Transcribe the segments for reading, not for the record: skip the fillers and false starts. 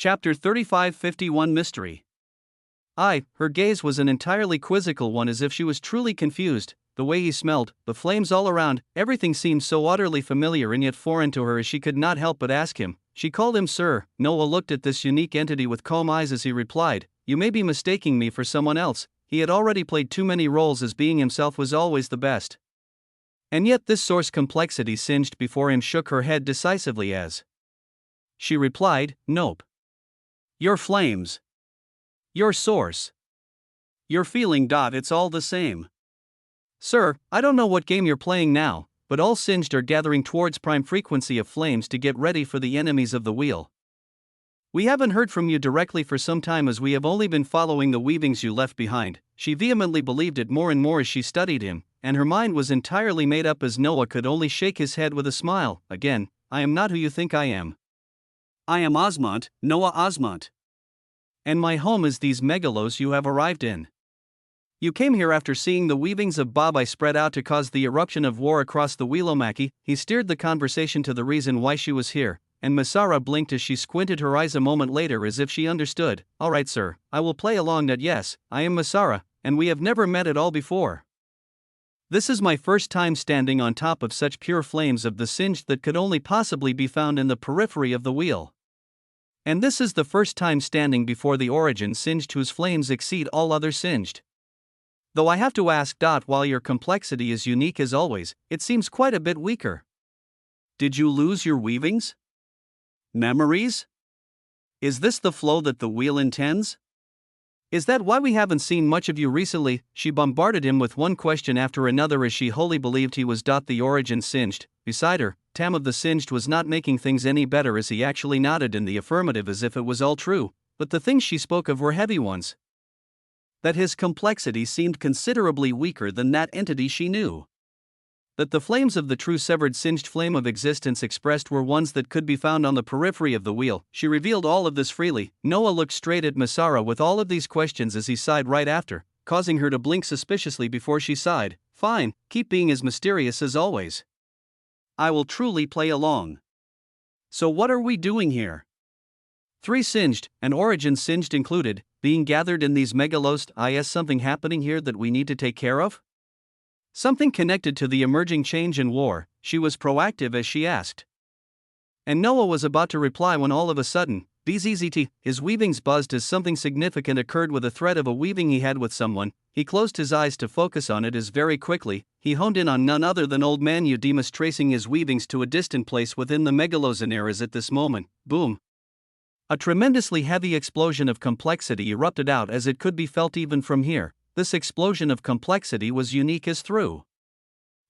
Chapter 3551 Mystery. Her gaze was an entirely quizzical one, as if she was truly confused. The way he smelled, the flames all around, everything seemed so utterly familiar and yet foreign to her as she could not help but ask him. She called him sir. Noah looked at this unique entity with calm eyes as he replied, "You may be mistaking me for someone else." He had already played too many roles, as being himself was always the best. And yet this source complexity singed before him shook her head decisively as she replied, "Nope. Your flames. Your source. Your feeling. It's all the same. Sir, I don't know what game you're playing now, but all singed are gathering towards prime frequency of flames to get ready for the enemies of the wheel. We haven't heard from you directly for some time, as we have only been following the weavings you left behind." She vehemently believed it more and more as she studied him, and her mind was entirely made up as Noah could only shake his head with a smile. "Again, I am not who you think I am. I am Osmont, Noah Osmont. And my home is these megalos you have arrived in. You came here after seeing the weavings of Babai spread out to cause the eruption of war across the Wheelomaki." He steered the conversation to the reason why she was here, and Masara blinked as she squinted her eyes a moment later as if she understood. "All right, sir, I will play along that. Yes, I am Masara, and we have never met at all before. This is my first time standing on top of such pure flames of the singed that could only possibly be found in the periphery of the wheel. And this is the first time standing before the origin singed whose flames exceed all other singed. Though I have to ask. While your complexity is unique as always, it seems quite a bit weaker. Did you lose your weavings? Memories? Is this the flow that the wheel intends? Is that why we haven't seen much of you recently?" She bombarded him with one question after another as she wholly believed he was the origin singed. Beside her, Tam of the Singed was not making things any better as he actually nodded in the affirmative as if it was all true, but the things she spoke of were heavy ones. That his complexity seemed considerably weaker than that entity she knew. That the flames of the true severed singed flame of existence expressed were ones that could be found on the periphery of the wheel. She revealed all of this freely. Noah looked straight at Masara with all of these questions as he sighed right after, causing her to blink suspiciously before she sighed. "Fine, keep being as mysterious as always. I will truly play along. So what are we doing here? Three singed, and origin singed included, being gathered in these megalos. Is something happening here that we need to take care of? Something connected to the emerging change in war?" She was proactive as she asked. And Noah was about to reply when all of a sudden, bzzzt, his weavings buzzed as something significant occurred with a thread of a weaving he had with someone. He closed his eyes to focus on it as very quickly, he honed in on none other than old man Eudemus, tracing his weavings to a distant place within the megalozonaires at this moment. Boom! A tremendously heavy explosion of complexity erupted out as it could be felt even from here. This explosion of complexity was unique as through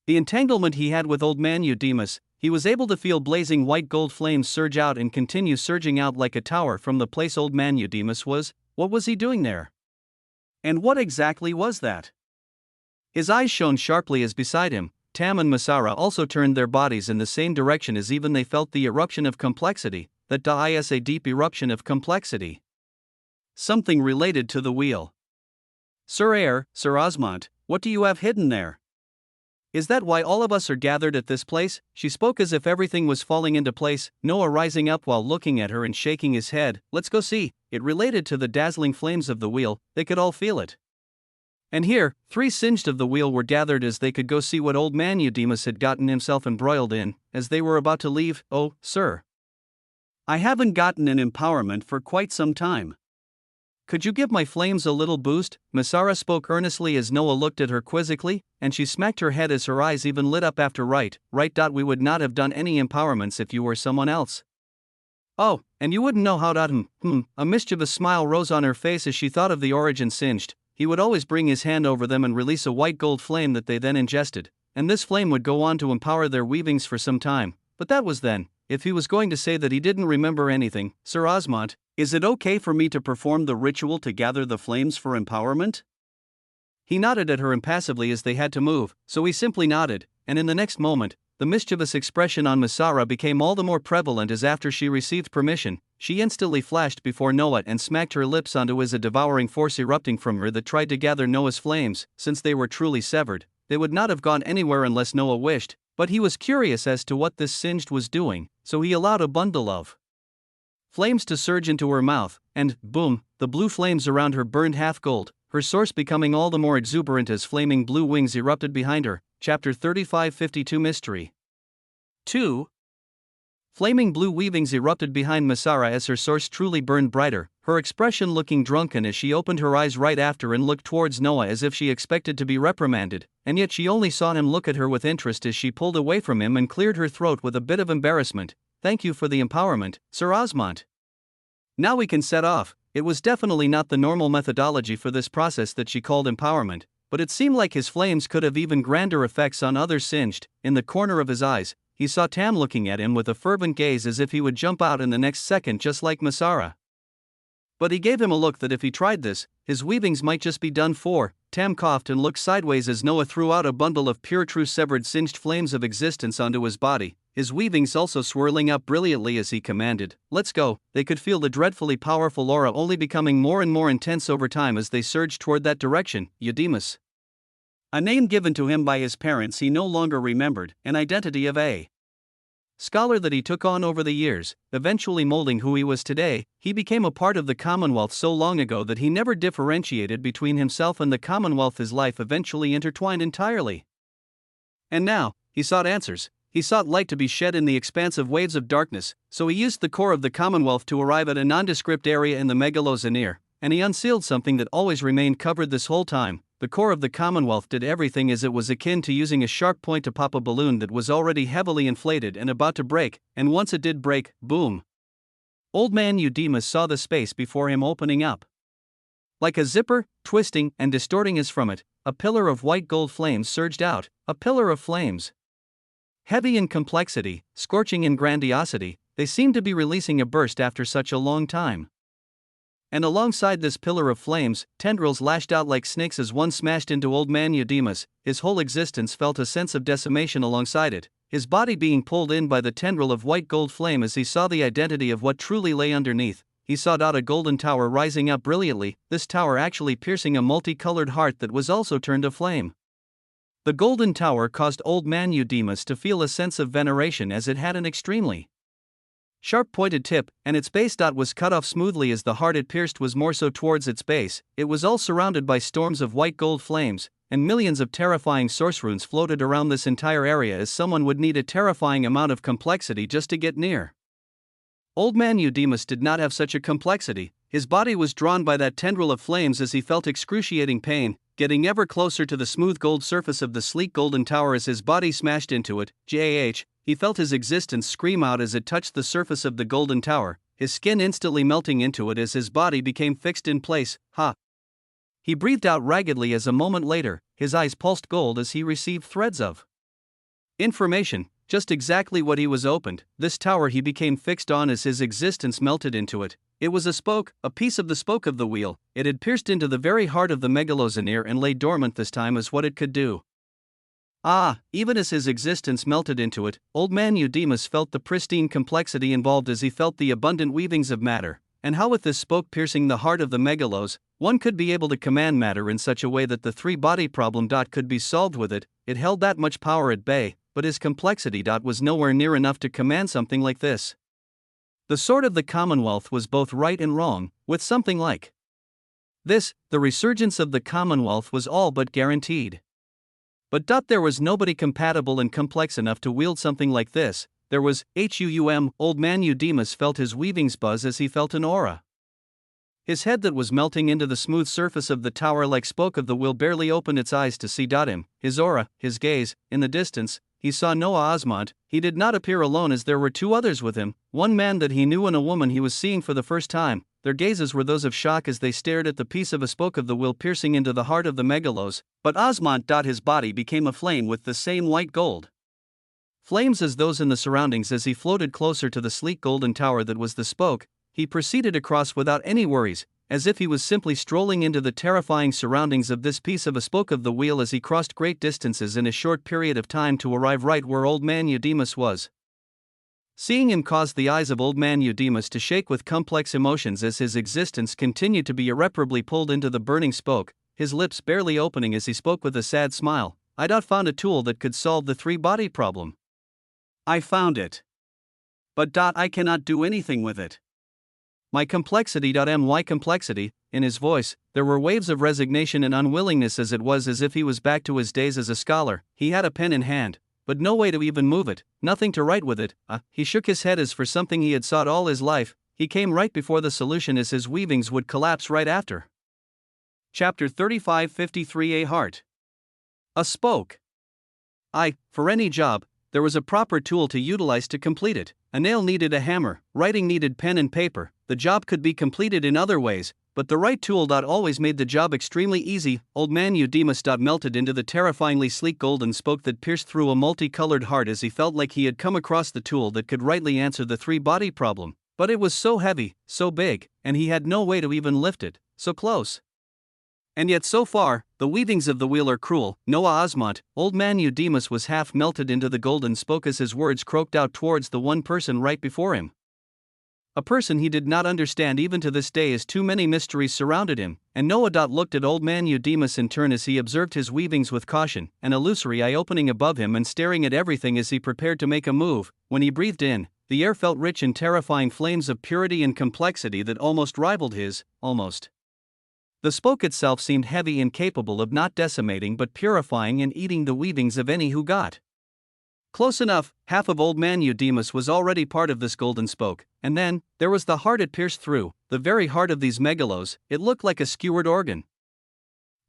the entanglement he had with old man Eudemus. He was able to feel blazing white gold flames surge out and continue surging out like a tower from the place old man Eudemus was. What was he doing there? And what exactly was that? His eyes shone sharply as beside him, Tam and Masara also turned their bodies in the same direction as even they felt the eruption of complexity. That is a deep eruption of complexity. Something related to the wheel. "Sir Osmont, what do you have hidden there? Is that why all of us are gathered at this place?" She spoke as if everything was falling into place, Noah rising up while looking at her and shaking his head. "Let's go see." It related to the dazzling flames of the wheel, they could all feel it. And here, three singed of the wheel were gathered as they could go see what old man Eudemus had gotten himself embroiled in. As they were about to leave, "Oh, sir. I haven't gotten an empowerment for quite some time. Could you give my flames a little boost?" Masara spoke earnestly as Noah looked at her quizzically, and she smacked her head as her eyes even lit up after right. We would not have done any empowerments if you were someone else. Oh, and you wouldn't know how. A mischievous smile rose on her face as she thought of the origin singed. He would always bring his hand over them and release a white gold flame that they then ingested, and this flame would go on to empower their weavings for some time. But that was then. If he was going to say that he didn't remember anything, "Sir Osmont, is it okay for me to perform the ritual to gather the flames for empowerment?" He nodded at her impassively as they had to move, so he simply nodded, and in the next moment, the mischievous expression on Masara became all the more prevalent as after she received permission, she instantly flashed before Noah and smacked her lips onto his a devouring force erupting from her that tried to gather Noah's flames. Since they were truly severed, they would not have gone anywhere unless Noah wished, but he was curious as to what this singed was doing, so he allowed a bundle of flames to surge into her mouth, and, boom, the blue flames around her burned half gold, her source becoming all the more exuberant as flaming blue wings erupted behind her. Chapter 3552 Mystery 2. Flaming blue weavings erupted behind Masara as her source truly burned brighter, her expression looking drunken as she opened her eyes right after and looked towards Noah as if she expected to be reprimanded, and yet she only saw him look at her with interest as she pulled away from him and cleared her throat with a bit of embarrassment. "Thank you for the empowerment, Sir Osmond. Now we can set off." It was definitely not the normal methodology for this process that she called empowerment, but it seemed like his flames could have even grander effects on others. Singed, in the corner of his eyes, he saw Tam looking at him with a fervent gaze as if he would jump out in the next second just like Masara. But he gave him a look that if he tried this, his weavings might just be done for. Tam coughed and looked sideways as Noah threw out a bundle of pure true severed singed flames of existence onto his body, his weavings also swirling up brilliantly as he commanded, "Let's go." They could feel the dreadfully powerful aura only becoming more and more intense over time as they surged toward that direction. Eudemus, a name given to him by his parents he no longer remembered, an identity of a scholar that he took on over the years, eventually molding who he was today. He became a part of the Commonwealth so long ago that he never differentiated between himself and the Commonwealth. His life eventually intertwined entirely. And now, he sought answers. He sought light to be shed in the expansive waves of darkness, so he used the core of the Commonwealth to arrive at a nondescript area in the Megalosaneer, and he unsealed something that always remained covered this whole time. The core of the Commonwealth did everything as it was akin to using a sharp point to pop a balloon that was already heavily inflated and about to break, and once it did break, boom. Old man Eudemus saw the space before him opening up like a zipper, twisting and distorting as from it, a pillar of white gold flames surged out, a pillar of flames. Heavy in complexity, scorching in grandiosity, they seemed to be releasing a burst after such a long time. And alongside this pillar of flames, tendrils lashed out like snakes as one smashed into old man Eudemus. His whole existence felt a sense of decimation alongside it, his body being pulled in by the tendril of white gold flame as he saw the identity of what truly lay underneath. He saw a golden tower rising up brilliantly, this tower actually piercing a multicolored heart that was also turned to flame. The golden tower caused old man Eudemus to feel a sense of veneration as it had an extremely sharp pointed tip, and its base was cut off smoothly as the heart it pierced was more so towards its base. It was all surrounded by storms of white gold flames, and millions of terrifying source runes floated around this entire area as someone would need a terrifying amount of complexity just to get near. Old man Eudemus did not have such a complexity. His body was drawn by that tendril of flames as he felt excruciating pain, getting ever closer to the smooth gold surface of the sleek golden tower as his body smashed into it. He felt his existence scream out as it touched the surface of the golden tower, his skin instantly melting into it as his body became fixed in place. Ha! He breathed out raggedly as a moment later, his eyes pulsed gold as he received threads of information, just exactly what he was opened. This tower he became fixed on as his existence melted into it. It was a spoke, a piece of the spoke of the wheel. It had pierced into the very heart of the Megalosaneer and lay dormant this time as what it could do. Even as his existence melted into it, old man Eudemus felt the pristine complexity involved as he felt the abundant weavings of matter, and how with this spoke piercing the heart of the Megalos, one could be able to command matter in such a way that the three-body problem could be solved with it. It held that much power at bay, but his complexity was nowhere near enough to command something like this. The sword of the Commonwealth was both right and wrong, with something like this, the resurgence of the Commonwealth was all but guaranteed. But there was nobody compatible and complex enough to wield something like this. There was old man Eudemus felt his weavings buzz as he felt an aura. His head that was melting into the smooth surface of the tower like spoke of the wheel barely opened its eyes to see him. His aura, his gaze, in the distance, he saw Noah Osmond. He did not appear alone as there were two others with him, one man that he knew and a woman he was seeing for the first time. Their gazes were those of shock as they stared at the piece of a spoke of the wheel piercing into the heart of the Megalos, but Osmond. His body became aflame with the same white gold flames as those in the surroundings as he floated closer to the sleek golden tower that was the spoke. He proceeded across without any worries, as if he was simply strolling into the terrifying surroundings of this piece of a spoke of the wheel as he crossed great distances in a short period of time to arrive right where old man Eudemus was. Seeing him caused the eyes of old man Eudemus to shake with complex emotions as his existence continued to be irreparably pulled into the burning spoke, his lips barely opening as he spoke with a sad smile. "I'd found a tool that could solve the three-body problem. I found it. But I cannot do anything with it. My complexity. In his voice, there were waves of resignation and unwillingness, as it was as if he was back to his days as a scholar. He had a pen in hand, but no way to even move it, nothing to write with it. He shook his head as for something he had sought all his life. He came right before the solution, as his weavings would collapse right after. Chapter 3553. A heart. A spoke. For any job, there was a proper tool to utilize to complete it. A nail needed a hammer, writing needed pen and paper. The job could be completed in other ways, but the right tool always made the job extremely easy. Old man Eudemus melted into the terrifyingly sleek golden spoke that pierced through a multicolored heart as he felt like he had come across the tool that could rightly answer the three-body problem. But it was so heavy, so big, and he had no way to even lift it, so close. And yet so far, the weavings of the wheel are cruel. Noah Osmont, old man Eudemus was half melted into the golden spoke as his words croaked out towards the one person right before him. A person he did not understand even to this day, as too many mysteries surrounded him, and Noah looked at old man Eudemus in turn as he observed his weavings with caution, an illusory eye opening above him and staring at everything as he prepared to make a move. When he breathed in, the air felt rich in terrifying flames of purity and complexity that almost rivaled his. The spoke itself seemed heavy and capable of not decimating but purifying and eating the weavings of any who got close enough. Half of old man Eudemus was already part of this golden spoke, and then, there was the heart it pierced through, the very heart of these megalos. It looked like a skewered organ.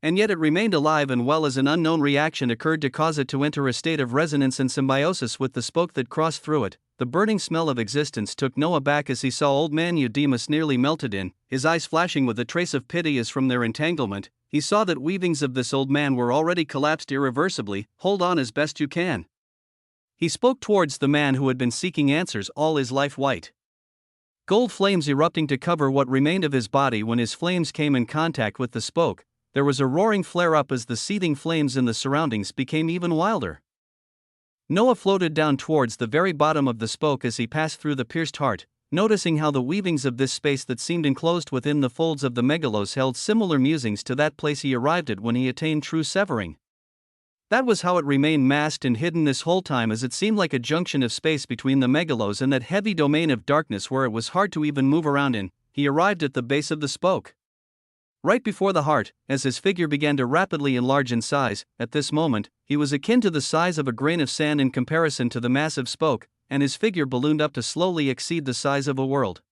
And yet it remained alive and well, as an unknown reaction occurred to cause it to enter a state of resonance and symbiosis with the spoke that crossed through it. The burning smell of existence took Noah back as he saw old man Eudemus nearly melted in, his eyes flashing with a trace of pity as from their entanglement, he saw that weavings of this old man were already collapsed irreversibly. Hold on as best you can. He spoke towards the man who had been seeking answers all his life. White gold flames erupting to cover what remained of his body. When his flames came in contact with the spoke, there was a roaring flare-up as the seething flames in the surroundings became even wilder. Noah floated down towards the very bottom of the spoke as he passed through the pierced heart, noticing how the weavings of this space that seemed enclosed within the folds of the megalos held similar musings to that place he arrived at when he attained true severing. That was how it remained masked and hidden this whole time, as it seemed like a junction of space between the megalos and that heavy domain of darkness where it was hard to even move around in. He arrived at the base of the spoke, right before the heart, as his figure began to rapidly enlarge in size. At this moment, he was akin to the size of a grain of sand in comparison to the massive spoke, and his figure ballooned up to slowly exceed the size of a world.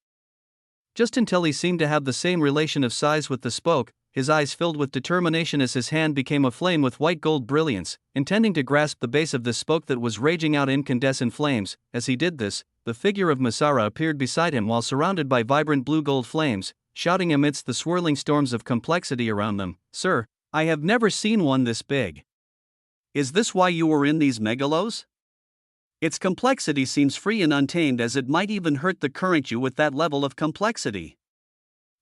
Just until he seemed to have the same relation of size with the spoke, his eyes filled with determination as his hand became aflame with white gold brilliance, intending to grasp the base of the spoke that was raging out incandescent flames. As he did this, the figure of Masara appeared beside him while surrounded by vibrant blue gold flames, shouting amidst the swirling storms of complexity around them, "Sir, I have never seen one this big. Is this why you were in these megalos? Its complexity seems free and untamed, as it might even hurt the current you with that level of complexity.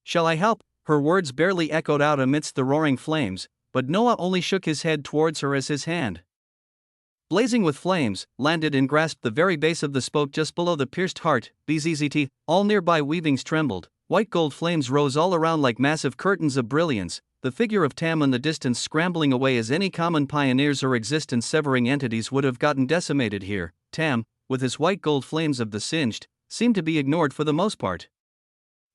Shall I help?" Her words barely echoed out amidst the roaring flames, but Noah only shook his head towards her as his hand, blazing with flames, landed and grasped the very base of the spoke just below the pierced heart. Bzzzt, all nearby weavings trembled, white gold flames rose all around like massive curtains of brilliance, the figure of Tam in the distance scrambling away as any common pioneers or existence-severing entities would have gotten decimated here. Tam, with his white gold flames of the singed, seemed to be ignored for the most part.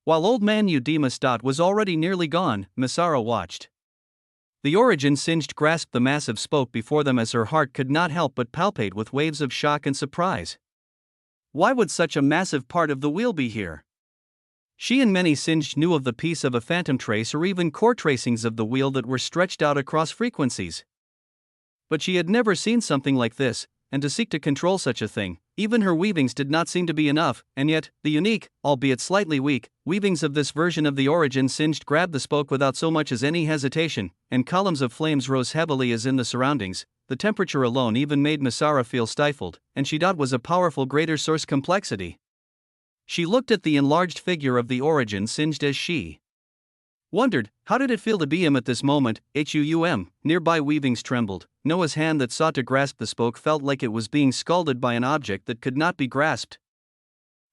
While old man Eudemus was already nearly gone, Masara watched. The origin singed grasped the massive spoke before them as her heart could not help but palpate with waves of shock and surprise. Why would such a massive part of the wheel be here? She and many singed knew of the piece of a phantom trace or even core tracings of the wheel that were stretched out across frequencies. But she had never seen something like this, and to seek to control such a thing, even her weavings did not seem to be enough. And yet, the unique, albeit slightly weak, weavings of this version of the origin singed grabbed the spoke without so much as any hesitation, and columns of flames rose heavily as in the surroundings. The temperature alone even made Masara feel stifled, and she was a powerful greater source complexity. She looked at the enlarged figure of the origin singed as she wondered, how did it feel to be him at this moment? Nearby weavings trembled. Noah's hand that sought to grasp the spoke felt like it was being scalded by an object that could not be grasped.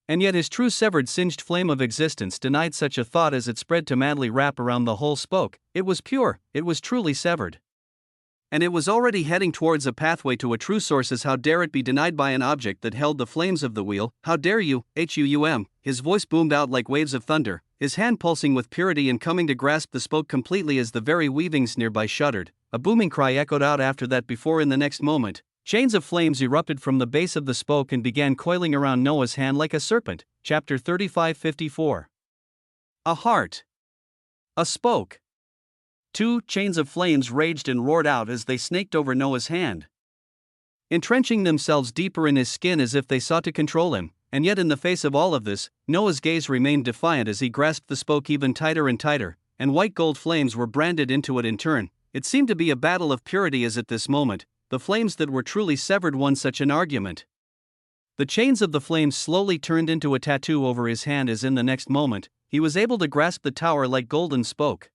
And yet his true severed singed flame of existence denied such a thought as it spread to madly wrap around the whole spoke. It was pure, it was truly severed. And it was already heading towards a pathway to a true source. How dare it be denied by an object that held the flames of the wheel? How dare you, Huum? His voice boomed out like waves of thunder, his hand pulsing with purity and coming to grasp the spoke completely as the very weavings nearby shuddered. A booming cry echoed out after that before in the next moment, chains of flames erupted from the base of the spoke and began coiling around Noah's hand like a serpent. Chapter 35:54. A heart. A spoke. Two chains of flames raged and roared out as they snaked over Noah's hand, entrenching themselves deeper in his skin as if they sought to control him. And yet in the face of all of this, Noah's gaze remained defiant as he grasped the spoke even tighter and tighter, and white gold flames were branded into it in turn. It seemed to be a battle of purity as at this moment, the flames that were truly severed won such an argument. The chains of the flames slowly turned into a tattoo over his hand as in the next moment, he was able to grasp the tower like golden spoke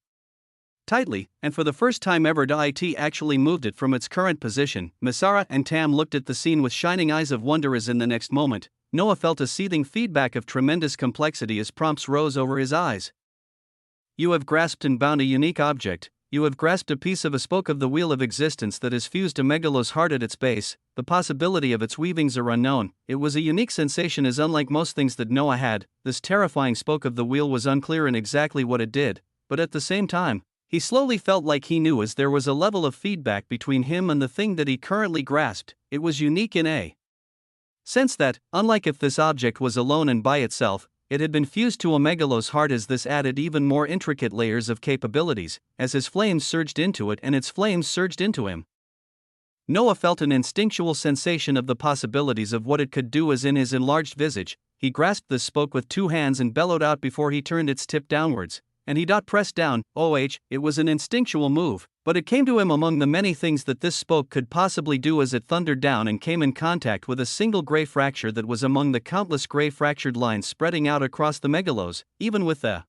tightly, and for the first time ever it actually moved it from its current position. Misara and Tam looked at the scene with shining eyes of wonder as in the next moment, Noah felt a seething feedback of tremendous complexity as prompts rose over his eyes. You have grasped and bound a unique object, you have grasped a piece of a spoke of the wheel of existence that has fused a megalo's heart at its base. The possibility of its weavings are unknown. It was a unique sensation as unlike most things that Noah had. This terrifying spoke of the wheel was unclear in exactly what it did, but at the same time, he slowly felt like he knew as there was a level of feedback between him and the thing that he currently grasped. It was unique in a sense that, unlike if this object was alone and by itself, it had been fused to a megalo's heart, as this added even more intricate layers of capabilities, as his flames surged into it and its flames surged into him. Noah felt an instinctual sensation of the possibilities of what it could do as in his enlarged visage, he grasped this spoke with two hands and bellowed out before he turned its tip downwards. And he pressed down. It was an instinctual move, but it came to him among the many things that this spoke could possibly do as it thundered down and came in contact with a single gray fracture that was among the countless gray fractured lines spreading out across the megalos. Even with the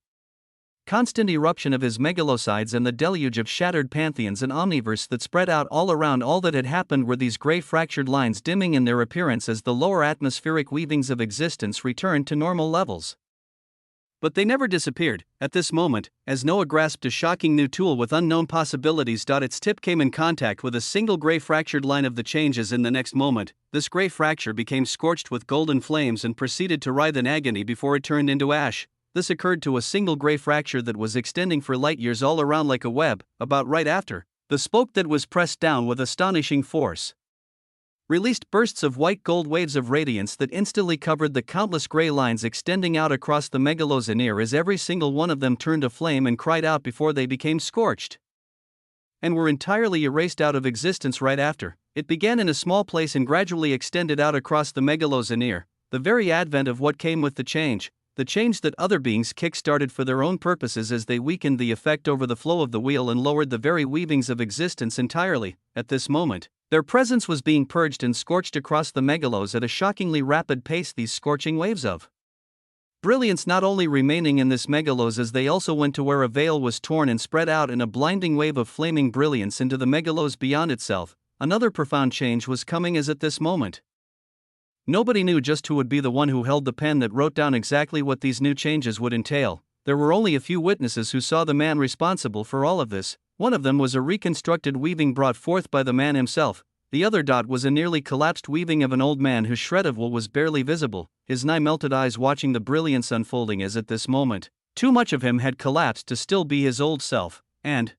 constant eruption of his megalosides and the deluge of shattered pantheons and omniverse that spread out all around, all that had happened were these gray fractured lines dimming in their appearance as the lower atmospheric weavings of existence returned to normal levels. But they never disappeared. At this moment, as Noah grasped a shocking new tool with unknown possibilities, its tip came in contact with a single gray fractured line of the changes. In the next moment, this gray fracture became scorched with golden flames and proceeded to writhe in agony before it turned into ash. This occurred to a single gray fracture that was extending for light years all around like a web. About right after, the spoke that was pressed down with astonishing force released bursts of white gold waves of radiance that instantly covered the countless gray lines extending out across the megalos anear, as every single one of them turned to flame and cried out before they became scorched and were entirely erased out of existence right after. It began in a small place and gradually extended out across the megalos anear, the very advent of what came with the change that other beings kick-started for their own purposes as they weakened the effect over the flow of the wheel and lowered the very weavings of existence entirely. At this moment, their presence was being purged and scorched across the megalos at a shockingly rapid pace, these scorching waves of brilliance not only remaining in this megalos as they also went to where a veil was torn and spread out in a blinding wave of flaming brilliance into the megalos beyond itself. Another profound change was coming as at this moment. Nobody knew just who would be the one who held the pen that wrote down exactly what these new changes would entail. There were only a few witnesses who saw the man responsible for all of this. One of them was a reconstructed weaving brought forth by the man himself. The other was a nearly collapsed weaving of an old man whose shred of wool was barely visible, his nigh-melted eyes watching the brilliance unfolding as at this moment too much of him had collapsed to still be his old self, and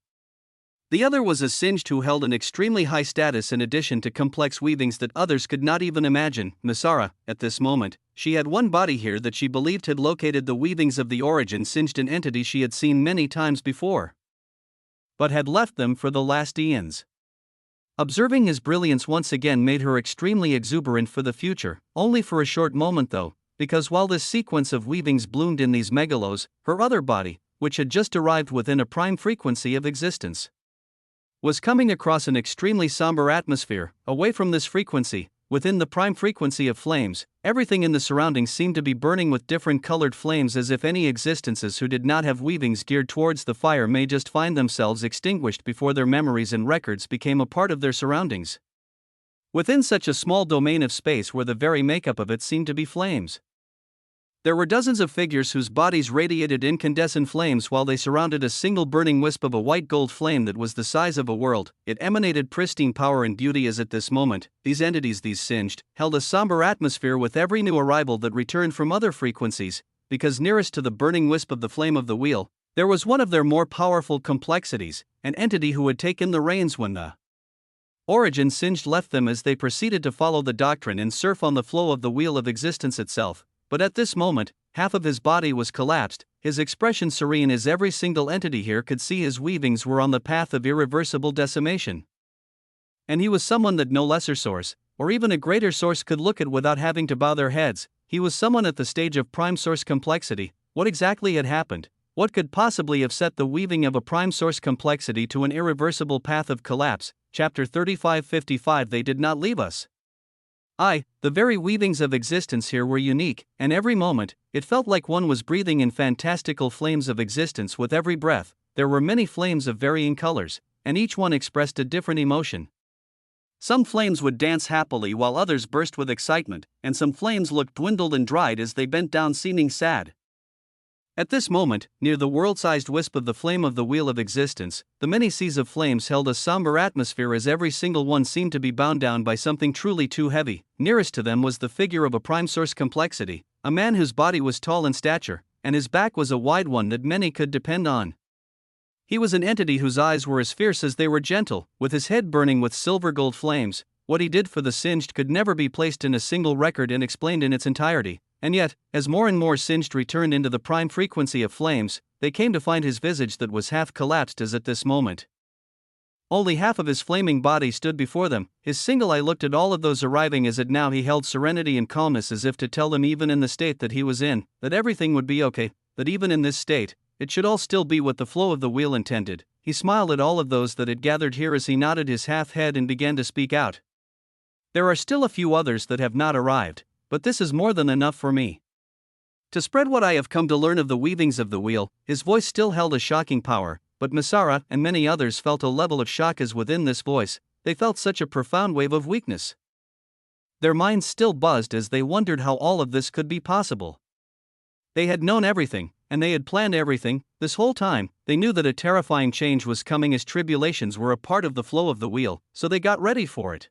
the other was a singed who held an extremely high status in addition to complex weavings that others could not even imagine. Misara, at this moment, she had one body here that she believed had located the weavings of the origin singed, an entity she had seen many times before, but had left them for the last eons. Observing his brilliance once again made her extremely exuberant for the future, only for a short moment though, because while this sequence of weavings bloomed in these megalos, her other body, which had just arrived within a prime frequency of existence, was coming across an extremely somber atmosphere. Away from this frequency, within the prime frequency of flames, everything in the surroundings seemed to be burning with different colored flames, as if any existences who did not have weavings geared towards the fire may just find themselves extinguished before their memories and records became a part of their surroundings. Within such a small domain of space where the very makeup of it seemed to be flames. There were dozens of figures whose bodies radiated incandescent flames while they surrounded a single burning wisp of a white gold flame that was the size of a world. It emanated pristine power and beauty as at this moment, these entities, these singed, held a somber atmosphere with every new arrival that returned from other frequencies, because nearest to the burning wisp of the flame of the wheel, there was one of their more powerful complexities, an entity who had taken the reins when the origin singed left them as they proceeded to follow the doctrine and surf on the flow of the wheel of existence itself. But at this moment, half of his body was collapsed, his expression serene as every single entity here could see his weavings were on the path of irreversible decimation. And he was someone that no lesser source, or even a greater source, could look at without having to bow their heads. He was someone at the stage of prime source complexity. What exactly had happened? What could possibly have set the weaving of a prime source complexity to an irreversible path of collapse? Chapter 35:55. They did not leave us. The very weavings of existence here were unique, and every moment, it felt like one was breathing in fantastical flames of existence with every breath. There were many flames of varying colors, and each one expressed a different emotion. Some flames would dance happily while others burst with excitement, and some flames looked dwindled and dried as they bent down seeming sad. At this moment, near the world-sized wisp of the flame of the wheel of existence, the many seas of flames held a somber atmosphere as every single one seemed to be bound down by something truly too heavy. Nearest to them was the figure of a prime source complexity, a man whose body was tall in stature, and his back was a wide one that many could depend on. He was an entity whose eyes were as fierce as they were gentle, with his head burning with silver gold flames. What he did for the singed could never be placed in a single record and explained in its entirety. And yet, as more and more singed returned into the prime frequency of flames, they came to find his visage that was half collapsed as at this moment. Only half of his flaming body stood before them. His single eye looked at all of those arriving as at now he held serenity and calmness, as if to tell them, even in the state that he was in, that everything would be okay, that even in this state, it should all still be what the flow of the wheel intended. He smiled at all of those that had gathered here as he nodded his half head and began to speak out. There are still a few others that have not arrived, but this is more than enough for me to spread what I have come to learn of the weavings of the wheel. His voice still held a shocking power, but Masara and many others felt a level of shock as within this voice, they felt such a profound wave of weakness. Their minds still buzzed as they wondered how all of this could be possible. They had known everything, and they had planned everything. This whole time, they knew that a terrifying change was coming, as tribulations were a part of the flow of the wheel, so they got ready for it.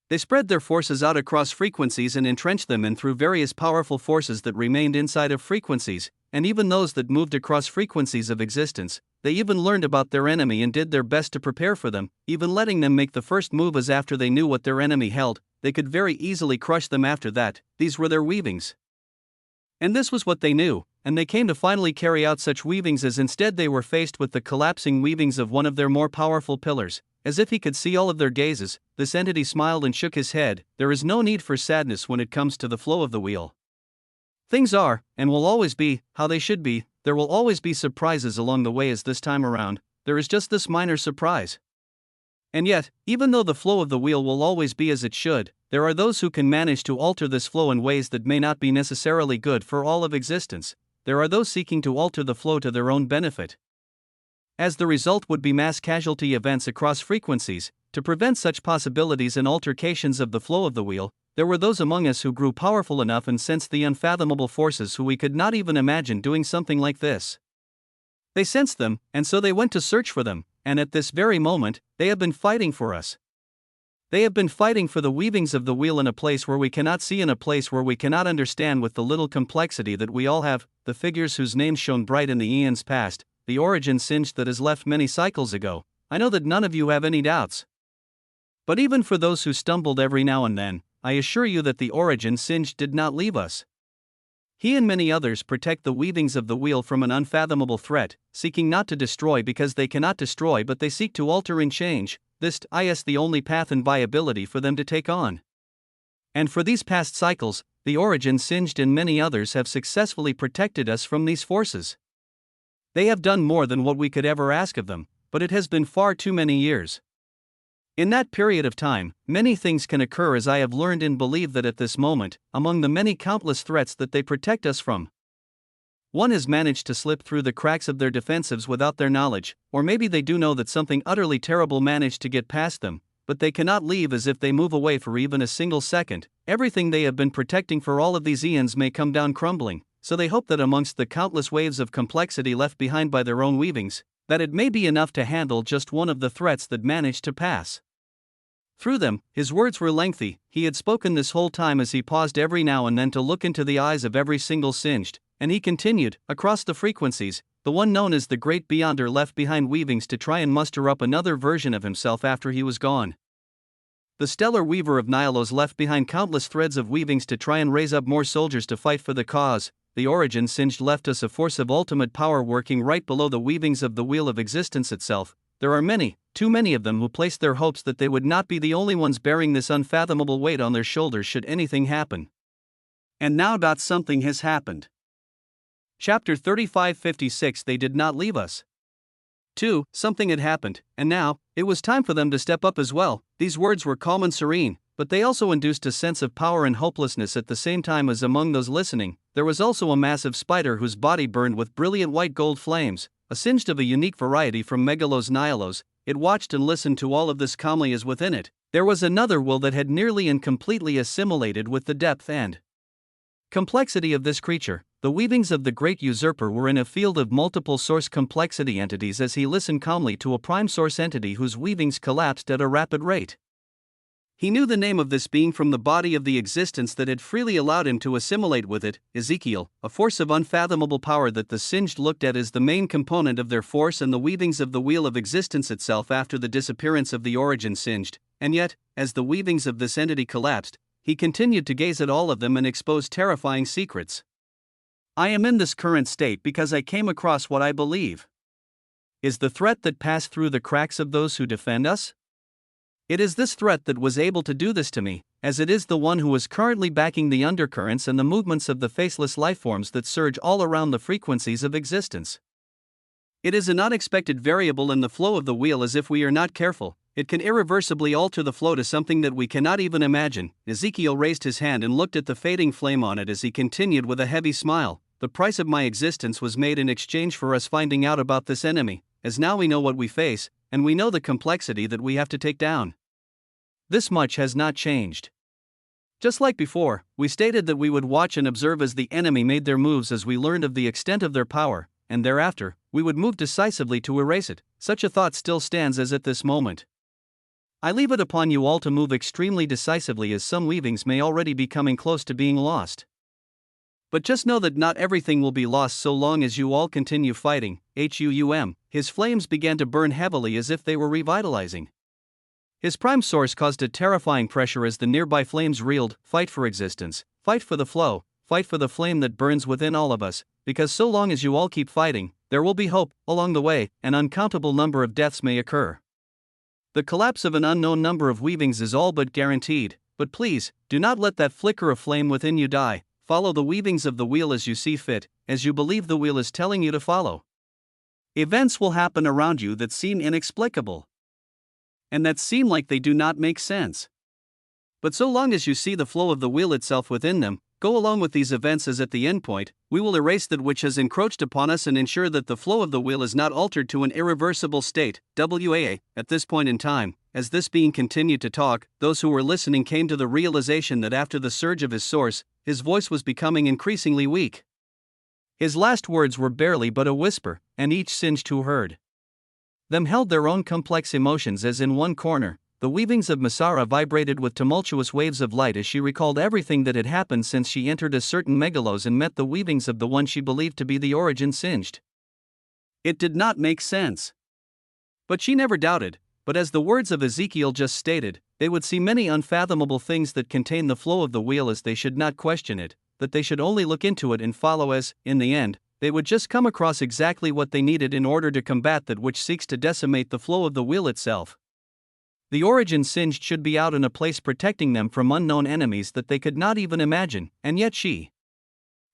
They spread their forces out across frequencies and entrenched them in through various powerful forces that remained inside of frequencies, and even those that moved across frequencies of existence. They even learned about their enemy and did their best to prepare for them, even letting them make the first move, as after they knew what their enemy held, they could very easily crush them after that. These were their weavings. And this was what they knew, and they came to finally carry out such weavings as instead they were faced with the collapsing weavings of one of their more powerful pillars. As if he could see all of their gazes, this entity smiled and shook his head. There is no need for sadness when it comes to the flow of the wheel. Things are, and will always be, how they should be. There will always be surprises along the way, as this time around, there is just this minor surprise. And yet, even though the flow of the wheel will always be as it should, there are those who can manage to alter this flow in ways that may not be necessarily good for all of existence. There are those seeking to alter the flow to their own benefit. As the result would be mass casualty events across frequencies. To prevent such possibilities and altercations of the flow of the wheel, there were those among us who grew powerful enough and sensed the unfathomable forces who we could not even imagine doing something like this. They sensed them, and so they went to search for them, and at this very moment, they have been fighting for us. They have been fighting for the weavings of the wheel in a place where we cannot see, in a place where we cannot understand, with the little complexity that we all have, the figures whose names shone bright in the eons past, the origin singed that has left many cycles ago. I know that none of you have any doubts. But even for those who stumbled every now and then, I assure you that the origin singed did not leave us. He and many others protect the weavings of the wheel from an unfathomable threat, seeking not to destroy because they cannot destroy, but they seek to alter and change. This is the only path and viability for them to take on. And for these past cycles, the origin singed and many others have successfully protected us from these forces. They have done more than what we could ever ask of them, but it has been far too many years. In that period of time, many things can occur, as I have learned and believe that at this moment, among the many countless threats that they protect us from, one has managed to slip through the cracks of their defensives without their knowledge, or maybe they do know that something utterly terrible managed to get past them, but they cannot leave as if they move away for even a single second. Everything they have been protecting for all of these eons may come down crumbling, so they hope that amongst the countless waves of complexity left behind by their own weavings, that it may be enough to handle just one of the threats that managed to pass through them. His words were lengthy. He had spoken this whole time as he paused every now and then to look into the eyes of every single singed, and he continued, across the frequencies, the one known as the Great Beyonder left behind weavings to try and muster up another version of himself after he was gone. The stellar weaver of Nihilos left behind countless threads of weavings to try and raise up more soldiers to fight for the cause. The origin singed left us a force of ultimate power working right below the weavings of the wheel of existence itself. There are many, too many of them who placed their hopes that they would not be the only ones bearing this unfathomable weight on their shoulders should anything happen. And now something has happened. Chapter 3556. They did not leave us. 2. Something had happened, and now, it was time for them to step up as well. These words were calm and serene, but they also induced a sense of power and hopelessness at the same time as among those listening, there was also a massive spider whose body burned with brilliant white gold flames, a singed of a unique variety from Megalos Nihilos. It watched and listened to all of this calmly as within it. There was another will that had nearly and completely assimilated with the depth and complexity of this creature. The weavings of the great usurper were in a field of multiple source complexity entities as he listened calmly to a prime source entity whose weavings collapsed at a rapid rate. He knew the name of this being from the body of the existence that had freely allowed him to assimilate with it, Ezekiel, a force of unfathomable power that the singed looked at as the main component of their force and the weavings of the wheel of existence itself after the disappearance of the origin singed, and yet, as the weavings of this entity collapsed, he continued to gaze at all of them and expose terrifying secrets. I am in this current state because I came across what I believe is the threat that passed through the cracks of those who defend us. It is this threat that was able to do this to me, as it is the one who is currently backing the undercurrents and the movements of the faceless lifeforms that surge all around the frequencies of existence. It is an unexpected variable in the flow of the wheel as if we are not careful. It can irreversibly alter the flow to something that we cannot even imagine. Ezekiel raised his hand and looked at the fading flame on it as he continued with a heavy smile. The price of my existence was made in exchange for us finding out about this enemy, as now we know what we face, and we know the complexity that we have to take down. This much has not changed. Just like before, we stated that we would watch and observe as the enemy made their moves as we learned of the extent of their power, and thereafter, we would move decisively to erase it. Such a thought still stands as at this moment. I leave it upon you all to move extremely decisively as some weavings may already be coming close to being lost. But just know that not everything will be lost so long as you all continue fighting. His flames began to burn heavily as if they were revitalizing. His prime source caused a terrifying pressure as the nearby flames reeled. Fight for existence, fight for the flow, fight for the flame that burns within all of us, because so long as you all keep fighting, there will be hope. Along the way, an uncountable number of deaths may occur. The collapse of an unknown number of weavings is all but guaranteed, but please, do not let that flicker of flame within you die. Follow the weavings of the wheel as you see fit, as you believe the wheel is telling you to follow. Events will happen around you that seem inexplicable, and that seem like they do not make sense. But so long as you see the flow of the wheel itself within them, go along with these events as at the end point, we will erase that which has encroached upon us and ensure that the flow of the wheel is not altered to an irreversible state. At this point in time, as this being continued to talk, those who were listening came to the realization that after the surge of his source, his voice was becoming increasingly weak. His last words were barely but a whisper, and each singed who heard them held their own complex emotions as in one corner. The weavings of Masara vibrated with tumultuous waves of light as she recalled everything that had happened since she entered a certain megalos and met the weavings of the one she believed to be the origin singed. It did not make sense. But she never doubted, but as the words of Ezekiel just stated, they would see many unfathomable things that contain the flow of the wheel as they should not question it, that they should only look into it and follow as, in the end, they would just come across exactly what they needed in order to combat that which seeks to decimate the flow of the wheel itself. The origin singed should be out in a place protecting them from unknown enemies that they could not even imagine, and yet she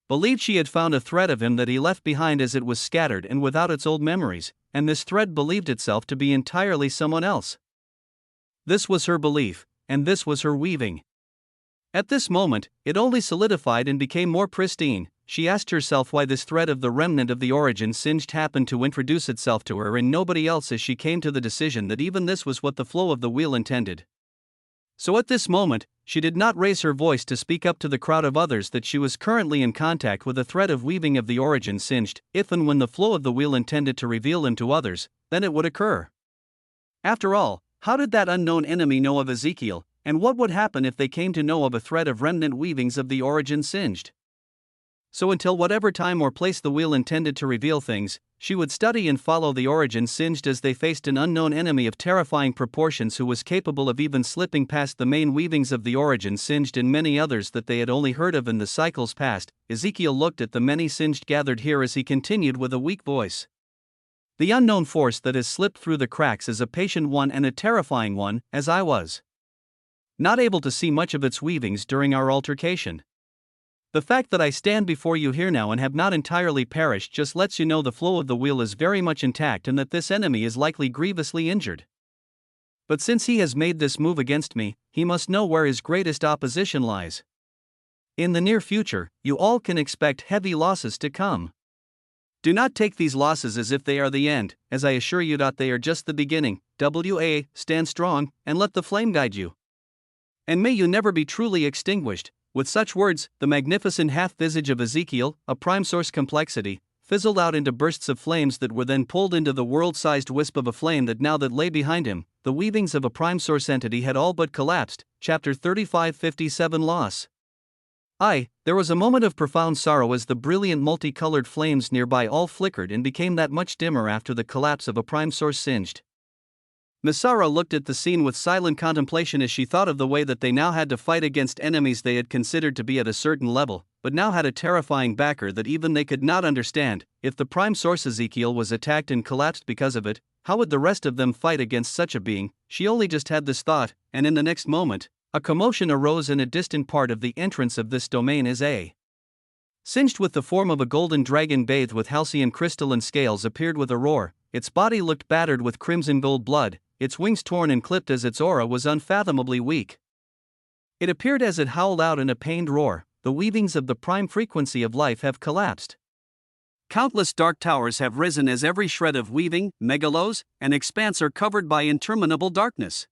believed she had found a thread of him that he left behind as it was scattered and without its old memories, and this thread believed itself to be entirely someone else. This was her belief, and this was her weaving. At this moment, it only solidified and became more pristine. she asked herself why this thread of the remnant of the origin singed happened to introduce itself to her and nobody else, as she came to the decision that even this was what the flow of the wheel intended. So at this moment, she did not raise her voice to speak up to the crowd of others that she was currently in contact with a thread of weaving of the origin singed. If and when the flow of the wheel intended to reveal him to others, then it would occur. After all, how did that unknown enemy know of Ezekiel, and what would happen if they came to know of a thread of remnant weavings of the origin singed? So until whatever time or place the wheel intended to reveal things, she would study and follow the origin singed as they faced an unknown enemy of terrifying proportions who was capable of even slipping past the main weavings of the origin singed and many others that they had only heard of in the cycles past. Ezekiel looked at the many singed gathered here as he continued with a weak voice. The unknown force that has slipped through the cracks is a patient one and a terrifying one, as I was not able to see much of its weavings during our altercation. The fact that I stand before you here now and have not entirely perished just lets you know the flow of the wheel is very much intact and that this enemy is likely grievously injured. But since he has made this move against me, he must know where his greatest opposition lies. In the near future, you all can expect heavy losses to come. Do not take these losses as if they are the end, as I assure you that they are just the beginning. Stand strong, and let the flame guide you. And may you never be truly extinguished. With such words, the magnificent half-visage of Ezekiel, a prime source complexity, fizzled out into bursts of flames that were then pulled into the world-sized wisp of a flame that now that lay behind him. The weavings of a prime source entity had all but collapsed. Chapter 35:57 Loss. There was a moment of profound sorrow as the brilliant multicolored flames nearby all flickered and became that much dimmer after the collapse of a prime source singed. Misara looked at the scene with silent contemplation as she thought of the way that they now had to fight against enemies they had considered to be at a certain level, but now had a terrifying backer that even they could not understand. If the prime source Ezekiel was attacked and collapsed because of it, how would the rest of them fight against such a being? She only just had this thought, and in the next moment, a commotion arose in a distant part of the entrance of this domain as a singed with the form of a golden dragon bathed with halcyon crystalline scales appeared with a roar. Its body looked battered with crimson gold blood, its wings torn and clipped as its aura was unfathomably weak. It appeared as it howled out in a pained roar. The weavings of the prime frequency of life have collapsed. Countless dark towers have risen as every shred of weaving, megalos, and expanse are covered by interminable darkness.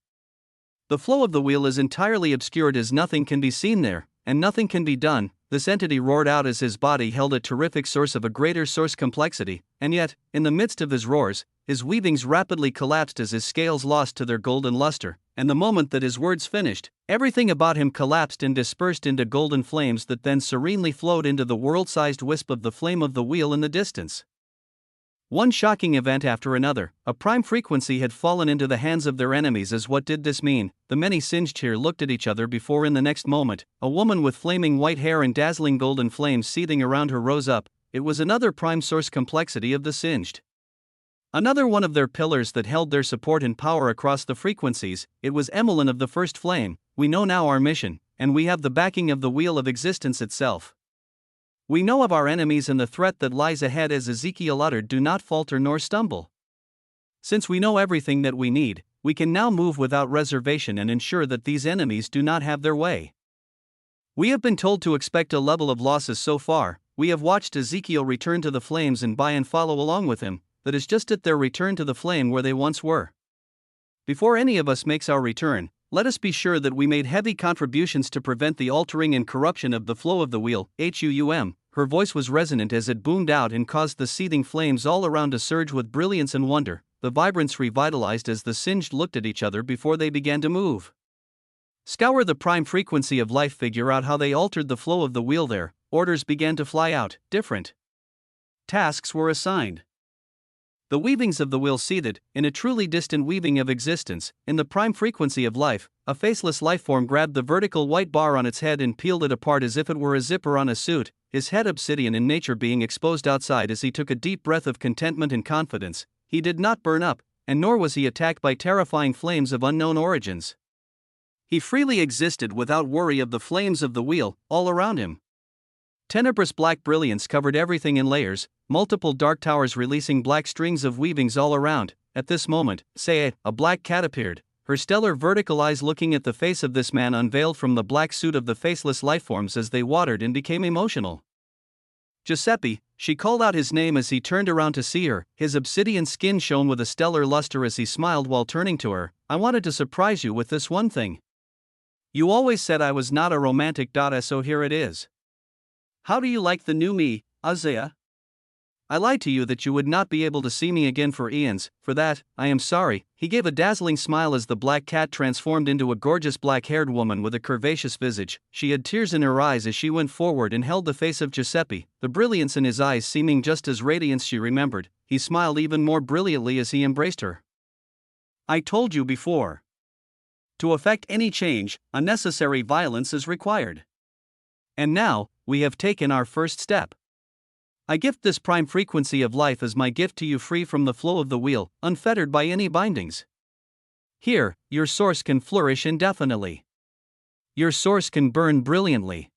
The flow of the wheel is entirely obscured as nothing can be seen there, and nothing can be done. This entity roared out as his body held a terrific source of a greater source complexity, and yet, in the midst of his roars, his weavings rapidly collapsed as his scales lost to their golden luster, and the moment that his words finished, everything about him collapsed and dispersed into golden flames that then serenely flowed into the world-sized wisp of the flame of the wheel in the distance. One shocking event after another, a prime frequency had fallen into the hands of their enemies. As what did this mean? The many singed here looked at each other before in the next moment, a woman with flaming white hair and dazzling golden flames seething around her rose up. It was another prime source complexity of the singed. Another one of their pillars that held their support and power across the frequencies. It was Emmeline of the first flame. We know now our mission, and we have the backing of the wheel of existence itself. We know of our enemies and the threat that lies ahead. As Ezekiel uttered, do not falter nor stumble. Since we know everything that we need, we can now move without reservation and ensure that these enemies do not have their way. We have been told to expect a level of losses so far. We have watched Ezekiel return to the flames and by and follow along with him. That is just at their return to the flame where they once were. Before any of us makes our return, let us be sure that we made heavy contributions to prevent the altering and corruption of the flow of the wheel. Her voice was resonant as it boomed out and caused the seething flames all around to surge with brilliance and wonder. The vibrance revitalized as the singed looked at each other before they began to move. Scour the prime frequency of life, figure out how they altered the flow of the wheel there. Orders began to fly out, different tasks were assigned. The weavings of the wheel seethed, in a truly distant weaving of existence, in the prime frequency of life. A faceless lifeform grabbed the vertical white bar on its head and peeled it apart as if it were a zipper on a suit, his head obsidian in nature being exposed outside as he took a deep breath of contentment and confidence. He did not burn up, and nor was he attacked by terrifying flames of unknown origins. He freely existed without worry of the flames of the wheel, all around him. Tenebrous black brilliance covered everything in layers, multiple dark towers releasing black strings of weavings all around. At this moment, a black cat appeared, her stellar vertical eyes looking at the face of this man unveiled from the black suit of the faceless lifeforms as they watered and became emotional. Giuseppe, she called out his name as he turned around to see her. His obsidian skin shone with a stellar luster as he smiled while turning to her. I wanted to surprise you with this one thing. You always said I was not a romantic, so here it is. How do you like the new me, Isaiah? I lied to you that you would not be able to see me again for eons. For that, I am sorry. He gave a dazzling smile as the black cat transformed into a gorgeous black-haired woman with a curvaceous visage. She had tears in her eyes as she went forward and held the face of Giuseppe, the brilliance in his eyes seeming just as radiant she remembered. He smiled even more brilliantly as he embraced her. I told you before. To effect any change, unnecessary violence is required. And now, we have taken our first step. I gift this prime frequency of life as my gift to you, free from the flow of the wheel, unfettered by any bindings. Here, your source can flourish indefinitely. Your source can burn brilliantly.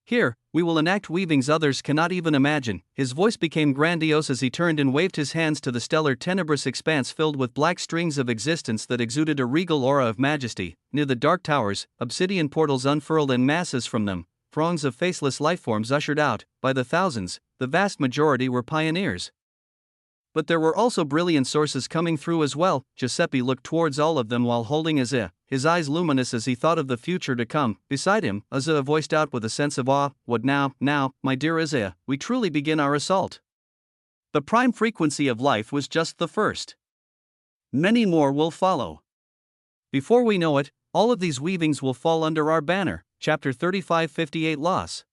Here, we will enact weavings others cannot even imagine. His voice became grandiose as he turned and waved his hands to the stellar tenebrous expanse filled with black strings of existence that exuded a regal aura of majesty. Near the dark towers, obsidian portals unfurled in masses from them. Throngs of faceless lifeforms ushered out, by the thousands. The vast majority were pioneers. But there were also brilliant sources coming through as well. Giuseppe looked towards all of them while holding Isaiah, his eyes luminous as he thought of the future to come. Beside him, Isaiah voiced out with a sense of awe, "What now, my dear Isaiah, we truly begin our assault." The prime frequency of life was just the first. Many more will follow. Before we know it, all of these weavings will fall under our banner. Chapter 3558 Loss.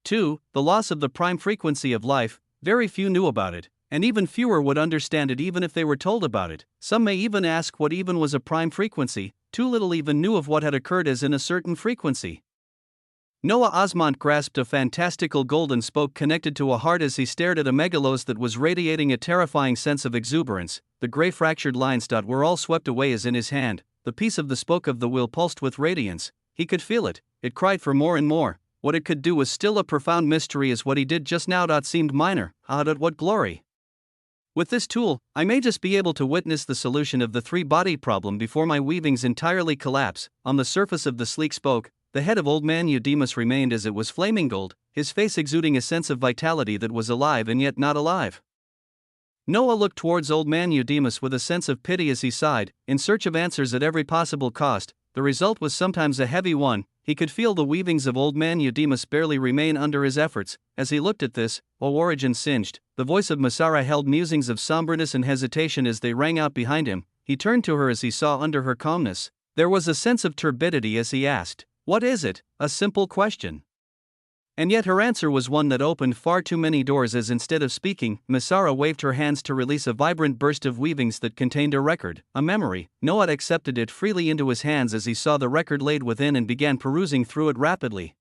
2. The loss of the prime frequency of life. Very few knew about it, and even fewer would understand it even if they were told about it. Some may even ask what even was a prime frequency. Too little even knew of what had occurred as in a certain frequency. Noah Osmond grasped a fantastical golden spoke connected to a heart as he stared at a megalos that was radiating a terrifying sense of exuberance. The gray fractured lines were all swept away as in his hand. The piece of the spoke of the wheel pulsed with radiance. He could feel it. It cried for more and more. What it could do was still a profound mystery, as what he did just now seemed minor. What glory! With this tool, I may just be able to witness the solution of the three-body problem before my weavings entirely collapse. On the surface of the sleek spoke, the head of old man Eudemus remained as it was, flaming gold, his face exuding a sense of vitality that was alive and yet not alive. Noah looked towards old man Eudemus with a sense of pity as he sighed, in search of answers at every possible cost. The result was sometimes a heavy one. He could feel the weavings of old man Eudemus barely remain under his efforts. As he looked at this, origin singed. The voice of Masara held musings of somberness and hesitation as they rang out behind him. He turned to her as he saw under her calmness. There was a sense of turbidity as he asked, "What is it?" A simple question. And yet her answer was one that opened far too many doors, as instead of speaking, Masara waved her hands to release a vibrant burst of weavings that contained a record, a memory. Noah accepted it freely into his hands as he saw the record laid within and began perusing through it rapidly.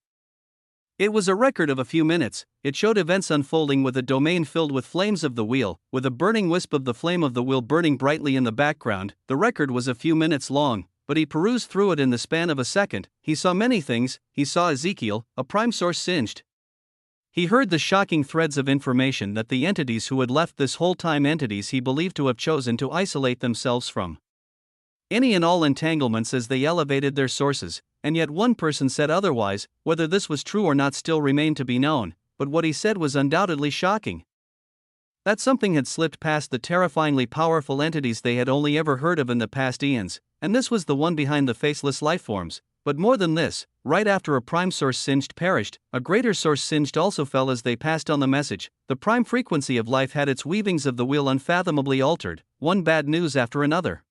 It was a record of a few minutes. It showed events unfolding with a domain filled with flames of the wheel, with a burning wisp of the flame of the wheel burning brightly in the background. The record was a few minutes long, but he perused through it in the span of a second. He saw many things. He saw Ezekiel, a prime source singed. He heard the shocking threads of information that the entities who had left this whole time, entities he believed to have chosen to isolate themselves from any and all entanglements as they elevated their sources, and yet one person said otherwise. Whether this was true or not still remained to be known, but what he said was undoubtedly shocking. That something had slipped past the terrifyingly powerful entities they had only ever heard of in the past eons, and this was the one behind the faceless lifeforms. But more than this, right after a prime source singed perished, a greater source singed also fell as they passed on the message. The prime frequency of life had its weavings of the wheel unfathomably altered, one bad news after another.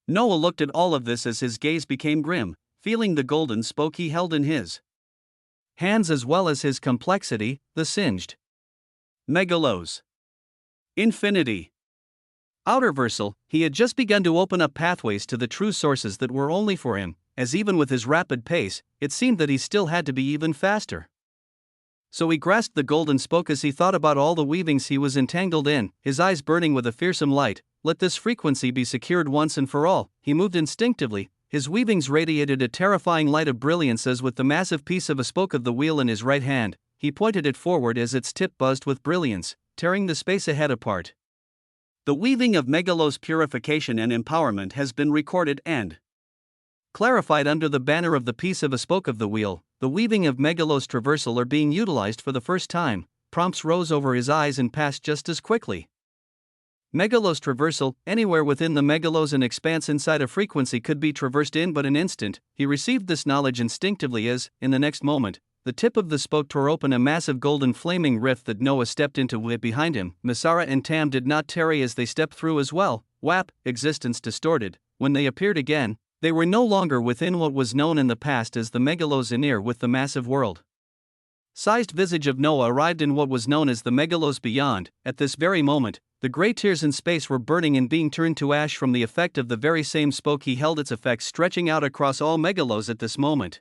Noah looked at all of this as his gaze became grim, feeling the golden spoke he held in his hands as well as his complexity, the singed megalos. Infinity. Outerversal, he had just begun to open up pathways to the true sources that were only for him, as even with his rapid pace, it seemed that he still had to be even faster. So he grasped the golden spoke as he thought about all the weavings he was entangled in, his eyes burning with a fearsome light. Let this frequency be secured once and for all. He moved instinctively. His weavings radiated a terrifying light of brilliance as with the massive piece of a spoke of the wheel in his right hand, he pointed it forward as its tip buzzed with brilliance, tearing the space ahead apart. The weaving of Megalos purification and empowerment has been recorded and clarified under the banner of the piece of a spoke of the wheel. the weaving of Megalos traversal are being utilized for the first time. Prompts rose over his eyes and passed just as quickly. Megalos traversal, anywhere within the megalos an expanse inside a frequency could be traversed in but an instant. He received this knowledge instinctively as, in the next moment, the tip of the spoke tore open a massive golden flaming rift that Noah stepped into with behind him. Masara and Tam did not tarry as they stepped through as well. Whap, existence distorted. When they appeared again, they were no longer within what was known in the past as the megalos anear with the massive world. Sized visage of Noah arrived in what was known as the megalos beyond. At this very moment, the gray tears in space were burning and being turned to ash from the effect of the very same spoke he held, its effects stretching out across all megalos at this moment.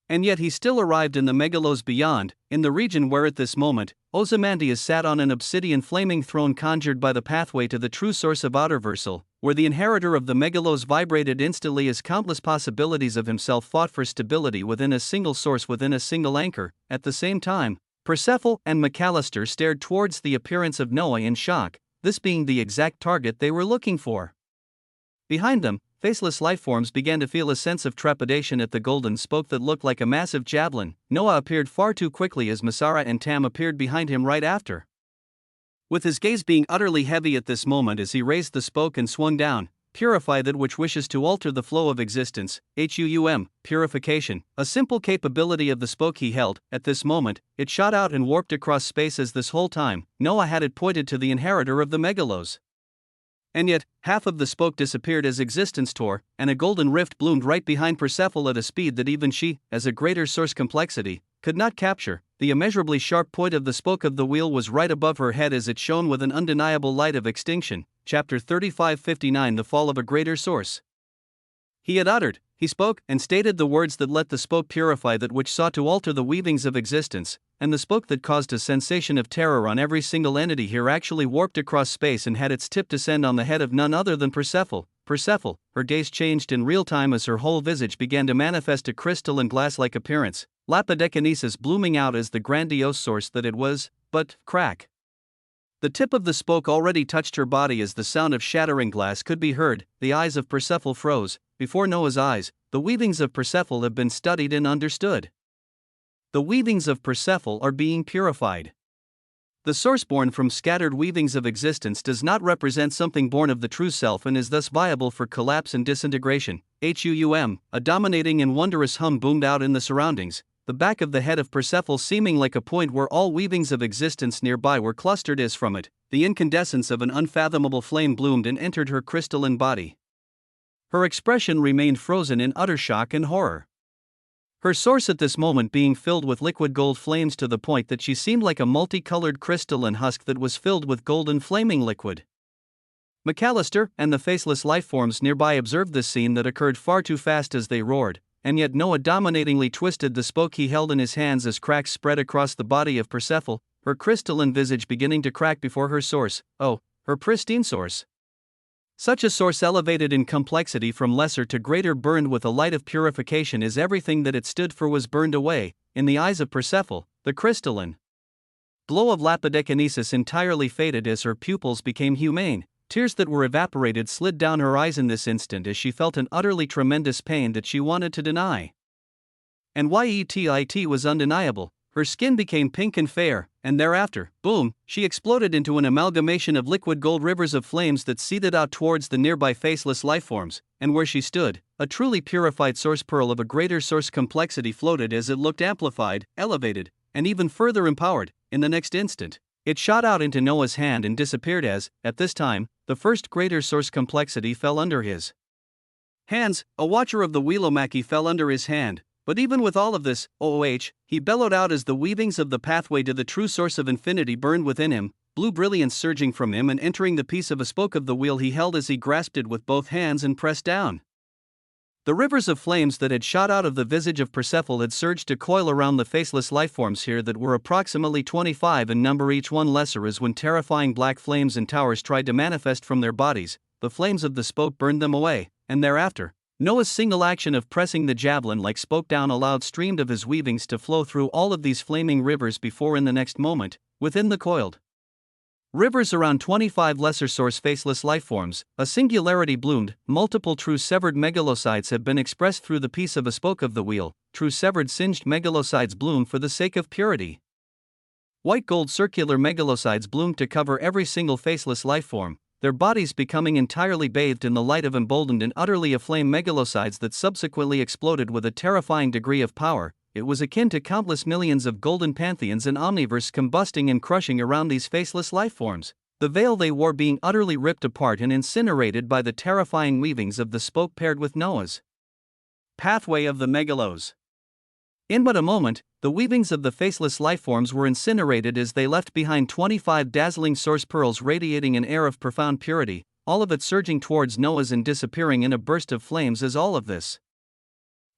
And yet he still arrived in the megalos beyond, in the region where at this moment, Ozymandias sat on an obsidian flaming throne conjured by the pathway to the true source of Outerversal, where the inheritor of the megalos vibrated instantly as countless possibilities of himself fought for stability within a single source, within a single anchor. At the same time, Persephone and McAllister stared towards the appearance of Noah in shock, this being the exact target they were looking for. Behind them, faceless lifeforms began to feel a sense of trepidation at the golden spoke that looked like a massive javelin. Noah appeared far too quickly as Masara and Tam appeared behind him right after. With his gaze being utterly heavy at this moment as he raised the spoke and swung down, purify that which wishes to alter the flow of existence, purification, a simple capability of the spoke he held. At this moment, it shot out and warped across space as this whole time, Noah had it pointed to the inheritor of the megalos. And yet, half of the spoke disappeared as existence tore, and a golden rift bloomed right behind Persephone at a speed that even she, as a greater source complexity, could not capture. The immeasurably sharp point of the spoke of the wheel was right above her head as it shone with an undeniable light of extinction. Chapter 35:59 The Fall of a Greater Source. He had uttered, he spoke, and stated the words that let the spoke purify that which sought to alter the weavings of existence, and the spoke that caused a sensation of terror on every single entity here actually warped across space and had its tip descend on the head of none other than Persephone. Persephone, her gaze changed in real time as her whole visage began to manifest a crystal and glass-like appearance, Lapidekinesis blooming out as the grandiose source that it was, but, crack. The tip of the spoke already touched her body as the sound of shattering glass could be heard. The eyes of Persephone froze. Before Noah's eyes, the weavings of Persephone have been studied and understood. The weavings of Persephone are being purified. The source born from scattered weavings of existence does not represent something born of the true self and is thus viable for collapse and disintegration. A dominating and wondrous hum boomed out in the surroundings, the back of the head of Persephone seeming like a point where all weavings of existence nearby were clustered as from it, the incandescence of an unfathomable flame bloomed and entered her crystalline body. Her expression remained frozen in utter shock and horror. Her source at this moment being filled with liquid gold flames to the point that she seemed like a multicolored crystalline husk that was filled with golden flaming liquid. McAllister and the faceless lifeforms nearby observed this scene that occurred far too fast as they roared, and yet Noah dominatingly twisted the spoke he held in his hands as cracks spread across the body of Persephone, her crystalline visage beginning to crack before her source, her pristine source. Such a source elevated in complexity from lesser to greater burned with a light of purification as everything that it stood for was burned away. In the eyes of Persephone, the crystalline glow of Lapidekinesis entirely faded as her pupils became humane. Tears that were evaporated slid down her eyes in this instant as she felt an utterly tremendous pain that she wanted to deny. And yet was undeniable. Her skin became pink and fair, and thereafter, boom, she exploded into an amalgamation of liquid gold rivers of flames that seethed out towards the nearby faceless lifeforms, and where she stood, a truly purified source pearl of a greater source complexity floated as it looked amplified, elevated, and even further empowered. In the next instant, it shot out into Noah's hand and disappeared as, at this time, the first greater source complexity fell under his hands. A watcher of the Wheelomachy fell under his hand. But even with all of this, he bellowed out as the weavings of the pathway to the true source of infinity burned within him, blue brilliance surging from him and entering the piece of a spoke of the wheel he held as he grasped it with both hands and pressed down. The rivers of flames that had shot out of the visage of Persephone had surged to coil around the faceless lifeforms here that were approximately 25 in number, each one lesser as when terrifying black flames and towers tried to manifest from their bodies. The flames of the spoke burned them away, and thereafter, Noah's single action of pressing the javelin like spoke down allowed stream of his weavings to flow through all of these flaming rivers before in the next moment, within the coiled Rivers around 25 lesser source faceless lifeforms, a singularity bloomed, multiple true severed megalosides have been expressed through the piece of a spoke of the wheel, true severed singed megalosides bloom for the sake of purity. White gold circular megalosides bloomed to cover every single faceless lifeform, their bodies becoming entirely bathed in the light of emboldened and utterly aflame megalosides that subsequently exploded with a terrifying degree of power. It was akin to countless millions of golden pantheons and omniverse combusting and crushing around these faceless lifeforms, the veil they wore being utterly ripped apart and incinerated by the terrifying weavings of the spoke paired with Noah's pathway of the megalos. In but a moment, the weavings of the faceless lifeforms were incinerated as they left behind 25 dazzling source pearls radiating an air of profound purity, all of it surging towards Noah's and disappearing in a burst of flames as all of this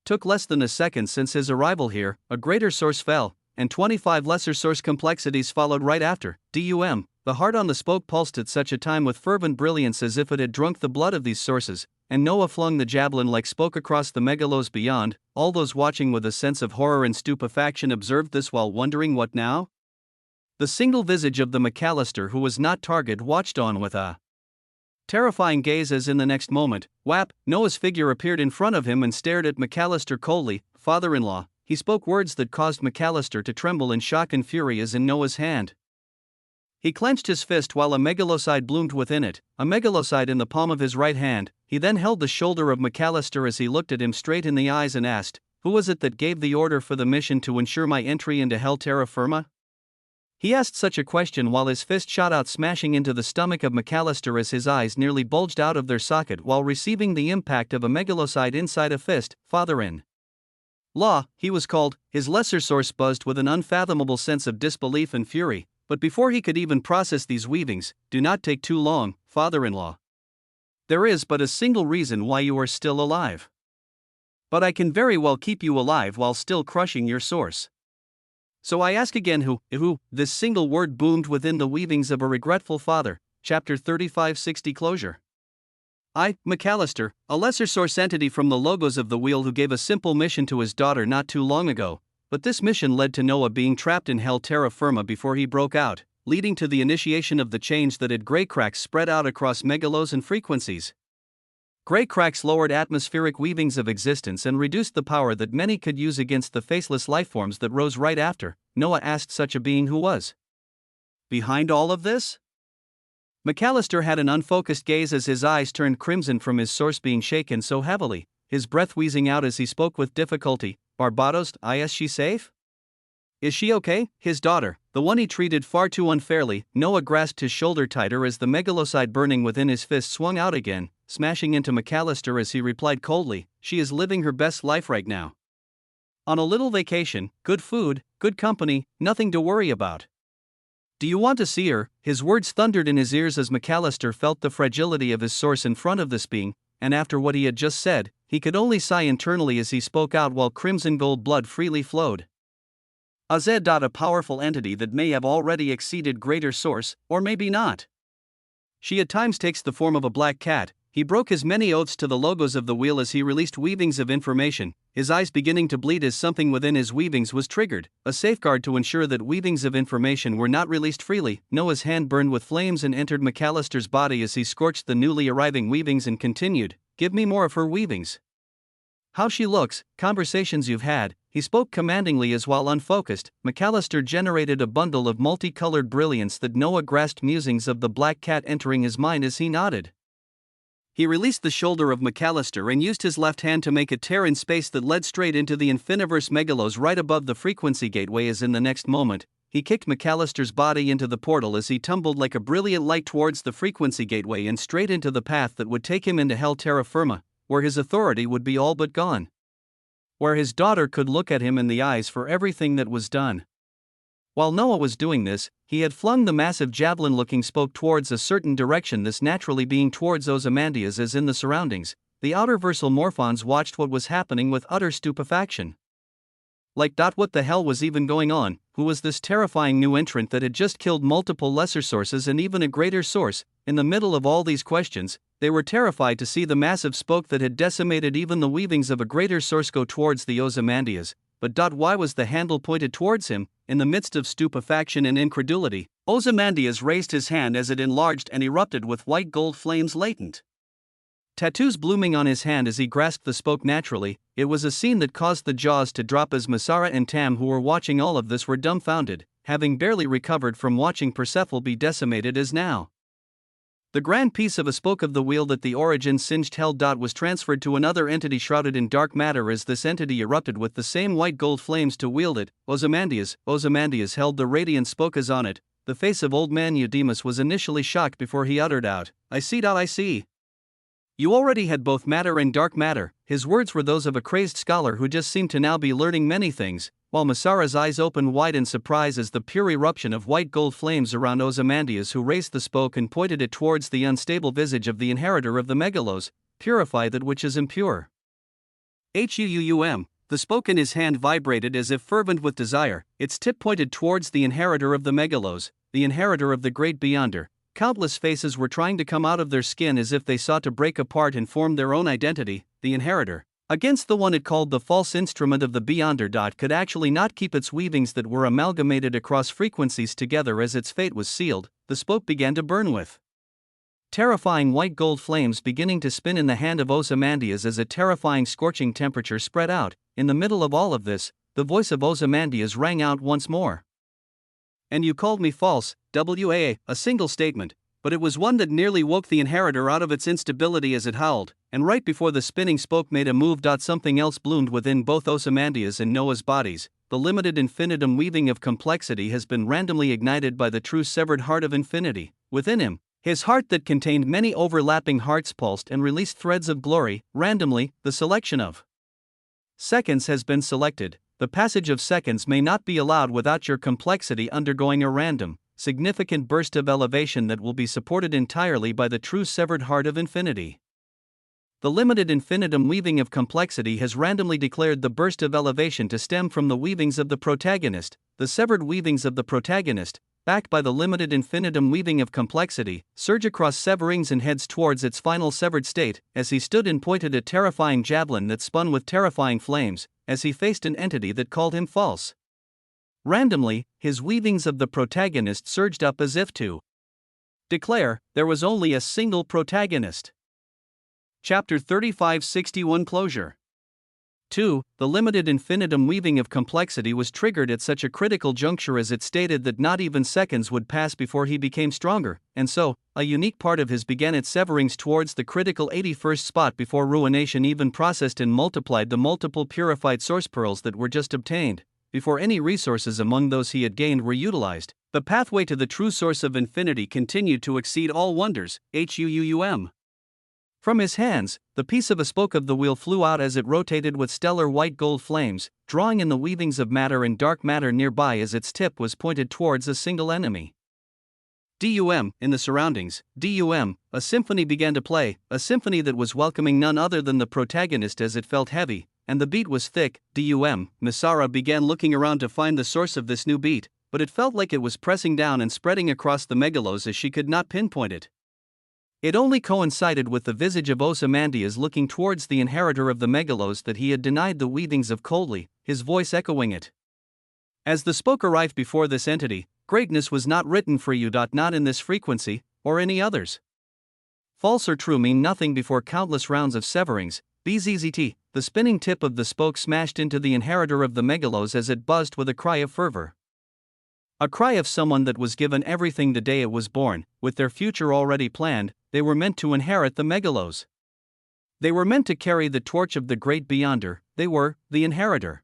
took less than a second since his arrival here. A greater source fell, and 25 lesser source complexities followed right after. The heart on the spoke pulsed at such a time with fervent brilliance as if it had drunk the blood of these sources, and Noah flung the javelin like spoke across the megalos beyond. All those watching with a sense of horror and stupefaction observed this while wondering what now? The single visage of the McAllister who was not target watched on with a terrifying gaze as in the next moment, whap, Noah's figure appeared in front of him and stared at McAllister coldly. Father-in-law, he spoke words that caused McAllister to tremble in shock and fury as in Noah's hand. He clenched his fist while a megaloside bloomed within it, a megaloside in the palm of his right hand. He then held the shoulder of McAllister as he looked at him straight in the eyes and asked, "Who was it that gave the order for the mission to ensure my entry into hell terra firma?" He asked such a question while his fist shot out smashing into the stomach of McAllister as his eyes nearly bulged out of their socket while receiving the impact of a megaloside inside a fist. Father-in-law, he was called. His lesser source buzzed with an unfathomable sense of disbelief and fury, but before he could even process these weavings, "Do not take too long, father-in-law. There is but a single reason why you are still alive. But I can very well keep you alive while still crushing your source. So I ask again who?" This single word boomed within the weavings of a regretful father. Chapter 3560 Closure. I, McAllister, a lesser source entity from the logos of the wheel who gave a simple mission to his daughter not too long ago, but this mission led to Noah being trapped in hell terra firma before he broke out, leading to the initiation of the change that had gray cracks spread out across megalos and frequencies. Gray cracks lowered atmospheric weavings of existence and reduced the power that many could use against the faceless lifeforms that rose right after. Noah asked such a being who was behind all of this? McAllister had an unfocused gaze as his eyes turned crimson from his source being shaken so heavily, his breath wheezing out as he spoke with difficulty. "Barbados, is she safe? Is she okay?" His daughter, the one he treated far too unfairly. Noah grasped his shoulder tighter as the megaloside burning within his fist swung out again, smashing into McAllister as he replied coldly, "She is living her best life right now. On a little vacation, good food, good company, nothing to worry about. Do you want to see her?" His words thundered in his ears as McAllister felt the fragility of his source in front of this being, and after what he had just said, he could only sigh internally as he spoke out while crimson gold blood freely flowed. A powerful entity that may have already exceeded greater source, or maybe not. She at times takes the form of a black cat. He broke his many oaths to the logos of the wheel as he released weavings of information, his eyes beginning to bleed as something within his weavings was triggered, a safeguard to ensure that weavings of information were not released freely. Noah's hand burned with flames and entered McAllister's body as he scorched the newly arriving weavings and continued, "Give me more of her weavings. How she looks, conversations you've had." He spoke commandingly as while unfocused, McAllister generated a bundle of multicolored brilliance that Noah grasped, musings of the black cat entering his mind as he nodded. He released the shoulder of McAllister and used his left hand to make a tear in space that led straight into the infiniverse megalos right above the frequency gateway as in the next moment, he kicked McAllister's body into the portal as he tumbled like a brilliant light towards the frequency gateway and straight into the path that would take him into hell terra firma, where his authority would be all but gone. Where his daughter could look at him in the eyes for everything that was done. While Noah was doing this, he had flung the massive javelin-looking spoke towards a certain direction, this naturally being towards Ozymandias as in the surroundings. The outerversal morphons watched what was happening with utter stupefaction. What the hell was even going on? Who was this terrifying new entrant that had just killed multiple lesser sources and even a greater source? In the middle of all these questions, they were terrified to see the massive spoke that had decimated even the weavings of a greater source go towards the Ozymandias. but why was the handle pointed towards him? In the midst of stupefaction and incredulity, Ozymandias raised his hand as it enlarged and erupted with white gold flames latent. Tattoos blooming on his hand as he grasped the spoke naturally. It was a scene that caused the jaws to drop as Masara and Tam, who were watching all of this, were dumbfounded, having barely recovered from watching Persephone be decimated as now. The grand piece of a spoke of the wheel that the origin singed held was transferred to another entity shrouded in dark matter as this entity erupted with the same white gold flames to wield it. Ozymandias held the radiant spoke as on it. The face of old man Eudemus was initially shocked before he uttered out, I see. You already had both matter and dark matter. His words were those of a crazed scholar who just seemed to now be learning many things, while Masara's eyes opened wide in surprise as the pure eruption of white gold flames around Ozymandias, who raised the spoke and pointed it towards the unstable visage of the inheritor of the megalos. Purify that which is impure. The spoke in his hand vibrated as if fervent with desire, its tip pointed towards the inheritor of the megalos, the inheritor of the great beyonder. Countless faces were trying to come out of their skin as if they sought to break apart and form their own identity, the inheritor. Against the one it called the false instrument of the beyonder. Could actually not keep its weavings that were amalgamated across frequencies together as its fate was sealed. The spoke began to burn with terrifying white gold flames beginning to spin in the hand of Ozymandias as a terrifying scorching temperature spread out. In the middle of all of this, the voice of Ozymandias rang out once more. And you called me false, a single statement, but it was one that nearly woke the inheritor out of its instability as it howled, and right before the spinning spoke made a move. Something else bloomed within both Ozymandias and Noah's bodies. The limited infinitum weaving of complexity has been randomly ignited by the true severed heart of infinity. Within him, his heart that contained many overlapping hearts pulsed and released threads of glory. Randomly, the selection of seconds has been selected. The passage of seconds may not be allowed without your complexity undergoing a random, significant burst of elevation that will be supported entirely by the true severed heart of infinity. The limited infinitum weaving of complexity has randomly declared the burst of elevation to stem from the weavings of the protagonist. The severed weavings of the protagonist, backed by the limited infinitum weaving of complexity, surge across severings and heads towards its final severed state, as he stood and pointed a terrifying javelin that spun with terrifying flames, as he faced an entity that called him false. Randomly, his weavings of the protagonist surged up as if to declare there was only a single protagonist. Chapter 3561 Closure 2. The limited infinitum weaving of complexity was triggered at such a critical juncture as it stated that not even seconds would pass before he became stronger, and so, a unique part of his began its severings towards the critical 81st spot before ruination even processed and multiplied the multiple purified source pearls that were just obtained. Before any resources among those he had gained were utilized, the pathway to the true source of infinity continued to exceed all wonders. From his hands, the piece of a spoke of the wheel flew out as it rotated with stellar white gold flames, drawing in the weavings of matter and dark matter nearby as its tip was pointed towards a single enemy. In the surroundings, a symphony began to play, a symphony that was welcoming none other than the protagonist as it felt heavy, and the beat was thick. Masara began looking around to find the source of this new beat, but it felt like it was pressing down and spreading across the megalos as she could not pinpoint it. It only coincided with the visage of Ozymandias looking towards the inheritor of the megalos that he had denied the weavings of coldly, his voice echoing it. As the spoke arrived before this entity, greatness was not written for you. Not in this frequency, or any others. False or true mean nothing before countless rounds of severings. Bzzzt, the spinning tip of the spoke smashed into the inheritor of the megalos as it buzzed with a cry of fervor. A cry of someone that was given everything the day it was born, with their future already planned. They were meant to inherit the megalos. They were meant to carry the torch of the great beyonder. They were the inheritor.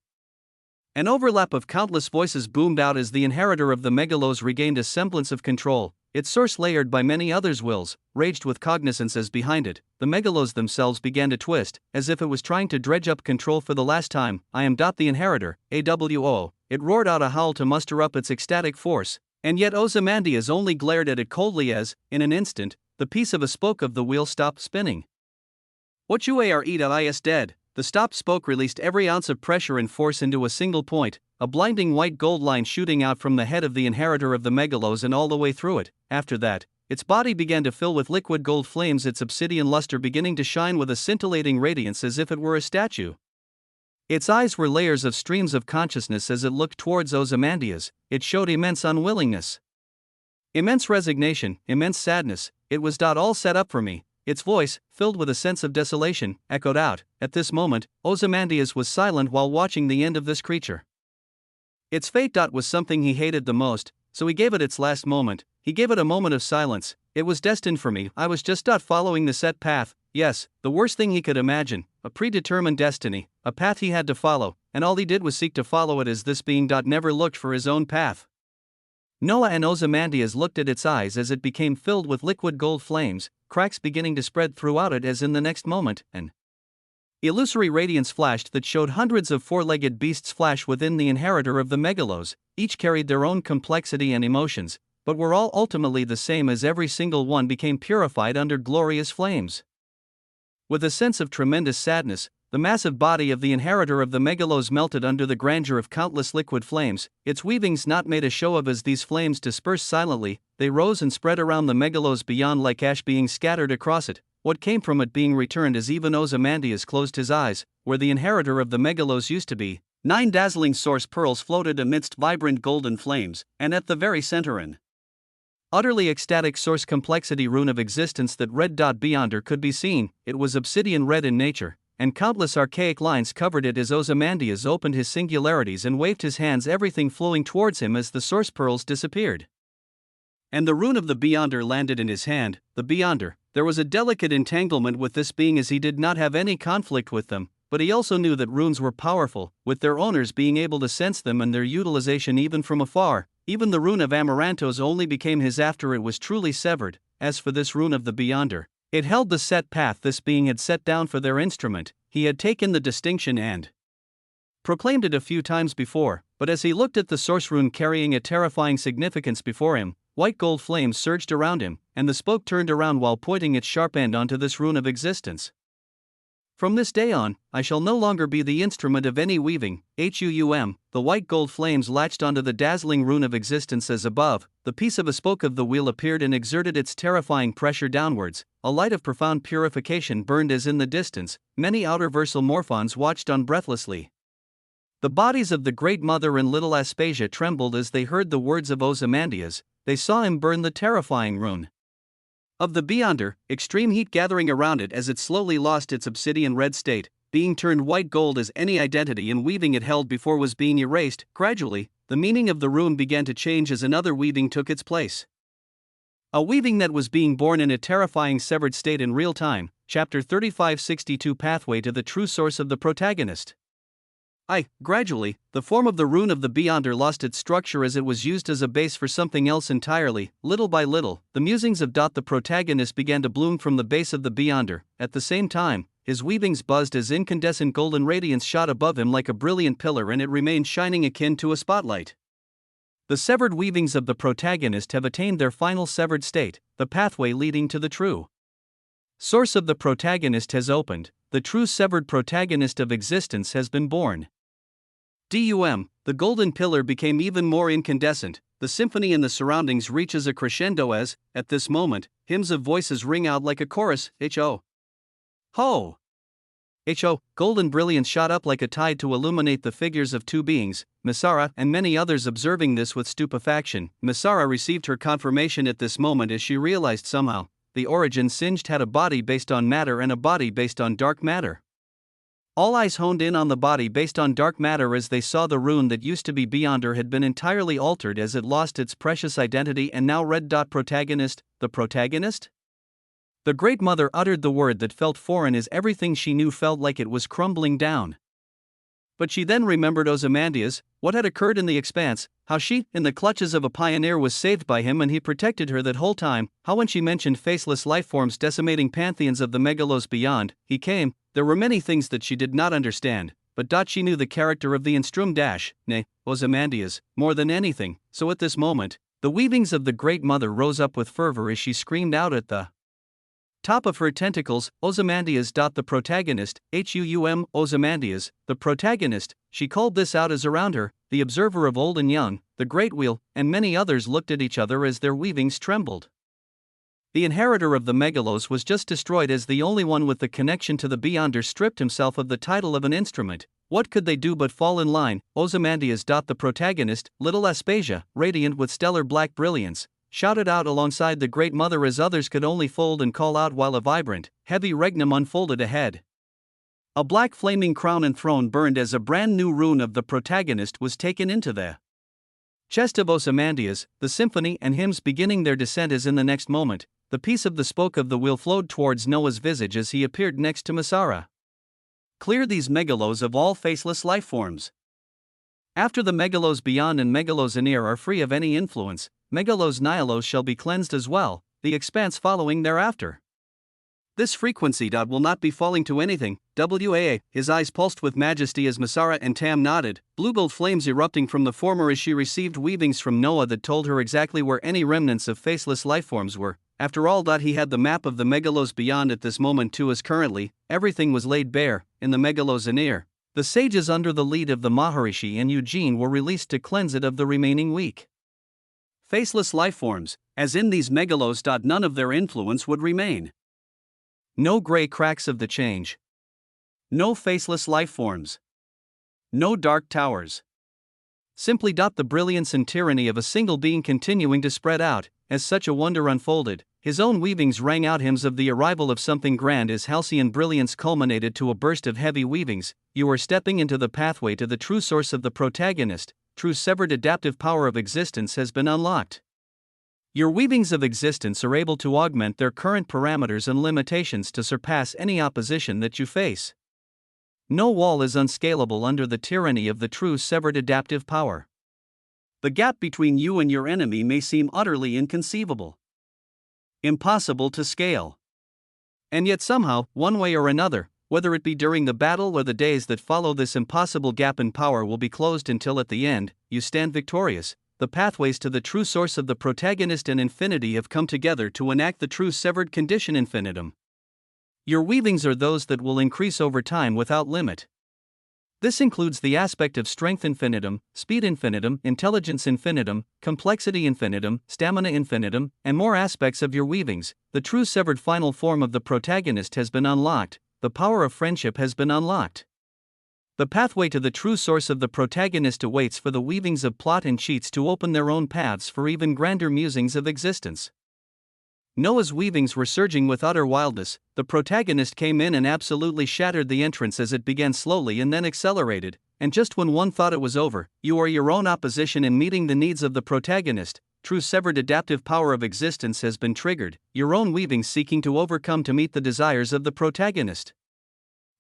An overlap of countless voices boomed out as the inheritor of the megalos regained a semblance of control. Its source, layered by many others' wills, raged with cognizance as behind it, the megalos themselves began to twist, as if it was trying to dredge up control for the last time. I am the inheritor, AWO. It roared out a howl to muster up its ecstatic force, and yet Ozymandias only glared at it coldly as, in an instant, the piece of a spoke of the wheel stopped spinning. What you are is dead. The stopped spoke released every ounce of pressure and force into a single point, a blinding white gold line shooting out from the head of the inheritor of the megalos and all the way through it. After that, its body began to fill with liquid gold flames, its obsidian luster beginning to shine with a scintillating radiance as if it were a statue. Its eyes were layers of streams of consciousness as it looked towards Ozymandias. It showed immense unwillingness, immense resignation, immense sadness. It was all set up for me. Its voice, filled with a sense of desolation, echoed out. At this moment, Ozymandias was silent while watching the end of this creature. Its fate was something he hated the most, so he gave it its last moment. He gave it a moment of silence. It was destined for me. I was just following the set path. Yes, the worst thing he could imagine, a predetermined destiny, a path he had to follow, and all he did was seek to follow it as this being never looked for his own path. Noah and Ozymandias looked at its eyes as it became filled with liquid gold flames, cracks beginning to spread throughout it as in the next moment, an illusory radiance flashed that showed hundreds of four-legged beasts flash within the inheritor of the megalos. Each carried their own complexity and emotions, but were all ultimately the same as every single one became purified under glorious flames. With a sense of tremendous sadness, the massive body of the inheritor of the megalos melted under the grandeur of countless liquid flames. Its weavings not made a show of as these flames dispersed silently. They rose and spread around the megalos beyond like ash being scattered across it, what came from it being returned as even Ozymandias closed his eyes. Where the inheritor of the megalos used to be, 9 dazzling source pearls floated amidst vibrant golden flames, and at the very center an utterly ecstatic source complexity rune of existence that red beyonder could be seen. It was obsidian red in nature, and countless archaic lines covered it as Ozymandias opened his singularities and waved his hands, everything flowing towards him as the source pearls disappeared. And the rune of the Beyonder landed in his hand, the Beyonder. There was a delicate entanglement with this being as he did not have any conflict with them, but he also knew that runes were powerful, with their owners being able to sense them and their utilization even from afar. Even the rune of Amarantos only became his after it was truly severed. As for this rune of the Beyonder, it held the set path this being had set down for their instrument. He had taken the distinction and proclaimed it a few times before, but as he looked at the source rune carrying a terrifying significance before him, white gold flames surged around him, and the spoke turned around while pointing its sharp end onto this rune of existence. From this day on, I shall no longer be the instrument of any weaving. The white gold flames latched onto the dazzling rune of existence as above. The piece of a spoke of the wheel appeared and exerted its terrifying pressure downwards. A light of profound purification burned as in the distance. Many outer versal morphons watched on breathlessly. The bodies of the Great Mother and little Aspasia trembled as they heard the words of Ozymandias. They saw him burn the terrifying rune of the Beyonder, extreme heat gathering around it as it slowly lost its obsidian red state, being turned white gold as any identity and weaving it held before was being erased. Gradually, the meaning of the rune began to change as another weaving took its place. A weaving that was being born in a terrifying severed state in real time. Chapter 3562 Pathway to the True Source of the Protagonist. Gradually, the form of the rune of the Beyonder lost its structure as it was used as a base for something else entirely. Little by little, the musings of the protagonist began to bloom from the base of the Beyonder. At the same time, his weavings buzzed as incandescent golden radiance shot above him like a brilliant pillar, and it remained shining akin to a spotlight. The severed weavings of the protagonist have attained their final severed state. The pathway leading to the true source of the protagonist has opened. The true severed protagonist of existence has been born. The golden pillar became even more incandescent. The symphony in the surroundings reaches a crescendo as, at this moment, hymns of voices ring out like a chorus. Ho! Ho! Ho! Golden brilliance shot up like a tide to illuminate the figures of two beings, Misara and many others observing this with stupefaction. Misara received her confirmation at this moment as she realized somehow, the origin Singed had a body based on matter and a body based on dark matter. All eyes honed in on the body based on dark matter as they saw the rune that used to be Beyonder had been entirely altered as it lost its precious identity and now read. Protagonist, the protagonist? The Great Mother uttered the word that felt foreign as everything she knew felt like it was crumbling down. But she then remembered Ozymandias, what had occurred in the expanse, how she, in the clutches of a pioneer, was saved by him and he protected her that whole time, how when she mentioned faceless lifeforms decimating pantheons of the megalos beyond, he came. There were many things that she did not understand, but she knew the character of the Instrum nay, Ozymandias, more than anything, so at this moment, the weavings of the Great Mother rose up with fervor as she screamed out at the top of her tentacles, Ozymandias. The protagonist, Ozymandias, the protagonist, she called this out as around her, the observer of old and young, the Great Wheel, and many others looked at each other as their weavings trembled. The inheritor of the megalos was just destroyed as the only one with the connection to the beyonder stripped himself of the title of an instrument. What could they do but fall in line? Ozymandias. The protagonist, little Aspasia, radiant with stellar black brilliance, shouted out alongside the Great Mother as others could only fold and call out while a vibrant, heavy regnum unfolded ahead. A black flaming crown and throne burned as a brand new rune of the protagonist was taken into the chest of Ozymandias, the symphony and hymns beginning their descent as in the next moment, the piece of the spoke of the wheel flowed towards Noah's visage as he appeared next to Masara. Clear these megalos of all faceless life forms. After the megalos beyond and megalos anear are free of any influence, megalos nihilos shall be cleansed as well, the expanse following thereafter. This frequency. Will not be falling to anything. WAA. His eyes pulsed with majesty as Masara and Tam nodded, blue-gold flames erupting from the former as she received weavings from Noah that told her exactly where any remnants of faceless lifeforms were. After all, he had the map of the megalos beyond at this moment too, as currently, everything was laid bare, in the megalos anear. The sages under the lead of the Maharishi and Eugene were released to cleanse it of the remaining weak faceless lifeforms, as in these megalos. None of their influence would remain. No gray cracks of the change. No faceless lifeforms. No dark towers. Simply. The brilliance and tyranny of a single being continuing to spread out, as such a wonder unfolded. His own weavings rang out hymns of the arrival of something grand as halcyon brilliance culminated to a burst of heavy weavings. You are stepping into the pathway to the true source of the protagonist. True severed adaptive power of existence has been unlocked. Your weavings of existence are able to augment their current parameters and limitations to surpass any opposition that you face. No wall is unscalable under the tyranny of the true severed adaptive power. The gap between you and your enemy may seem utterly inconceivable, impossible to scale. And yet somehow, one way or another, whether it be during the battle or the days that follow, this impossible gap in power will be closed until at the end, you stand victorious. The pathways to the true source of the protagonist and infinity have come together to enact the true severed condition infinitum. Your weavings are those that will increase over time without limit. This includes the aspect of strength infinitum, speed infinitum, intelligence infinitum, complexity infinitum, stamina infinitum, and more aspects of your weavings. The true severed final form of the protagonist has been unlocked, the power of friendship has been unlocked. The pathway to the true source of the protagonist awaits for the weavings of plot and cheats to open their own paths for even grander musings of existence. Noah's weavings were surging with utter wildness. The protagonist came in and absolutely shattered the entrance as it began slowly and then accelerated, and just when one thought it was over, you are your own opposition in meeting the needs of the protagonist. True severed adaptive power of existence has been triggered, your own weavings seeking to overcome to meet the desires of the protagonist.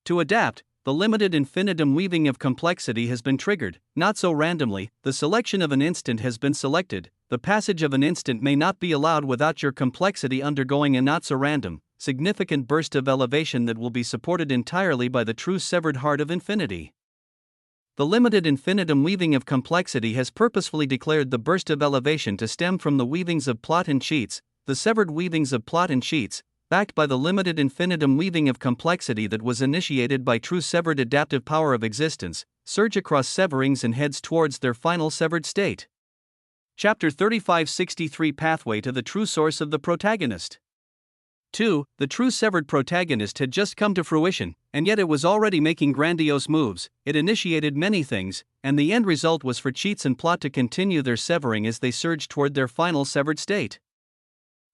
To adapt, the limited infinitum weaving of complexity has been triggered, not so randomly. The selection of an instant has been selected. The passage of an instant may not be allowed without your complexity undergoing a not so random, significant burst of elevation that will be supported entirely by the true severed heart of infinity. The limited infinitum weaving of complexity has purposefully declared the burst of elevation to stem from the weavings of plot and cheats. The severed weavings of plot and cheats, backed by the limited infinitum weaving of complexity that was initiated by true severed adaptive power of existence, surge across severings and heads towards their final severed state. Chapter 3563 Pathway to the True Source of the Protagonist. 2. The true severed protagonist had just come to fruition, and yet it was already making grandiose moves. It initiated many things, and the end result was for cheats and plot to continue their severing as they surged toward their final severed state.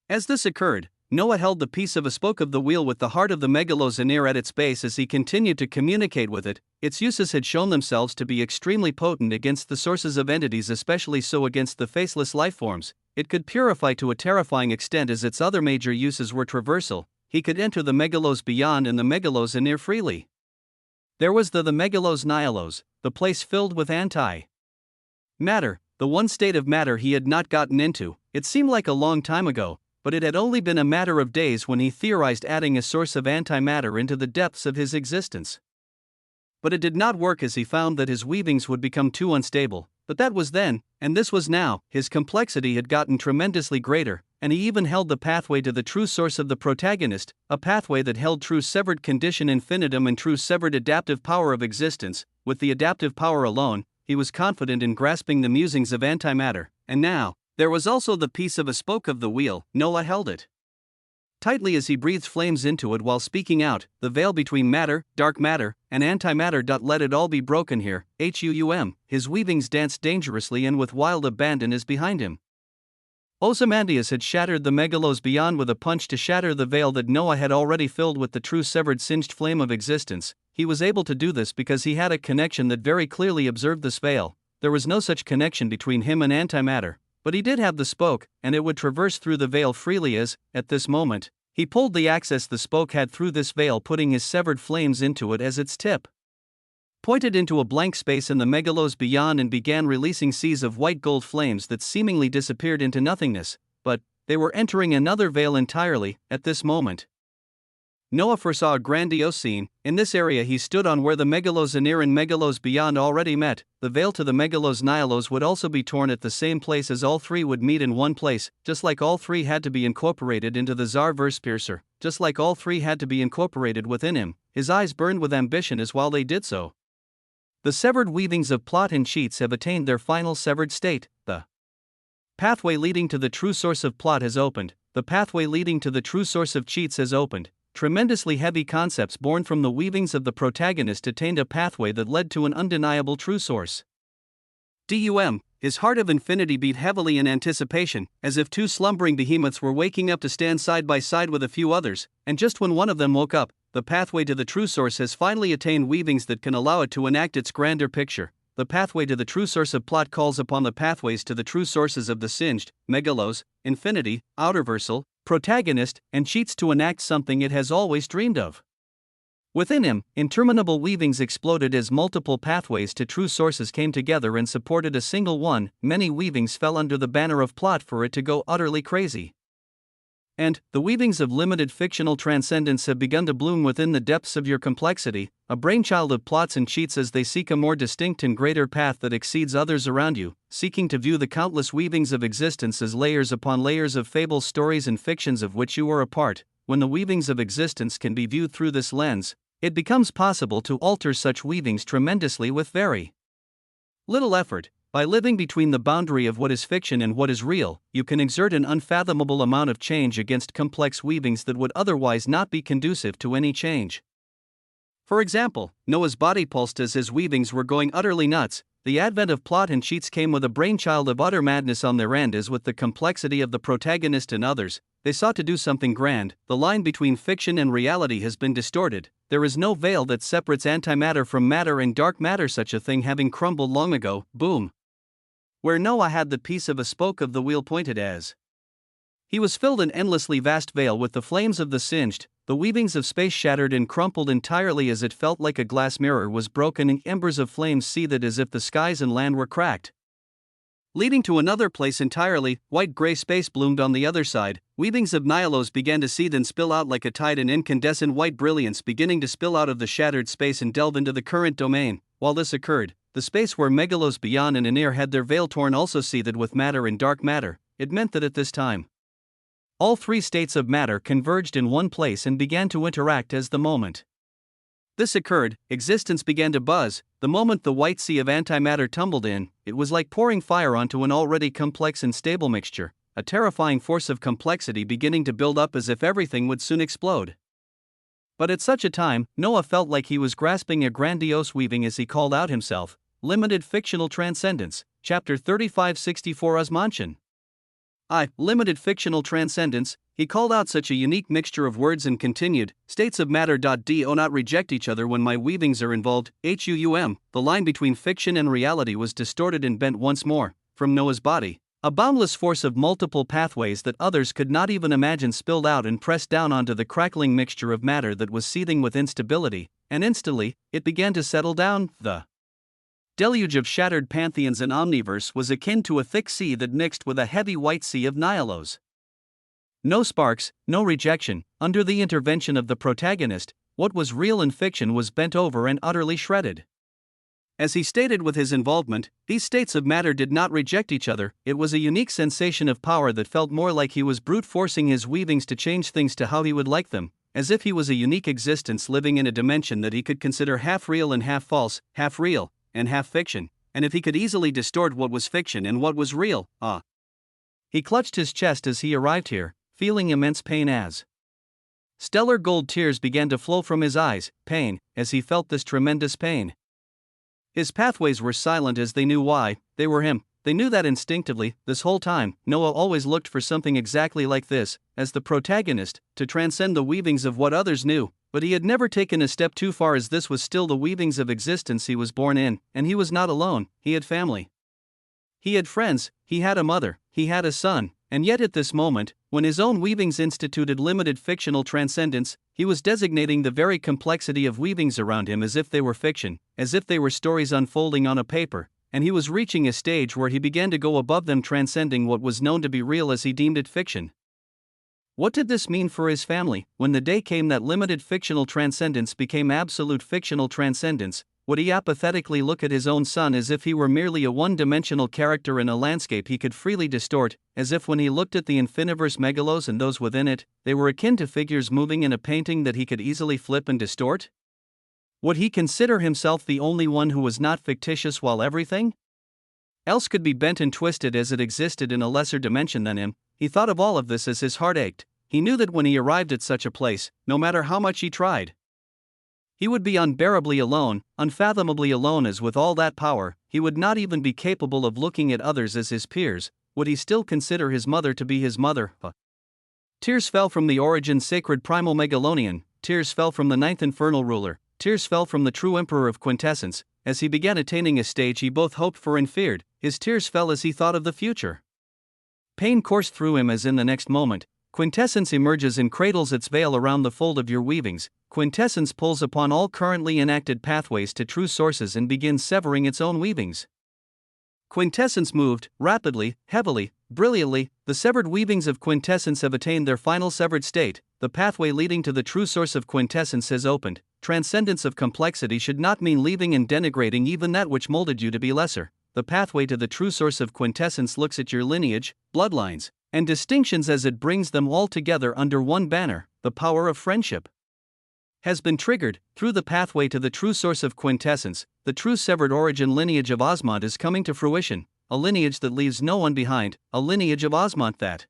As this occurred, Noah held the piece of a spoke of the wheel with the heart of the megalos anear at its base as he continued to communicate with it. Its uses had shown themselves to be extremely potent against the sources of entities, especially so against the faceless lifeforms. It could purify to a terrifying extent as its other major uses were traversal. He could enter the megalos beyond and the megalos anear freely. There was the megalos nihilos, the place filled with anti-matter, the one state of matter he had not gotten into. It seemed like a long time ago, but it had only been a matter of days when he theorized adding a source of antimatter into the depths of his existence. But it did not work as he found that his weavings would become too unstable. But that was then, and this was now. His complexity had gotten tremendously greater, and he even held the pathway to the true source of the protagonist, a pathway that held true severed condition infinitum and true severed adaptive power of existence. With the adaptive power alone, he was confident in grasping the musings of antimatter, and now, there was also the piece of a spoke of the wheel. Noah held it. tightly as he breathed flames into it while speaking out, "The veil between matter, dark matter, and antimatter. Let it all be broken here, HUUM. His weavings danced dangerously and with wild abandon as behind him. Ozymandias had shattered the megalos beyond with a punch to shatter the veil that Noah had already filled with the true severed singed flame of existence. He was able to do this because he had a connection that very clearly observed this veil. There was no such connection between him and antimatter, but he did have the spoke, and it would traverse through the veil freely as, at this moment, he pulled the access the spoke had through this veil, putting his severed flames into it as its tip pointed into a blank space in the megalos beyond and began releasing seas of white gold flames that seemingly disappeared into nothingness, but they were entering another veil entirely. At this moment, Noah foresaw a grandiose scene. In this area he stood on where the megalos near and megalos beyond already met. The veil to the megalos nihilos would also be torn at the same place as all three would meet in one place, just like all three had to be incorporated into the Tsar verse piercer, just like all three had to be incorporated within him. His eyes burned with ambition as while they did so, the severed weavings of plot and cheats have attained their final severed state. The pathway leading to the true source of plot has opened. The pathway leading to the true source of cheats has opened. Tremendously heavy concepts born from the weavings of the protagonist attained a pathway that led to an undeniable true source. His heart of infinity beat heavily in anticipation, as if two slumbering behemoths were waking up to stand side by side with a few others, and just when one of them woke up, the pathway to the true source has finally attained weavings that can allow it to enact its grander picture. The pathway to the true source of plot calls upon the pathways to the true sources of the singed, megalos, infinity, outerversal, protagonist, and cheats to enact something it has always dreamed of. Within him, interminable weavings exploded as multiple pathways to true sources came together and supported a single one. Many weavings fell under the banner of plot for it to go utterly crazy. And the weavings of limited fictional transcendence have begun to bloom within the depths of your complexity, a brainchild of plots and cheats as they seek a more distinct and greater path that exceeds others around you, seeking to view the countless weavings of existence as layers upon layers of fables, stories, and fictions of which you are a part. When the weavings of existence can be viewed through this lens, it becomes possible to alter such weavings tremendously with very little effort. By living between the boundary of what is fiction and what is real, you can exert an unfathomable amount of change against complex weavings that would otherwise not be conducive to any change. For example, Noah's body pulsed as his weavings were going utterly nuts. The advent of plot and cheats came with a brainchild of utter madness on their end, as with the complexity of the protagonist and others, they sought to do something grand. The line between fiction and reality has been distorted. There is no veil that separates antimatter from matter and dark matter, such a thing having crumbled long ago. Boom. Where Noah had the piece of a spoke of the wheel pointed as he was filled an endlessly vast veil with the flames of the singed, the weavings of space shattered and crumpled entirely as it felt like a glass mirror was broken and embers of flames seethed as if the skies and land were cracked. Leading to another place entirely, white-gray space bloomed on the other side. Weavings of nihilos began to seethe and spill out like a tide, an incandescent white brilliance beginning to spill out of the shattered space and delve into the current domain. While this occurred, the space where megalos beyond and anear had their veil torn also seethed with matter and dark matter. It meant that at this time, all three states of matter converged in one place and began to interact. As the moment this occurred, existence began to buzz. The moment the white sea of antimatter tumbled in, it was like pouring fire onto an already complex and stable mixture, a terrifying force of complexity beginning to build up as if everything would soon explode. But at such a time, Noah felt like he was grasping a grandiose weaving as he called out himself, Limited Fictional Transcendence, Chapter 3564 Osmantian. Limited fictional transcendence, he called out such a unique mixture of words and continued, states of matter. Do not reject each other when my weavings are involved, HUUM. The line between fiction and reality was distorted and bent once more. From Noah's body, a boundless force of multiple pathways that others could not even imagine spilled out and pressed down onto the crackling mixture of matter that was seething with instability, and instantly, it began to settle down. The deluge of shattered pantheons and omniverse was akin to a thick sea that mixed with a heavy white sea of nihilos. No sparks, no rejection. Under the intervention of the protagonist, what was real and fiction was bent over and utterly shredded. As he stated with his involvement, these states of matter did not reject each other. It was a unique sensation of power that felt more like he was brute forcing his weavings to change things to how he would like them, as if he was a unique existence living in a dimension that he could consider half real and half false, half real and half fiction, and if he could easily distort what was fiction and what was real. He clutched his chest as he arrived here, feeling immense pain as Stellar gold tears began to flow from his eyes, pain, as he felt this tremendous pain. His pathways were silent as they knew why, they were him. They knew that instinctively. This whole time, Noah always looked for something exactly like this, as the protagonist, to transcend the weavings of what others knew, but he had never taken a step too far, as this was still the weavings of existence he was born in, and he was not alone. He had family. He had friends, he had a mother, he had a son, and yet at this moment, when his own weavings instituted limited fictional transcendence, he was designating the very complexity of weavings around him as if they were fiction, as if they were stories unfolding on a paper, and he was reaching a stage where he began to go above them, transcending what was known to be real as he deemed it fiction. What did this mean for his family? When the day came that limited fictional transcendence became absolute fictional transcendence, would he apathetically look at his own son as if he were merely a one-dimensional character in a landscape he could freely distort, as if when he looked at the infiniverse megalos and those within it, they were akin to figures moving in a painting that he could easily flip and distort? Would he consider himself the only one who was not fictitious, while everything else could be bent and twisted as it existed in a lesser dimension than him? He thought of all of this as his heart ached. He knew that when he arrived at such a place, no matter how much he tried, he would be unbearably alone, unfathomably alone, as with all that power, he would not even be capable of looking at others as his peers. Would he still consider his mother to be his mother? Tears fell from the origin sacred primal Megalonian, tears fell from the ninth infernal ruler, tears fell from the true emperor of quintessence. As he began attaining a stage he both hoped for and feared, his tears fell as he thought of the future. Pain coursed through him as in the next moment, quintessence emerges and cradles its veil around the fold of your weavings. Quintessence pulls upon all currently enacted pathways to true sources and begins severing its own weavings. Quintessence moved, rapidly, heavily, brilliantly. The severed weavings of quintessence have attained their final severed state. The pathway leading to the true source of quintessence has opened. Transcendence of complexity should not mean leaving and denigrating even that which molded you to be lesser. The pathway to the true source of quintessence looks at your lineage, bloodlines, and distinctions as it brings them all together under one banner. The power of friendship has been triggered. Through the pathway to the true source of quintessence, the true severed origin lineage of Osmont is coming to fruition, a lineage that leaves no one behind, a lineage of Osmont that,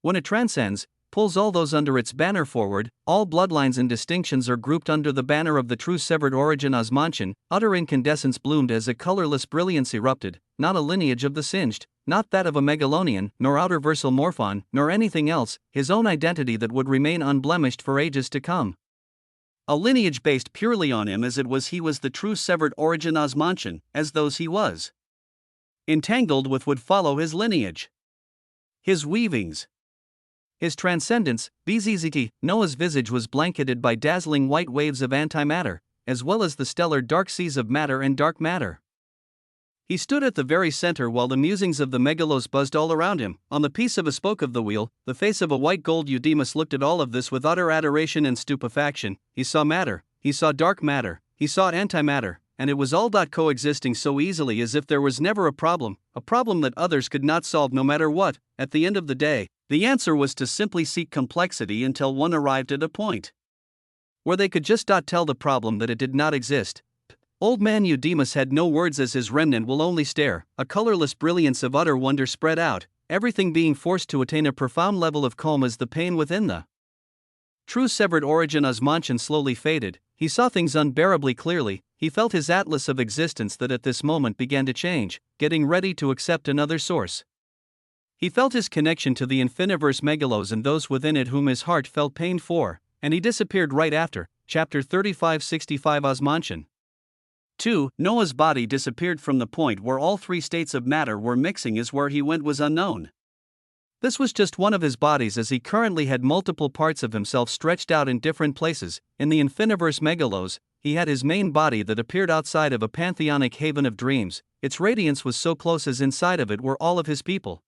when it transcends, pulls all those under its banner forward. All bloodlines and distinctions are grouped under the banner of the true severed origin Osmontian. Utter incandescence bloomed as a colorless brilliance erupted, not a lineage of the singed, not that of a Megalonian, nor outer versal Morphon, nor anything else, his own identity that would remain unblemished for ages to come. A lineage based purely on him, as it was he was the true severed origin Osmontian, as those he was entangled with would follow his lineage, his weavings, his transcendence. BZZT. Noah's visage was blanketed by dazzling white waves of antimatter, as well as the stellar dark seas of matter and dark matter. He stood at the very center while the musings of the megalos buzzed all around him. On the piece of a spoke of the wheel, the face of a white gold Eudemus looked at all of this with utter adoration and stupefaction. He saw matter, he saw dark matter, he saw antimatter, and it was all coexisting so easily as if there was never a problem that others could not solve no matter what. At the end of the day, the answer was to simply seek complexity until one arrived at a point where they could just tell the problem that it did not exist. Old man Eudemus had no words as his remnant will only stare, a colorless brilliance of utter wonder spread out, everything being forced to attain a profound level of calm as the pain within the true severed origin Osmontian slowly faded. He saw things unbearably clearly. He felt his atlas of existence that at this moment began to change, getting ready to accept another source. He felt his connection to the infiniverse megalos and those within it whom his heart felt pain for, and he disappeared right after. Chapter 3565 Osmontian. 2. Noah's body disappeared from the point where all three states of matter were mixing, as where he went was unknown. This was just one of his bodies, as he currently had multiple parts of himself stretched out in different places. In the infiniverse megalos, he had his main body that appeared outside of a pantheonic haven of dreams. Its radiance was so close as inside of it were all of his people.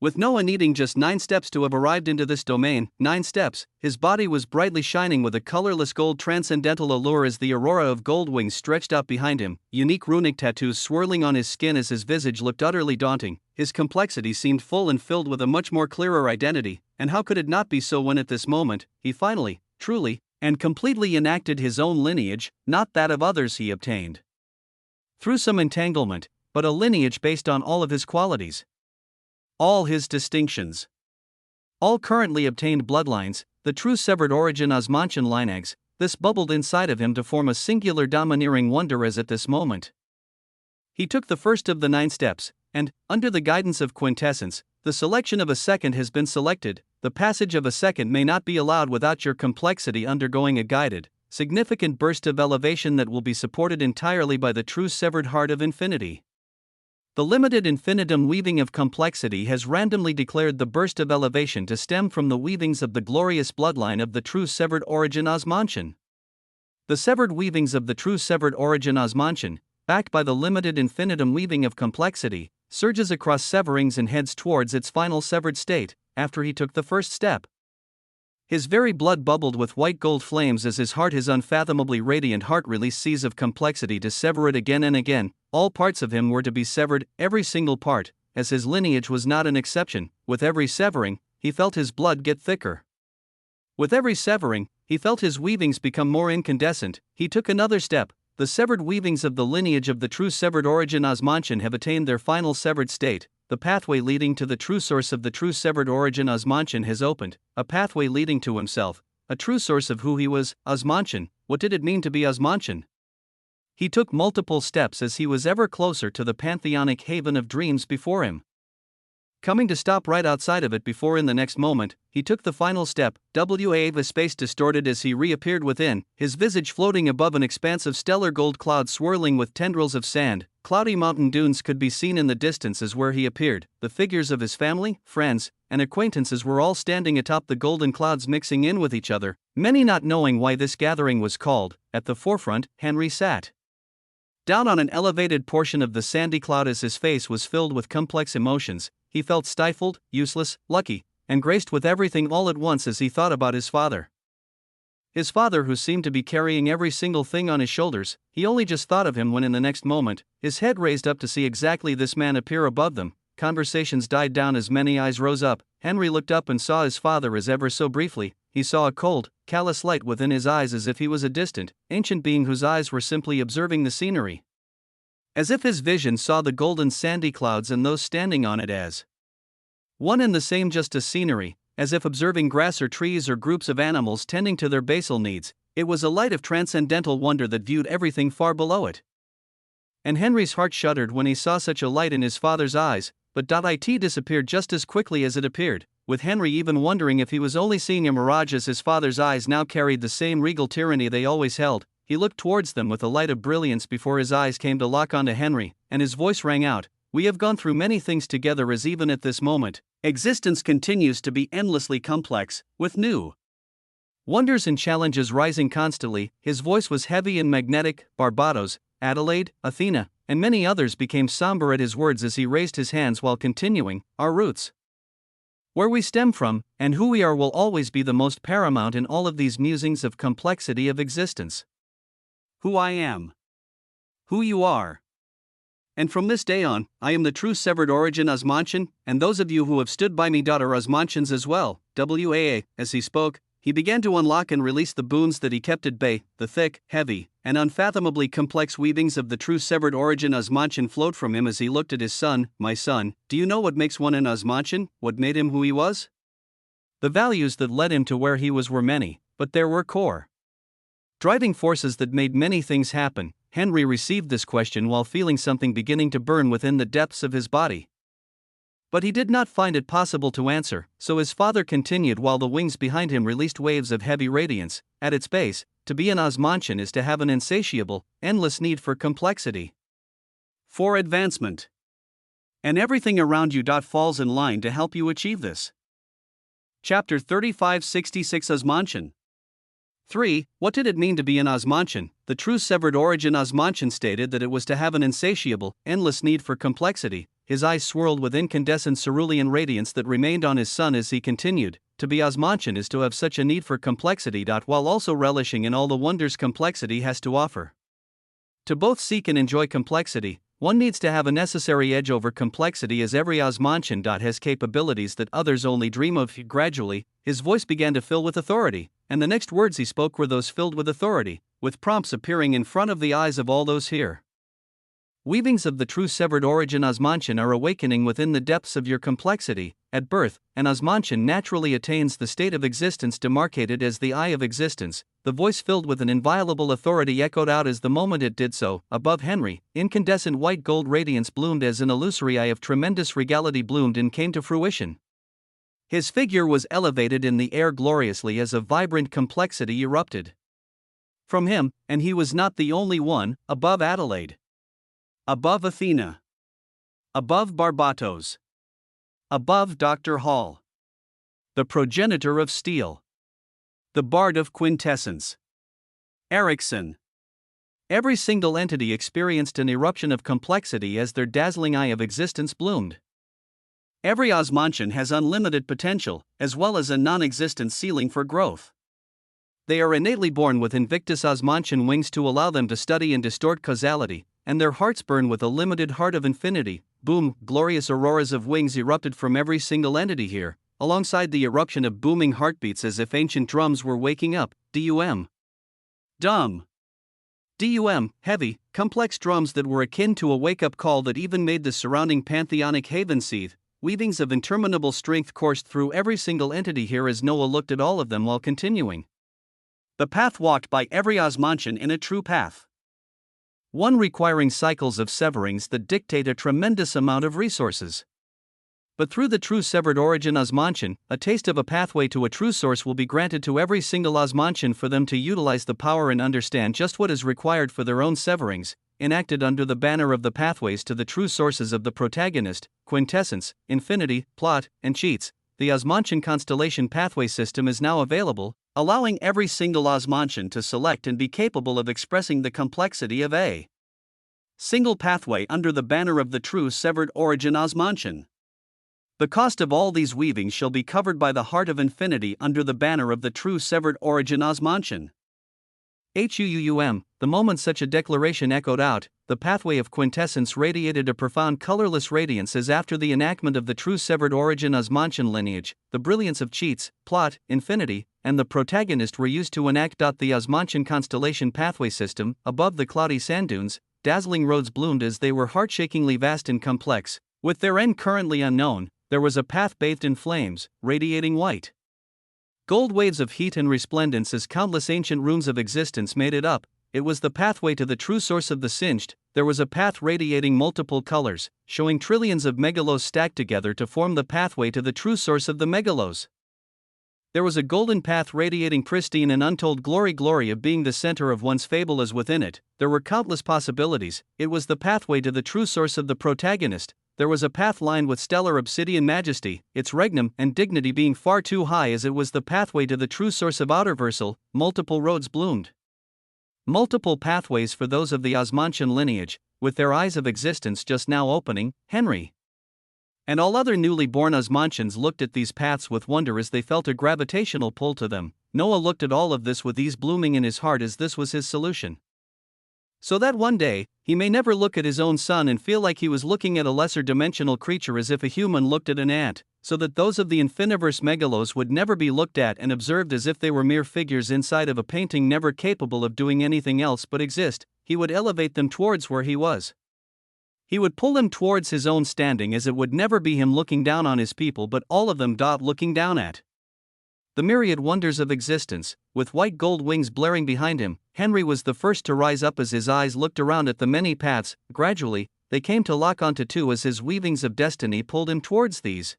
With Noah needing just 9 steps to have arrived into this domain, 9 steps, his body was brightly shining with a colorless gold transcendental allure as the aurora of gold wings stretched out behind him, unique runic tattoos swirling on his skin as his visage looked utterly daunting. His complexity seemed full and filled with a much more clearer identity, and how could it not be so when at this moment, he finally, truly, and completely enacted his own lineage, not that of others he obtained through some entanglement, but a lineage based on all of his qualities, all his distinctions, All currently obtained bloodlines, the true severed origin Osmantian lineags, this bubbled inside of him to form a singular domineering wonder as at this moment. He took the first of the 9 steps, and, under the guidance of quintessence, the selection of a second has been selected. The passage of a second may not be allowed without your complexity undergoing a guided, significant burst of elevation that will be supported entirely by the true severed heart of infinity. The limited infinitum weaving of complexity has randomly declared the burst of elevation to stem from the weavings of the glorious bloodline of the true severed origin Osmantian. The severed weavings of the true severed origin Osmantian, backed by the limited infinitum weaving of complexity, surges across severings and heads towards its final severed state, after he took the first step. His very blood bubbled with white gold flames as his heart, his unfathomably radiant heart, released seas of complexity to sever it again and again. All parts of him were to be severed, every single part, as his lineage was not an exception. With every severing, he felt his blood get thicker. With every severing, he felt his weavings become more incandescent. He took another step. The severed weavings of the lineage of the true severed origin Osmantian have attained their final severed state. The pathway leading to the true source of the true severed origin Osmantian has opened, a pathway leading to himself, a true source of who he was, Osmantian. What did it mean to be Osmantian? He took multiple steps as he was ever closer to the pantheonic haven of dreams before him, coming to stop right outside of it before in the next moment, he took the final step. His space distorted as he reappeared within, his visage floating above an expanse of stellar gold clouds swirling with tendrils of sand. Cloudy mountain dunes could be seen in the distance as where he appeared. The figures of his family, friends, and acquaintances were all standing atop the golden clouds, mixing in with each other, many not knowing why this gathering was called. At the forefront, Henry sat down on an elevated portion of the sandy cloud as his face was filled with complex emotions. He felt stifled, useless, lucky, and graced with everything all at once as he thought about his father. His father, who seemed to be carrying every single thing on his shoulders. He only just thought of him when in the next moment, his head raised up to see exactly this man appear above them. Conversations died down as many eyes rose up. Henry looked up and saw his father as ever so briefly. He saw a cold, callous light within his eyes as if he was a distant, ancient being whose eyes were simply observing the scenery. As if his vision saw the golden sandy clouds and those standing on it as one and the same, just as scenery, as if observing grass or trees or groups of animals tending to their basal needs. It was a light of transcendental wonder that viewed everything far below it. And Henry's heart shuddered when he saw such a light in his father's eyes, but it disappeared just as quickly as it appeared, with Henry even wondering if he was only seeing a mirage as his father's eyes now carried the same regal tyranny they always held. He looked towards them with a light of brilliance before his eyes came to lock onto Henry, and his voice rang out, "We have gone through many things together, as even at this moment, existence continues to be endlessly complex, with new wonders and challenges rising constantly." His voice was heavy and magnetic. Barbados, Adelaide, Athena, and many others became somber at his words as he raised his hands while continuing, "Our roots, where we stem from, and who we are will always be the most paramount in all of these musings of complexity of existence. Who I am, who you are. And from this day on, I am the true severed origin Osmantian, and those of you who have stood by me are Osmantians as well." As he spoke, he began to unlock and release the boons that he kept at bay. The thick, heavy, and unfathomably complex weavings of the true severed origin Osmantian flowed from him as he looked at his son. "My son, do you know what makes one an Osmantian, what made him who he was?" The values that led him to where he was were many, but there were core driving forces that made many things happen. Henry received this question while feeling something beginning to burn within the depths of his body. But he did not find it possible to answer, so his father continued while the wings behind him released waves of heavy radiance. At its base, to be an Osmantian is to have an insatiable, endless need for complexity, for advancement. And everything around you falls in line to help you achieve this. Chapter 3566 Osmantian 3. What did it mean to be an Osmantian? The true severed origin Osmantian stated that it was to have an insatiable, endless need for complexity. His eyes swirled with incandescent cerulean radiance that remained on his son as he continued. To be Osmantian is to have such a need for complexity, while also relishing in all the wonders complexity has to offer. To both seek and enjoy complexity, one needs to have a necessary edge over complexity, as every Osmantian has capabilities that others only dream of. Gradually, his voice began to fill with authority, and the next words he spoke were those filled with authority, with prompts appearing in front of the eyes of all those here. Weavings of the true severed origin osmantion are awakening within the depths of your complexity. At birth, an osmantion naturally attains the state of existence demarcated as the eye of existence. The voice filled with an inviolable authority echoed out as the moment it did so. Above Henry, incandescent white gold radiance bloomed as an illusory eye of tremendous regality bloomed and came to fruition. His figure was elevated in the air gloriously as a vibrant complexity erupted from him, and he was not the only one. Above Adelaide, above Athena, above Barbatos, above Dr. Hall, the progenitor of steel, the bard of quintessence, Erickson. Every single entity experienced an eruption of complexity as their dazzling eye of existence bloomed. Every osmantion has unlimited potential, as well as a non-existent ceiling for growth. They are innately born with invictus osmantian wings to allow them to study and distort causality, and their hearts burn with a limited heart of infinity. Boom! Glorious auroras of wings erupted from every single entity here, alongside the eruption of booming heartbeats as if ancient drums were waking up. Dum. Dumb. Dum, heavy, complex drums that were akin to a wake-up call that even made the surrounding pantheonic haven seethe. Weavings of interminable strength coursed through every single entity here as Noah looked at all of them while continuing the path walked by every osmantian in a true path. One requiring cycles of severings that dictate a tremendous amount of resources. But through the true severed origin osmantian, a taste of a pathway to a true source will be granted to every single osmantian for them to utilize the power and understand just what is required for their own severings, enacted under the banner of the pathways to the true sources of the protagonist, quintessence, infinity, plot, and cheats. The osmantian constellation pathway system is now available, allowing every single osmantian to select and be capable of expressing the complexity of a single pathway under the banner of the true severed origin osmantian. The cost of all these weavings shall be covered by the heart of infinity under the banner of the true severed origin osmantian. The moment such a declaration echoed out, the pathway of quintessence radiated a profound colorless radiance as after the enactment of the true severed origin osmantian lineage, the brilliance of cheats, plot, infinity, and the protagonist were used to enact the osmantian constellation pathway system. Above the cloudy sand dunes, dazzling roads bloomed as they were heart-shakingly vast and complex. With their end currently unknown, there was a path bathed in flames, radiating white gold waves of heat and resplendence as countless ancient runes of existence made it up. It was the pathway to the true source of the singed. There was a path radiating multiple colors, showing trillions of megalos stacked together to form the pathway to the true source of the megalos. There was a golden path radiating pristine and untold glory of being the center of one's fable as within it. There were countless possibilities. It was the pathway to the true source of the protagonist. There was a path lined with stellar obsidian majesty, its regnum and dignity being far too high as it was the pathway to the true source of outerversal. Multiple roads bloomed. Multiple pathways for those of the osmantian lineage, with their eyes of existence just now opening. Henry and all other newly born osmantians looked at these paths with wonder as they felt a gravitational pull to them. Noah looked at all of this with ease blooming in his heart as this was his solution. So that one day, he may never look at his own son and feel like he was looking at a lesser dimensional creature as if a human looked at an ant, so that those of the infiniverse megalos would never be looked at and observed as if they were mere figures inside of a painting never capable of doing anything else but exist. He would elevate them towards where he was. He would pull them towards his own standing as it would never be him looking down on his people but all of them looking down at the myriad wonders of existence. With white gold wings blaring behind him, Henry was the first to rise up as his eyes looked around at the many paths. Gradually, they came to lock onto two as his weavings of destiny pulled him towards these.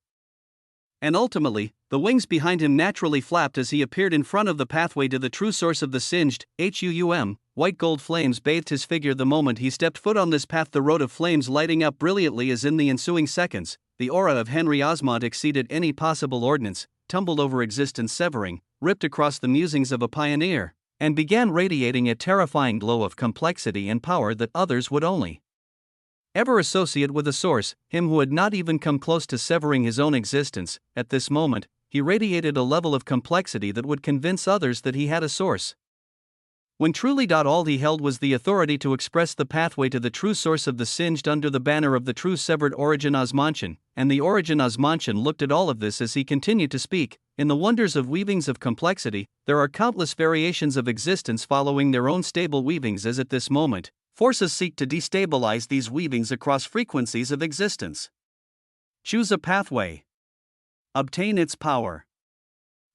And ultimately, the wings behind him naturally flapped as he appeared in front of the pathway to the true source of the singed. White gold flames bathed his figure the moment he stepped foot on this path, the road of flames lighting up brilliantly as in the ensuing seconds, the aura of Henry Osmond exceeded any possible ordinance, tumbled over existence severing, ripped across the musings of a pioneer, and began radiating a terrifying glow of complexity and power that others would only ever associate with a source, him who had not even come close to severing his own existence. At this moment, he radiated a level of complexity that would convince others that he had a source. When truly all he held was the authority to express the pathway to the true source of the singed under the banner of the true severed origin osmantian, and the origin osmantian looked at all of this as he continued to speak. In the wonders of weavings of complexity, there are countless variations of existence following their own stable weavings as at this moment, Forces seek to destabilize these weavings across frequencies of existence. Choose a pathway. Obtain its power.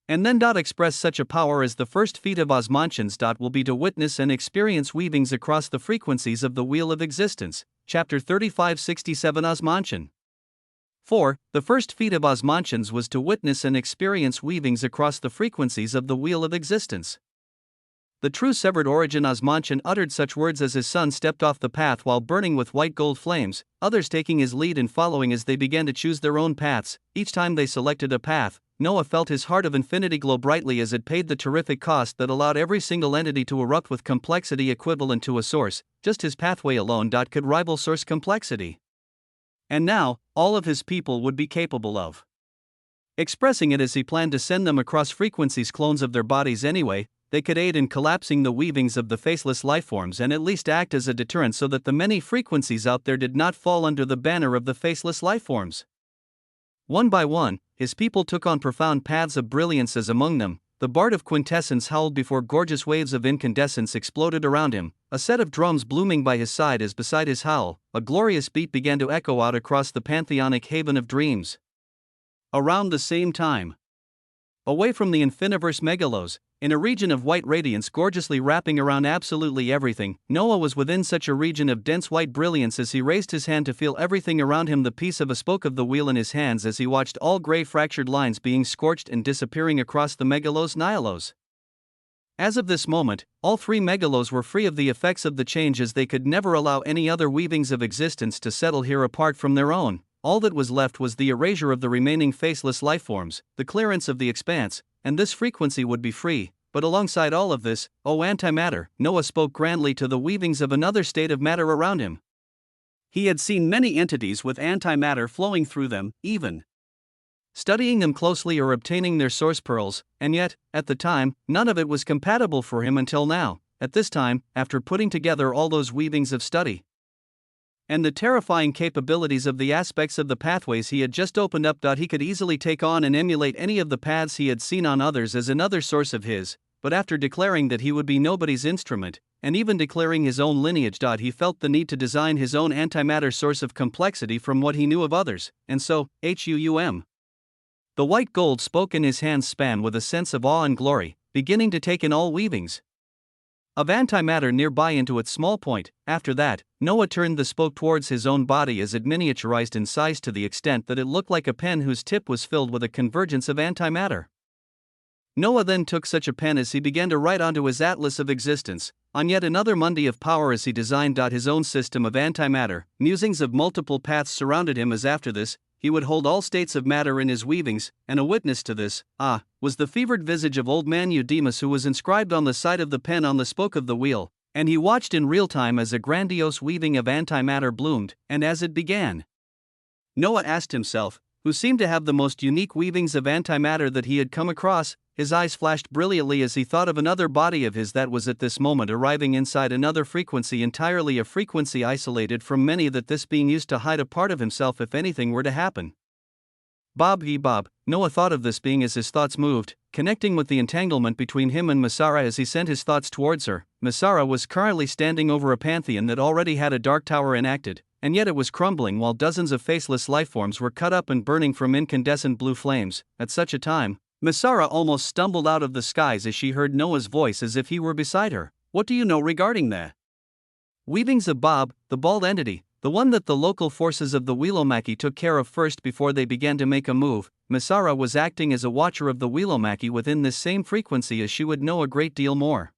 And then express such a power as the first feat of osmantians. Will be to witness and experience weavings across the frequencies of the wheel of existence. Chapter 3567 Osmantian. 4. The first feat of osmantians was to witness and experience weavings across the frequencies of the wheel of existence. The true severed origin Osmantian uttered such words as his son stepped off the path while burning with white gold flames, others taking his lead and following as they began to choose their own paths. Each time they selected a path, Noah felt his heart of infinity glow brightly as it paid the terrific cost that allowed every single entity to erupt with complexity equivalent to a source. Just his pathway alone could rival source complexity. And now, all of his people would be capable of expressing it as he planned to send them across frequencies, clones of their bodies anyway. They could aid in collapsing the weavings of the faceless lifeforms and at least act as a deterrent so that the many frequencies out there did not fall under the banner of the faceless lifeforms. One by one, his people took on profound paths of brilliance as among them, the bard of quintessence howled before gorgeous waves of incandescence exploded around him, a set of drums blooming by his side as beside his howl, a glorious beat began to echo out across the pantheonic haven of dreams. Around the same time, away from the infiniverse megalos, in a region of white radiance gorgeously wrapping around absolutely everything, Noah was within such a region of dense white brilliance as he raised his hand to feel everything around him, the piece of a spoke of the wheel in his hands as he watched all gray fractured lines being scorched and disappearing across the megalos nihilos. As of this moment, all three megalos were free of the effects of the change as they could never allow any other weavings of existence to settle here apart from their own. All that was left was the erasure of the remaining faceless lifeforms, the clearance of the expanse, and this frequency would be free. But alongside all of this, O antimatter, Noah spoke grandly to the weavings of another state of matter around him. He had seen many entities with antimatter flowing through them, even studying them closely or obtaining their source pearls, and yet, at the time, none of it was compatible for him until now, at this time, after putting together all those weavings of study and the terrifying capabilities of the aspects of the pathways he had just opened up. He could easily take on and emulate any of the paths he had seen on others as another source of his, but after declaring that he would be nobody's instrument, and even declaring his own lineage, he felt the need to design his own antimatter source of complexity from what he knew of others, and so, HUUM. The white gold spoke in his hands span with a sense of awe and glory, beginning to take in all weavings of antimatter nearby into its small point. After that, Noah turned the spoke towards his own body as it miniaturized in size to the extent that it looked like a pen whose tip was filled with a convergence of antimatter. Noah then took such a pen as he began to write onto his atlas of existence, on yet another Monday of power as he designed his own system of antimatter. Musings of multiple paths surrounded him as after this, he would hold all states of matter in his weavings, and a witness to this, was the fevered visage of old man Eudemus, who was inscribed on the side of the pen on the spoke of the wheel, and he watched in real time as a grandiose weaving of antimatter bloomed, and as it began, Noah asked himself, who seemed to have the most unique weavings of antimatter that he had come across. His eyes flashed brilliantly as he thought of another body of his that was at this moment arriving inside another frequency, entirely a frequency isolated from many, that this being used to hide a part of himself if anything were to happen. Bob, Noah thought of this being as his thoughts moved, connecting with the entanglement between him and Masara as he sent his thoughts towards her. Masara was currently standing over a pantheon that already had a dark tower enacted, and yet it was crumbling while dozens of faceless lifeforms were cut up and burning from incandescent blue flames. At such a time, Masara almost stumbled out of the skies as she heard Noah's voice as if he were beside her. What do you know regarding the weavings of Bob, the bald entity, the one that the local forces of the Wheelomaki took care of first before they began to make a move? Masara was acting as a watcher of the Wheelomaki within this same frequency, as she would know a great deal more.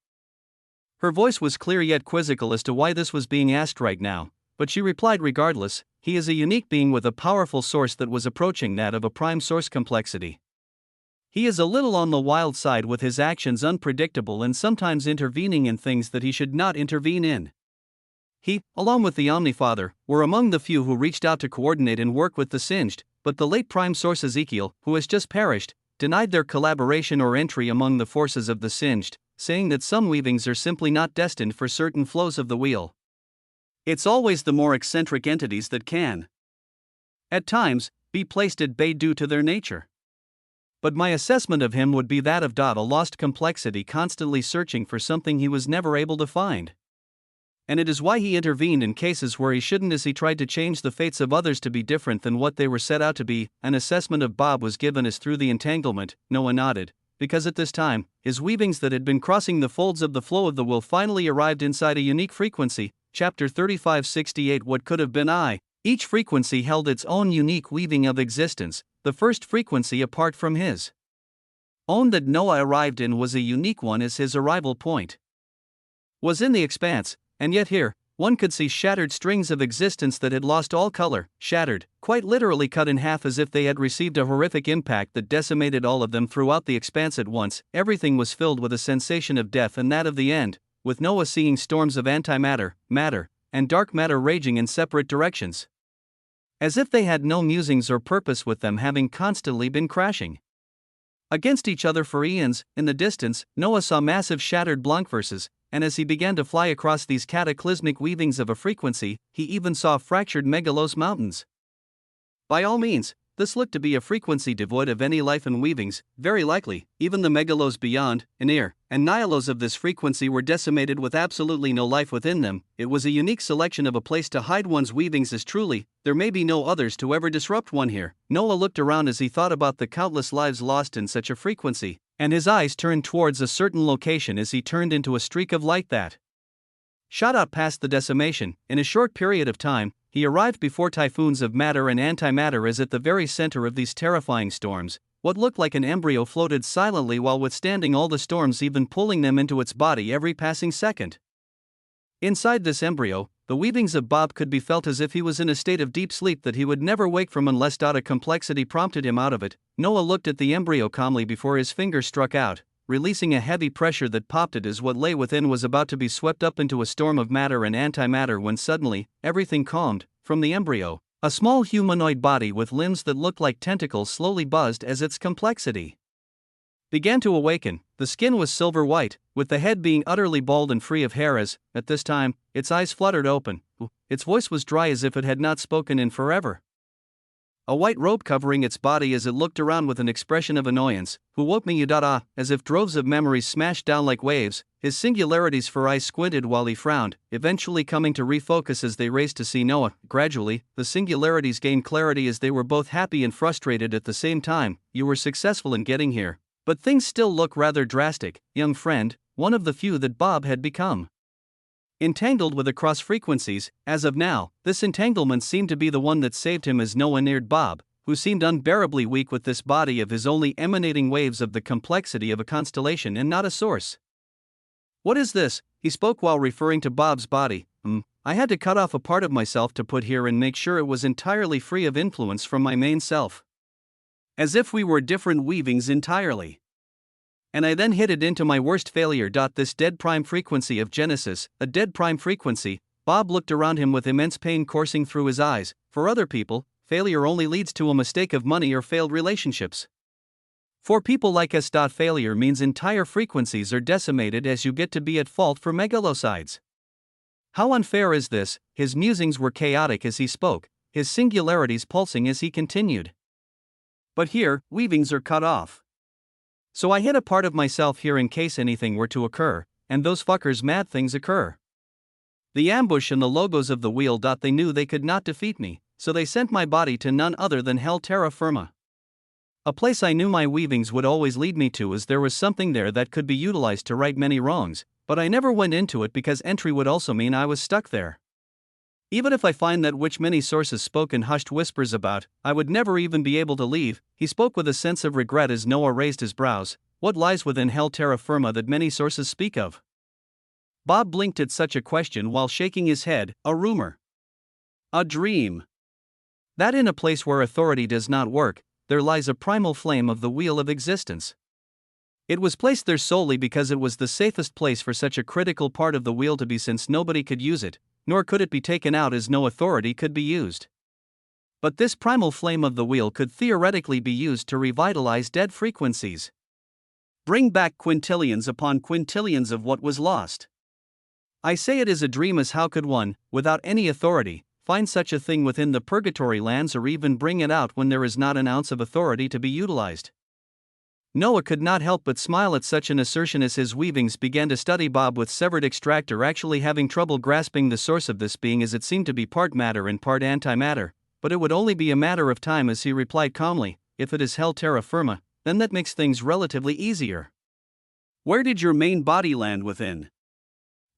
Her voice was clear yet quizzical as to why this was being asked right now, but she replied regardless, he is a unique being with a powerful source that was approaching that of a prime source complexity. He is a little on the wild side, with his actions unpredictable and sometimes intervening in things that he should not intervene in. He, along with the Omnifather, were among the few who reached out to coordinate and work with the Singed, but the late prime source Ezekiel, who has just perished, denied their collaboration or entry among the forces of the Singed, saying that some weavings are simply not destined for certain flows of the wheel. It's always the more eccentric entities that can, at times, be placed at bay due to their nature. But my assessment of him would be that of a lost complexity constantly searching for something he was never able to find. And it is why he intervened in cases where he shouldn't, as he tried to change the fates of others to be different than what they were set out to be. An assessment of Bob was given as through the entanglement. Noah nodded, because at this time, his weavings that had been crossing the folds of the flow of the will finally arrived inside a unique frequency. Chapter 3568. What could have been I? Each frequency held its own unique weaving of existence, the first frequency apart from his own that Noah arrived in was a unique one, as his arrival point was in the expanse, and yet here, one could see shattered strings of existence that had lost all color, shattered, quite literally cut in half as if they had received a horrific impact that decimated all of them throughout the expanse at once. Everything was filled with a sensation of death and that of the end, with Noah seeing storms of antimatter, matter, and dark matter raging in separate directions, as if they had no musings or purpose with them, having constantly been crashing against each other for eons. In the distance, Noah saw massive shattered blankverses, and as he began to fly across these cataclysmic weavings of a frequency, he even saw fractured megalos mountains. By all means, this looked to be a frequency devoid of any life and weavings. Very likely, even the megalos beyond, near, and nihilos of this frequency were decimated with absolutely no life within them. It was a unique selection of a place to hide one's weavings, as truly, there may be no others to ever disrupt one here. Noah looked around as he thought about the countless lives lost in such a frequency, and his eyes turned towards a certain location as he turned into a streak of light that shot out past the decimation. In a short period of time, he arrived before typhoons of matter and antimatter. As at the very center of these terrifying storms, what looked like an embryo floated silently while withstanding all the storms, even pulling them into its body every passing second. Inside this embryo, the weavings of Bob could be felt as if he was in a state of deep sleep that he would never wake from unless a complexity prompted him out of it. Noah looked at the embryo calmly before his fingers struck out, releasing a heavy pressure that popped it as what lay within was about to be swept up into a storm of matter and antimatter, when suddenly, everything calmed. From the embryo, a small humanoid body with limbs that looked like tentacles slowly buzzed as its complexity began to awaken. The skin was silver white, with the head being utterly bald and free of hair as, at this time, its eyes fluttered open. Its voice was dry as if it had not spoken in forever. A white robe covering its body as it looked around with an expression of annoyance. Who woke me, you? As if droves of memories smashed down like waves, his singularities for eyes squinted while he frowned, eventually coming to refocus as they raced to see Noah. Gradually, the singularities gained clarity as they were both happy and frustrated at the same time. You were successful in getting here, but things still look rather drastic, young friend, one of the few that Bob had become entangled with across frequencies. As of now, this entanglement seemed to be the one that saved him as Noah neared Bob, who seemed unbearably weak with this body of his, only emanating waves of the complexity of a constellation and not a source. What is this? He spoke while referring to Bob's body. I had to cut off a part of myself to put here and make sure it was entirely free of influence from my main self. As if we were different weavings entirely. And I then hit it into my worst failure. This dead prime frequency of Genesis, a dead prime frequency. Bob looked around him with immense pain coursing through his eyes. For other people, failure only leads to a mistake of money or failed relationships. For people like us, failure means entire frequencies are decimated as you get to be at fault for megalocides. How unfair is this? His musings were chaotic as he spoke, his singularities pulsing as he continued. But here, weavings are cut off. So I hid a part of myself here in case anything were to occur, and those fuckers mad things occur. The ambush and the logos of the wheel. They knew they could not defeat me, so they sent my body to none other than hell, terra firma. A place I knew my weavings would always lead me to, as there was something there that could be utilized to right many wrongs, but I never went into it because entry would also mean I was stuck there. Even if I find that which many sources spoke in hushed whispers about, I would never even be able to leave. He spoke with a sense of regret as Noah raised his brows. What lies within hell, terra firma, that many sources speak of? Bob blinked at such a question while shaking his head. A rumor. A dream. That in a place where authority does not work, there lies a primal flame of the wheel of existence. It was placed there solely because it was the safest place for such a critical part of the wheel to be, since nobody could use it, nor could it be taken out as no authority could be used. But this primal flame of the wheel could theoretically be used to revitalize dead frequencies. Bring back quintillions upon quintillions of what was lost. I say it is a dream, as how could one, without any authority, find such a thing within the purgatory lands, or even bring it out when there is not an ounce of authority to be utilized? Noah could not help but smile at such an assertion as his weavings began to study Bob with severed extractor, actually having trouble grasping the source of this being, as it seemed to be part matter and part antimatter, but it would only be a matter of time, as he replied calmly, if it is hell terra firma, then that makes things relatively easier. Where did your main body land within?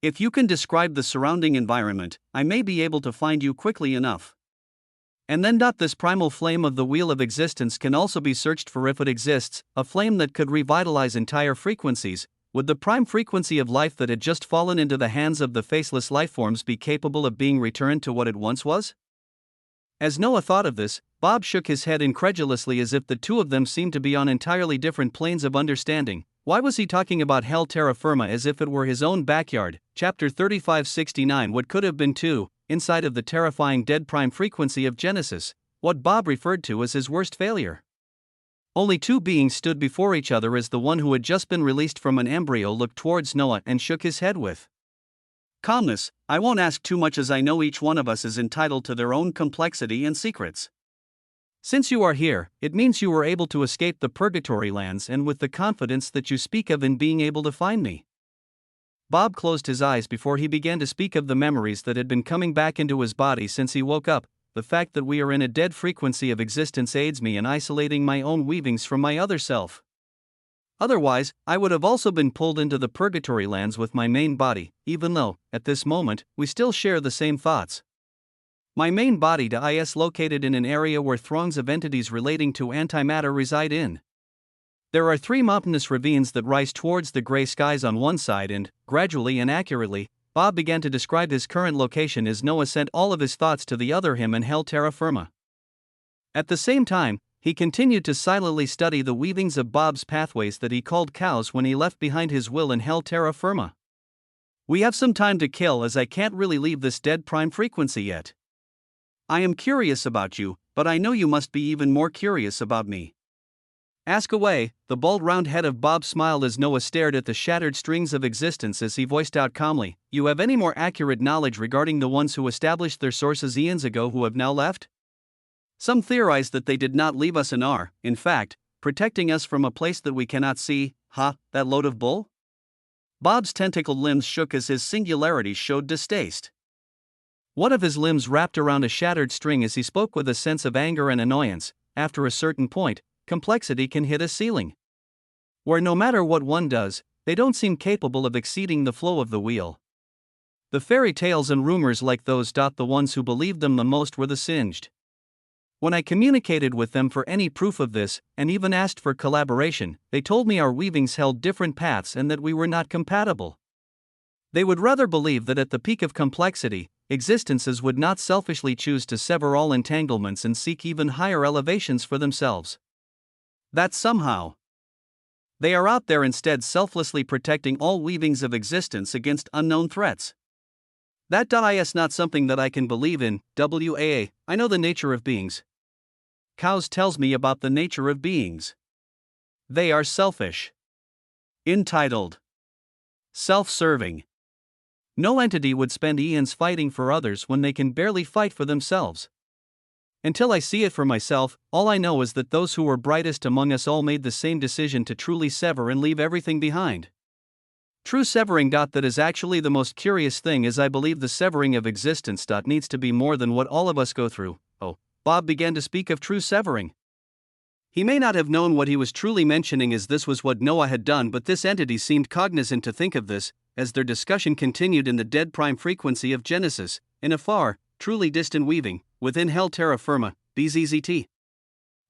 If you can describe the surrounding environment, I may be able to find you quickly enough. And then this primal flame of the wheel of existence can also be searched for if it exists, a flame that could revitalize entire frequencies. Would the prime frequency of life that had just fallen into the hands of the faceless lifeforms be capable of being returned to what it once was? As Noah thought of this, Bob shook his head incredulously, as if the two of them seemed to be on entirely different planes of understanding. Why was he talking about hell terra firma as if it were his own backyard? Chapter 3569. What could have been two, inside of the terrifying dead prime frequency of Genesis, what Bob referred to as his worst failure. Only two beings stood before each other as the one who had just been released from an embryo looked towards Noah and shook his head with calmness. I won't ask too much, as I know each one of us is entitled to their own complexity and secrets. Since you are here, it means you were able to escape the purgatory lands, and with the confidence that you speak of in being able to find me. Bob closed his eyes before he began to speak of the memories that had been coming back into his body since he woke up. The fact that we are in a dead frequency of existence aids me in isolating my own weavings from my other self. Otherwise, I would have also been pulled into the purgatory lands with my main body, even though, at this moment, we still share the same thoughts. My main body is located in an area where throngs of entities relating to antimatter reside in. There are 3 mountainous ravines that rise towards the gray skies on one side, and, gradually and accurately, Bob began to describe his current location as Noah sent all of his thoughts to the other him in hell terra firma. At the same time, he continued to silently study the weavings of Bob's pathways that he called cows when he left behind his will in hell terra firma. We have some time to kill, as I can't really leave this dead prime frequency yet. I am curious about you, but I know you must be even more curious about me. Ask away. The bald round head of Bob smiled as Noah stared at the shattered strings of existence as he voiced out calmly, you have any more accurate knowledge regarding the ones who established their sources eons ago who have now left? Some theorize that they did not leave us and are, in fact, protecting us from a place that we cannot see. That load of bull? Bob's tentacled limbs shook as his singularity showed distaste. One of his limbs wrapped around a shattered string as he spoke with a sense of anger and annoyance. After a certain point, complexity can hit a ceiling where no matter what one does, they don't seem capable of exceeding the flow of the wheel. The fairy tales and rumors like those. The ones who believed them the most were the singed. When I communicated with them for any proof of this, and even asked for collaboration, they told me our weavings held different paths and that we were not compatible. They would rather believe that at the peak of complexity, existences would not selfishly choose to sever all entanglements and seek even higher elevations for themselves. That somehow they are out there instead, selflessly protecting all weavings of existence against unknown threats. That is not something that I can believe in. I know the nature of beings. Cows tells me about the nature of beings. They are selfish, entitled, self-serving. No entity would spend eons fighting for others when they can barely fight for themselves. Until I see it for myself, all I know is that those who were brightest among us all made the same decision to truly sever and leave everything behind. True severing. That is actually the most curious thing, as I believe the severing of existence needs to be more than what all of us go through. Bob began to speak of true severing. He may not have known what he was truly mentioning, as this was what Noah had done, but this entity seemed cognizant to think of this, as their discussion continued in the dead prime frequency of Genesis, in a far, truly distant weaving, within hell terra firma, BZZT.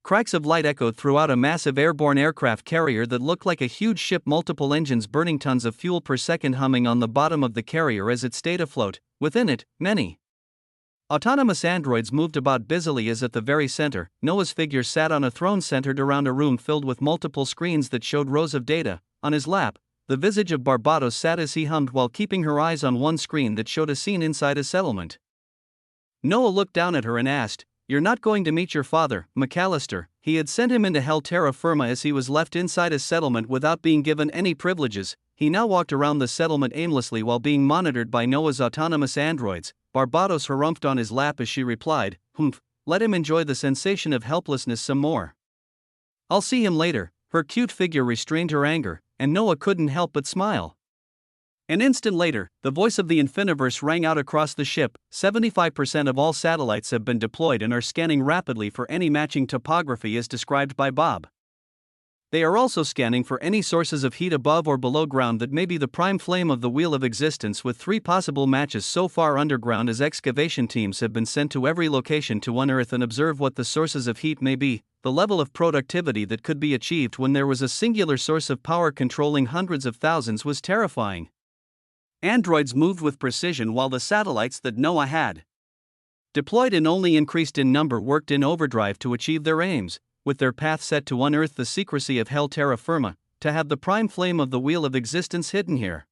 Cracks of light echoed throughout a massive airborne aircraft carrier that looked like a huge ship, multiple engines burning tons of fuel per second humming on the bottom of the carrier as it stayed afloat. Within it, many autonomous androids moved about busily, as at the very center, Noah's figure sat on a throne centered around a room filled with multiple screens that showed rows of data. On his lap, the visage of Barbados sat as he hummed while keeping her eyes on one screen that showed a scene inside a settlement. Noah looked down at her and asked, "You're not going to meet your father, McAllister?" He had sent him into hell terra firma as he was left inside a settlement without being given any privileges. He now walked around the settlement aimlessly while being monitored by Noah's autonomous androids. Barbados harumphed on his lap as she replied, "Humph, let him enjoy the sensation of helplessness some more. I'll see him later." Her cute figure restrained her anger, and Noah couldn't help but smile. An instant later, the voice of the Infiniverse rang out across the ship. 75% of all satellites have been deployed and are scanning rapidly for any matching topography as described by Bob. They are also scanning for any sources of heat above or below ground that may be the prime flame of the wheel of existence, with 3 possible matches so far underground as excavation teams have been sent to every location to unearth and observe what the sources of heat may be. The level of productivity that could be achieved when there was a singular source of power controlling hundreds of thousands was terrifying. Androids moved with precision while the satellites that Noah had deployed and only increased in number worked in overdrive to achieve their aims, with their path set to unearth the secrecy of hell terra firma, to have the prime flame of the wheel of existence hidden here.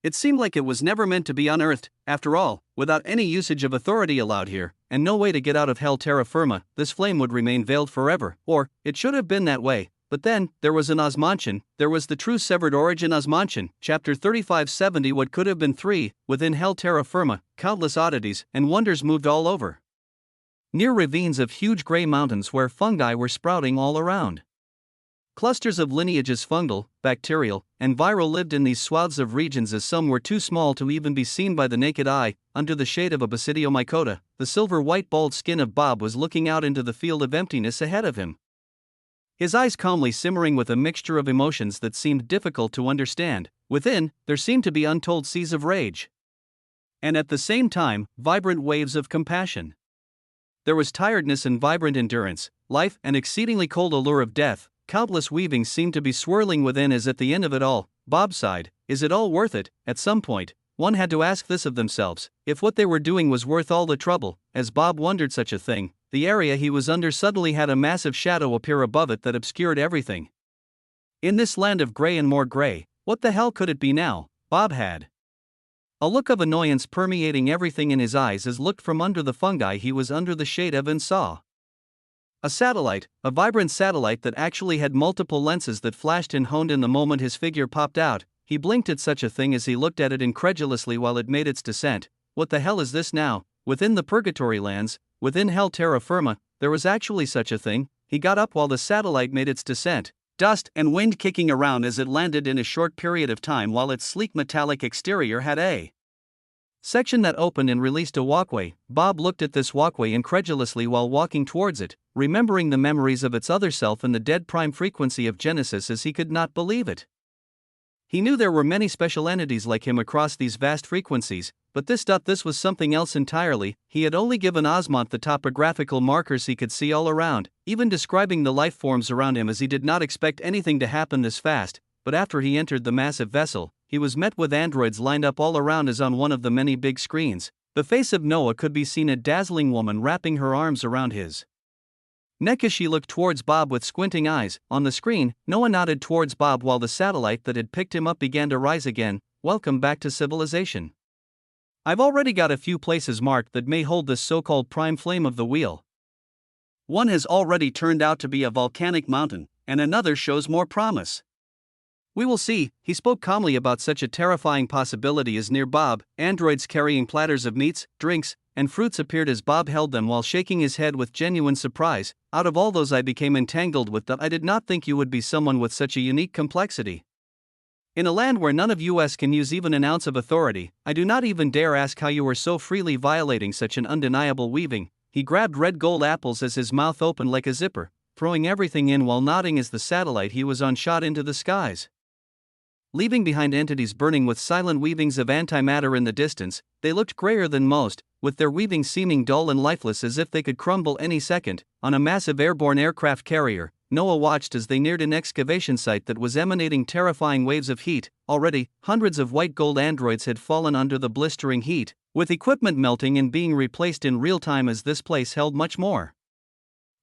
It seemed like it was never meant to be unearthed, after all, without any usage of authority allowed here, and no way to get out of hell terra firma. This flame would remain veiled forever, or, it should have been that way. But then, there was an Osmantian, there was the true severed origin Osmantian, chapter 3570. What could have been 3, within hell terra firma, countless oddities and wonders moved all over. Near ravines of huge grey mountains where fungi were sprouting all around. Clusters of lineages fungal, bacterial, and viral lived in these swaths of regions, as some were too small to even be seen by the naked eye. Under the shade of a basidiomycota, the silver-white bald skin of Bob was looking out into the field of emptiness ahead of him. His eyes calmly simmering with a mixture of emotions that seemed difficult to understand. Within, there seemed to be untold seas of rage. And at the same time, vibrant waves of compassion. There was tiredness and vibrant endurance, life and exceedingly cold allure of death. Countless weavings seemed to be swirling within as at the end of it all, Bob sighed, is it all worth it? At some point, one had to ask this of themselves, if what they were doing was worth all the trouble. As Bob wondered such a thing, the area he was under suddenly had a massive shadow appear above it that obscured everything. In this land of grey and more grey, what the hell could it be now? Bob had a look of annoyance permeating everything in his eyes as looked from under the fungi he was under the shade of and saw a satellite, a vibrant satellite that actually had multiple lenses that flashed and honed in the moment his figure popped out. He blinked at such a thing as he looked at it incredulously while it made its descent. What the hell is this now? Within the purgatory lands, within hell terra firma, there was actually such a thing. He got up while the satellite made its descent. Dust and wind kicking around as it landed in a short period of time, while its sleek metallic exterior had a section that opened and released a walkway. Bob looked at this walkway incredulously while walking towards it, remembering the memories of its other self and the dead prime frequency of Genesis as he could not believe it. He knew there were many special entities like him across these vast frequencies, but this was something else entirely. He had only given Osmont the topographical markers he could see all around, even describing the life forms around him, as he did not expect anything to happen this fast. But after he entered the massive vessel, he was met with androids lined up all around as on one of the many big screens. The face of Noah could be seen, a dazzling woman wrapping her arms around his neck as she looked towards Bob with squinting eyes. On the screen, Noah nodded towards Bob while the satellite that had picked him up began to rise again. Welcome back to civilization. I've already got a few places marked that may hold this so-called prime flame of the wheel. One has already turned out to be a volcanic mountain, and another shows more promise. We will see. He spoke calmly about such a terrifying possibility as near Bob. Androids carrying platters of meats, drinks, and fruits appeared as Bob held them while shaking his head with genuine surprise. Out of all those I became entangled with them. I did not think you would be someone with such a unique complexity. In a land where none of us can use even an ounce of authority, I do not even dare ask how you were so freely violating such an undeniable weaving. He grabbed red gold apples as his mouth opened like a zipper, throwing everything in while nodding as the satellite he was on shot into the skies, leaving behind entities burning with silent weavings of antimatter in the distance. They looked grayer than most, with their weavings seeming dull and lifeless as if they could crumble any second. On a massive airborne aircraft carrier, Noah watched as they neared an excavation site that was emanating terrifying waves of heat. Already, hundreds of white gold androids had fallen under the blistering heat, with equipment melting and being replaced in real time, as this place held much more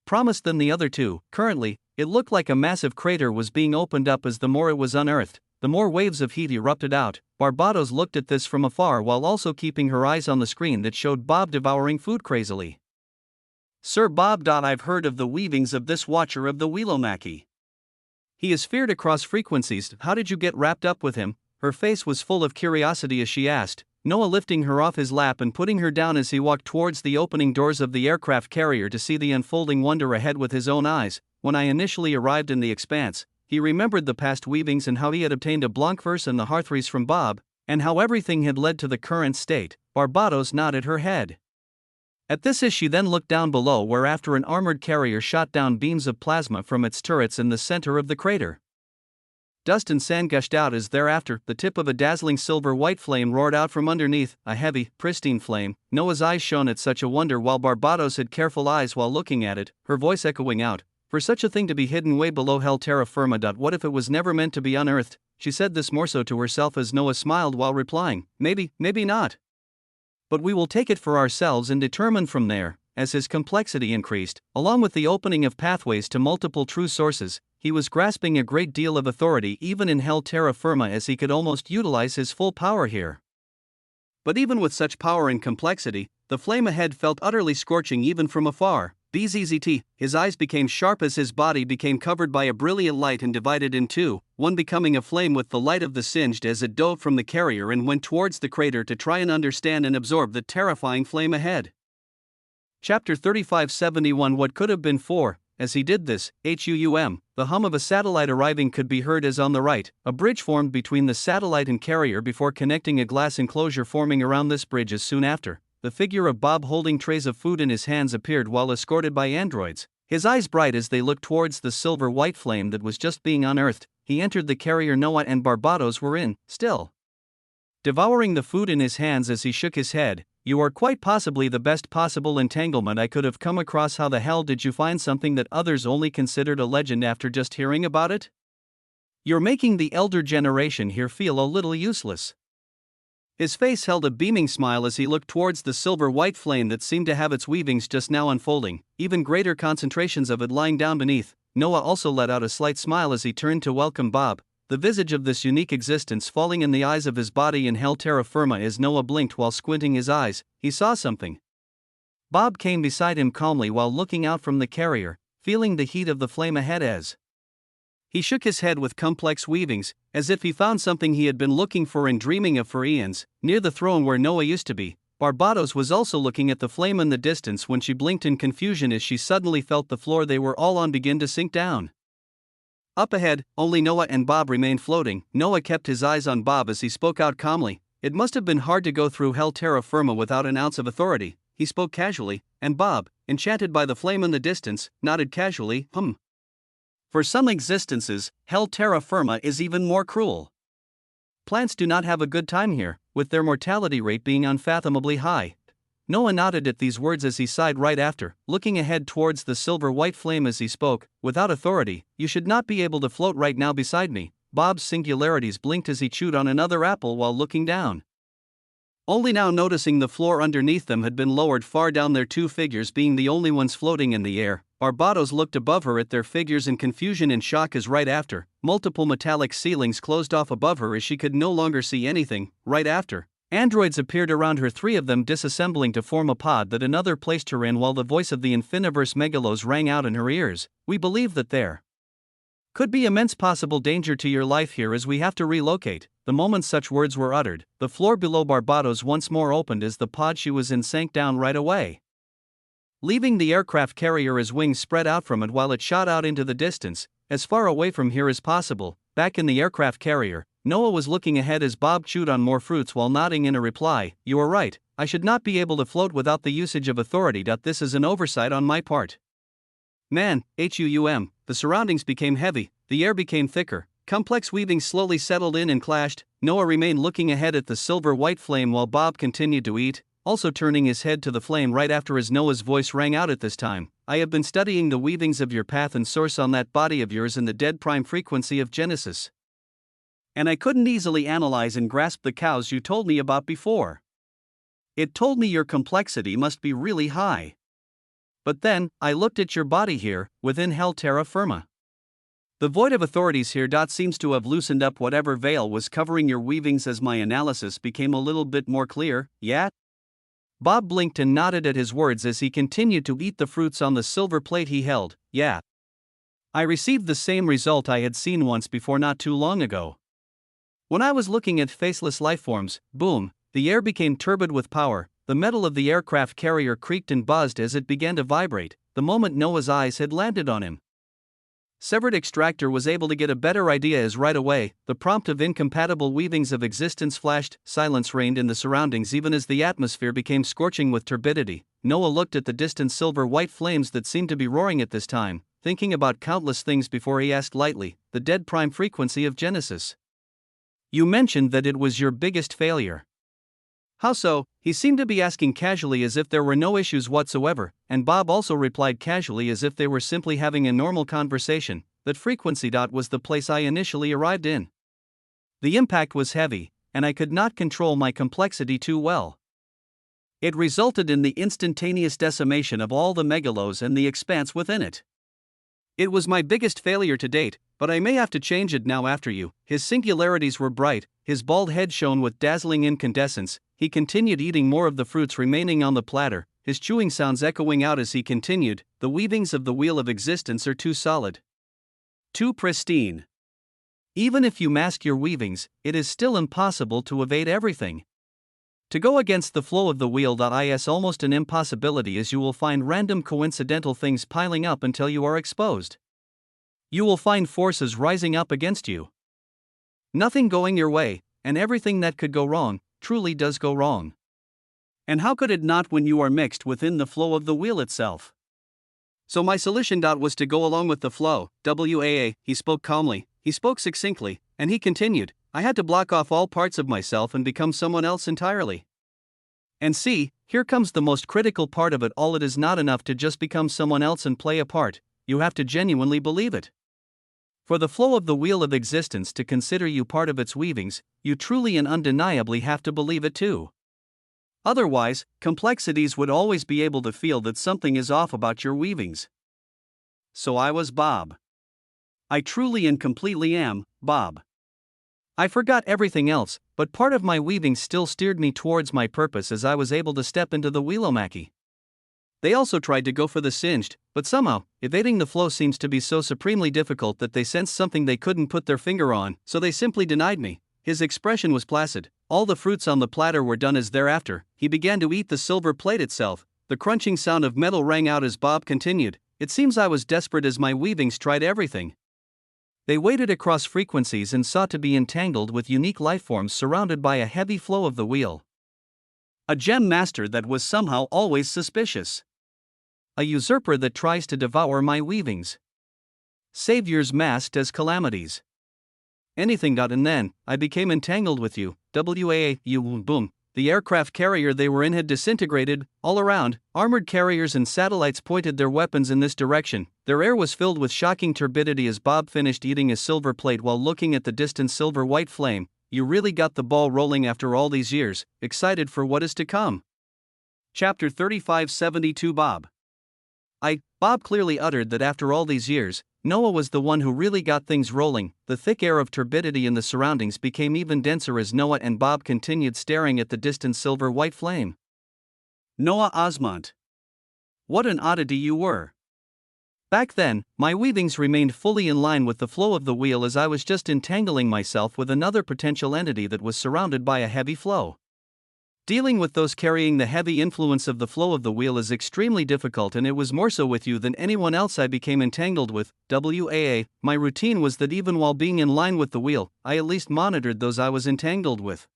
promise than the other two. Currently, it looked like a massive crater was being opened up as the more it was unearthed, the more waves of heat erupted out. Barbados looked at this from afar while also keeping her eyes on the screen that showed Bob devouring food crazily. Sir Bob. I've heard of the weavings of this watcher of the Wheelomachy. He is feared across frequencies. How did you get wrapped up with him? Her face was full of curiosity as she asked, Noah lifting her off his lap and putting her down as he walked towards the opening doors of the aircraft carrier to see the unfolding wonder ahead with his own eyes. when I initially arrived in the expanse, he remembered the past weavings and how he had obtained a Blancverse and the Hearthrease from Bob, and how everything had led to the current state. Barbados nodded her head. At this she then looked down below, where after an armored carrier shot down beams of plasma from its turrets in the center of the crater. Dust and sand gushed out as thereafter the tip of a dazzling silver-white flame roared out from underneath, a heavy, pristine flame. Noah's eyes shone at such a wonder while Barbados had careful eyes while looking at it, her voice echoing out, "For such a thing to be hidden way below hell terra firma. What if it was never meant to be unearthed?" She said this more so to herself as Noah smiled while replying, "Maybe, maybe not. But we will take it for ourselves and determine from there." As his complexity increased, along with the opening of pathways to multiple true sources, he was grasping a great deal of authority even in hell terra firma, as he could almost utilize his full power here. But even with such power and complexity, the flame ahead felt utterly scorching even from afar. Bzzzt, his eyes became sharp as his body became covered by a brilliant light and divided in two, one becoming aflame with the light of the singed as it dove from the carrier and went towards the crater to try and understand and absorb the terrifying flame ahead. Chapter 3571. What could have been for? As he did this, the hum of a satellite arriving could be heard as on the right, a bridge formed between the satellite and carrier before connecting, a glass enclosure forming around this bridge as soon after. The figure of Bob holding trays of food in his hands appeared while escorted by androids, his eyes bright as they looked towards the silver-white flame that was just being unearthed. He entered the carrier. Noah and Barbados were in, still devouring the food in his hands as he shook his head. "You are quite possibly the best possible entanglement I could have come across. How the hell did you find something that others only considered a legend after just hearing about it? You're making the elder generation here feel a little useless." His face held a beaming smile as he looked towards the silver-white flame that seemed to have its weavings just now unfolding, even greater concentrations of it lying down beneath. Noah also let out a slight smile as he turned to welcome Bob, the visage of this unique existence falling in the eyes of his body in hell terra firma. As Noah blinked while squinting his eyes, he saw something. Bob came beside him calmly while looking out from the carrier, feeling the heat of the flame ahead as he shook his head with complex weavings, as if he found something he had been looking for and dreaming of for eons. Near the throne where Noah used to be, Barbados was also looking at the flame in the distance when she blinked in confusion as she suddenly felt the floor they were all on begin to sink down. Up ahead, only Noah and Bob remained floating. Noah kept his eyes on Bob as he spoke out calmly. "It must have been hard to go through hell terra firma without an ounce of authority." He spoke casually, and Bob, enchanted by the flame in the distance, nodded casually, "For some existences, hell terra firma is even more cruel. Plants do not have a good time here, with their mortality rate being unfathomably high." Noah nodded at these words as he sighed right after, looking ahead towards the silver-white flame as he spoke, "Without authority, you should not be able to float right now beside me." Bob's singularities blinked as he chewed on another apple while looking down, only now noticing the floor underneath them had been lowered far down, their two figures being the only ones floating in the air. Barbados looked above her at their figures in confusion and shock as right after, multiple metallic ceilings closed off above her as she could no longer see anything. Right after, androids appeared around her, three of them disassembling to form a pod that another placed her in, while the voice of the Infiniverse Megalos rang out in her ears. "We believe that there could be immense possible danger to your life here as we have to relocate." The moment such words were uttered, the floor below Barbados once more opened as the pod she was in sank down right away, leaving the aircraft carrier as wings spread out from it while it shot out into the distance, as far away from here as possible. Back in the aircraft carrier, Noah was looking ahead as Bob chewed on more fruits while nodding in a reply. "You are right, I should not be able to float without the usage of authority. This is an oversight on my part. Man, the surroundings became heavy, the air became thicker, complex weavings slowly settled in and clashed. Noah remained looking ahead at the silver-white flame while Bob continued to eat, also turning his head to the flame right after as Noah's voice rang out at this time. "I have been studying the weavings of your path and source on that body of yours in the dead prime frequency of Genesis, and I couldn't easily analyze and grasp the cows you told me about before. It told me your complexity must be really high. But then, I looked at your body here, within hell terra firma. The void of authorities here seems to have loosened up whatever veil was covering your weavings as my analysis became a little bit more clear, yeah?" Bob blinked and nodded at his words as he continued to eat the fruits on the silver plate he held. "Yeah. I received the same result I had seen once before not too long ago. When I was looking at faceless lifeforms, boom, the air became turbid with power, the metal of the aircraft carrier creaked and buzzed as it began to vibrate, the moment Noah's eyes had landed on him. Severed extractor was able to get a better idea as right away, the prompt of incompatible weavings of existence flashed, silence reigned in the surroundings even as the atmosphere became scorching with turbidity. Noah looked at the distant silver-white flames that seemed to be roaring at this time, thinking about countless things before he asked lightly, the dead prime frequency of Genesis. You mentioned that it was your biggest failure. How so? He seemed to be asking casually as if there were no issues whatsoever, and Bob also replied casually as if they were simply having a normal conversation, that frequency dot was the place I initially arrived in. The impact was heavy, and I could not control my complexity too well. It resulted in the instantaneous decimation of all the megalos and the expanse within it. It was my biggest failure to date, but I may have to change it now after you. His singularities were bright, his bald head shone with dazzling incandescence. He continued eating more of the fruits remaining on the platter, his chewing sounds echoing out as he continued, the weavings of the wheel of existence are too solid, too pristine. Even if you mask your weavings, it is still impossible to evade everything. To go against the flow of the wheel is almost an impossibility, as you will find random coincidental things piling up until you are exposed. You will find forces rising up against you. Nothing going your way, and everything that could go wrong, truly does go wrong. And how could it not when you are mixed within the flow of the wheel itself? So my solution was to go along with the flow. He spoke calmly, he spoke succinctly, and he continued, I had to block off all parts of myself and become someone else entirely. And see, here comes the most critical part of it all. It is not enough to just become someone else and play a part, you have to genuinely believe it. For the flow of the wheel of existence to consider you part of its weavings, you truly and undeniably have to believe it too. Otherwise, complexities would always be able to feel that something is off about your weavings. So I was Bob. I truly and completely am Bob. I forgot everything else, but part of my weavings still steered me towards my purpose as I was able to step into the wheelomachy. They also tried to go for the singed, but somehow, evading the flow seems to be so supremely difficult that they sensed something they couldn't put their finger on, so they simply denied me. His expression was placid, all the fruits on the platter were done as thereafter, he began to eat the silver plate itself, the crunching sound of metal rang out as Bob continued, it seems I was desperate as my weavings tried everything. They waded across frequencies and sought to be entangled with unique lifeforms surrounded by a heavy flow of the wheel. A gem master that was somehow always suspicious. A usurper that tries to devour my weavings. Saviors masked as calamities. Anything. And then, I became entangled with you, boom. The aircraft carrier they were in had disintegrated, all around, armored carriers and satellites pointed their weapons in this direction, their air was filled with shocking turbidity as Bob finished eating his silver plate while looking at the distant silver-white flame. You really got the ball rolling after all these years, excited for what is to come. Chapter 3572 Bob clearly uttered that after all these years, Noah was the one who really got things rolling. The thick air of turbidity in the surroundings became even denser as Noah and Bob continued staring at the distant silver-white flame. Noah Osmont. What an oddity you were. Back then, my weavings remained fully in line with the flow of the wheel as I was just entangling myself with another potential entity that was surrounded by a heavy flow. Dealing with those carrying the heavy influence of the flow of the wheel is extremely difficult, and it was more so with you than anyone else I became entangled with. My routine was that even while being in line with the wheel, I at least monitored those I was entangled with.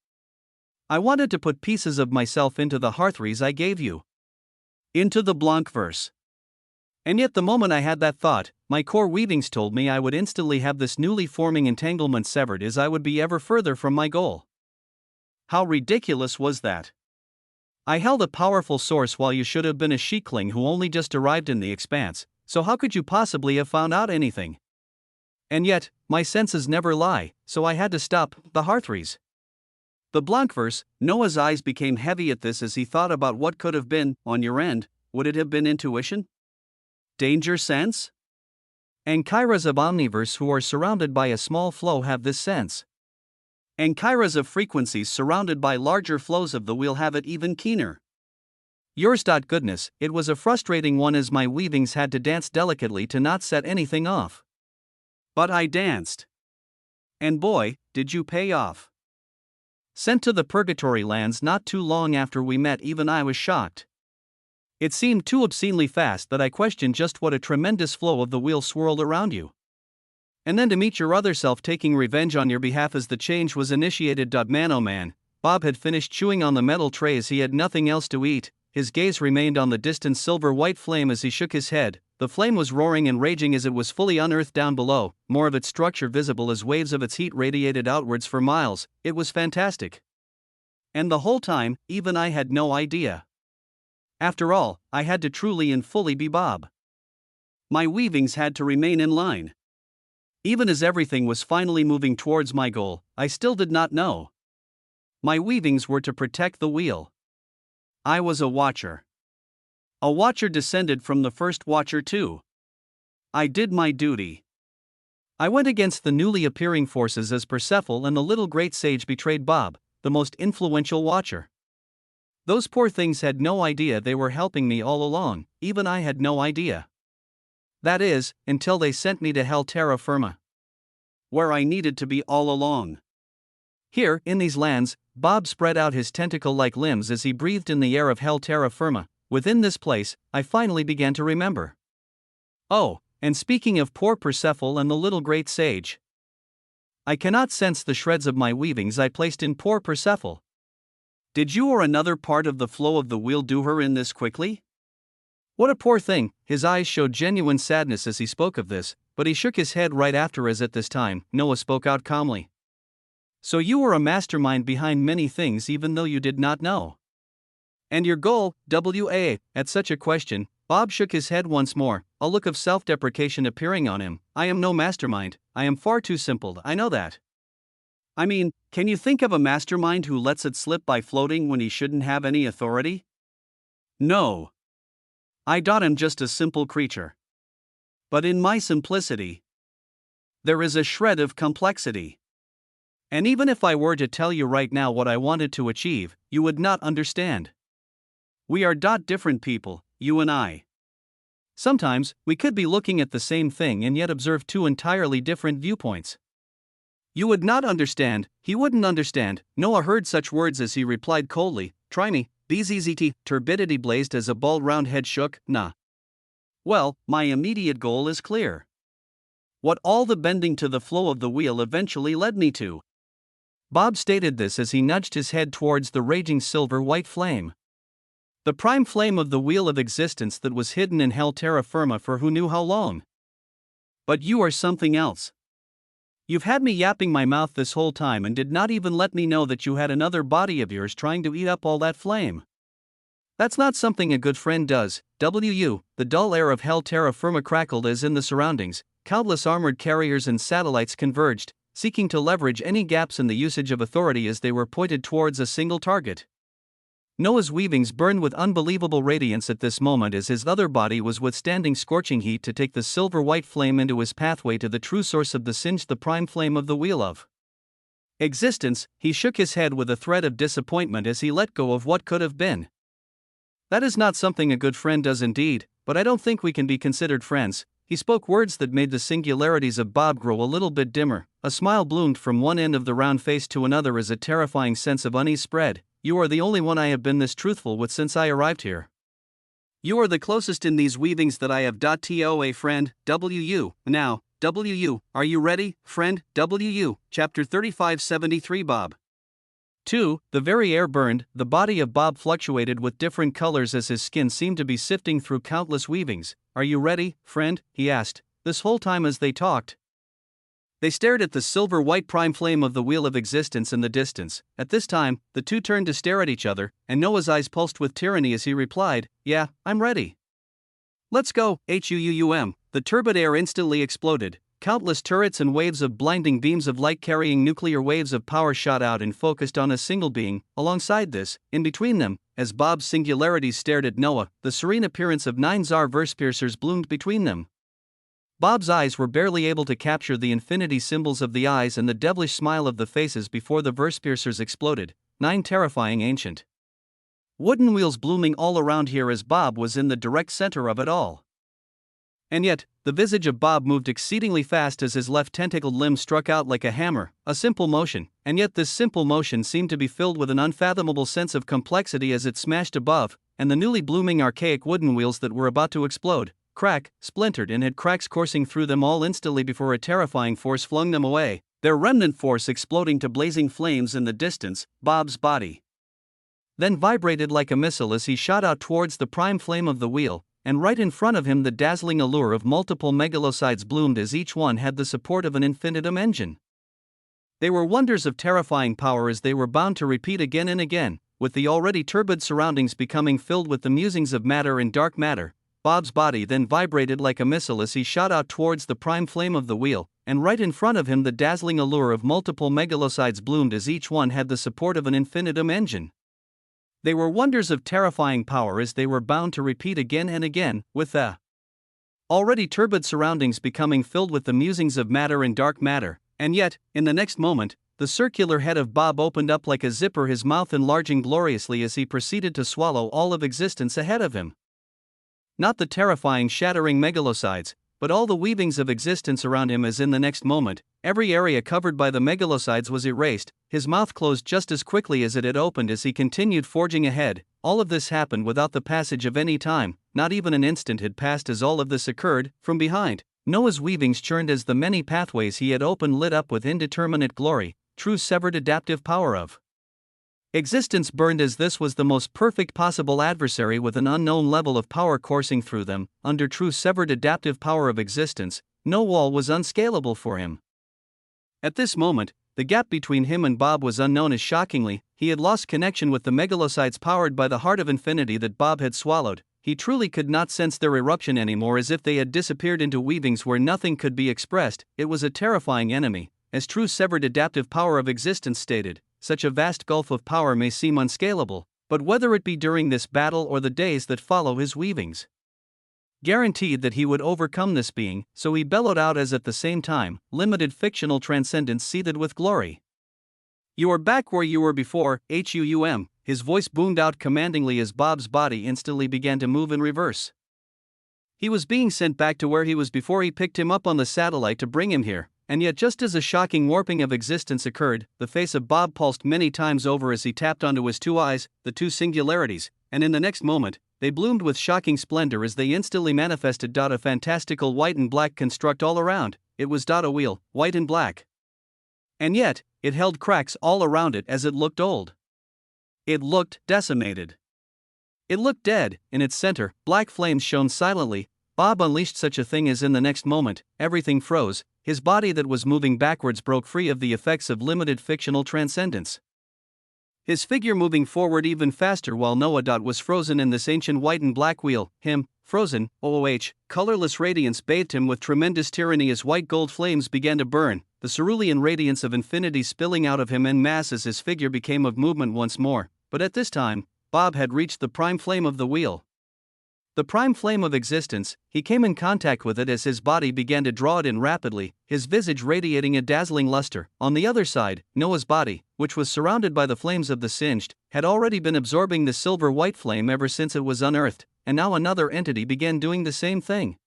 I wanted to put pieces of myself into the hearthrees I gave you. Into the Blancverse. And yet the moment I had that thought, my core weavings told me I would instantly have this newly forming entanglement severed as I would be ever further from my goal. How ridiculous was that? I held a powerful source while you should have been a sheikling who only just arrived in the expanse, so how could you possibly have found out anything? And yet, my senses never lie, so I had to stop the hearthrees. The Blancverse. Noah's eyes became heavy at this as he thought about what could have been, on your end. Would it have been intuition? Danger sense? Ankyras of omniverse who are surrounded by a small flow have this sense. Ankyras of frequencies surrounded by larger flows of the wheel have it even keener. Yours. Goodness, it was a frustrating one as my weavings had to dance delicately to not set anything off. But I danced. And boy, did you pay off. Sent to the purgatory lands not too long after we met, even I was shocked. It seemed too obscenely fast that I questioned just what a tremendous flow of the wheel swirled around you. And then to meet your other self taking revenge on your behalf as the change was initiated. Man, oh man. Bob had finished chewing on the metal tray as he had nothing else to eat. His gaze remained on the distant silver-white flame as he shook his head. The flame was roaring and raging as it was fully unearthed down below, more of its structure visible as waves of its heat radiated outwards for miles. It was fantastic. And the whole time, even I had no idea. After all, I had to truly and fully be Bob. My weavings had to remain in line. Even as everything was finally moving towards my goal, I still did not know. My weavings were to protect the wheel. I was a watcher. A watcher descended from the first watcher too. I did my duty. I went against the newly appearing forces as Persephone and the little great sage betrayed Bob, the most influential watcher. Those poor things had no idea they were helping me all along, even I had no idea. That is, until they sent me to hell terra firma, where I needed to be all along. Here, in these lands, Bob spread out his tentacle-like limbs as he breathed in the air of hell terra firma. Within this place, I finally began to remember. Oh, and speaking of poor Persephone and the little great sage, I cannot sense the shreds of my weavings I placed in poor Persephone. Did you or another part of the flow of the wheel do her in this quickly? What a poor thing. His eyes showed genuine sadness as he spoke of this, but he shook his head right after as at this time, Noah spoke out calmly. So you were a mastermind behind many things even though you did not know. And your goal, WA, at such a question, Bob shook his head once more, a look of self-deprecation appearing on him. I am no mastermind, I am far too simple, I know that. I mean, can you think of a mastermind who lets it slip by floating when he shouldn't have any authority? No. I am just a simple creature. But in my simplicity, there is a shred of complexity. And even if I were to tell you right now what I wanted to achieve, you would not understand. We are different people, you and I. Sometimes, we could be looking at the same thing and yet observe two entirely different viewpoints. You would not understand, he wouldn't understand. Noah heard such words as he replied coldly, try me, BZZT, turbidity blazed as a bald round head shook, nah. Well, my immediate goal is clear. What all the bending to the flow of the wheel eventually led me to. Bob stated this as he nudged his head towards the raging silver-white flame. The prime flame of the wheel of existence that was hidden in hell terra firma for who knew how long. But you are something else. You've had me yapping my mouth this whole time and did not even let me know that you had another body of yours trying to eat up all that flame. That's not something a good friend does. The dull air of hell terra firma crackled as in the surroundings, countless armored carriers and satellites converged, seeking to leverage any gaps in the usage of authority as they were pointed towards a single target. Noah's weavings burned with unbelievable radiance at this moment as his other body was withstanding scorching heat to take the silver-white flame into his pathway to the true source of the singe, the prime flame of the wheel of existence. He shook his head with a thread of disappointment as he let go of what could have been. That is not something a good friend does indeed, but I don't think we can be considered friends. He spoke words that made the singularities of Bob grow a little bit dimmer. A smile bloomed from one end of the round face to another as a terrifying sense of unease spread. You are the only one I have been this truthful with since I arrived here. You are the closest in these weavings that I have. To friend, WU. Now, WU, are you ready, friend, WU, chapter 3573 Bob. 2. The very air burned, the body of Bob fluctuated with different colors as his skin seemed to be sifting through countless weavings. Are you ready, friend, he asked, this whole time as they talked. They stared at the silver-white prime flame of the wheel of existence in the distance. At this time, the two turned to stare at each other, and Noah's eyes pulsed with tyranny as he replied, yeah, I'm ready. Let's go, HUUUM. The turbid air instantly exploded. Countless turrets and waves of blinding beams of light carrying nuclear waves of power shot out and focused on a single being. Alongside this, in between them, as Bob's singularities stared at Noah, the serene appearance of 9 Tsar verse piercers bloomed between them. Bob's eyes were barely able to capture the infinity symbols of the eyes and the devilish smile of the faces before the verse piercers exploded. 9 terrifying ancient wooden wheels blooming all around here as Bob was in the direct center of it all. And yet, the visage of Bob moved exceedingly fast as his left tentacled limb struck out like a hammer, a simple motion, and yet this simple motion seemed to be filled with an unfathomable sense of complexity as it smashed above, and the newly blooming archaic wooden wheels that were about to explode. crack, splintered and had cracks coursing through them all instantly before a terrifying force flung them away, their remnant force exploding to blazing flames in the distance. Bob's body then vibrated like a missile as he shot out towards the prime flame of the wheel, and right in front of him the dazzling allure of multiple megalocides bloomed as each one had the support of an infinitum engine. They were wonders of terrifying power as they were bound to repeat again and again, with the already turbid surroundings becoming filled with the musings of matter and dark matter. Bob's body then vibrated like a missile as he shot out towards the prime flame of the wheel, and right in front of him the dazzling allure of multiple megalocides bloomed as each one had the support of an infinitum engine. They were wonders of terrifying power as they were bound to repeat again and again, with the already turbid surroundings becoming filled with the musings of matter and dark matter, and yet, in the next moment, the circular head of Bob opened up like a zipper, his mouth enlarging gloriously as he proceeded to swallow all of existence ahead of him. Not the terrifying shattering megalocides, but all the weavings of existence around him as in the next moment, every area covered by the megalocides was erased, his mouth closed just as quickly as it had opened as he continued forging ahead. All of this happened without the passage of any time, not even an instant had passed as all of this occurred. From behind, Noah's weavings churned as the many pathways he had opened lit up with indeterminate glory, true severed adaptive power of existence burned as this was the most perfect possible adversary with an unknown level of power coursing through them. Under true severed adaptive power of existence, no wall was unscalable for him. At this moment, the gap between him and Bob was unknown as shockingly, he had lost connection with the megalocides powered by the heart of infinity that Bob had swallowed. He truly could not sense their eruption anymore, as if they had disappeared into weavings where nothing could be expressed. It was a terrifying enemy, as true severed adaptive power of existence stated. Such a vast gulf of power may seem unscalable, but whether it be during this battle or the days that follow, his weavings guaranteed that he would overcome this being, so he bellowed out as at the same time, limited fictional transcendence seethed with glory. "You are back where you were before, HUUM, his voice boomed out commandingly as Bob's body instantly began to move in reverse. He was being sent back to where he was before he picked him up on the satellite to bring him here. And yet, just as a shocking warping of existence occurred, the face of Bob pulsed many times over as he tapped onto his two eyes, the two singularities, and in the next moment, they bloomed with shocking splendor as they instantly manifested. A fantastical white and black construct all around. It was a wheel, white and black. And yet, it held cracks all around it as it looked old. It looked decimated. It looked dead. In its center, black flames shone silently. Bob unleashed such a thing as in the next moment, everything froze. His body that was moving backwards broke free of the effects of limited fictional transcendence. His figure moving forward even faster while Noah was frozen in this ancient white and black wheel, him, frozen, colorless radiance bathed him with tremendous tyranny as white gold flames began to burn, the cerulean radiance of infinity spilling out of him en masse as his figure became of movement once more, but at this time, Bob had reached the prime flame of the wheel. The prime flame of existence, he came in contact with it as his body began to draw it in rapidly, his visage radiating a dazzling luster. On the other side, Noah's body, which was surrounded by the flames of the singed, had already been absorbing the silver-white flame ever since it was unearthed, and now another entity began doing the same thing.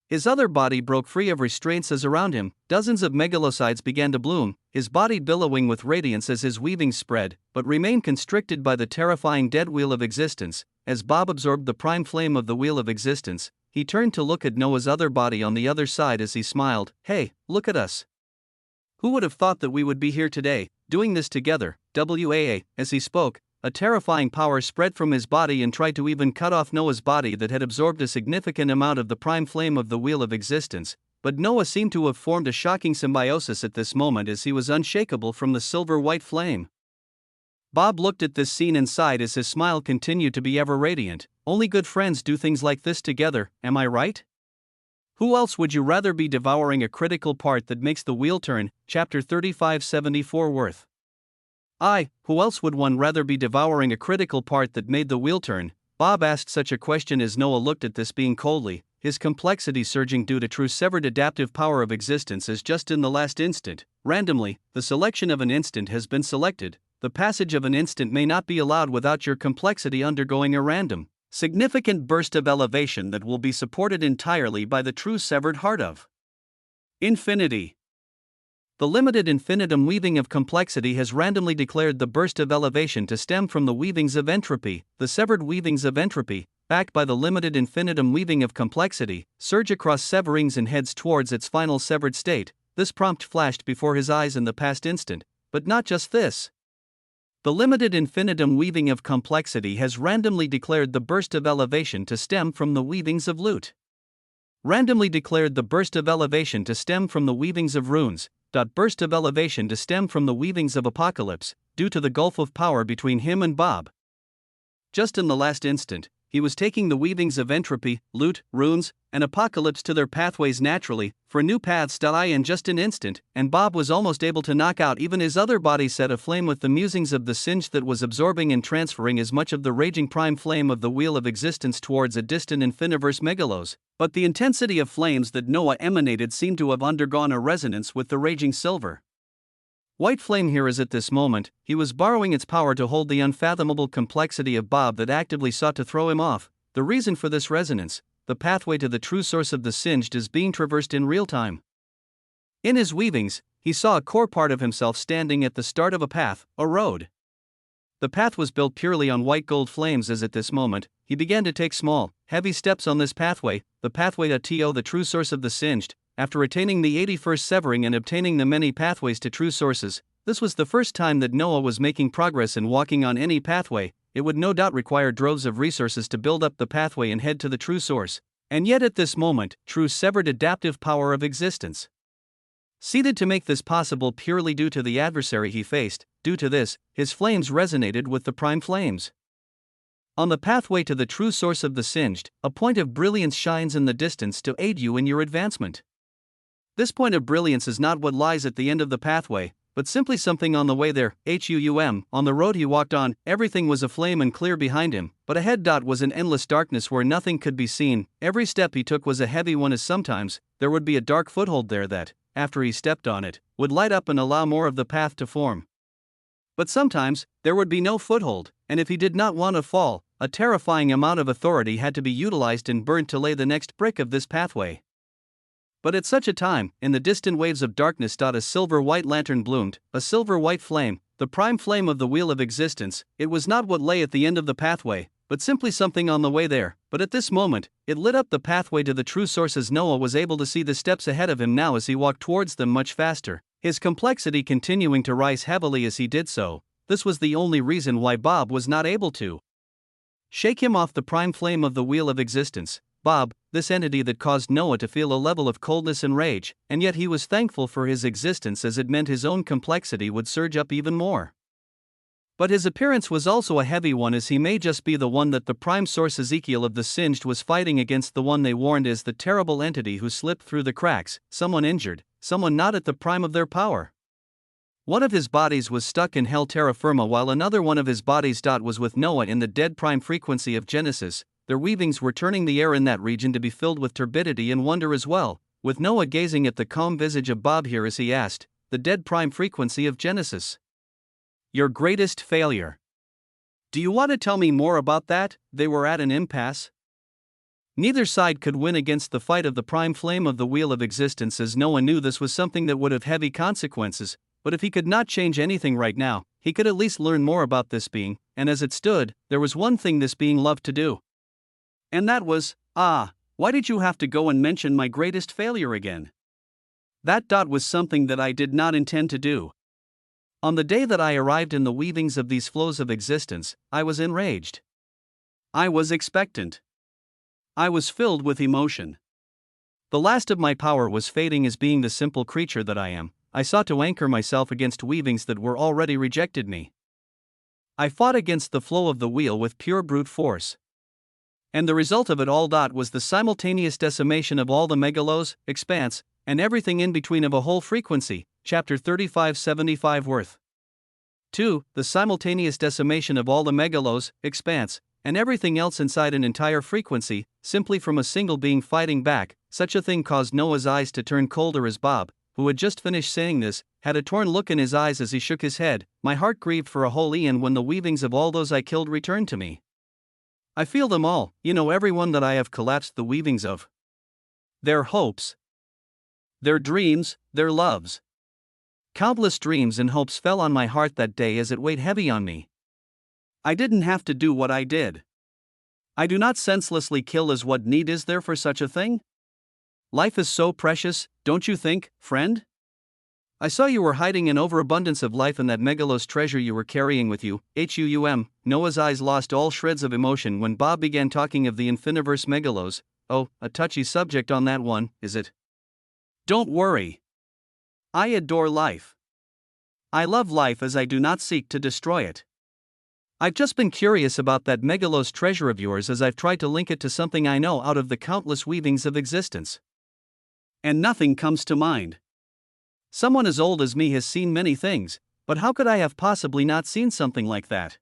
His other body broke free of restraints as around him, dozens of megalocides began to bloom, his body billowing with radiance as his weavings spread, but remained constricted by the terrifying dead wheel of existence. As Bob absorbed the prime flame of the wheel of existence, he turned to look at Noah's other body on the other side as he smiled. "Hey, look at us. Who would have thought that we would be here today, doing this together?" As he spoke, a terrifying power spread from his body and tried to even cut off Noah's body that had absorbed a significant amount of the prime flame of the wheel of existence, but Noah seemed to have formed a shocking symbiosis at this moment as he was unshakable from the silver-white flame. Bob looked at this scene and sighed as his smile continued to be ever radiant. Only good friends do things like this together, am I right? Who else would you rather be devouring a critical part that makes the wheel turn? Chapter 3574 Worth. Who else would one rather be devouring a critical part that made the wheel turn? Bob asked such a question as Noah looked at this being coldly, his complexity surging due to true severed adaptive power of existence as just in the last instant, randomly, the selection of an instant has been selected. The passage of an instant may not be allowed without your complexity undergoing a random, significant burst of elevation that will be supported entirely by the true severed heart of infinity. The limited infinitum weaving of complexity has randomly declared the burst of elevation to stem from the weavings of entropy. The severed weavings of entropy, backed by the limited infinitum weaving of complexity, surge across severings and heads towards its final severed state. This prompt flashed before his eyes in the past instant, but not just this. The limited infinitum weaving of complexity has randomly declared the burst of elevation to stem from the weavings of lute. Randomly declared the burst of elevation to stem from the weavings of runes. Burst of elevation to stem from the weavings of apocalypse, due to the gulf of power between him and Bob. Just in the last instant, he was taking the weavings of entropy, lute, runes, and apocalypse to their pathways naturally, for new paths. In just an instant, and Bob was almost able to knock out even his other body set aflame with the musings of the singed that was absorbing and transferring as much of the raging prime flame of the wheel of existence towards a distant infiniverse megalos. But the intensity of flames that Noah emanated seemed to have undergone a resonance with the raging silver. White flame here is at this moment, he was borrowing its power to hold the unfathomable complexity of Bob that actively sought to throw him off. The reason for this resonance, the pathway to the true source of the singed, is being traversed in real time. In his weavings, he saw a core part of himself standing at the start of a path, a road. The path was built purely on white gold flames as at this moment, he began to take small, heavy steps on this pathway, the pathway to the true source of the singed. After attaining the 81st severing and obtaining the many pathways to true sources, this was the first time that Noah was making progress in walking on any pathway. It would no doubt require droves of resources to build up the pathway and head to the true source. And yet at this moment, true severed adaptive power of existence. Seated to make this possible purely due to the adversary he faced, due to this, his flames resonated with the prime flames. On the pathway to the true source of the singed, a point of brilliance shines in the distance to aid you in your advancement. This point of brilliance is not what lies at the end of the pathway, but simply something on the way there. On the road he walked on, everything was aflame and clear behind him, but ahead was an endless darkness where nothing could be seen. Every step he took was a heavy one, as sometimes there would be a dark foothold there that, after he stepped on it, would light up and allow more of the path to form. But sometimes there would be no foothold, and if he did not want to fall, a terrifying amount of authority had to be utilized and burned to lay the next brick of this pathway. But at such a time, in the distant waves of darkness, a silver-white lantern bloomed, a silver-white flame, the prime flame of the wheel of existence. It was not what lay at the end of the pathway, but simply something on the way there. But at this moment, it lit up the pathway to the true source as Noah was able to see the steps ahead of him now as he walked towards them much faster, his complexity continuing to rise heavily as he did so. This was the only reason why Bob was not able to shake him off the prime flame of the wheel of existence. Bob, this entity that caused Noah to feel a level of coldness and rage, and yet he was thankful for his existence as it meant his own complexity would surge up even more. But his appearance was also a heavy one, as he may just be the one that the prime source Ezekiel of the singed was fighting against, the one they warned is the terrible entity who slipped through the cracks, someone injured, someone not at the prime of their power. One of his bodies was stuck in hell terra firma while another one of his bodies was with Noah in the dead prime frequency of Genesis. Their weavings were turning the air in that region to be filled with turbidity and wonder as well, with Noah gazing at the calm visage of Bob here as he asked, the dead prime frequency of Genesis. Your greatest failure. Do you want to tell me more about that? They were at an impasse. Neither side could win against the fight of the prime flame of the wheel of existence, as Noah knew this was something that would have heavy consequences, but if he could not change anything right now, he could at least learn more about this being, and as it stood, there was one thing this being loved to do. And that was, why did you have to go and mention my greatest failure again? That was something that I did not intend to do. On the day that I arrived in the weavings of these flows of existence, I was enraged. I was expectant. I was filled with emotion. The last of my power was fading as being the simple creature that I am. I sought to anchor myself against weavings that were already rejected me. I fought against the flow of the wheel with pure brute force. And the result of it all was the simultaneous decimation of all the megalos, expanse, and everything in between of a whole frequency. Chapter 3575 Worth. 2. The simultaneous decimation of all the megalos, expanse, and everything else inside an entire frequency, simply from a single being fighting back. Such a thing caused Noah's eyes to turn colder as Bob, who had just finished saying this, had a torn look in his eyes as he shook his head. My heart grieved for a whole eon when the weavings of all those I killed returned to me. I feel them all, everyone that I have collapsed the weavings of. Their hopes, their dreams, their loves. Countless dreams and hopes fell on my heart that day as it weighed heavy on me. I didn't have to do what I did. I do not senselessly kill as what need is there for such a thing? Life is so precious, don't you think, friend? I saw you were hiding an overabundance of life in that megalos treasure you were carrying with you, Noah's eyes lost all shreds of emotion when Bob began talking of the infiniverse megalos. Oh, a touchy subject on that one, is it? Don't worry. I adore life. I love life as I do not seek to destroy it. I've just been curious about that megalos treasure of yours as I've tried to link it to something I know out of the countless weavings of existence. And nothing comes to mind. Someone as old as me has seen many things, but how could I have possibly not seen something like that?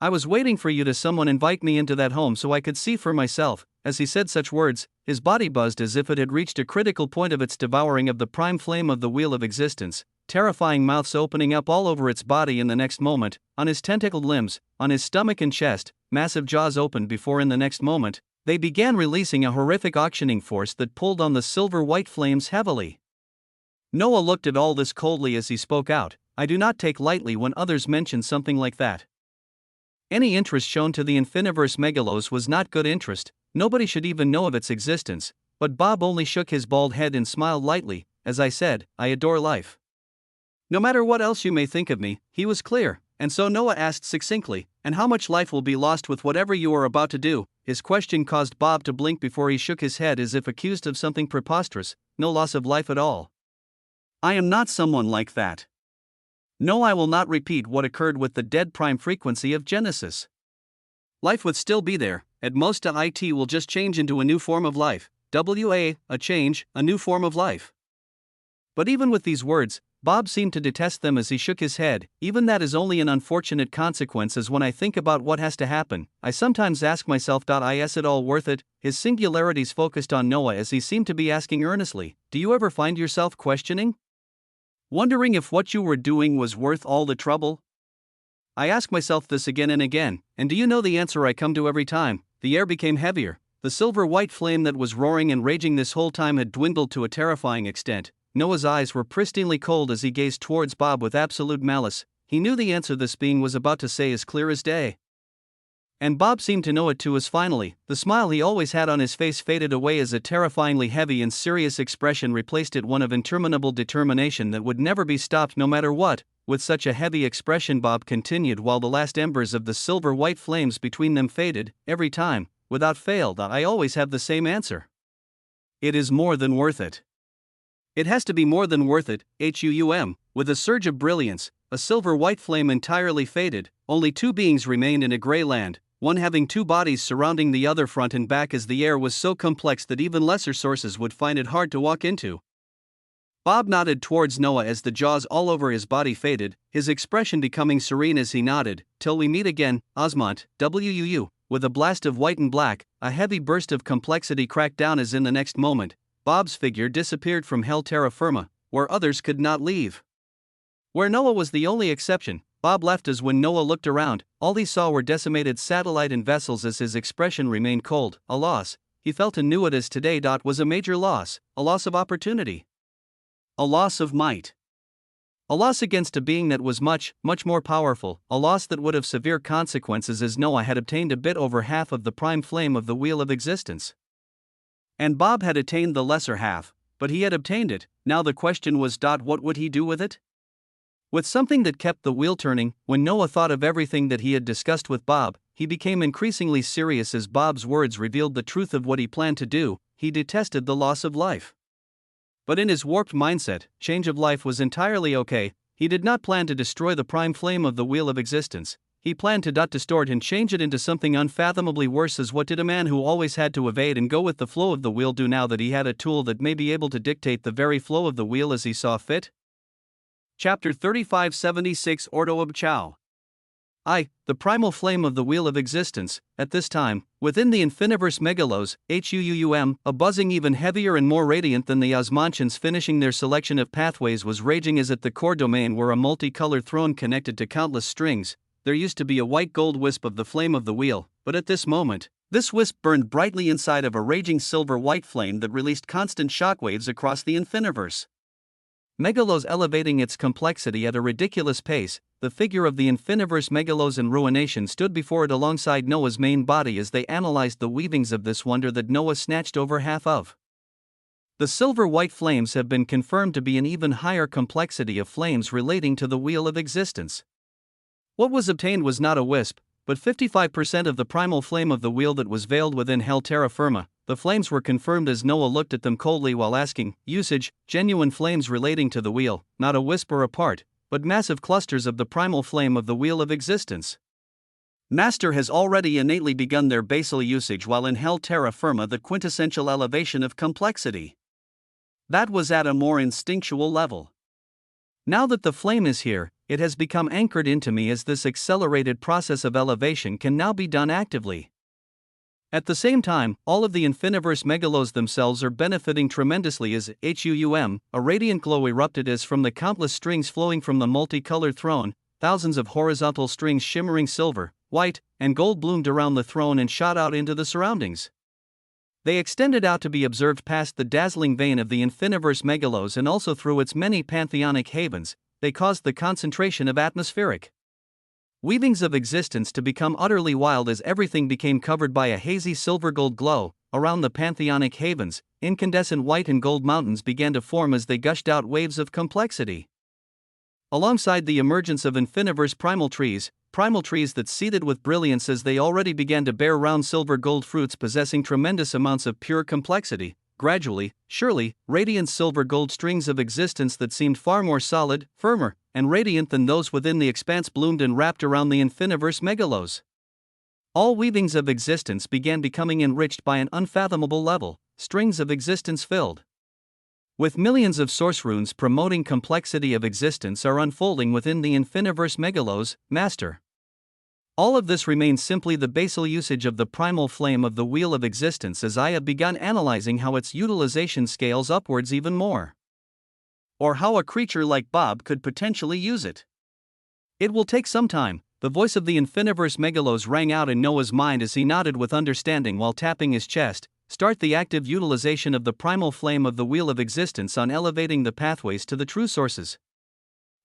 I was waiting for you to someone invite me into that home so I could see for myself. As he said such words, his body buzzed as if it had reached a critical point of its devouring of the prime flame of the wheel of existence, terrifying mouths opening up all over its body in the next moment, on his tentacled limbs, on his stomach and chest, massive jaws opened before in the next moment, they began releasing a horrific auctioning force that pulled on the silver-white flames heavily. Noah looked at all this coldly as he spoke out. I do not take lightly when others mention something like that. Any interest shown to the infiniverse megalos was not good interest, nobody should even know of its existence, but Bob only shook his bald head and smiled lightly. As I said, I adore life. No matter what else you may think of me, he was clear, and so Noah asked succinctly, and how much life will be lost with whatever you are about to do? His question caused Bob to blink before he shook his head as if accused of something preposterous. No loss of life at all. I am not someone like that. No, I will not repeat what occurred with the dead prime frequency of Genesis. Life would still be there, at most it will just change into a new form of life, a change, a new form of life. But even with these words, Bob seemed to detest them as he shook his head. Even that is only an unfortunate consequence, as when I think about what has to happen, I sometimes ask myself, is it all worth it? His singularities focused on Noah as he seemed to be asking earnestly, do you ever find yourself questioning? Wondering if what you were doing was worth all the trouble? I ask myself this again and again, and do you know the answer I come to every time? The air became heavier. The silver-white flame that was roaring and raging this whole time had dwindled to a terrifying extent. Noah's eyes were pristinely cold as he gazed towards Bob with absolute malice. He knew the answer this being was about to say as clear as day. And Bob seemed to know it too, as finally, the smile he always had on his face faded away as a terrifyingly heavy and serious expression replaced it, one of interminable determination that would never be stopped no matter what. With such a heavy expression Bob continued while the last embers of the silver-white flames between them faded, every time, without fail, I always have the same answer. It is more than worth it. It has to be more than worth it, With a surge of brilliance, a silver-white flame entirely faded, only two beings remained in a gray land, one having two bodies surrounding the other front and back, as the air was so complex that even lesser sources would find it hard to walk into. Bob nodded towards Noah as the jaws all over his body faded, his expression becoming serene as he nodded. Till we meet again, Osmont, With a blast of white and black, a heavy burst of complexity cracked down as in the next moment, Bob's figure disappeared from hell terra firma, where others could not leave. Where Noah was the only exception, Bob left as when Noah looked around, all he saw were decimated satellite and vessels as his expression remained cold. A loss, he felt and knew it as today. Was a major loss, a loss of opportunity. A loss of might. A loss against a being that was much, much more powerful, a loss that would have severe consequences, as Noah had obtained a bit over half of the prime flame of the wheel of existence. And Bob had attained the lesser half, but he had obtained it. Now the question was, what would he do with it? With something that kept the wheel turning. When Noah thought of everything that he had discussed with Bob, he became increasingly serious as Bob's words revealed the truth of what he planned to do. He detested the loss of life. But in his warped mindset, change of life was entirely okay. He did not plan to destroy the prime flame of the wheel of existence. He planned to distort and change it into something unfathomably worse. As what did a man who always had to evade and go with the flow of the wheel do now that he had a tool that may be able to dictate the very flow of the wheel as he saw fit? Chapter 3576 Ordo ob Chao. The primal flame of the wheel of existence, at this time, within the infiniverse megalos, a buzzing even heavier and more radiant than the Osmantians finishing their selection of pathways, was raging as at the core domain were a multicolored throne connected to countless strings. There used to be a white gold wisp of the flame of the wheel, but at this moment, this wisp burned brightly inside of a raging silver-white flame that released constant shockwaves across the infiniverse. Megalos elevating its complexity at a ridiculous pace, the figure of the infiniverse megalos in ruination stood before it alongside Noah's main body as they analyzed the weavings of this wonder that Noah snatched over half of. The silver-white flames have been confirmed to be an even higher complexity of flames relating to the wheel of existence. What was obtained was not a wisp, but 55% of the primal flame of the wheel that was veiled within hell terra firma. The flames were confirmed as Noah looked at them coldly while asking, usage, genuine flames relating to the wheel, not a wisp or a part, but massive clusters of the primal flame of the wheel of existence. Master has already innately begun their basal usage while in hell terra firma the quintessential elevation of complexity. That was at a more instinctual level. Now that the flame is here, it has become anchored into me as this accelerated process of elevation can now be done actively. At the same time, all of the infiniverse megalos themselves are benefiting tremendously as a radiant glow erupted as from the countless strings flowing from the multicolored throne, thousands of horizontal strings shimmering silver, white, and gold bloomed around the throne and shot out into the surroundings. They extended out to be observed past the dazzling vein of the infiniverse megalos and also through its many pantheonic havens. They caused the concentration of atmospheric weavings of existence to become utterly wild as everything became covered by a hazy silver-gold glow. Around the pantheonic havens, incandescent white and gold mountains began to form as they gushed out waves of complexity. Alongside the emergence of infiniverse primal trees that seethed with brilliance as they already began to bear round silver-gold fruits possessing tremendous amounts of pure complexity. Gradually, surely, radiant silver-gold strings of existence that seemed far more solid, firmer, and radiant than those within the expanse bloomed and wrapped around the infiniverse megalos. All weavings of existence began becoming enriched by an unfathomable level, strings of existence filled with millions of source runes promoting complexity of existence are unfolding within the infiniverse megalos, Master. All of this remains simply the basal usage of the primal flame of the wheel of existence as I have begun analyzing how its utilization scales upwards even more. Or how a creature like Bob could potentially use it. It will take some time. The voice of the infiniverse megalos rang out in Noah's mind as he nodded with understanding while tapping his chest. Start the active utilization of the primal flame of the wheel of existence on elevating the pathways to the true sources.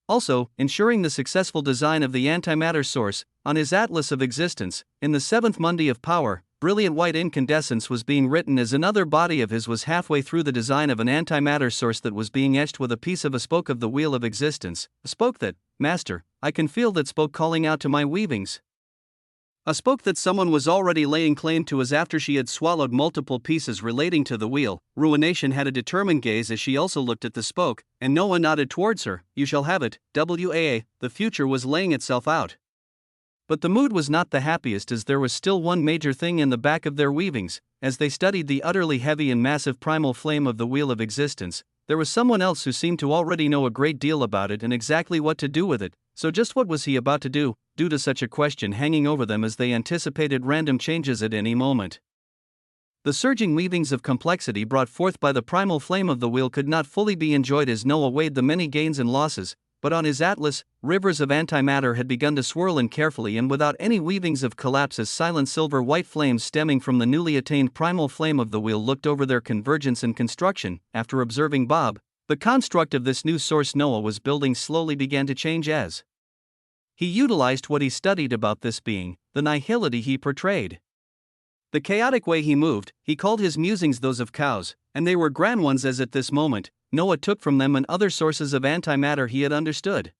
Also, ensuring the successful design of the antimatter source, on his atlas of existence, in the seventh Mundi of power, brilliant white incandescence was being written as another body of his was halfway through the design of an antimatter source that was being etched with a piece of a spoke of the wheel of existence, a spoke that, Master, I can feel that spoke calling out to my weavings. A spoke that someone was already laying claim to as after she had swallowed multiple pieces relating to the wheel. Ruination had a determined gaze as she also looked at the spoke, and Noah nodded towards her. You shall have it, WAA, the future was laying itself out. But the mood was not the happiest as there was still one major thing in the back of their weavings. As they studied the utterly heavy and massive primal flame of the wheel of existence, there was someone else who seemed to already know a great deal about it and exactly what to do with it. So just what was he about to do, due to such a question hanging over them as they anticipated random changes at any moment? The surging weavings of complexity brought forth by the primal flame of the wheel could not fully be enjoyed as Noah weighed the many gains and losses, but on his atlas, rivers of antimatter had begun to swirl in carefully and without any weavings of collapse as silent silver-white flames stemming from the newly attained primal flame of the wheel looked over their convergence and construction. After observing Bob, the construct of this new source Noah was building slowly began to change as he utilized what he studied about this being, the nihility he portrayed. The chaotic way he moved, he called his musings those of cows, and they were grand ones as at this moment, Noah took from them and other sources of antimatter he had understood.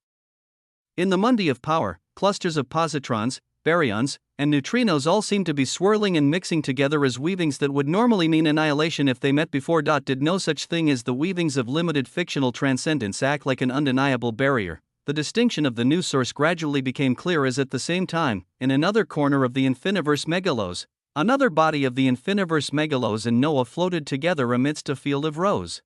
In the Mundi of power, clusters of positrons, baryons, and neutrinos all seemed to be swirling and mixing together as weavings that would normally mean annihilation if they met before. Did no such thing as the weavings of limited fictional transcendence act like an undeniable barrier. The distinction of the new source gradually became clear as at the same time, in another corner of the infiniverse megalos, another body of the infiniverse megalos and Noah floated together amidst a field of rows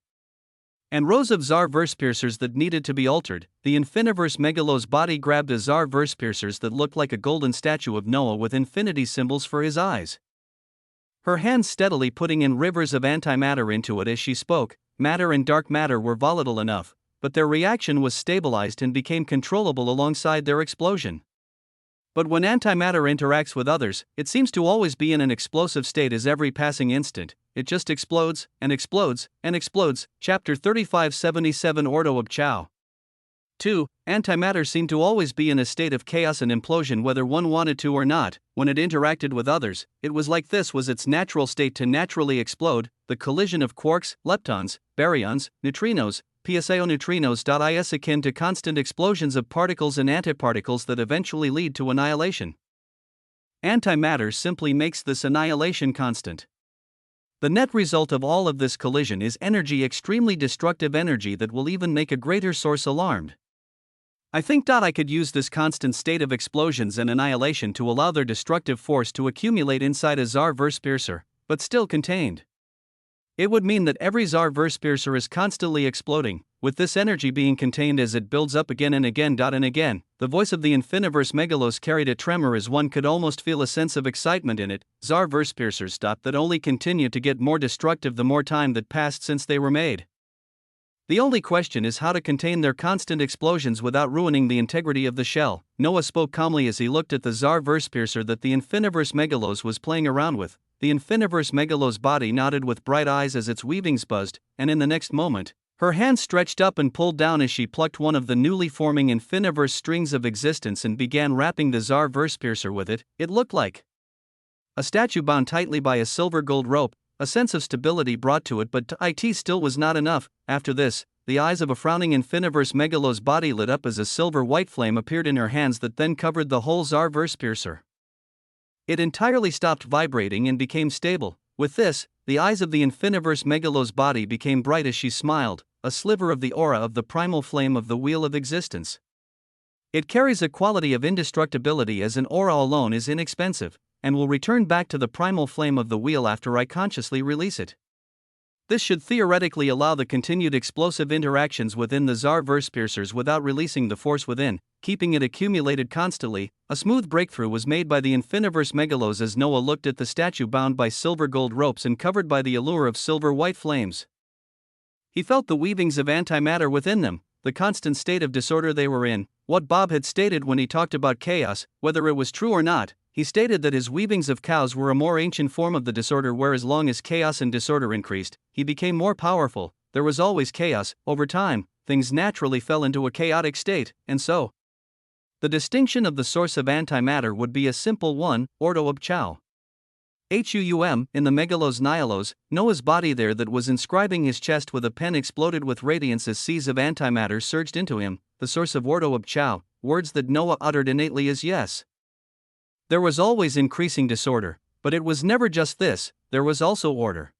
and rows of Zar verse piercers that needed to be altered. The infiniverse megalos body grabbed a Zar verse piercers that looked like a golden statue of Noah with infinity symbols for his eyes. Her hands steadily putting in rivers of antimatter into it as she spoke. Matter and dark matter were volatile enough, but their reaction was stabilized and became controllable alongside their explosion. But when antimatter interacts with others, it seems to always be in an explosive state as every passing instant, it just explodes, and explodes, and explodes. Chapter 3577 Ordo of Chao. 2. Antimatter seemed to always be in a state of chaos and implosion whether one wanted to or not. When it interacted with others, it was like this was its natural state to naturally explode. The collision of quarks, leptons, baryons, neutrinos, psao neutrinos is akin to constant explosions of particles and antiparticles that eventually lead to annihilation. Antimatter simply makes this annihilation constant. The net result of all of this collision is energy, extremely destructive energy that will even make a greater source alarmed. I think I could use this constant state of explosions and annihilation to allow their destructive force to accumulate inside a Zarverspiercer, but still contained. It would mean that every Zarverspiercer is constantly exploding, with this energy being contained as it builds up again and again. And again, the voice of the Infiniverse Megalos carried a tremor as one could almost feel a sense of excitement in it. Zarverspiercers that only continued to get more destructive the more time that passed since they were made. The only question is how to contain their constant explosions without ruining the integrity of the shell. Noah spoke calmly as he looked at the Zarverspiercer that the Infiniverse Megalos was playing around with. The Infiniverse Megalos body nodded with bright eyes as its weavings buzzed, and in the next moment, her hand stretched up and pulled down as she plucked one of the newly forming Infiniverse strings of existence and began wrapping the Zarverspiercer with it. It looked like a statue bound tightly by a silver gold rope, a sense of stability brought to it, but it still was not enough. After this, the eyes of a frowning Infiniverse Megalos body lit up as a silver-white flame appeared in her hands that then covered the whole Zarverspiercer. It entirely stopped vibrating and became stable. With this, the eyes of the Infiniverse Megalos body became bright as she smiled, a sliver of the aura of the primal flame of the Wheel of Existence. It carries a quality of indestructibility as an aura alone is inexpensive, and will return back to the primal flame of the wheel after I consciously release it. This should theoretically allow the continued explosive interactions within the Zarverspiercers without releasing the force within, keeping it accumulated constantly. A smooth breakthrough was made by the Infiniverse Megalos as Noah looked at the statue bound by silver gold ropes and covered by the allure of silver white flames. He felt the weavings of antimatter within them, the constant state of disorder they were in. What Bob had stated when he talked about chaos, whether it was true or not, he stated that his weavings of cows were a more ancient form of the disorder, where as long as chaos and disorder increased, he became more powerful. There was always chaos. Over time, things naturally fell into a chaotic state, and so the distinction of the source of antimatter would be a simple one, Ordo ob Chao. Huum, in the Megalos Nihilus, Noah's body there that was inscribing his chest with a pen exploded with radiance as seas of antimatter surged into him. The source of Ordo ob Chao, words that Noah uttered innately as yes. There was always increasing disorder, but it was never just this, there was also order.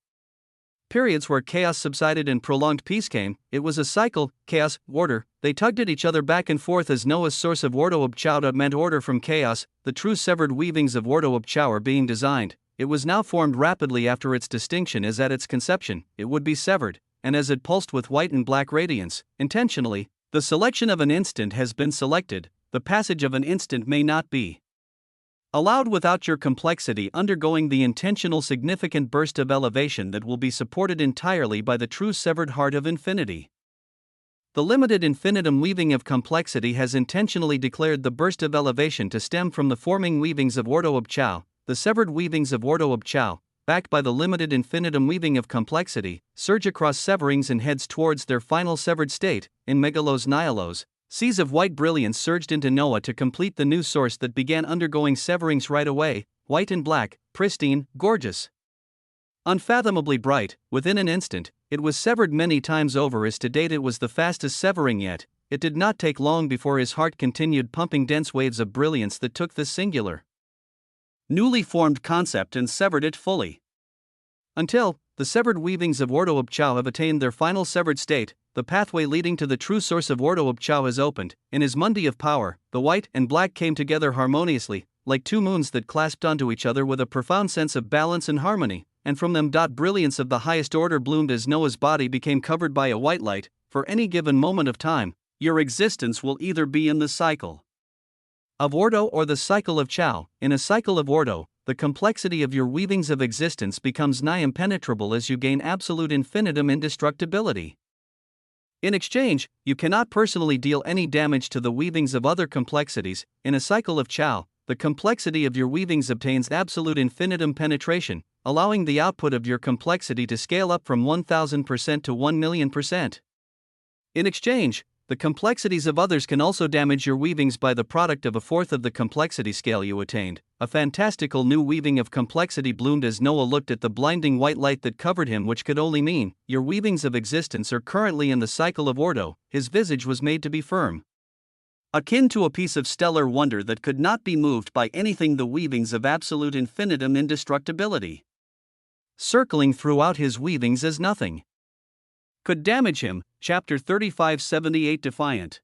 Periods where chaos subsided and prolonged peace came. It was a cycle, chaos, order. They tugged at each other back and forth as Noah's source of Ordo ob Chao meant order from chaos. The true severed weavings of Ordo ob Chao are being designed. It was now formed rapidly after its distinction, as at its conception, it would be severed, and as it pulsed with white and black radiance, intentionally, the selection of an instant has been selected. The passage of an instant may not be allowed without your complexity undergoing the intentional significant burst of elevation that will be supported entirely by the true severed heart of infinity. The limited infinitum weaving of complexity has intentionally declared the burst of elevation to stem from the forming weavings of Ordo ob Chao. The severed weavings of Ordo ob Chao, backed by the limited infinitum weaving of complexity, surge across severings and heads towards their final severed state. In Megalos Nihilus, seas of white brilliance surged into Noah to complete the new source that began undergoing severings right away, white and black, pristine, gorgeous. Unfathomably bright, within an instant, it was severed many times over as to date it was the fastest severing yet. It did not take long before his heart continued pumping dense waves of brilliance that took this singular, newly formed concept and severed it fully. Until the severed weavings of Ordo ob Chao have attained their final severed state, the pathway leading to the true source of Ordo ob Chao has opened. In his mundi of power, the white and black came together harmoniously, like two moons that clasped onto each other with a profound sense of balance and harmony, and from them brilliance of the highest order bloomed as Noah's body became covered by a white light. For any given moment of time, your existence will either be in the cycle of Ordo or the cycle of Chao. In a cycle of Ordo, the complexity of your weavings of existence becomes nigh impenetrable as you gain absolute infinitum indestructibility. In exchange, you cannot personally deal any damage to the weavings of other complexities. In a cycle of Chao, the complexity of your weavings obtains absolute infinitum penetration, allowing the output of your complexity to scale up from 1000% to 1,000,000%. In exchange, the complexities of others can also damage your weavings by the product of a fourth of the complexity scale you attained. A fantastical new weaving of complexity bloomed as Noah looked at the blinding white light that covered him, which could only mean, your weavings of existence are currently in the cycle of Ordo. His visage was made to be firm, akin to a piece of stellar wonder that could not be moved by anything. The weavings of absolute infinitum indestructibility, circling throughout his weavings as nothing could damage him. Chapter 3578 Defiant.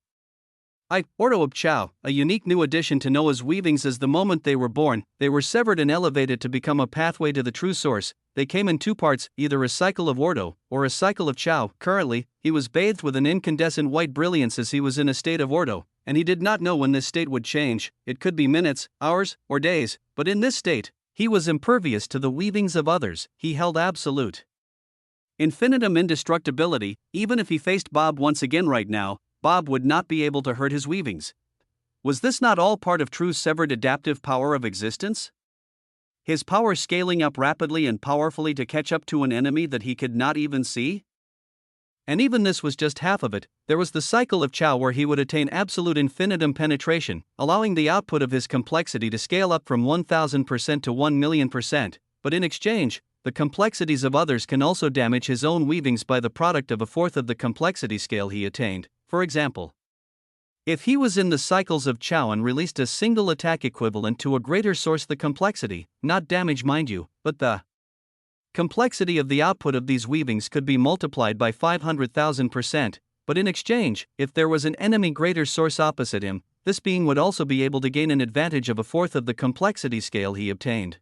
Ordo of Chow, a unique new addition to Noah's weavings. As the moment they were born, they were severed and elevated to become a pathway to the true source. They came in two parts, either a cycle of Ordo, or a cycle of Chow. Currently, he was bathed with an incandescent white brilliance as he was in a state of Ordo, and he did not know when this state would change. It could be minutes, hours, or days, but in this state, he was impervious to the weavings of others. He held absolute infinitum indestructibility. Even if he faced Bob once again right now, Bob would not be able to hurt his weavings. Was this not all part of true severed adaptive power of existence? His power scaling up rapidly and powerfully to catch up to an enemy that he could not even see? And even this was just half of it. There was the cycle of Chow where he would attain absolute infinitum penetration, allowing the output of his complexity to scale up from 1000% to 1,000,000%, but in exchange, the complexities of others can also damage his own weavings by the product of a fourth of the complexity scale he attained. For example, if he was in the cycles of Chow and released a single attack equivalent to a greater source, the complexity, not damage mind you, but the complexity of the output of these weavings could be multiplied by 500,000%, but in exchange, if there was an enemy greater source opposite him, this being would also be able to gain an advantage of a fourth of the complexity scale he obtained.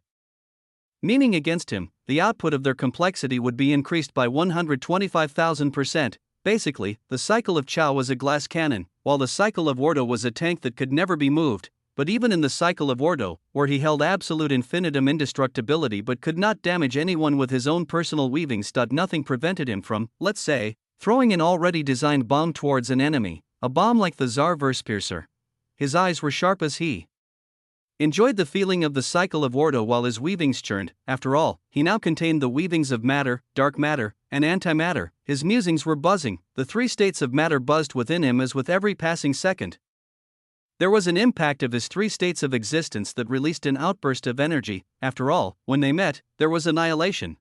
Meaning against him, the output of their complexity would be increased by 125,000%. Basically, the cycle of Chow was a glass cannon, while the cycle of Ordo was a tank that could never be moved. But even in the cycle of Ordo, where he held absolute infinitum indestructibility but could not damage anyone with his own personal weavings, nothing prevented him from, let's say, throwing an already designed bomb towards an enemy, a bomb like the Tsar Verse-Piercer. His eyes were sharp as he enjoyed the feeling of the cycle of Ordo while his weavings churned. After all, he now contained the weavings of matter, dark matter, and antimatter. His musings were buzzing. The three states of matter buzzed within him as with every passing second there was an impact of his three states of existence that released an outburst of energy. After all, when they met, there was annihilation.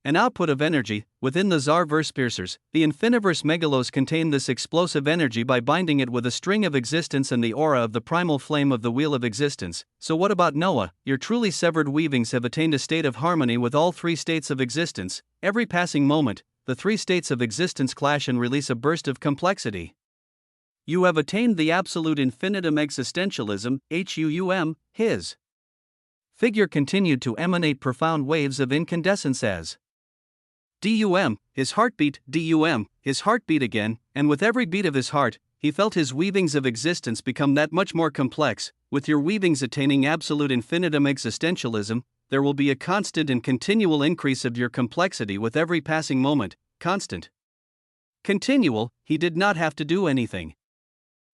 An output of energy. Within the Tsar Verse-Piercers, the Infiniverse Megalos contained this explosive energy by binding it with a string of existence and the aura of the primal flame of the Wheel of Existence. So what about Noah? Your truly severed weavings have attained a state of harmony with all three states of existence. Every passing moment, the three states of existence clash and release a burst of complexity. You have attained the absolute infinitum existentialism, HUUM. His figure continued to emanate profound waves of incandescence as DUM, his heartbeat, DUM, his heartbeat again, and with every beat of his heart, he felt his weavings of existence become that much more complex. With your weavings attaining absolute infinitum existentialism, there will be a constant and continual increase of your complexity with every passing moment. Constant. Continual. He did not have to do anything.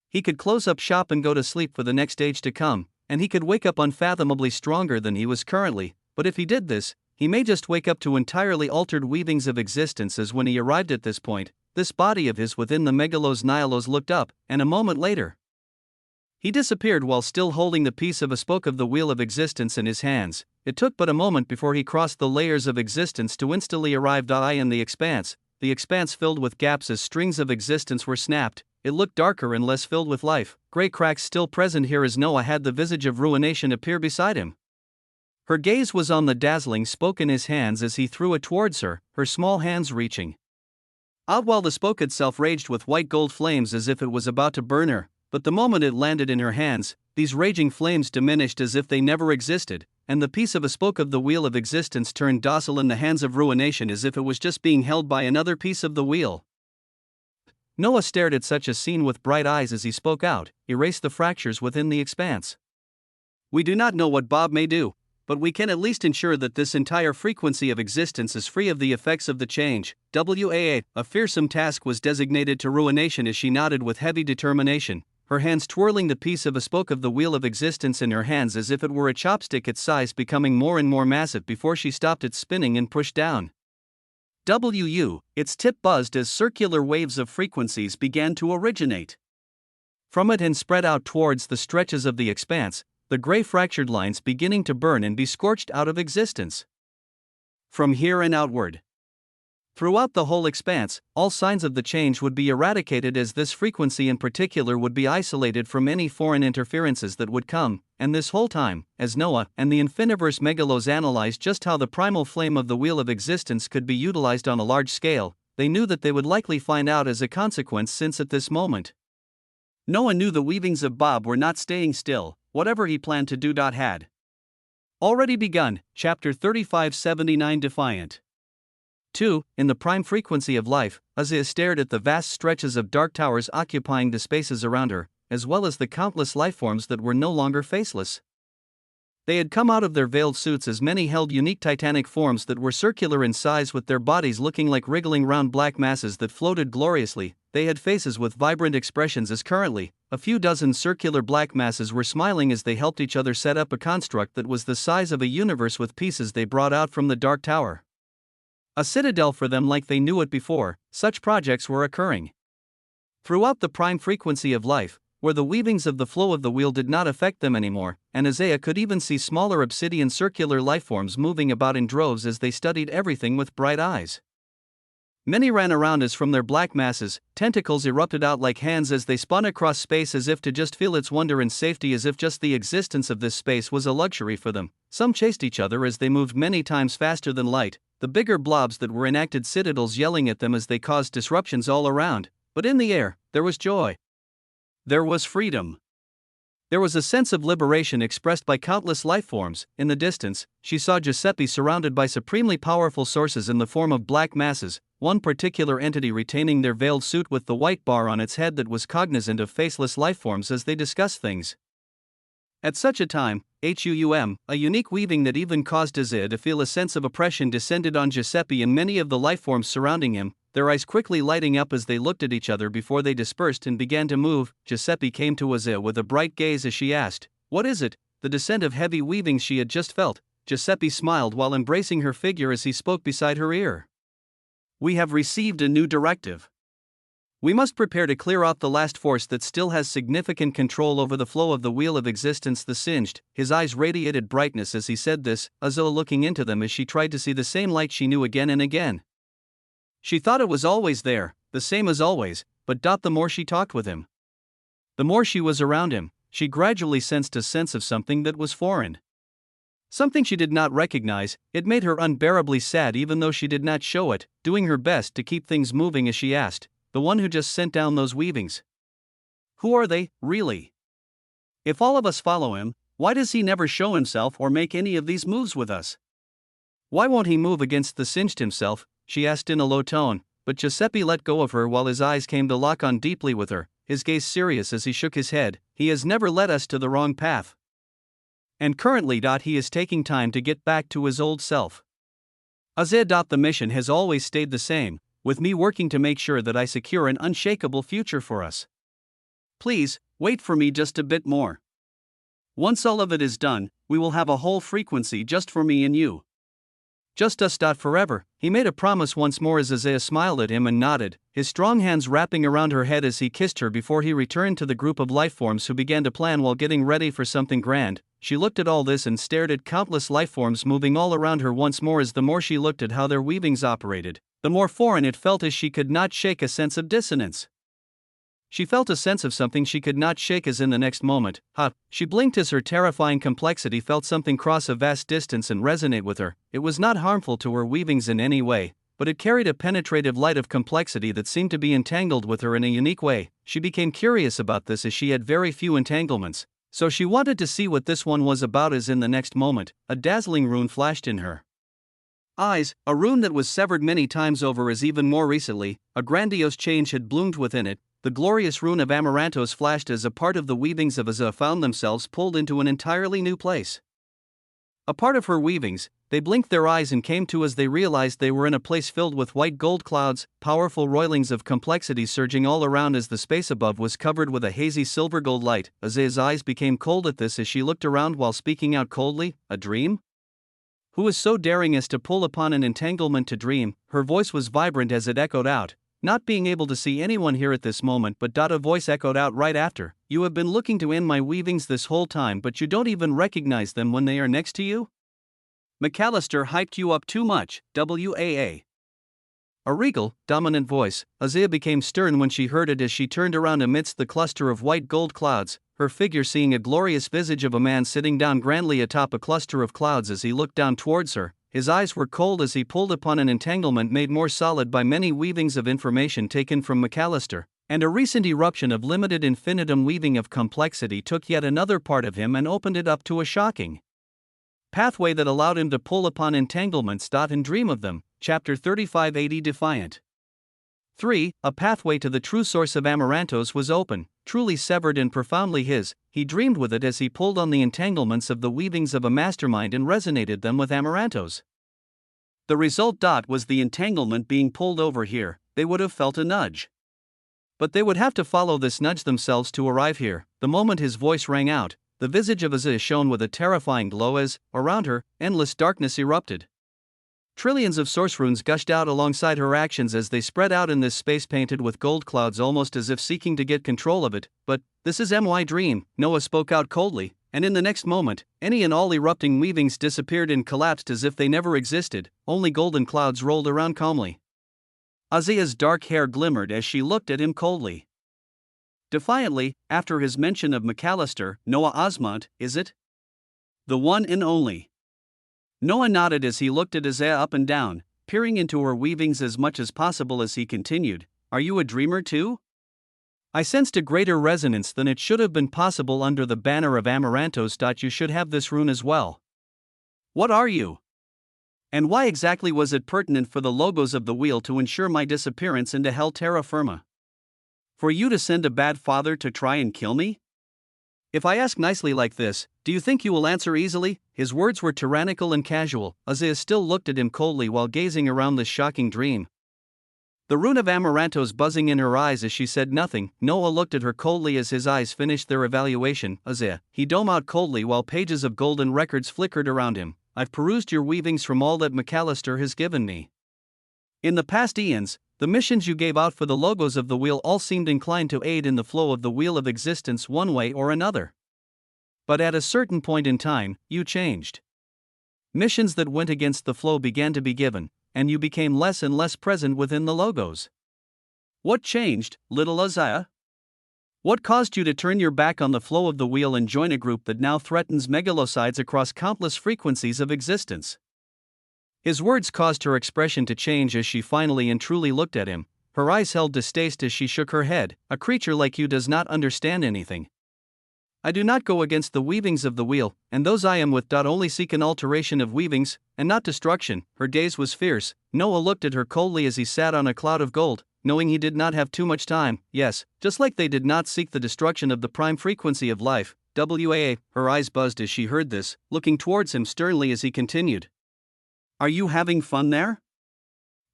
He could close up shop and go to sleep for the next age to come, and he could wake up unfathomably stronger than he was currently. But if he did this, he may just wake up to entirely altered weavings of existence. As when he arrived at this point, this body of his within the Megalos Nihilos looked up, and a moment later, he disappeared while still holding the piece of a spoke of the Wheel of Existence in his hands. It took but a moment before he crossed the layers of existence to instantly arrive in the expanse filled with gaps as strings of existence were snapped. It looked darker and less filled with life, gray cracks still present here as Noah had the visage of ruination appear beside him. Her gaze was on the dazzling spoke in his hands as he threw it towards her, her small hands reaching out while the spoke itself raged with white gold flames as if it was about to burn her. But the moment it landed in her hands, these raging flames diminished as if they never existed, and the piece of a spoke of the Wheel of Existence turned docile in the hands of ruination as if it was just being held by another piece of the wheel. Noah stared at such a scene with bright eyes as he spoke out, "Erase the fractures within the expanse. We do not know what Bob may do, but we can at least ensure that this entire frequency of existence is free of the effects of the change." A fearsome task was designated to ruination as she nodded with heavy determination, her hands twirling the piece of a spoke of the Wheel of Existence in her hands as if it were a chopstick, its size becoming more and more massive before she stopped its spinning and pushed down. its tip buzzed as circular waves of frequencies began to originate from it and spread out towards the stretches of the expanse, the gray fractured lines beginning to burn and be scorched out of existence. From here and outward, throughout the whole expanse, all signs of the change would be eradicated, as this frequency in particular would be isolated from any foreign interferences that would come, and this whole time, as Noah and the Infiniverse Megalos analyzed just how the primal flame of the Wheel of Existence could be utilized on a large scale, they knew that they would likely find out as a consequence, since at this moment, Noah knew the weavings of Bob were not staying still. Whatever he planned to do had already begun. Chapter 3579 Defiant. 2. In the prime frequency of life, Isaiah stared at the vast stretches of dark towers occupying the spaces around her, as well as the countless lifeforms that were no longer faceless. They had come out of their veiled suits, as many held unique titanic forms that were circular in size, with their bodies looking like wriggling round black masses that floated gloriously. They had faces with vibrant expressions, as currently, a few dozen circular black masses were smiling as they helped each other set up a construct that was the size of a universe with pieces they brought out from the dark tower. A citadel for them, like they knew it before. Such projects were occurring throughout the prime frequency of life, where the weavings of the flow of the wheel did not affect them anymore, and Isaiah could even see smaller obsidian circular lifeforms moving about in droves as they studied everything with bright eyes. Many ran around as from their black masses, tentacles erupted out like hands as they spun across space, as if to just feel its wonder and safety, as if just the existence of this space was a luxury for them. Some chased each other as they moved many times faster than light, the bigger blobs that were enacted citadels yelling at them as they caused disruptions all around. But in the air, there was joy. There was freedom. There was a sense of liberation expressed by countless lifeforms. In the distance, she saw Giuseppe surrounded by supremely powerful sources in the form of black masses, one particular entity retaining their veiled suit with the white bar on its head that was cognizant of faceless lifeforms as they discussed things. At such a time, a unique weaving that even caused Isaiah to feel a sense of oppression descended on Giuseppe and many of the lifeforms surrounding him, their eyes quickly lighting up as they looked at each other before they dispersed and began to move. Giuseppe came to Isaiah with a bright gaze as she asked, "What is it?" The descent of heavy weavings she had just felt. Giuseppe smiled while embracing her figure as he spoke beside her ear. "We have received a new directive. We must prepare to clear out the last force that still has significant control over the flow of the Wheel of Existence." The singed, his eyes radiated brightness as he said this, Isaiah looking into them as she tried to see the same light she knew again and again. She thought it was always there, the same as always, but the more she talked with him, the more she was around him, she gradually sensed a sense of something that was foreign. Something she did not recognize. It made her unbearably sad, even though she did not show it, doing her best to keep things moving as she asked, "The one who just sent down those weavings? Who are they, really? If all of us follow him, why does he never show himself or make any of these moves with us? Why won't he move against the singed himself?" she asked in a low tone, but Giuseppe let go of her while his eyes came to lock on deeply with her, his gaze serious as he shook his head. "He has never led us to the wrong path. And currently, he is taking time to get back to his old self. Isaiah, the mission has always stayed the same, with me working to make sure that I secure an unshakable future for us. Please, wait for me just a bit more. Once all of it is done, we will have a whole frequency just for me and you. Just us. Forever." He made a promise once more as Isaiah smiled at him and nodded, his strong hands wrapping around her head as he kissed her before he returned to the group of lifeforms who began to plan while getting ready for something grand. She looked at all this and stared at countless lifeforms moving all around her once more, as the more she looked at how their weavings operated, the more foreign it felt, as she could not shake a sense of dissonance. She felt a sense of something she could not shake, as in the next moment, she blinked as her terrifying complexity felt something cross a vast distance and resonate with her. It was not harmful to her weavings in any way, but it carried a penetrative light of complexity that seemed to be entangled with her in a unique way. She became curious about this, as she had very few entanglements, so she wanted to see what this one was about. As in the next moment, a dazzling rune flashed in her eyes, a rune that was severed many times over, as even more recently, a grandiose change had bloomed within it. The glorious rune of Amarantos flashed as a part of the weavings of Isaiah found themselves pulled into an entirely new place. A part of her weavings, they blinked their eyes and came to as they realized they were in a place filled with white gold clouds, powerful roilings of complexity surging all around as the space above was covered with a hazy silver gold light. Isaiah's eyes became cold at this as she looked around while speaking out coldly, "A dream? Who is so daring as to pull upon an entanglement to dream? Her voice was vibrant as it echoed out. Not being able to see anyone here at this moment, but a voice echoed out right after. You have been looking to end my weavings this whole time, but you don't even recognize them when they are next to you? McAllister hyped you up too much, WAA. A regal, dominant voice. Isaiah became stern when she heard it as she turned around amidst the cluster of white gold clouds, her figure seeing a glorious visage of a man sitting down grandly atop a cluster of clouds as he looked down towards her. His eyes were cold as he pulled upon an entanglement made more solid by many weavings of information taken from McAllister, and a recent eruption of limited infinitum weaving of complexity took yet another part of him and opened it up to a shocking pathway that allowed him to pull upon entanglements and dream of them. Chapter 3580 Defiant. 3. A pathway to the true source of amaranthos was open, truly severed and profoundly his. He dreamed with it as he pulled on the entanglements of the weavings of a mastermind and resonated them with amaranthos. The result was the entanglement being pulled over here. They would have felt a nudge. But they would have to follow this nudge themselves to arrive here. The moment his voice rang out, the visage of Azia shone with a terrifying glow as, around her, endless darkness erupted. Trillions of source runes gushed out alongside her actions as they spread out in this space painted with gold clouds, almost as if seeking to get control of it. But this is my dream, Noah spoke out coldly, and in the next moment, any and all erupting weavings disappeared and collapsed as if they never existed. Only golden clouds rolled around calmly. Azia's dark hair glimmered as she looked at him coldly. Defiantly, after his mention of McAllister. Noah Osmond, is it? The one and only. Noah nodded as he looked at Azia up and down, peering into her weavings as much as possible as he continued, Are you a dreamer too? I sensed a greater resonance than it should have been possible under the banner of Amaranthos. You should have this rune as well. What are you? And why exactly was it pertinent for the logos of the wheel to ensure my disappearance into hell terra firma? For you to send a bad father to try and kill me? If I ask nicely like this, do you think you will answer easily? His words were tyrannical and casual. Azia still looked at him coldly while gazing around this shocking dream. The rune of Amaranthos buzzing in her eyes as she said nothing. Noah looked at her coldly as his eyes finished their evaluation. Azia, he dome out coldly while pages of golden records flickered around him. I've perused your weavings from all that McAllister has given me. In the past eons, the missions you gave out for the logos of the wheel all seemed inclined to aid in the flow of the wheel of existence one way or another. But at a certain point in time, you changed. Missions that went against the flow began to be given, and you became less and less present within the logos. What changed, little Azia? What caused you to turn your back on the flow of the wheel and join a group that now threatens megalocides across countless frequencies of existence? His words caused her expression to change as she finally and truly looked at him. Her eyes held distaste as she shook her head. A creature like you does not understand anything. I do not go against the weavings of the wheel, and those I am with only seek an alteration of weavings, and not destruction. Her gaze was fierce. Noah looked at her coldly as he sat on a cloud of gold, knowing he did not have too much time. Yes, just like they did not seek the destruction of the prime frequency of life. WAA, her eyes buzzed as she heard this, looking towards him sternly as he continued. Are you having fun there?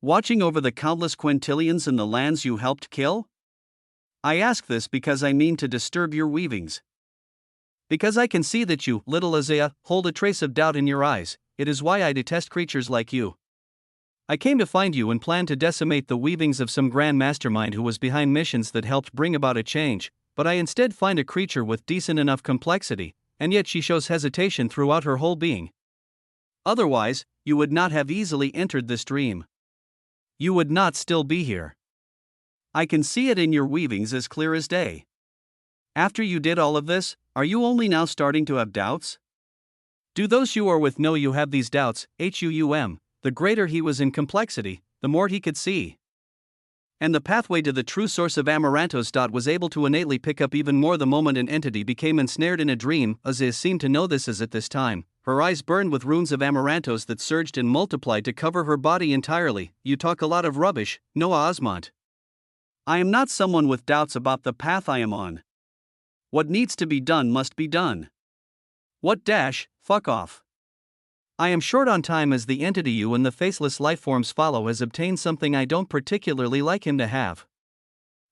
Watching over the countless quintillions in the lands you helped kill? I ask this because I mean to disturb your weavings. Because I can see that you, little Azia, hold a trace of doubt in your eyes. It is why I detest creatures like you. I came to find you and planned to decimate the weavings of some grand mastermind who was behind missions that helped bring about a change, but I instead find a creature with decent enough complexity, and yet she shows hesitation throughout her whole being. Otherwise, you would not have easily entered this dream. You would not still be here. I can see it in your weavings as clear as day. After you did all of this, are you only now starting to have doubts? Do those you are with know you have these doubts? The greater he was in complexity, the more he could see. And the pathway to the true source of Amaranthos. Was able to innately pick up even more the moment an entity became ensnared in a dream. Azia seemed to know this as at this time. Her eyes burned with runes of Amaranthos that surged and multiplied to cover her body entirely. You talk a lot of rubbish, Noah Osmond. I am not someone with doubts about the path I am on. What needs to be done must be done. What fuck off. I am short on time as the entity you and the faceless lifeforms follow has obtained something I don't particularly like him to have.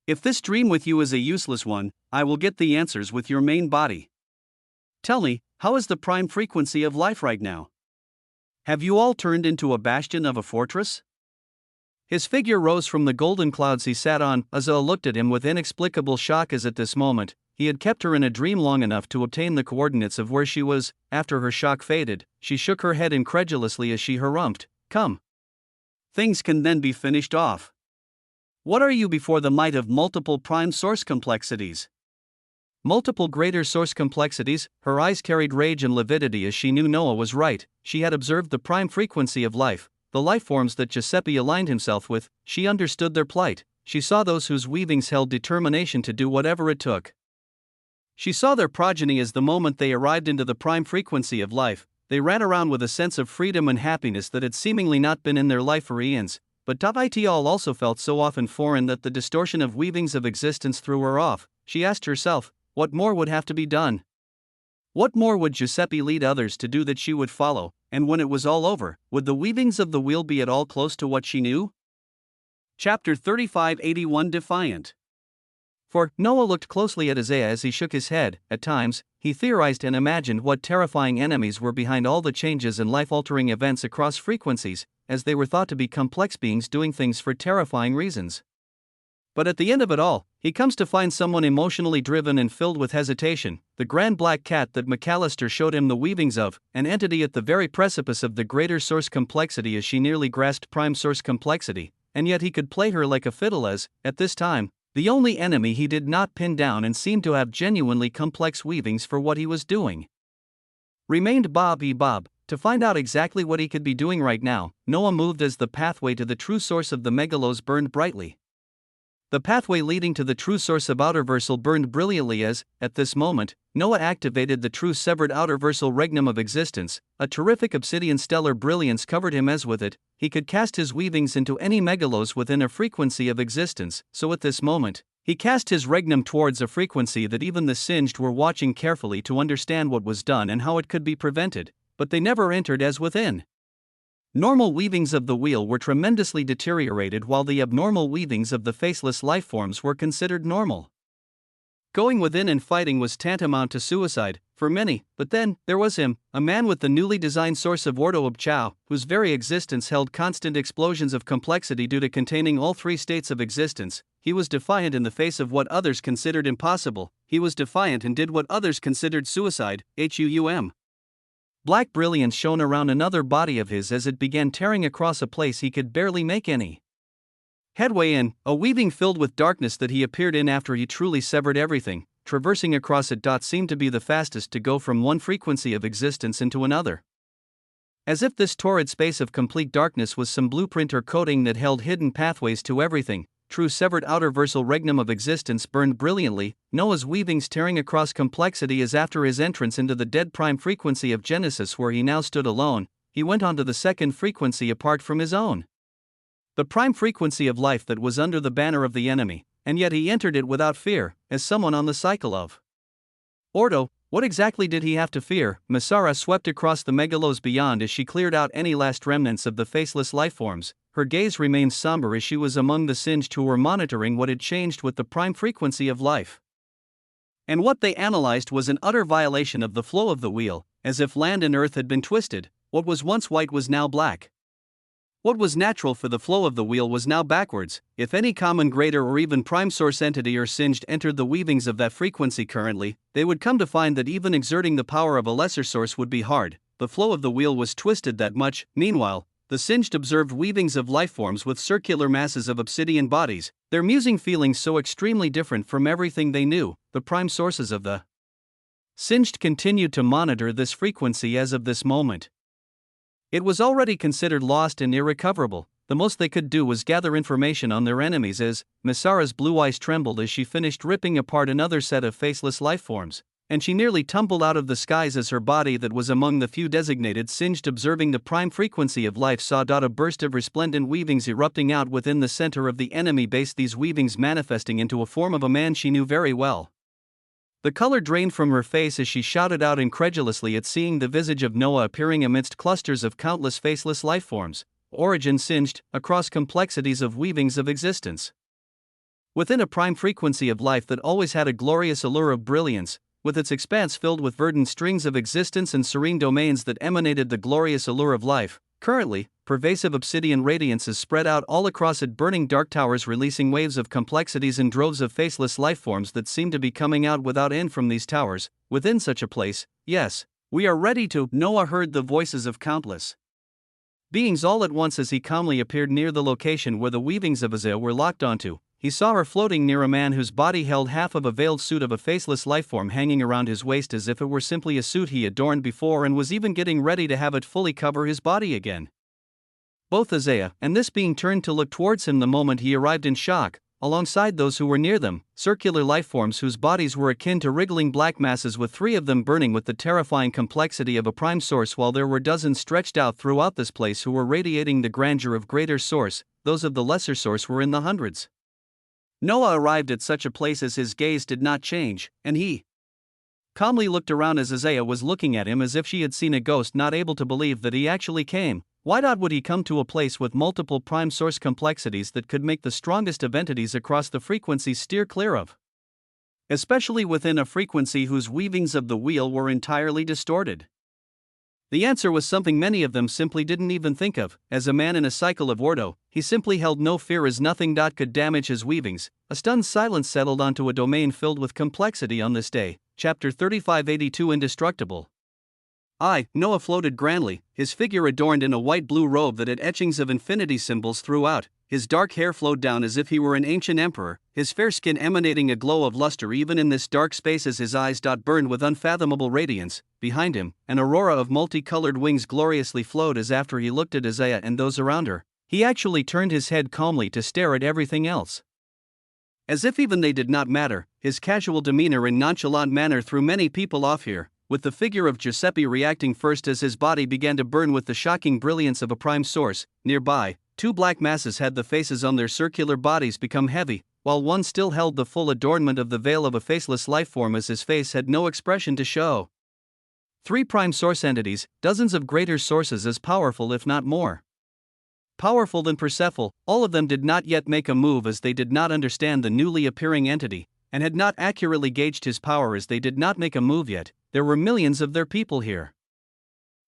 If this dream with you is a useless one, I will get the answers with your main body. Tell me, how is the prime frequency of life right now? Have you all turned into a bastion of a fortress? His figure rose from the golden clouds he sat on. Azula looked at him with inexplicable shock as at this moment, he had kept her in a dream long enough to obtain the coordinates of where she was. After her shock faded, she shook her head incredulously as she harumphed, "Come. Things can then be finished off. What are you before the might of multiple prime source complexities?" Multiple greater source complexities. Her eyes carried rage and lividity as she knew Noah was right. She had observed the prime frequency of life, the life forms that Giuseppe aligned himself with. She understood their plight. She saw those whose weavings held determination to do whatever it took. She saw their progeny as the moment they arrived into the prime frequency of life, they ran around with a sense of freedom and happiness that had seemingly not been in their life for eons. But it all also felt so often foreign that the distortion of weavings of existence threw her off. She asked herself, what more would have to be done? What more would Giuseppe lead others to do that she would follow, and when it was all over, would the weavings of the wheel be at all close to what she knew? Chapter 3581 Defiant. For Noah looked closely at Isaiah as he shook his head. At times, he theorized and imagined what terrifying enemies were behind all the changes and life-altering events across frequencies, as they were thought to be complex beings doing things for terrifying reasons. But at the end of it all, he comes to find someone emotionally driven and filled with hesitation, the grand black cat that McAllister showed him the weavings of, an entity at the very precipice of the greater source complexity as she nearly grasped prime source complexity, and yet he could play her like a fiddle as, at this time, the only enemy he did not pin down and seemed to have genuinely complex weavings for what he was doing. Remained Bob. To find out exactly what he could be doing right now, Noah moved as the pathway to the true source of the megalos burned brightly. The pathway leading to the true source of outerversal burned brilliantly as, at this moment, Noah activated the true severed outerversal regnum of existence. A terrific obsidian stellar brilliance covered him as with it, he could cast his weavings into any megalos within a frequency of existence. So at this moment, he cast his regnum towards a frequency that even the Singed were watching carefully to understand what was done and how it could be prevented, but they never entered as within. Normal weavings of the wheel were tremendously deteriorated while the abnormal weavings of the faceless lifeforms were considered normal. Going within and fighting was tantamount to suicide, for many, but then, there was him, a man with the newly designed source of Ordo of Chao, whose very existence held constant explosions of complexity due to containing all three states of existence. He was defiant in the face of what others considered impossible, he was defiant and did what others considered suicide, Black brilliance shone around another body of his as it began tearing across a place he could barely make any headway in, a weaving filled with darkness that he appeared in after he truly severed everything. Traversing across it seemed to be the fastest to go from one frequency of existence into another. As if this torrid space of complete darkness was some blueprint or coding that held hidden pathways to everything. True severed outerversal regnum of existence burned brilliantly, Noah's weavings tearing across complexity as after his entrance into the dead prime frequency of Genesis where he now stood alone, he went on to the second frequency apart from his own. The prime frequency of life that was under the banner of the enemy, and yet he entered it without fear, as someone on the cycle of Ordo. What exactly did he have to fear? Masara swept across the megalos beyond as she cleared out any last remnants of the faceless lifeforms. Her gaze remained somber as she was among the Singed who were monitoring what had changed with the prime frequency of life. And what they analyzed was an utter violation of the flow of the wheel, as if land and earth had been twisted. What was once white was now black. What was natural for the flow of the wheel was now backwards. If any common greater or even prime source entity or Singed entered the weavings of that frequency currently, they would come to find that even exerting the power of a lesser source would be hard. The flow of the wheel was twisted that much. Meanwhile, the Singed observed weavings of lifeforms with circular masses of obsidian bodies, their musing feelings so extremely different from everything they knew. The prime sources of the Singed continued to monitor this frequency as of this moment. It was already considered lost and irrecoverable. The most they could do was gather information on their enemies as Masara's blue eyes trembled as she finished ripping apart another set of faceless lifeforms, and she nearly tumbled out of the skies as her body that was among the few designated Singed observing the prime frequency of life saw a burst of resplendent weavings erupting out within the center of the enemy base, these weavings manifesting into a form of a man she knew very well. The color drained from her face as she shouted out incredulously at seeing the visage of Noah appearing amidst clusters of countless faceless lifeforms, origin Singed, across complexities of weavings of existence. Within a prime frequency of life that always had a glorious allure of brilliance, with its expanse filled with verdant strings of existence and serene domains that emanated the glorious allure of life. Currently, pervasive obsidian radiance is spread out all across it, burning dark towers, releasing waves of complexities and droves of faceless lifeforms that seem to be coming out without end from these towers. Within such a place, yes, we are ready to. Noah heard the voices of countless beings all at once as he calmly appeared near the location where the weavings of Isaiah were locked onto. He saw her floating near a man whose body held half of a veiled suit of a faceless lifeform hanging around his waist as if it were simply a suit he adorned before and was even getting ready to have it fully cover his body again. Both Isaiah and this being turned to look towards him the moment he arrived in shock, alongside those who were near them, circular lifeforms whose bodies were akin to wriggling black masses, with three of them burning with the terrifying complexity of a prime source, while there were dozens stretched out throughout this place who were radiating the grandeur of greater source. Those of the lesser source were in the hundreds. Noah arrived at such a place as his gaze did not change, and he calmly looked around as Isaiah was looking at him as if she had seen a ghost, not able to believe that he actually came. Why would he come to a place with multiple prime source complexities that could make the strongest of entities across the frequencies steer clear of? Especially within a frequency whose weavings of the wheel were entirely distorted. The answer was something many of them simply didn't even think of. As a man in a cycle of ordo, he simply held no fear as nothing could damage his weavings. A stunned silence settled onto a domain filled with complexity on this day. Chapter 3582 Indestructible. Noah floated grandly, his figure adorned in a white-blue robe that had etchings of infinity symbols throughout. His dark hair flowed down as if he were an ancient emperor, his fair skin emanating a glow of luster even in this dark space as his eyes burned with unfathomable radiance. Behind him, an aurora of multicolored wings gloriously flowed as after he looked at Isaiah and those around her, he actually turned his head calmly to stare at everything else. As if even they did not matter, his casual demeanor and nonchalant manner threw many people off here, with the figure of Giuseppe reacting first as his body began to burn with the shocking brilliance of a prime source. Nearby, two black masses had the faces on their circular bodies become heavy, while one still held the full adornment of the veil of a faceless lifeform as his face had no expression to show. Three prime source entities, dozens of greater sources as powerful if not more powerful than Persephone. All of them did not yet make a move as they did not understand the newly appearing entity, and had not accurately gauged his power as they did not make a move yet. There were millions of their people here,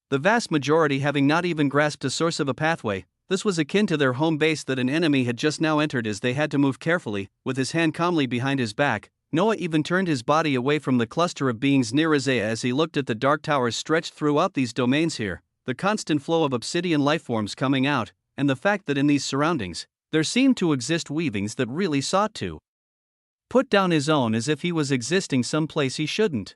the vast majority having not even grasped a source of a pathway. This was akin to their home base that an enemy had just now entered as they had to move carefully, with his hand calmly behind his back. Noah even turned his body away from the cluster of beings near Isaiah as he looked at the dark towers stretched throughout these domains here, the constant flow of obsidian lifeforms coming out, and the fact that in these surroundings, there seemed to exist weavings that really sought to put down his own as if he was existing someplace he shouldn't.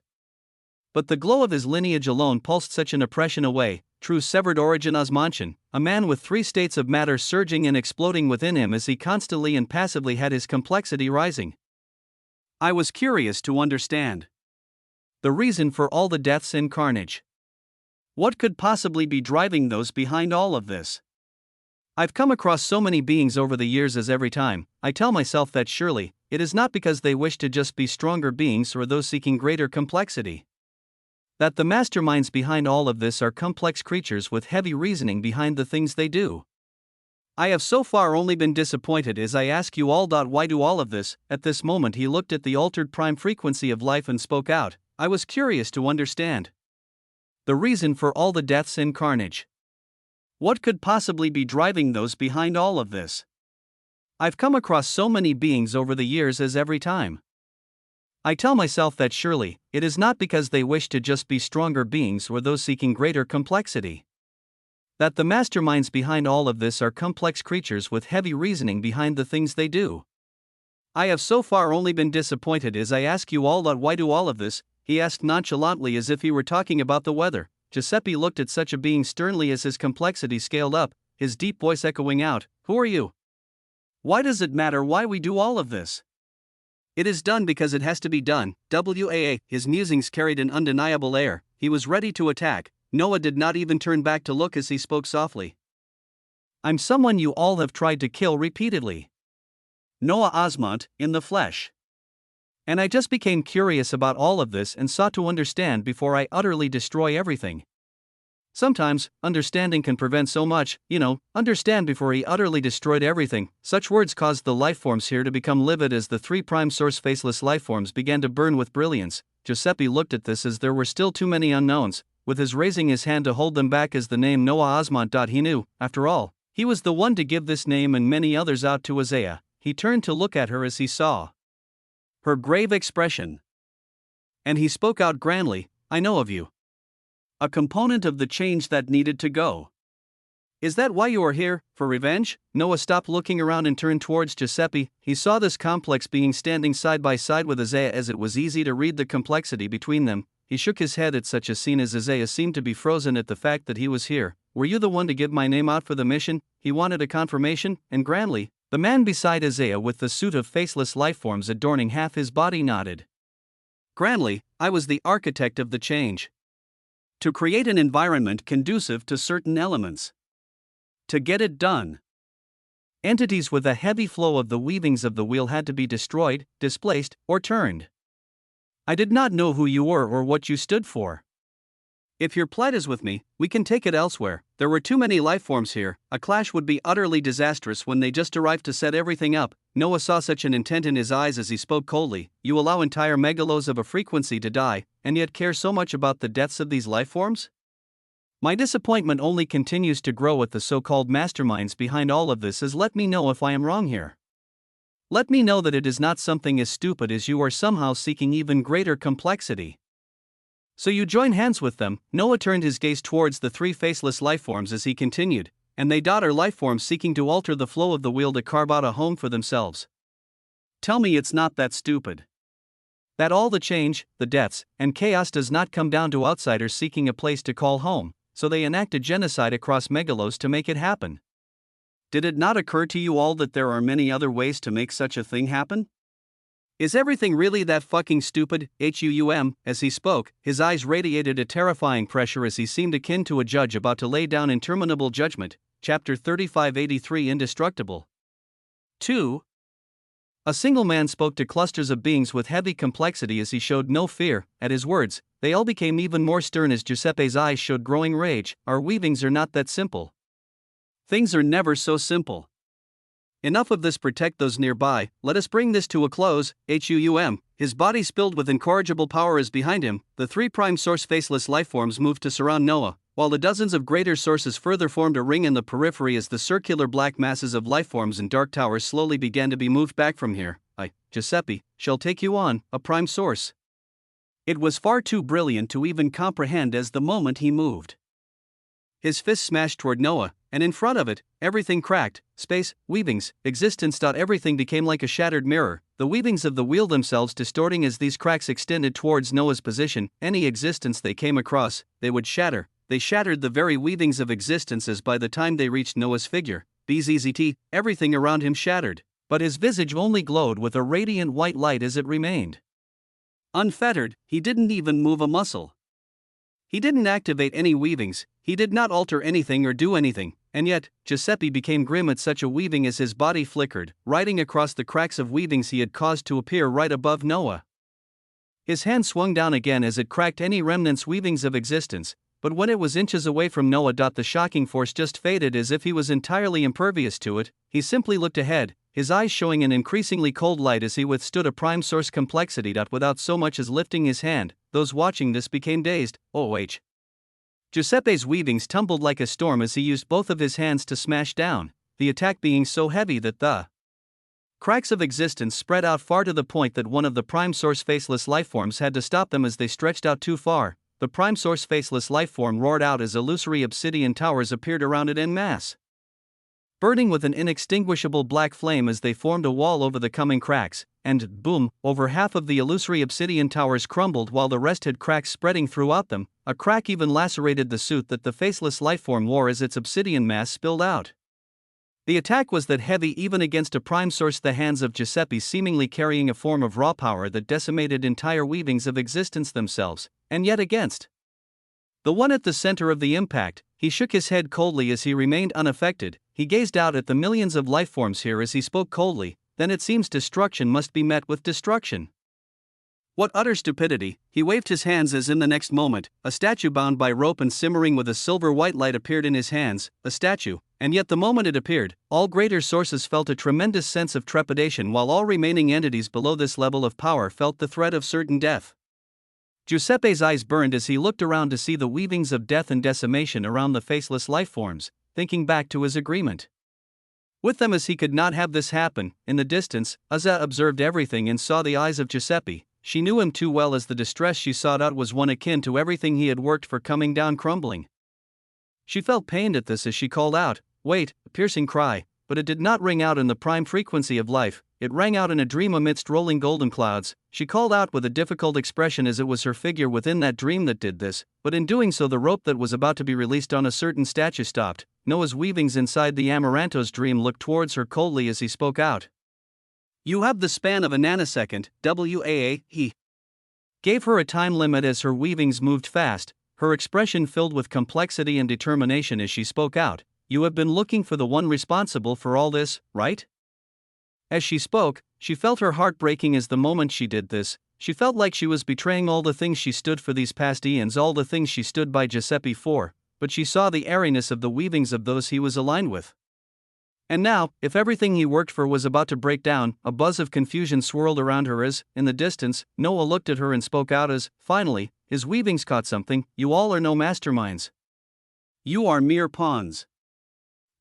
But the glow of his lineage alone pulsed such an oppression away. True severed origin Osmantian, a man with three states of matter surging and exploding within him as he constantly and passively had his complexity rising. I was curious to understand the reason for all the deaths and carnage. What could possibly be driving those behind all of this? I've come across so many beings over the years as every time, I tell myself that surely, it is not because they wish to just be stronger beings or those seeking greater complexity. That the masterminds behind all of this are complex creatures with heavy reasoning behind the things they do. I have so far only been disappointed as I ask you all. Why do all of this? At this moment he looked at the altered prime frequency of life and spoke out. I was curious to understand the reason for all the deaths and carnage. What could possibly be driving those behind all of this? I've come across so many beings over the years as every time, I tell myself that surely, it is not because they wish to just be stronger beings or those seeking greater complexity. That the masterminds behind all of this are complex creatures with heavy reasoning behind the things they do. I have so far only been disappointed as I ask you all. Why do all of this? He asked nonchalantly as if he were talking about the weather. Giuseppe looked at such a being sternly as his complexity scaled up, his deep voice echoing out, "Who are you? Why does it matter why we do all of this? It is done because it has to be done." His musings carried an undeniable air. He was ready to attack. Noah did not even turn back to look as he spoke softly. "I'm someone you all have tried to kill repeatedly. Noah Osmont, in the flesh. And I just became curious about all of this and sought to understand before I utterly destroy everything. Sometimes, understanding can prevent so much, understand before he utterly destroyed everything." Such words caused the lifeforms here to become livid as the three prime source faceless lifeforms began to burn with brilliance. Giuseppe looked at this as there were still too many unknowns, with his raising his hand to hold them back as the name Noah Osmont. He knew, after all, he was the one to give this name and many others out to Isaiah. He turned to look at her as he saw her grave expression. And he spoke out grandly, "I know of you. A component of the change that needed to go. Is that why you are here, for revenge?" Noah stopped looking around and turned towards Giuseppe. He saw this complex being standing side by side with Isaiah, as it was easy to read the complexity between them. He shook his head at such a scene as Isaiah seemed to be frozen at the fact that he was here. "Were you the one to give my name out for the mission?" He wanted a confirmation, and grandly, the man beside Isaiah with the suit of faceless lifeforms adorning half his body nodded. "Grandly, I was the architect of the change. To create an environment conducive to certain elements. To get it done, entities with a heavy flow of the weavings of the wheel had to be destroyed, displaced, or turned. I did not know who you were or what you stood for. If your plight is with me, we can take it elsewhere. There were too many lifeforms here. A clash would be utterly disastrous when they just arrived to set everything up." Noah saw such an intent in his eyes as he spoke coldly. "You allow entire megalos of a frequency to die, and yet care so much about the deaths of these lifeforms? My disappointment only continues to grow with the so-called masterminds behind all of this. As let me know if I am wrong here. Let me know that it is not something as stupid as you are somehow seeking even greater complexity. So you join hands with them." Noah turned his gaze towards the three faceless lifeforms as he continued, "and they are lifeforms seeking to alter the flow of the wheel to carve out a home for themselves. Tell me it's not that stupid. That all the change, the deaths, and chaos does not come down to outsiders seeking a place to call home, so they enact a genocide across megalos to make it happen. Did it not occur to you all that there are many other ways to make such a thing happen? Is everything really that fucking stupid?" As he spoke, his eyes radiated a terrifying pressure as he seemed akin to a judge about to lay down interminable judgment. Chapter 3583 Indestructible. 2. A single man spoke to clusters of beings with heavy complexity as he showed no fear. At his words, they all became even more stern as Giuseppe's eyes showed growing rage. "Our weavings are not that simple. Things are never so simple. Enough of this, protect those nearby, let us bring this to a close." His body spilled with incorrigible power as behind him, the three prime source faceless lifeforms moved to surround Noah, while the dozens of greater sources further formed a ring in the periphery as the circular black masses of lifeforms and dark towers slowly began to be moved back from here. "I, Giuseppe, shall take you on, a prime source." It was far too brilliant to even comprehend as the moment he moved. His fist smashed toward Noah, and in front of it, everything cracked. Space, weavings, existence. Everything became like a shattered mirror, the weavings of the wheel themselves distorting as these cracks extended towards Noah's position. Any existence they came across, they would shatter. They shattered the very weavings of existence as by the time they reached Noah's figure, BZZT, everything around him shattered, but his visage only glowed with a radiant white light as it remained unfettered. He didn't even move a muscle. He didn't activate any weavings, he did not alter anything or do anything, and yet, Giuseppe became grim at such a weaving as his body flickered, riding across the cracks of weavings he had caused to appear right above Noah. His hand swung down again as it cracked any remnants weavings of existence, but when it was inches away from Noah, the shocking force just faded as if he was entirely impervious to it. He simply looked ahead, his eyes showing an increasingly cold light as he withstood a prime source complexity. Without so much as lifting his hand, those watching this became dazed. Giuseppe's weavings tumbled like a storm as he used both of his hands to smash down, the attack being so heavy that the cracks of existence spread out far to the point that one of the prime source faceless lifeforms had to stop them as they stretched out too far. The prime source faceless lifeform roared out as illusory obsidian towers appeared around it en masse, burning with an inextinguishable black flame as they formed a wall over the coming cracks, and, boom, over half of the illusory obsidian towers crumbled while the rest had cracks spreading throughout them. A crack even lacerated the suit that the faceless lifeform wore as its obsidian mass spilled out. The attack was that heavy even against a prime source, the hands of Giuseppe seemingly carrying a form of raw power that decimated entire weavings of existence themselves, and yet against the one at the center of the impact. He shook his head coldly as he remained unaffected. He gazed out at the millions of lifeforms here as he spoke coldly. "Then it seems destruction must be met with destruction. What utter stupidity." He waved his hands as in the next moment, a statue bound by rope and simmering with a silver white light appeared in his hands, a statue, and yet the moment it appeared, all greater sources felt a tremendous sense of trepidation while all remaining entities below this level of power felt the threat of certain death. Giuseppe's eyes burned as he looked around to see the weavings of death and decimation around the faceless lifeforms, thinking back to his agreement with them as he could not have this happen. In the distance, Azza observed everything and saw the eyes of Giuseppe. She knew him too well as the distress she sought out was one akin to everything he had worked for coming down crumbling. She felt pained at this as she called out, "Wait," a piercing cry, but it did not ring out in the prime frequency of life, it rang out in a dream amidst rolling golden clouds. She called out with a difficult expression as it was her figure within that dream that did this, but in doing so the rope that was about to be released on a certain statue stopped. Noah's weavings inside the Amaranto's dream looked towards her coldly as he spoke out. "You have the span of a nanosecond, WAA, he gave her a time limit as her weavings moved fast, her expression filled with complexity and determination as she spoke out. "You have been looking for the one responsible for all this, right?" As she spoke, she felt her heart breaking as the moment she did this. She felt like she was betraying all the things she stood for these past eons, all the things she stood by Giuseppe for, but she saw the airiness of the weavings of those he was aligned with. And now, if everything he worked for was about to break down, a buzz of confusion swirled around her as, in the distance, Noah looked at her and spoke out as, finally, his weavings caught something. "You all are no masterminds. You are mere pawns.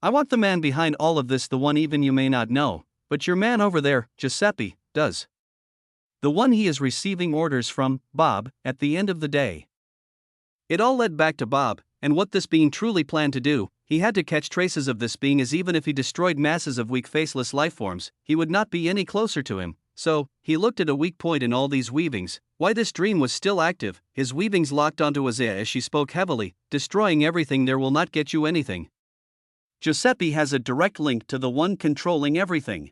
I want the man behind all of this, the one even you may not know, but your man over there, Giuseppe, does. The one he is receiving orders from, Bob, at the end of the day." It all led back to Bob, and what this being truly planned to do. He had to catch traces of this being, as even if he destroyed masses of weak faceless lifeforms, he would not be any closer to him. So, he looked at a weak point in all these weavings, why this dream was still active. His weavings locked onto Azea as she spoke heavily, "Destroying everything there will not get you anything. Giuseppe has a direct link to the one controlling everything.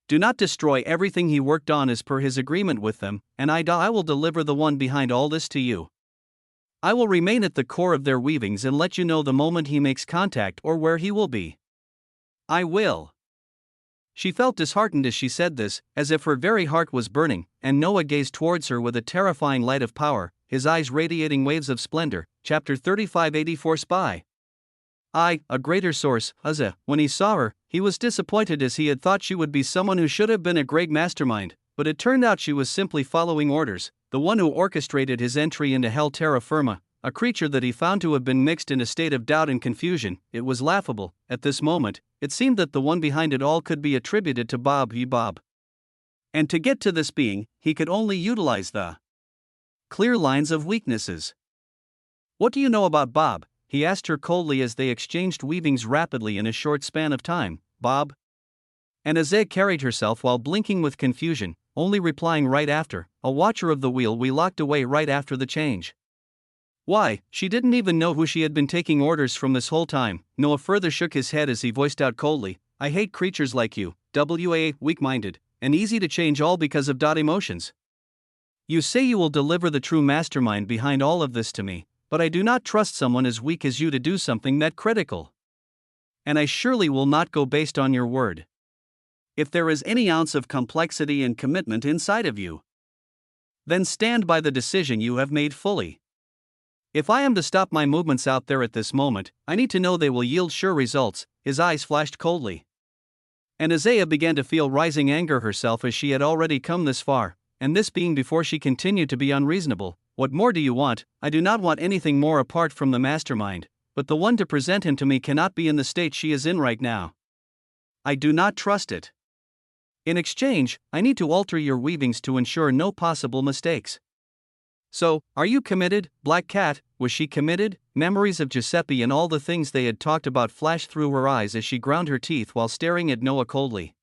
Do not destroy everything he worked on as per his agreement with them, and I will deliver the one behind all this to you. I will remain at the core of their weavings and let you know the moment he makes contact or where he will be. I will." She felt disheartened as she said this, as if her very heart was burning, and Noah gazed towards her with a terrifying light of power, his eyes radiating waves of splendor. Chapter 3584 Spy. A greater source, Azza. When he saw her, he was disappointed as he had thought she would be someone who should have been a great mastermind, but it turned out she was simply following orders, the one who orchestrated his entry into Hell Terra Firma, a creature that he found to have been mixed in a state of doubt and confusion. It was laughable. At this moment, it seemed that the one behind it all could be attributed to Bob. And to get to this being, he could only utilize the clear lines of weaknesses. "What do you know about Bob?" he asked her coldly as they exchanged weavings rapidly in a short span of time. "Bob?" And Azeg carried herself while blinking with confusion, only replying right after, "A watcher of the wheel we locked away right after the change." Why, she didn't even know who she had been taking orders from this whole time. Noah further shook his head as he voiced out coldly, "I hate creatures like you, weak-minded, and easy to change all because of emotions. You say you will deliver the true mastermind behind all of this to me, but I do not trust someone as weak as you to do something that critical. And I surely will not go based on your word. If there is any ounce of complexity and commitment inside of you, then stand by the decision you have made fully. If I am to stop my movements out there at this moment, I need to know they will yield sure results." His eyes flashed coldly. And Azea began to feel rising anger herself as she had already come this far, and this being before she continued to be unreasonable. "What more do you want? I do not want anything more apart from the mastermind, but the one to present him to me cannot be in the state she is in right now. I do not trust it. In exchange, I need to alter your weavings to ensure no possible mistakes. So, are you committed, Black Cat?" Was she committed? Memories of Giuseppe and all the things they had talked about flashed through her eyes as she ground her teeth while staring at Noah coldly.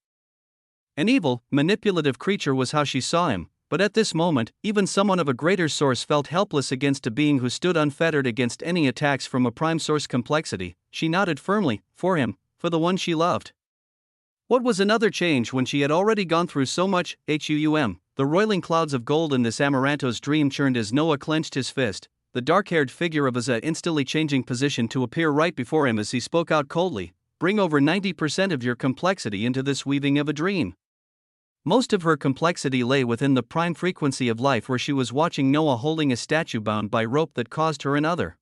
An evil, manipulative creature was how she saw him, but at this moment, even someone of a greater source felt helpless against a being who stood unfettered against any attacks from a prime source complexity. She nodded firmly, for him, for the one she loved. What was another change when she had already gone through so much? The roiling clouds of gold in this Amaranto's dream churned as Noah clenched his fist, the dark-haired figure of Azza instantly changing position to appear right before him as he spoke out coldly, "Bring over 90% of your complexity into this weaving of a dream." Most of her complexity lay within the prime frequency of life where she was watching Noah holding a statue bound by rope that caused her and other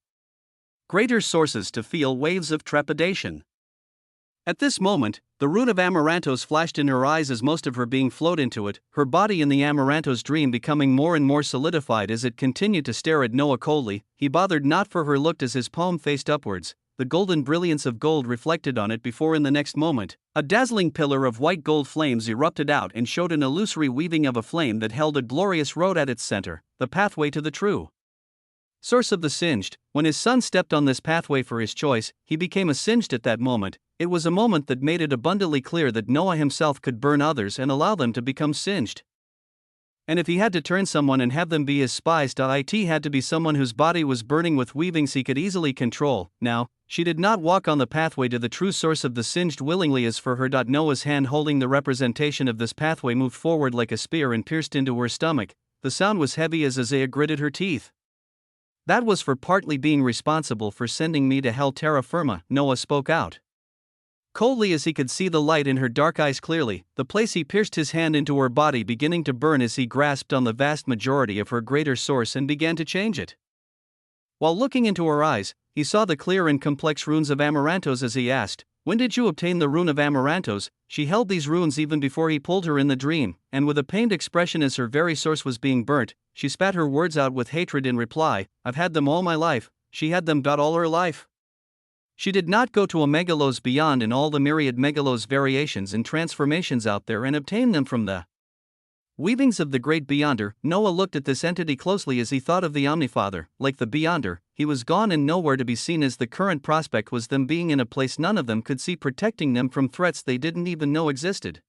greater sources to feel waves of trepidation. At this moment, the rune of Amarantos flashed in her eyes as most of her being flowed into it, her body in the Amarantos dream becoming more and more solidified as it continued to stare at Noah coldly. He bothered not for her looked as his palm faced upwards, the golden brilliance of gold reflected on it before in the next moment, a dazzling pillar of white gold flames erupted out and showed an illusory weaving of a flame that held a glorious road at its center, the pathway to the true source of the singed. When his son stepped on this pathway for his choice, he became a singed at that moment. It was a moment that made it abundantly clear that Noah himself could burn others and allow them to become singed. And if he had to turn someone and have them be his spies, it had to be someone whose body was burning with weavings he could easily control. Now, she did not walk on the pathway to the true source of the singed willingly as for her. Noah's hand holding the representation of this pathway moved forward like a spear and pierced into her stomach. The sound was heavy as Isaiah gritted her teeth. That was for partly being responsible for sending me to hell, terra firma, Noah spoke out. Coldly as he could see the light in her dark eyes clearly, the place he pierced his hand into her body beginning to burn as he grasped on the vast majority of her greater source and began to change it. While looking into her eyes, he saw the clear and complex runes of Amarantos as he asked, "When did you obtain the rune of Amarantos?" She held these runes even before he pulled her in the dream, and with a pained expression as her very source was being burnt, she spat her words out with hatred in reply. "I've had them all my life." She had them about all her life. She did not go to a megalos beyond in all the myriad megalos variations and transformations out there and obtain them from the weavings of the great Beyonder. Noah looked at this entity closely as he thought of the Omnifather. Like the Beyonder, he was gone and nowhere to be seen, as the current prospect was them being in a place none of them could see, protecting them from threats they didn't even know existed.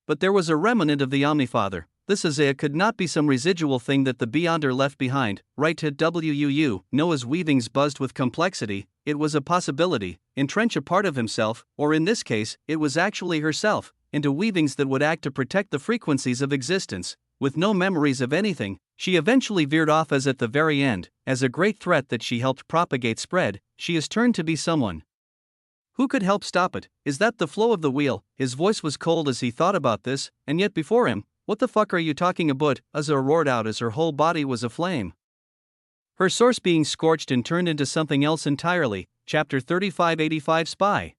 But there was a remnant of the Omnifather. This Isaiah could not be some residual thing that the Beyonder left behind, right to WUU. Noah's weavings buzzed with complexity. It was a possibility, entrench a part of himself, or in this case, it was actually herself, into weavings that would act to protect the frequencies of existence. With no memories of anything, she eventually veered off as at the very end, as a great threat that she helped propagate spread, she is turned to be someone who could help stop it. Is that the flow of the wheel? His voice was cold as he thought about this, and yet before him, "What the fuck are you talking about?" Azza roared out as her whole body was aflame. Her source being scorched and turned into something else entirely. Chapter 3585 Spy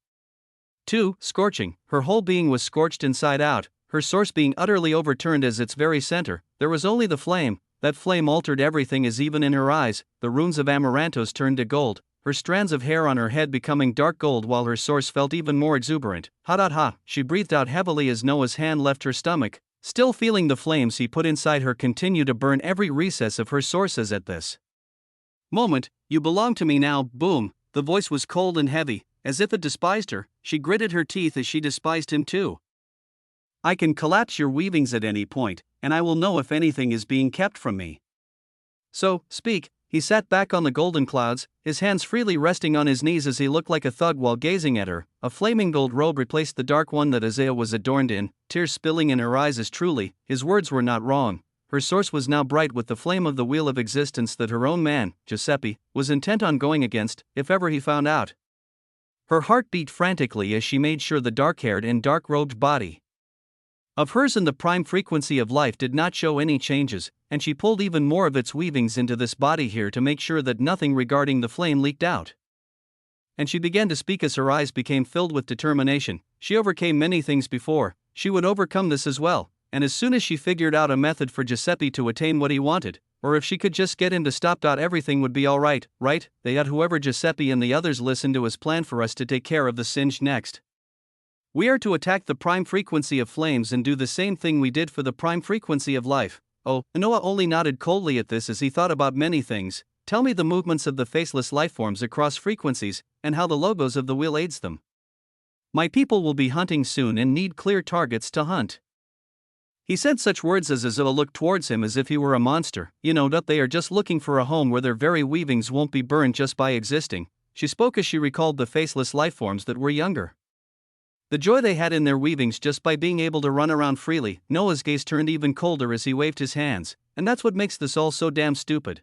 2. Scorching. Her whole being was scorched inside out, her source being utterly overturned as its very center. There was only the flame. That flame altered everything, as even in her eyes, the runes of Amarantos turned to gold, her strands of hair on her head becoming dark gold while her source felt even more exuberant. Ha! She breathed out heavily as Noah's hand left her stomach. Still feeling the flames he put inside her continue to burn every recess of her sources at this moment. "You belong to me now." Boom. The voice was cold and heavy, as if it despised her. She gritted her teeth as she despised him too. "I can collapse your weavings at any point, and I will know if anything is being kept from me. So, speak." He sat back on the golden clouds, his hands freely resting on his knees as he looked like a thug while gazing at her. A flaming gold robe replaced the dark one that Isaiah was adorned in, tears spilling in her eyes as truly, his words were not wrong. Her source was now bright with the flame of the wheel of existence that her own man, Giuseppe, was intent on going against, if ever he found out. Her heart beat frantically as she made sure the dark-haired and dark-robed body of hers in the prime frequency of life did not show any changes, and she pulled even more of its weavings into this body here to make sure that nothing regarding the flame leaked out. And she began to speak as her eyes became filled with determination. She overcame many things before, she would overcome this as well, and as soon as she figured out a method for Giuseppe to attain what he wanted, or if she could just get him to stop, everything would be alright, right? They had whoever Giuseppe and the others listened to his plan for us to take care of the singed next. We are to attack the prime frequency of flames and do the same thing we did for the prime frequency of life. Oh, Noah only nodded coldly at this as he thought about many things. Tell me the movements of the faceless lifeforms across frequencies, and how the logos of the wheel aids them. My people will be hunting soon and need clear targets to hunt. He said such words as Azilla looked towards him as if he were a monster. You know that they are just looking for a home where their very weavings won't be burned just by existing. She spoke as she recalled the faceless lifeforms that were younger. The joy they had in their weavings just by being able to run around freely. Noah's gaze turned even colder as he waved his hands, and that's what makes this all so damn stupid.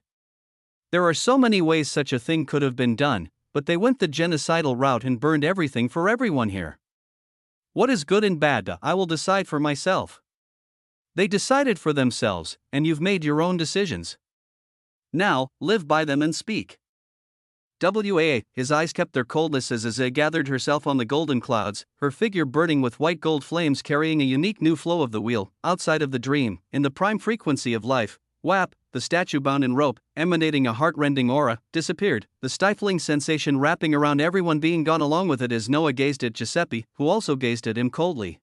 There are so many ways such a thing could have been done, but they went the genocidal route and burned everything for everyone here. What is good and bad? I will decide for myself. They decided for themselves, and you've made your own decisions. Now, live by them and speak. His eyes kept their coldness as Azeh gathered herself on the golden clouds, her figure burning with white gold flames carrying a unique new flow of the wheel, outside of the dream, in the prime frequency of life. Whap, the statue bound in rope, emanating a heart-rending aura, disappeared, the stifling sensation wrapping around everyone being gone along with it as Noah gazed at Giuseppe, who also gazed at him coldly.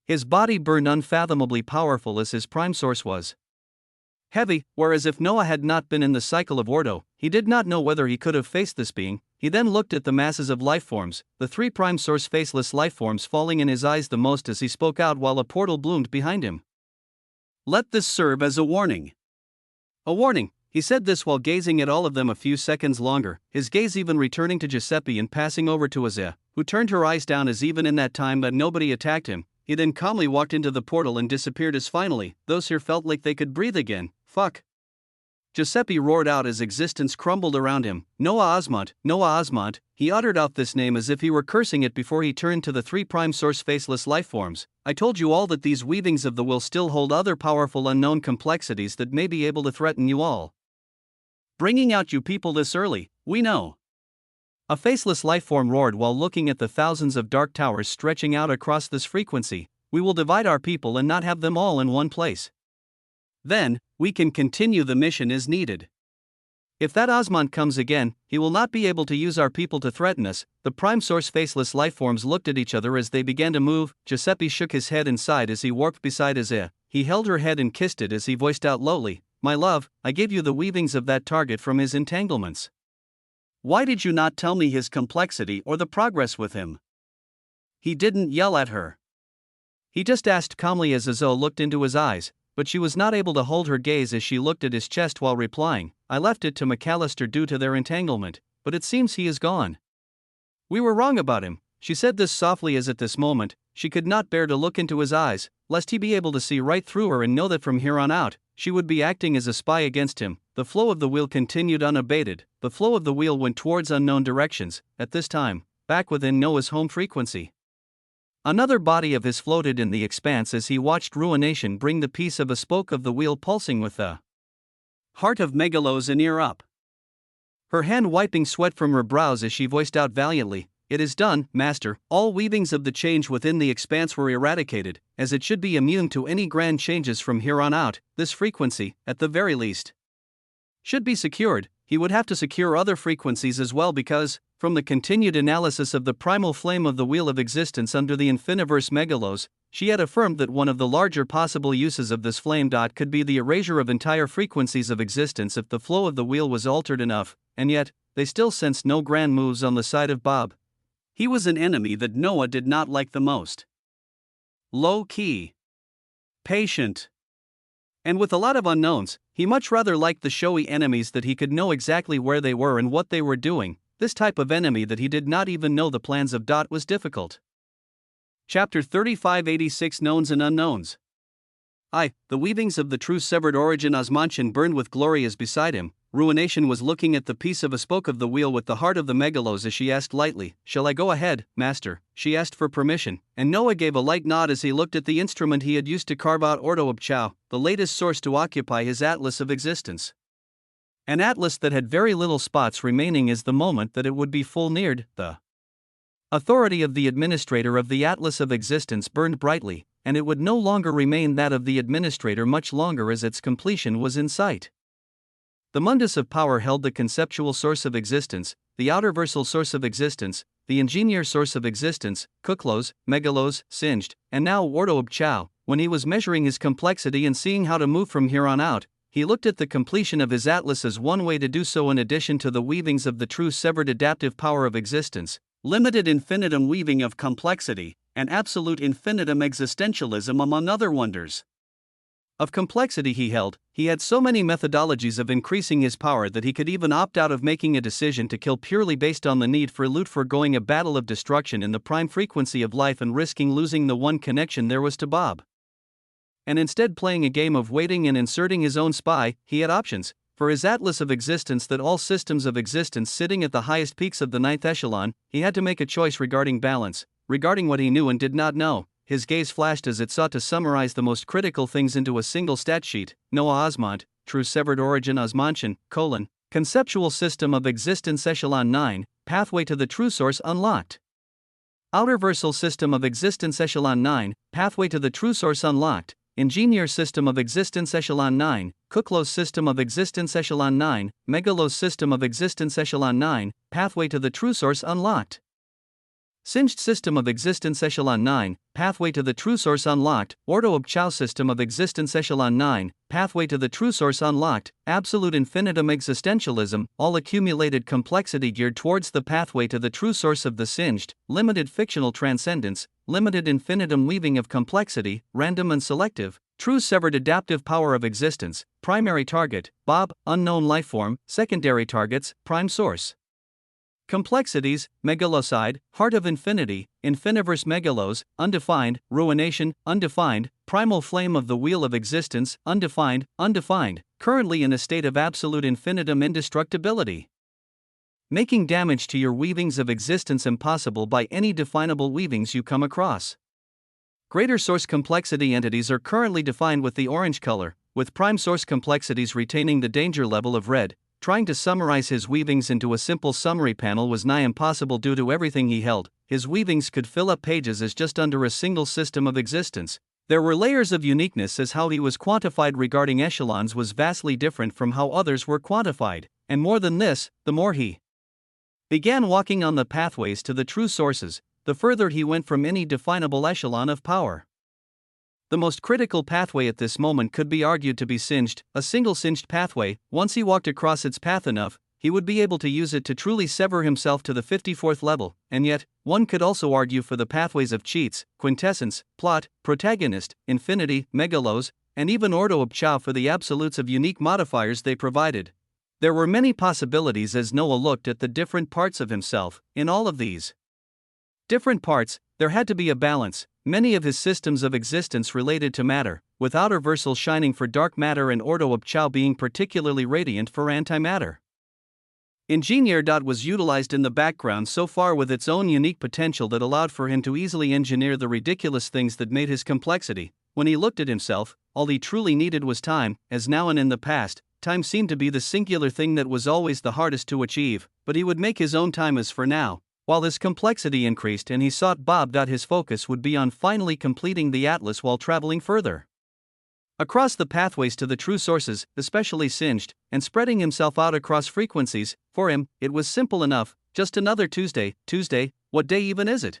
His body burned unfathomably powerful as his prime source was heavy, whereas if Noah had not been in the cycle of Ordo, he did not know whether he could have faced this being. He then looked at the masses of lifeforms, the three prime source faceless lifeforms falling in his eyes the most as he spoke out while a portal bloomed behind him. Let this serve as a warning. A warning. He said this while gazing at all of them a few seconds longer, his gaze even returning to Giuseppe and passing over to Azeh, who turned her eyes down as even in that time that nobody attacked him. He then calmly walked into the portal and disappeared as finally, those here felt like they could breathe again. Fuck. Giuseppe roared out as existence crumbled around him. Noah Osmont, Noah Osmont. He uttered out this name as if he were cursing it before he turned to the three prime source faceless lifeforms. I told you all that these weavings of the will still hold other powerful unknown complexities that may be able to threaten you all. Bringing out you people this early, we know. A faceless lifeform roared while looking at the thousands of dark towers stretching out across this frequency. We will divide our people and not have them all in one place. Then, we can continue the mission as needed. If that Osmond comes again, he will not be able to use our people to threaten us. The prime source faceless lifeforms looked at each other as they began to move. Giuseppe shook his head and sighed as he warped beside Azeh. He held her head and kissed it as he voiced out lowly, "My love, I gave you the weavings of that target from his entanglements. Why did you not tell me his complexity or the progress with him?" He didn't yell at her. He just asked calmly as Azeh looked into his eyes, but she was not able to hold her gaze as she looked at his chest while replying, "I left it to McAllister due to their entanglement, but it seems he is gone. We were wrong about him." She said this softly as at this moment, she could not bear to look into his eyes, lest he be able to see right through her and know that from here on out, she would be acting as a spy against him. The flow of the wheel continued unabated. The flow of the wheel went towards unknown directions, at this time, back within Noah's home frequency. Another body of his floated in the expanse as he watched Ruination bring the piece of a spoke of the wheel pulsing with the heart of Megalos an ear up. Her hand wiping sweat from her brows as she voiced out valiantly, "It is done, Master." All weavings of the change within the expanse were eradicated, as it should be immune to any grand changes from here on out. This frequency, at the very least, should be secured. He would have to secure other frequencies as well because, from the continued analysis of the primal flame of the Wheel of Existence under the Infiniverse Megalos, she had affirmed that one of the larger possible uses of this flame could be the erasure of entire frequencies of existence if the flow of the wheel was altered enough, and yet, they still sensed no grand moves on the side of Bob. He was an enemy that Noah did not like the most. Low-key. Patient. And with a lot of unknowns, he much rather liked the showy enemies that he could know exactly where they were and what they were doing. This type of enemy that he did not even know the plans of was difficult. Chapter 3586 Knowns and Unknowns. The weavings of the true severed origin Osmantian burned with glory as beside him. Ruination was looking at the piece of a spoke of the wheel with the heart of the Megalos as she asked lightly, "Shall I go ahead, Master?" She asked for permission, and Noah gave a light nod as he looked at the instrument he had used to carve out Ordo of Chow, the latest source to occupy his Atlas of Existence. An atlas that had very little spots remaining as the moment that it would be full neared. The authority of the administrator of the Atlas of Existence burned brightly, and it would no longer remain that of the administrator much longer as its completion was in sight. The Mundus of Power held the conceptual source of existence, the outerversal source of existence, the ingenieur source of existence, Kuklos, Megalos, Singed, and now Ordo of Chow. When he was measuring his complexity and seeing how to move from here on out, he looked at the completion of his atlas as one way to do so in addition to the weavings of the true severed adaptive power of existence, limited infinitum weaving of complexity, and absolute infinitum existentialism among other wonders. Of complexity he had so many methodologies of increasing his power that he could even opt out of making a decision to kill purely based on the need for loot, foregoing a battle of destruction in the prime frequency of life and risking losing the one connection there was to Bob. And instead playing a game of waiting and inserting his own spy, he had options. For his Atlas of Existence that all systems of existence sitting at the highest peaks of the ninth echelon, he had to make a choice regarding balance, regarding what he knew and did not know. His gaze flashed as it sought to summarize the most critical things into a single stat sheet. Noah Osmont, true severed origin Osmantian, Conceptual System of Existence Echelon 9, Pathway to the True Source unlocked. Outerversal System of Existence Echelon 9, Pathway to the True Source unlocked. Ingenieur System of Existence Echelon 9, Kuklos System of Existence Echelon 9, Megalos System of Existence Echelon 9, Pathway to the True Source unlocked. Singed System of Existence Echelon 9, Pathway to the True Source unlocked. Ordo of Chow System of Existence Echelon 9, Pathway to the True Source unlocked. Absolute Infinitum Existentialism, all accumulated complexity geared towards the pathway to the true source of the singed. Limited fictional transcendence, limited infinitum weaving of complexity, random and selective. True severed adaptive power of existence. Primary target, Bob, unknown lifeform. Secondary targets, prime source. Complexities, megalocide, heart of infinity, infiniverse megalos, undefined, ruination, undefined, primal flame of the wheel of existence, undefined, currently in a state of absolute infinitum indestructibility. Making damage to your weavings of existence impossible by any definable weavings you come across. Greater source complexity entities are currently defined with the orange color, with prime source complexities retaining the danger level of red. Trying to summarize his weavings into a simple summary panel was nigh impossible due to everything he held. His weavings could fill up pages as just under a single system of existence. There were layers of uniqueness as how he was quantified regarding echelons was vastly different from how others were quantified, and more than this, the more he began walking on the pathways to the true sources, the further he went from any definable echelon of power. The most critical pathway at this moment could be argued to be singed, a single singed pathway. Once he walked across its path enough, he would be able to use it to truly sever himself to the 54th level, and yet, one could also argue for the pathways of cheats, quintessence, plot, protagonist, infinity, megalos, and even ordo of chow for the absolutes of unique modifiers they provided. There were many possibilities as Noah looked at the different parts of himself. In all of these different parts, there had to be a balance. Many of his systems of existence related to matter, with outerversal shining for dark matter and ordo of chow being particularly radiant for antimatter. Ingenieur. Was utilized in the background so far with its own unique potential that allowed for him to easily engineer the ridiculous things that made his complexity. When he looked at himself, all he truly needed was time, as now and in the past, time seemed to be the singular thing that was always the hardest to achieve, but he would make his own time as for now. While his complexity increased and he sought Bob. His focus would be on finally completing the atlas while traveling further across the pathways to the true sources, especially singed, and spreading himself out across frequencies. For him, it was simple enough, just another Tuesday. Tuesday, what day even is it?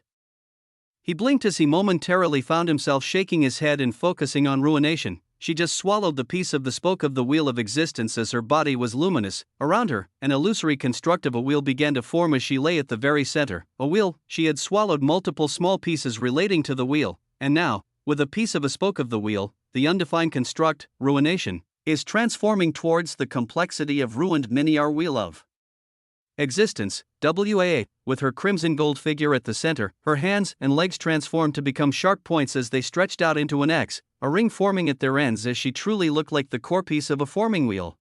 He blinked as he momentarily found himself shaking his head and focusing on ruination. She just swallowed the piece of the spoke of the wheel of existence as her body was luminous. Around her, an illusory construct of a wheel began to form as she lay at the very center. A wheel, she had swallowed multiple small pieces relating to the wheel, and now, with a piece of a spoke of the wheel, the undefined construct, ruination, is transforming towards the complexity of ruined mini-R wheel of existence, WAA, with her crimson gold figure at the center, her hands and legs transformed to become sharp points as they stretched out into an X, a ring forming at their ends as she truly looked like the core piece of a forming wheel.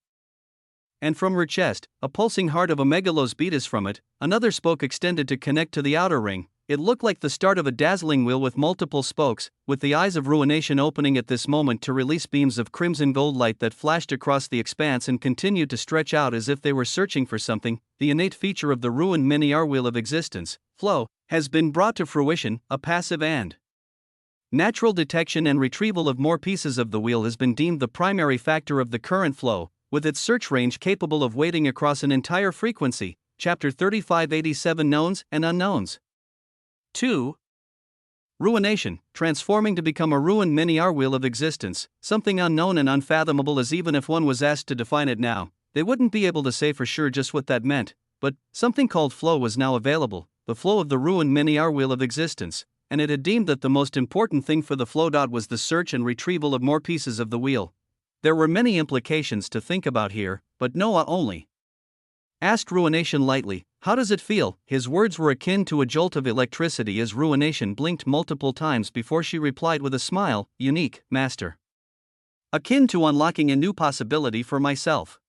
And from her chest, a pulsing heart of a megalos beat as from it, another spoke extended to connect to the outer ring. It looked like the start of a dazzling wheel with multiple spokes, with the eyes of ruination opening at this moment to release beams of crimson gold light that flashed across the expanse and continued to stretch out as if they were searching for something. The innate feature of the ruined mini-R wheel of existence, flow, has been brought to fruition. A passive and natural detection and retrieval of more pieces of the wheel has been deemed the primary factor of the current flow, with its search range capable of wading across an entire frequency. Chapter 3587 Knowns and Unknowns. 2. Ruination, transforming to become a ruined mini-R wheel of existence, something unknown and unfathomable as even if one was asked to define it now, they wouldn't be able to say for sure just what that meant, but something called flow was now available, the flow of the ruined mini-R wheel of existence, and it had deemed that the most important thing for the flow. Was the search and retrieval of more pieces of the wheel. There were many implications to think about here, but Noah only asked ruination lightly, "How does it feel?" His words were akin to a jolt of electricity as ruination blinked multiple times before she replied with a smile, "Unique, master. Akin to unlocking a new possibility for myself.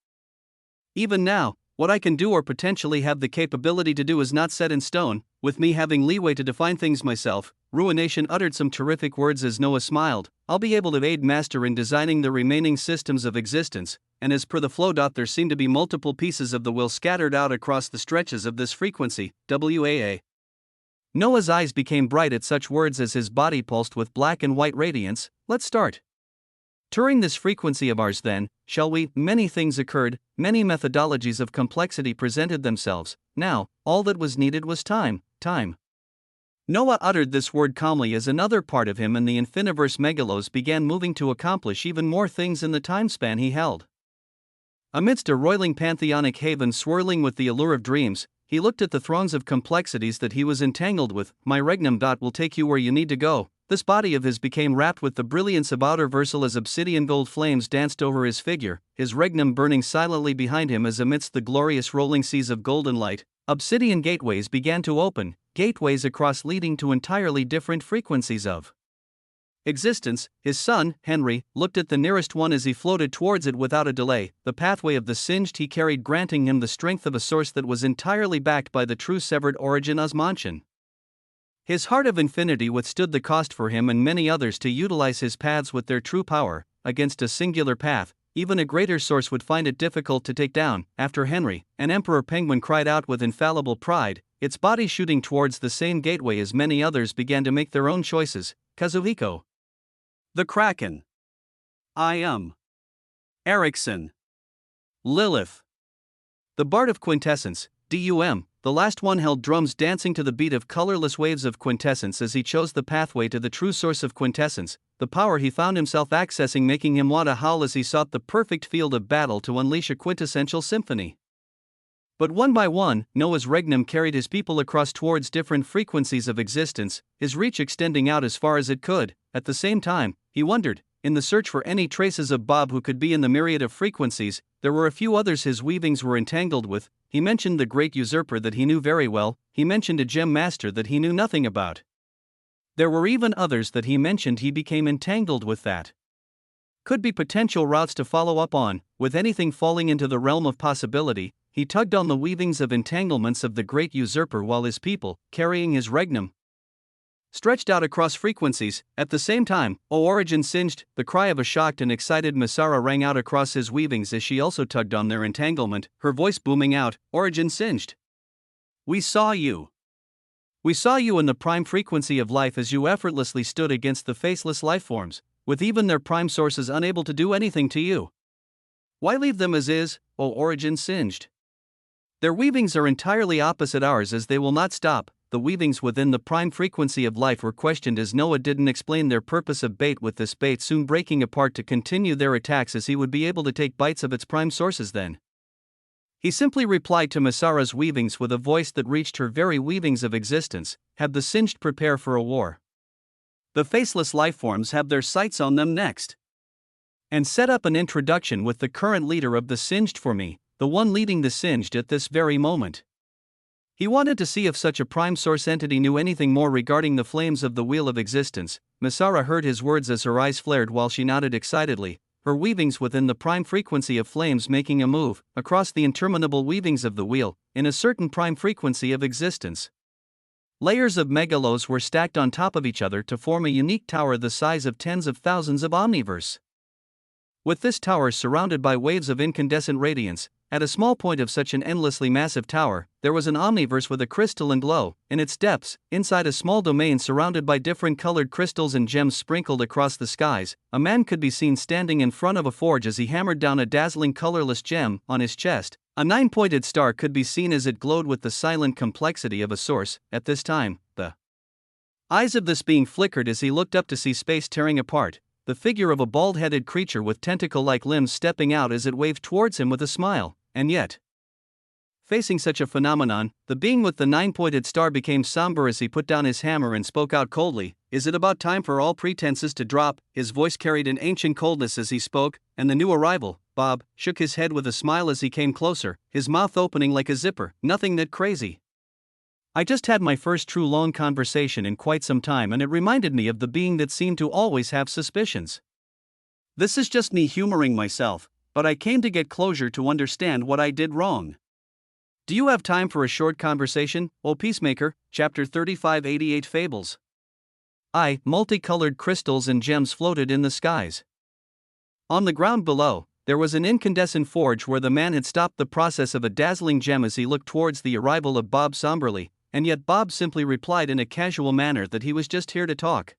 Even now, what I can do or potentially have the capability to do is not set in stone. with me having leeway to define things myself, Ruination uttered some terrific words as Noah smiled. I'll be able to aid Master in designing the remaining systems of existence, and as per the flow. There seem to be multiple pieces of the will scattered out across the stretches of this frequency, WAA. Noah's eyes became bright at such words as his body pulsed with black and white radiance. Let's start. Touring this frequency of ours then, shall we? Many things occurred, many methodologies of complexity presented themselves. Now, all that was needed was time. Noah uttered this word calmly as another part of him and the infiniverse megalos began moving to accomplish even more things in the time span he held. Amidst a roiling pantheonic haven swirling with the allure of dreams, he looked at the throngs of complexities that he was entangled with. My regnum. Will take you where you need to go. This body of his became wrapped with the brilliance of outer versal as obsidian gold flames danced over his figure, his regnum burning silently behind him as amidst the glorious rolling seas of golden light, obsidian gateways began to open, gateways across leading to entirely different frequencies of existence. His son, Henry, looked at the nearest one as he floated towards it without a delay, the pathway of the singed he carried granting him the strength of a source that was entirely backed by the true severed origin osmantion. His heart of infinity withstood the cost for him and many others to utilize his paths with their true power. Against a singular path, even a greater source would find it difficult to take down. After Henry, an emperor penguin cried out with infallible pride, its body shooting towards the same gateway as many others began to make their own choices. Kazuhiko. The Kraken. I am. Ericsson. Lilith. The Bard of Quintessence, DUM. The last one held drums dancing to the beat of colorless waves of quintessence as he chose the pathway to the true source of quintessence, the power he found himself accessing making him want to howl as he sought the perfect field of battle to unleash a quintessential symphony. But one by one, Noah's regnum carried his people across towards different frequencies of existence, his reach extending out as far as it could. At the same time, he wondered, in the search for any traces of Bob who could be in the myriad of frequencies, there were a few others his weavings were entangled with. He mentioned the great usurper that he knew very well, he mentioned a gem master that he knew nothing about. There were even others that he mentioned he became entangled with that could be potential routes to follow up on. With anything falling into the realm of possibility, he tugged on the weavings of entanglements of the great usurper while his people, carrying his regnum, stretched out across frequencies. At the same time, O Origin singed, the cry of a shocked and excited Masara rang out across his weavings as she also tugged on their entanglement, her voice booming out, Origin singed. We saw you. We saw you in the prime frequency of life as you effortlessly stood against the faceless lifeforms, with even their prime sources unable to do anything to you. Why leave them as is, O Origin singed? Their weavings are entirely opposite ours as they will not stop. The weavings within the prime frequency of life were questioned as Noah didn't explain their purpose of bait, with this bait soon breaking apart to continue their attacks as he would be able to take bites of its prime sources then. He simply replied to Masara's weavings with a voice that reached her very weavings of existence, have the singed prepare for a war. The faceless lifeforms have their sights on them next. And set up an introduction with the current leader of the singed for me, the one leading the singed at this very moment. He wanted to see if such a prime source entity knew anything more regarding the flames of the wheel of existence. Masara heard his words as her eyes flared while she nodded excitedly, her weavings within the prime frequency of flames making a move across the interminable weavings of the wheel, in a certain prime frequency of existence. Layers of megalos were stacked on top of each other to form a unique tower the size of tens of thousands of omniverse. With this tower surrounded by waves of incandescent radiance, at a small point of such an endlessly massive tower, there was an omniverse with a crystalline glow. In its depths, inside a small domain surrounded by different colored crystals and gems sprinkled across the skies, a man could be seen standing in front of a forge as he hammered down a dazzling colorless gem. On his chest, a 9-pointed star could be seen as it glowed with the silent complexity of a source. At this time, the eyes of this being flickered as he looked up to see space tearing apart, the figure of a bald-headed creature with tentacle-like limbs stepping out as it waved towards him with a smile. And yet, facing such a phenomenon, the being with the 9-pointed star became somber as he put down his hammer and spoke out coldly, is it about time for all pretenses to drop? His voice carried an ancient coldness as he spoke, and the new arrival, Bob, shook his head with a smile as he came closer, his mouth opening like a zipper. Nothing that crazy. I just had my first true long conversation in quite some time and it reminded me of the being that seemed to always have suspicions. This is just me humoring myself, but I came to get closure to understand what I did wrong. Do you have time for a short conversation, O Peacemaker? Chapter 3588 Fables. Multicolored crystals and gems floated in the skies. On the ground below, there was an incandescent forge where the man had stopped the process of a dazzling gem as he looked towards the arrival of Bob somberly, and yet Bob simply replied in a casual manner that he was just here to talk.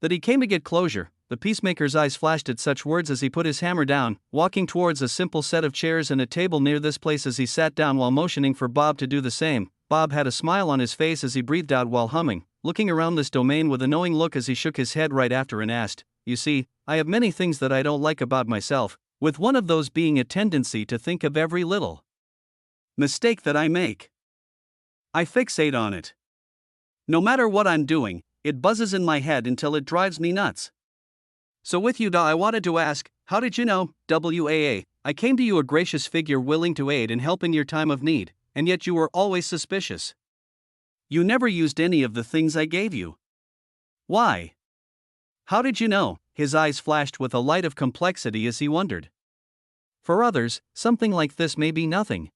That he came to get closure. The Peacemaker's eyes flashed at such words as he put his hammer down, walking towards a simple set of chairs and a table near this place as he sat down while motioning for Bob to do the same. Bob had a smile on his face as he breathed out while humming, looking around this domain with a knowing look as he shook his head right after and asked, "You see, I have many things that I don't like about myself, with one of those being a tendency to think of every little mistake that I make. I fixate on it. No matter what I'm doing, it buzzes in my head until it drives me nuts. So with you, I wanted to ask, how did you know, WAA, I came to you a gracious figure willing to aid and help in your time of need, and yet you were always suspicious. You never used any of the things I gave you. Why? How did you know?" His eyes flashed with a light of complexity as he wondered. For others, something like this may be nothing.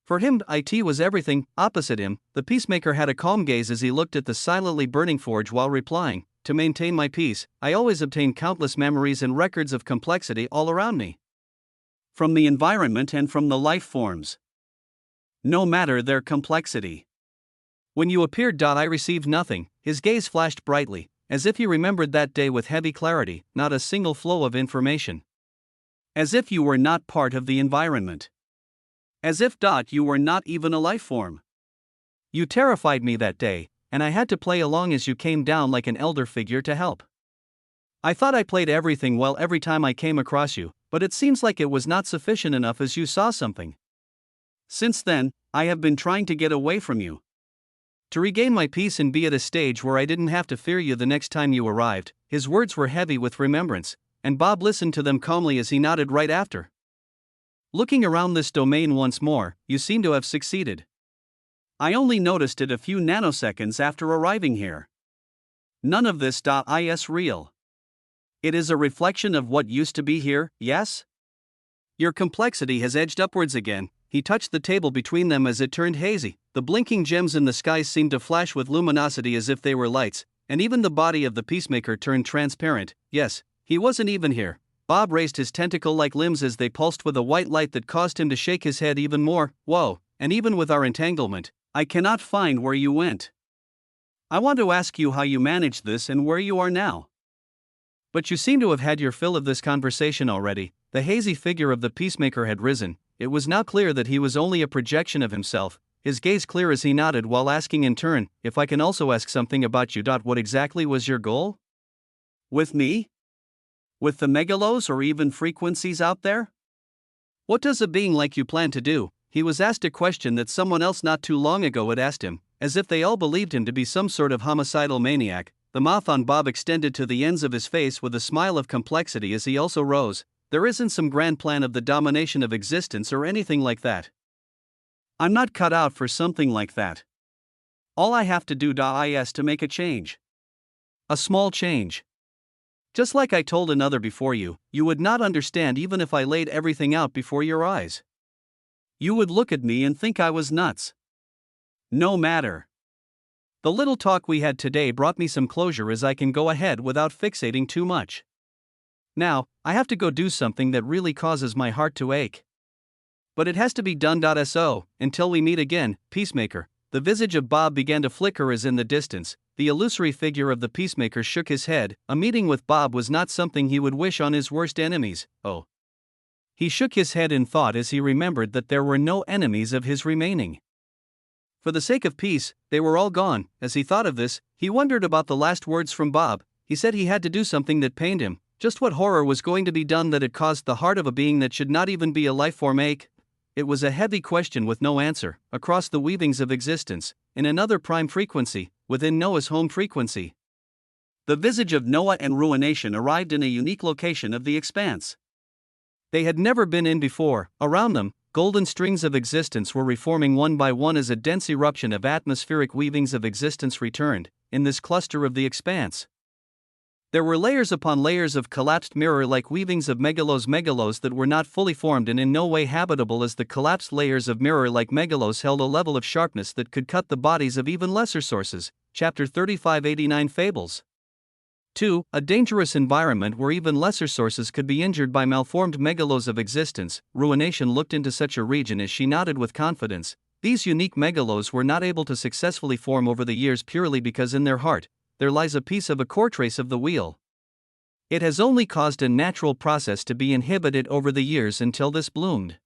For him, it was everything. Opposite him, the Peacemaker had a calm gaze as he looked at the silently burning forge while replying, "To maintain my peace, I always obtain countless memories and records of complexity all around me. From the environment and from the life forms. No matter their complexity. When you appeared, I received nothing." His gaze flashed brightly, as if he remembered that day with heavy clarity, not a single flow of information. As if you were not part of the environment. As if, you were not even a life form. You terrified me that day, and I had to play along as you came down like an elder figure to help. I thought I played everything well every time I came across you, but it seems like it was not sufficient enough as you saw something. Since then, I have been trying to get away from you. To regain my peace and be at a stage where I didn't have to fear you the next time you arrived." His words were heavy with remembrance, and Bob listened to them calmly as he nodded right after. "Looking around this domain once more, you seem to have succeeded. I only noticed it a few nanoseconds after arriving here. None of this is real. It is a reflection of what used to be here, yes? Your complexity has edged upwards again." He touched the table between them as it turned hazy. The blinking gems in the skies seemed to flash with luminosity as if they were lights, and even the body of the Peacemaker turned transparent. Yes, he wasn't even here. Bob raised his tentacle-like limbs as they pulsed with a white light that caused him to shake his head even more. "Whoa, and even with our entanglement, I cannot find where you went. I want to ask you how you managed this and where you are now. But you seem to have had your fill of this conversation already." The hazy figure of the Peacemaker had risen. It was now clear that he was only a projection of himself, his gaze clear as he nodded while asking in turn, "If I can also ask something about you. What exactly was your goal? With me? With the megalos or even frequencies out there? What does a being like you plan to do?" He was asked a question that someone else not too long ago had asked him, as if they all believed him to be some sort of homicidal maniac. The mouth on Bob extended to the ends of his face with a smile of complexity as he also rose. "There isn't some grand plan of the domination of existence or anything like that. I'm not cut out for something like that. All I have to do is to make a change. A small change. Just like I told another before you, you would not understand even if I laid everything out before your eyes. You would look at me and think I was nuts. No matter. The little talk we had today brought me some closure as I can go ahead without fixating too much. Now, I have to go do something that really causes my heart to ache. But it has to be done. So, until we meet again, Peacemaker." The visage of Bob began to flicker as in the distance, the illusory figure of the Peacemaker shook his head. A meeting with Bob was not something he would wish on his worst enemies. Oh. He shook his head in thought as he remembered that there were no enemies of his remaining. For the sake of peace, they were all gone. As he thought of this, he wondered about the last words from Bob. He said he had to do something that pained him. Just what horror was going to be done that had caused the heart of a being that should not even be a life form ache? It was a heavy question with no answer. Across the weavings of existence, in another prime frequency, within Noah's home frequency, the visage of Noah and Ruination arrived in a unique location of the expanse. They had never been in before. Around them, golden strings of existence were reforming one by one as a dense eruption of atmospheric weavings of existence returned, in this cluster of the expanse. There were layers upon layers of collapsed mirror-like weavings of megalos that were not fully formed and in no way habitable, as the collapsed layers of mirror-like megalos held a level of sharpness that could cut the bodies of even lesser sources. Chapter 3589 Fables. 2. A dangerous environment where even lesser sources could be injured by malformed megalos of existence. Ruination looked into such a region as she nodded with confidence. These unique megalos were not able to successfully form over the years purely because in their heart there lies a piece of a core trace of the wheel. It has only caused a natural process to be inhibited over the years until this bloomed.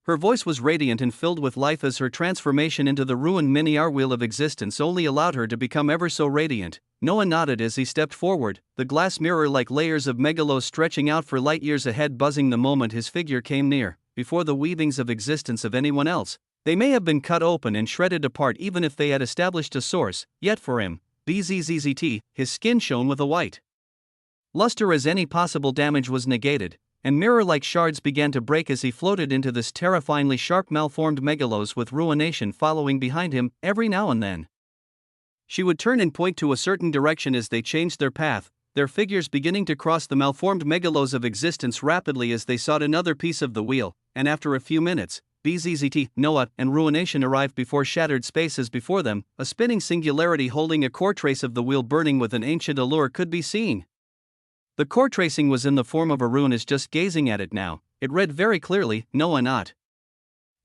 Her voice was radiant and filled with life as her transformation into the ruined mini-R wheel of existence only allowed her to become ever so radiant. Noah nodded as he stepped forward, the glass mirror-like layers of megalos stretching out for light years ahead, buzzing the moment his figure came near. Before the weavings of existence of anyone else, they may have been cut open and shredded apart even if they had established a source, yet for him, BZZZT, his skin shone with a white luster as any possible damage was negated, and mirror-like shards began to break as he floated into this terrifyingly sharp malformed megalos, with ruination following behind him every now and then. She would turn and point to a certain direction as they changed their path, their figures beginning to cross the malformed megalos of existence rapidly as they sought another piece of the wheel, and after a few minutes, BZZT, Noah, and Ruination arrived before shattered spaces before them. A spinning singularity holding a core trace of the wheel burning with an ancient allure could be seen. The core tracing was in the form of a rune. As just gazing at it now, it read very clearly, Noah not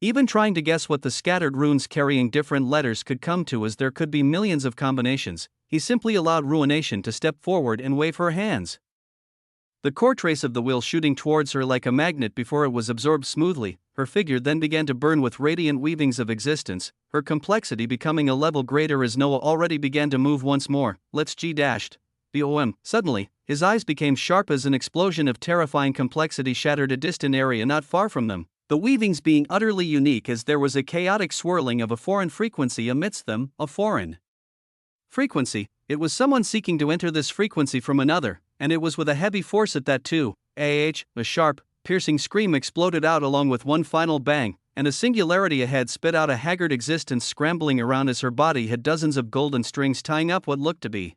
even trying to guess what the scattered runes carrying different letters could come to, as there could be millions of combinations. He simply allowed Ruination to step forward and wave her hands. The core trace of the wheel shooting towards her like a magnet before it was absorbed smoothly, her figure then began to burn with radiant weavings of existence, her complexity becoming a level greater as Noah already began to move once more. Let's BOM. Suddenly, his eyes became sharp as an explosion of terrifying complexity shattered a distant area not far from them, the weavings being utterly unique as there was a chaotic swirling of a foreign frequency amidst them, a foreign frequency. It was someone seeking to enter this frequency from another, and it was with a heavy force at that too. A sharp, piercing scream exploded out along with one final bang, and a singularity ahead spit out a haggard existence scrambling around as her body had dozens of golden strings tying up what looked to be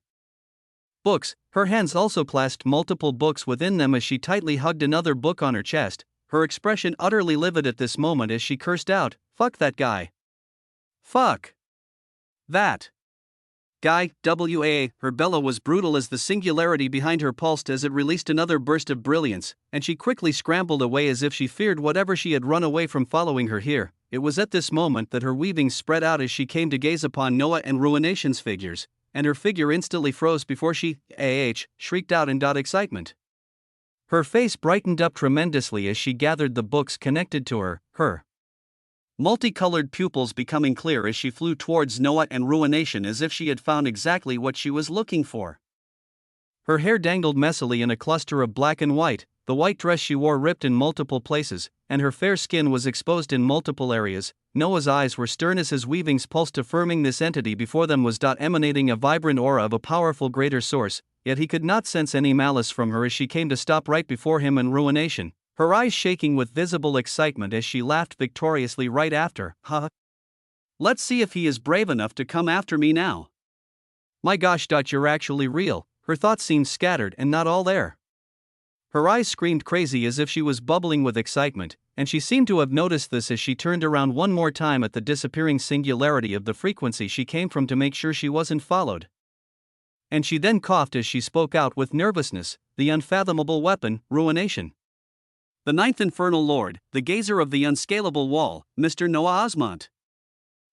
books. Her hands also clasped multiple books within them as she tightly hugged another book on her chest, her expression utterly livid at this moment as she cursed out, "Fuck that guy. Fuck that guy." Her bellow was brutal as the singularity behind her pulsed as it released another burst of brilliance, and she quickly scrambled away as if she feared whatever she had run away from following her here. It was at this moment that her weavings spread out as she came to gaze upon Noah and Ruination's figures, and her figure instantly froze before she shrieked out in excitement. Her face brightened up tremendously as she gathered the books connected to her multicolored pupils becoming clear as she flew towards Noah and Ruination as if she had found exactly what she was looking for. Her hair dangled messily in a cluster of black and white, the white dress she wore ripped in multiple places, and her fair skin was exposed in multiple areas. Noah's eyes were stern as his weavings pulsed, affirming this entity before them was emanating a vibrant aura of a powerful greater source, yet he could not sense any malice from her as she came to stop right before him and Ruination, her eyes shaking with visible excitement as she laughed victoriously right after. Let's see if he is brave enough to come after me now. My gosh, you're actually real. Her thoughts seemed scattered and not all there. Her eyes screamed crazy as if she was bubbling with excitement, and she seemed to have noticed this as she turned around one more time at the disappearing singularity of the frequency she came from to make sure she wasn't followed. And she then coughed as she spoke out with nervousness, "The unfathomable weapon, Ruination. The ninth infernal lord, the gazer of the unscalable wall, Mr. Noah Osmont.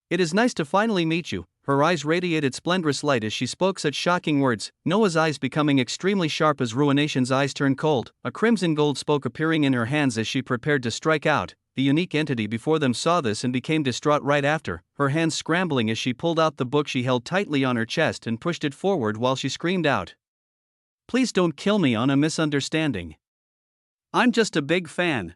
It is nice to finally meet you." Her eyes radiated splendorous light as she spoke such shocking words, Noah's eyes becoming extremely sharp as Ruination's eyes turned cold, a crimson gold spoke appearing in her hands as she prepared to strike out. The unique entity before them saw this and became distraught right after, her hands scrambling as she pulled out the book she held tightly on her chest and pushed it forward while she screamed out, "Please don't kill me on a misunderstanding. I'm just a big fan."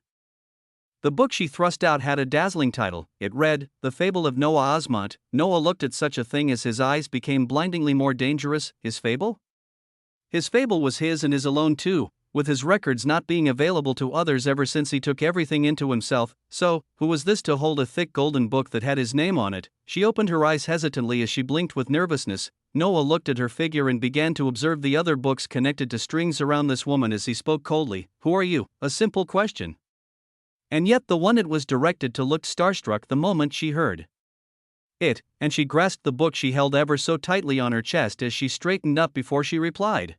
The book she thrust out had a dazzling title. It read, The Fable of Noah Osmont. Noah looked at such a thing as his eyes became blindingly more dangerous. His fable? His fable was his and his alone too. with his records not being available to others ever since he took everything into himself. So, who was this to hold a thick golden book that had his name on it? She opened her eyes hesitantly as she blinked with nervousness. Noah looked at her figure and began to observe the other books connected to strings around this woman as he spoke coldly. Who are you? A simple question. And yet the one it was directed to looked starstruck the moment she heard it, and she grasped the book she held ever so tightly on her chest as she straightened up before she replied.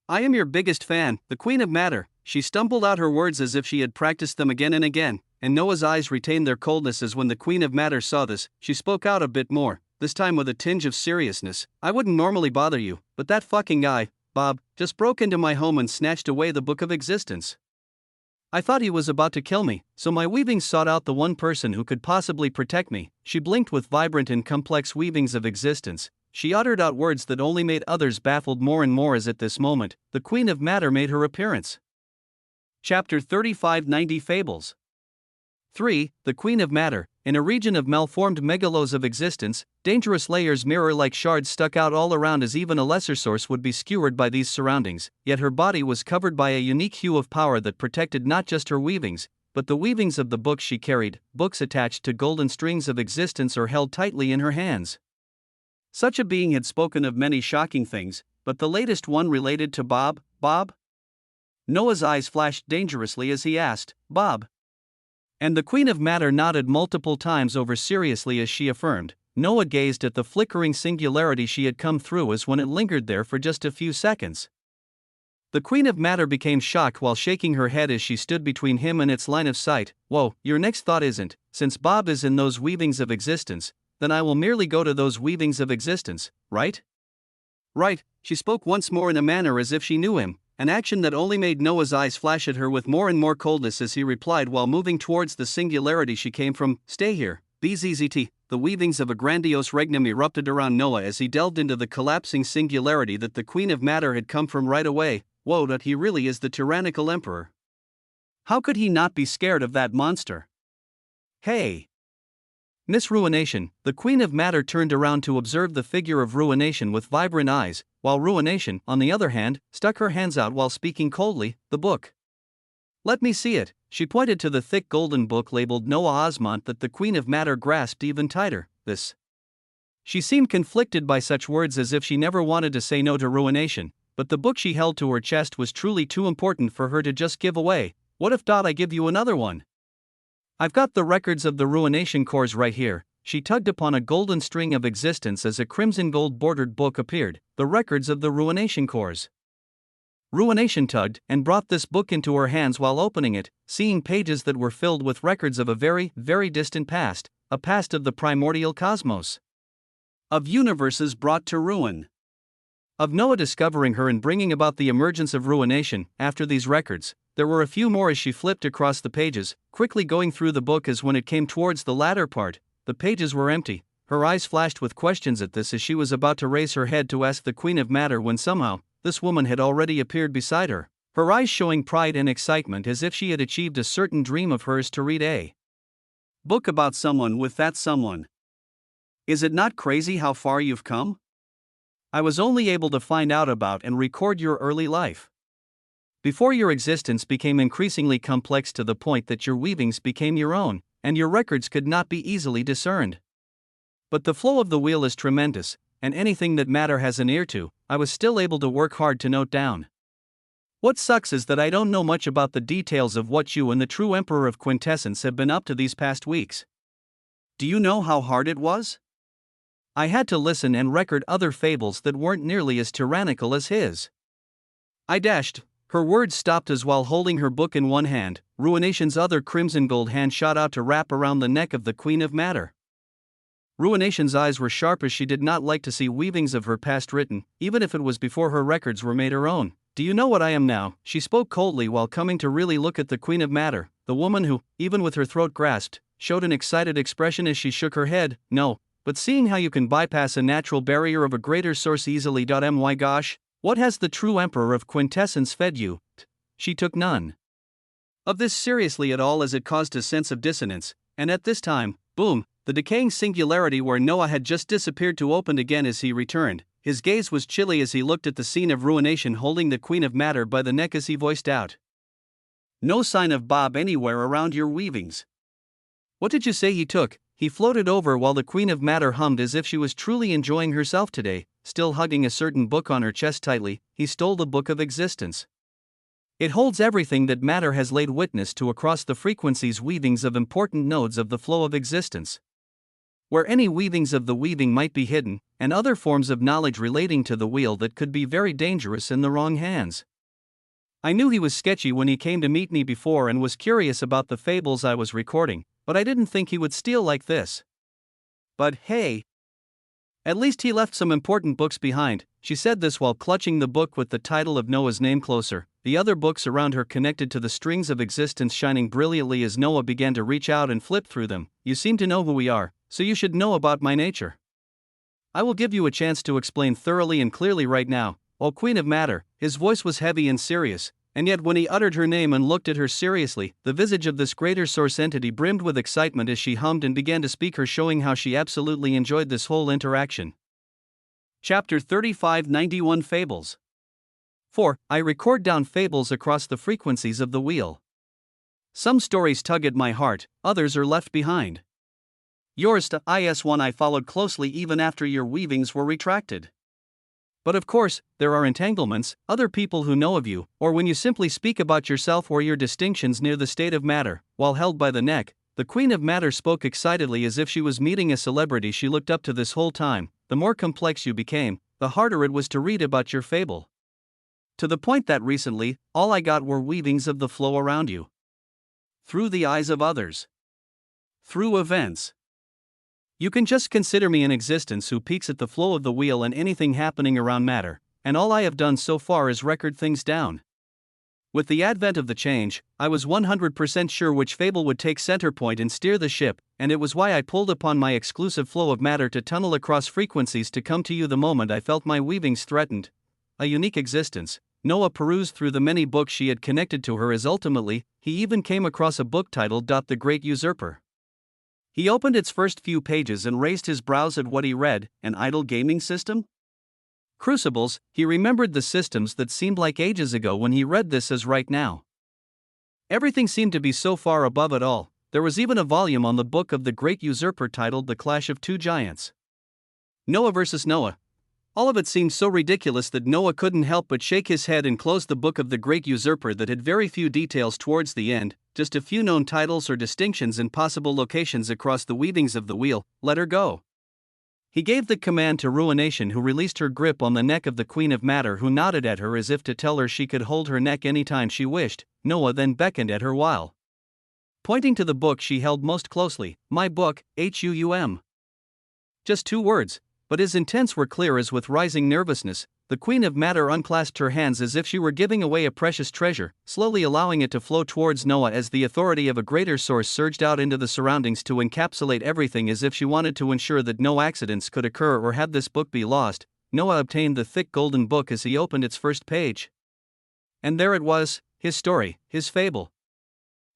I am your biggest fan, the Queen of Matter. She stumbled out her words as if she had practiced them again and again, and Noah's eyes retained their coldness as when the Queen of Matter saw this, she spoke out a bit more, this time with a tinge of seriousness. I wouldn't normally bother you, but that fucking guy, Bob, just broke into my home and snatched away the Book of Existence. I thought he was about to kill me, so my weavings sought out the one person who could possibly protect me. She blinked with vibrant and complex weavings of existence. She uttered out words that only made others baffled more and more as at this moment, the Queen of Matter made her appearance. Chapter 3590 Fables 3. The Queen of Matter. In a region of malformed megalos of existence, dangerous layers mirror-like shards stuck out all around as even a lesser source would be skewered by these surroundings, yet her body was covered by a unique hue of power that protected not just her weavings, but the weavings of the books she carried, books attached to golden strings of existence or held tightly in her hands. Such a being had spoken of many shocking things, but the latest one related to Bob. Bob? Noah's eyes flashed dangerously as he asked, Bob? And the Queen of Matter nodded multiple times over seriously as she affirmed. Noah gazed at the flickering singularity she had come through as when it lingered there for just a few seconds. The Queen of Matter became shocked while shaking her head as she stood between him and its line of sight. Whoa, your next thought isn't, since Bob is in those weavings of existence, then I will merely go to those weavings of existence, right? Right, she spoke once more in a manner as if she knew him, an action that only made Noah's eyes flash at her with more and more coldness as he replied while moving towards the singularity she came from. Stay here, BZZT. The weavings of a grandiose regnum erupted around Noah as he delved into the collapsing singularity that the Queen of Matter had come from right away. Whoa, that he really is the tyrannical emperor. How could he not be scared of that monster? Hey! Miss Ruination. The Queen of Matter turned around to observe the figure of Ruination with vibrant eyes, while Ruination, on the other hand, stuck her hands out while speaking coldly. The book. Let me see it. She pointed to the thick golden book labeled Noah Osmont that the Queen of Matter grasped even tighter. This. She seemed conflicted by such words as if she never wanted to say no to Ruination, but the book she held to her chest was truly too important for her to just give away. What if I give you another one? I've got the records of the Ruination cores right here. She tugged upon a golden string of existence as a crimson gold bordered book appeared, the records of the Ruination cores. Ruination tugged and brought this book into her hands while opening it, seeing pages that were filled with records of a very, very distant past, a past of the primordial cosmos. Of universes brought to ruin. Of Noah discovering her and bringing about the emergence of Ruination. After these records, there were a few more as she flipped across the pages, quickly going through the book as when it came towards the latter part, the pages were empty. Her eyes flashed with questions at this as she was about to raise her head to ask the Queen of Matter when somehow, this woman had already appeared beside her, her eyes showing pride and excitement as if she had achieved a certain dream of hers to read a book about someone with that someone. Is it not crazy how far you've come? I was only able to find out about and record your early life. Before your existence became increasingly complex to the point that your weavings became your own, and your records could not be easily discerned. But the flow of the wheel is tremendous, and anything that matter has an ear to, I was still able to work hard to note down. What sucks is that I don't know much about the details of what you and the true Emperor of Quintessence have been up to these past weeks. Do you know how hard it was? I had to listen and record other fables that weren't nearly as tyrannical as his. I dashed. Her words stopped as while holding her book in one hand, Ruination's other crimson gold hand shot out to wrap around the neck of the Queen of Matter. Ruination's eyes were sharp as she did not like to see weavings of her past written, even if it was before her records were made her own. Do you know what I am now? She spoke coldly while coming to really look at the Queen of Matter, the woman who, even with her throat grasped, showed an excited expression as she shook her head. No, but seeing how you can bypass a natural barrier of a greater source easily. My gosh, what has the true Emperor of Quintessence fed you? She took none of this seriously at all as it caused a sense of dissonance, and at this time, boom, the decaying singularity where Noah had just disappeared to opened again as he returned, His gaze was chilly as he looked at the scene of ruination, holding the Queen of Matter by the neck as he voiced out. No sign of Bob anywhere around your weavings. What did you say he took? He floated over while the Queen of Matter hummed as if she was truly enjoying herself today, still hugging a certain book on her chest tightly. He stole the Book of Existence. It holds everything that matter has laid witness to across the frequencies, weavings of important nodes of the flow of existence. Where any weavings of the weaving might be hidden, and other forms of knowledge relating to the wheel that could be very dangerous in the wrong hands. I knew he was sketchy when he came to meet me before and was curious about the fables I was recording, but I didn't think he would steal like this. But hey, at least he left some important books behind. She said this while clutching the book with the title of Noah's name closer, the other books around her connected to the strings of existence shining brilliantly as Noah began to reach out and flip through them. You seem to know who we are, so you should know about my nature. I will give you a chance to explain thoroughly and clearly right now. O Queen of Matter. His voice was heavy and serious, and yet when he uttered her name and looked at her seriously, the visage of this greater source entity brimmed with excitement as she hummed and began to speak, her showing how she absolutely enjoyed this whole interaction. Chapter 3591 Fables 4. I record down fables across the frequencies of the wheel. Some stories tug at my heart, others are left behind. Yours to is one I followed closely even after your weavings were retracted. But of course, there are entanglements, other people who know of you, or when you simply speak about yourself or your distinctions near the state of matter, while held by the neck. The Queen of Matter spoke excitedly as if she was meeting a celebrity she looked up to this whole time. The more complex you became, the harder it was to read about your fable. To the point that recently, all I got were weavings of the flow around you. Through the eyes of others. Through events. You can just consider me an existence who peeks at the flow of the wheel and anything happening around matter, and all I have done so far is record things down. With the advent of the change, I was 100% sure which fable would take center point and steer the ship, and it was why I pulled upon my exclusive flow of matter to tunnel across frequencies to come to you the moment I felt my weavings threatened. A unique existence. Noah perused through the many books she had connected to her as ultimately, he even came across a book titled The Great Usurper. He opened its first few pages and raised his brows at what he read. An idle gaming system? Crucibles. He remembered the systems that seemed like ages ago when he read this as right now. Everything seemed to be so far above it all. There was even a volume on the book of the Great Usurper titled The Clash of Two Giants. Noah versus Noah. All of it seemed so ridiculous that Noah couldn't help but shake his head and close the book of the Great Usurper that had very few details towards the end, just a few known titles or distinctions and possible locations across the weavings of the wheel. Let her go. He gave the command to Ruination, who released her grip on the neck of the Queen of Matter, who nodded at her as if to tell her she could hold her neck anytime she wished. Noah then beckoned at her while pointing to the book she held most closely. My book, Huum. Just 2 words. But his intents were clear as with rising nervousness, the Queen of Matter unclasped her hands as if she were giving away a precious treasure, slowly allowing it to flow towards Noah as the authority of a greater source surged out into the surroundings to encapsulate everything, as if she wanted to ensure that no accidents could occur or have this book be lost. Noah obtained the thick golden book as he opened its first page. And there it was, his story, his fable.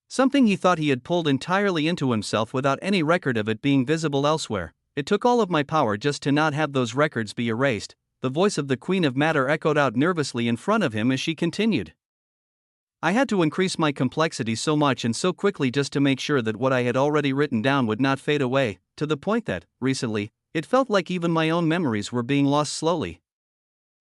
Something he thought he had pulled entirely into himself without any record of it being visible elsewhere. It took all of my power just to not have those records be erased. The voice of the Queen of Matter echoed out nervously in front of him as she continued. I had to increase my complexity so much and so quickly just to make sure that what I had already written down would not fade away, to the point that, recently, it felt like even my own memories were being lost slowly.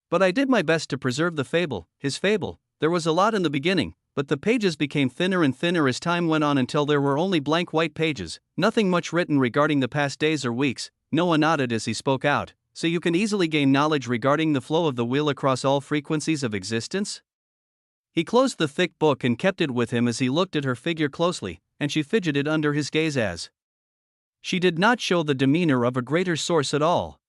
But I did my best to preserve the fable, his fable. There was a lot in the beginning, but the pages became thinner and thinner as time went on until there were only blank white pages, nothing much written regarding the past days or weeks. Noah nodded as he spoke out. So you can easily gain knowledge regarding the flow of the wheel across all frequencies of existence? He closed the thick book and kept it with him as he looked at her figure closely, and she fidgeted under his gaze as she did not show the demeanor of a greater source at all.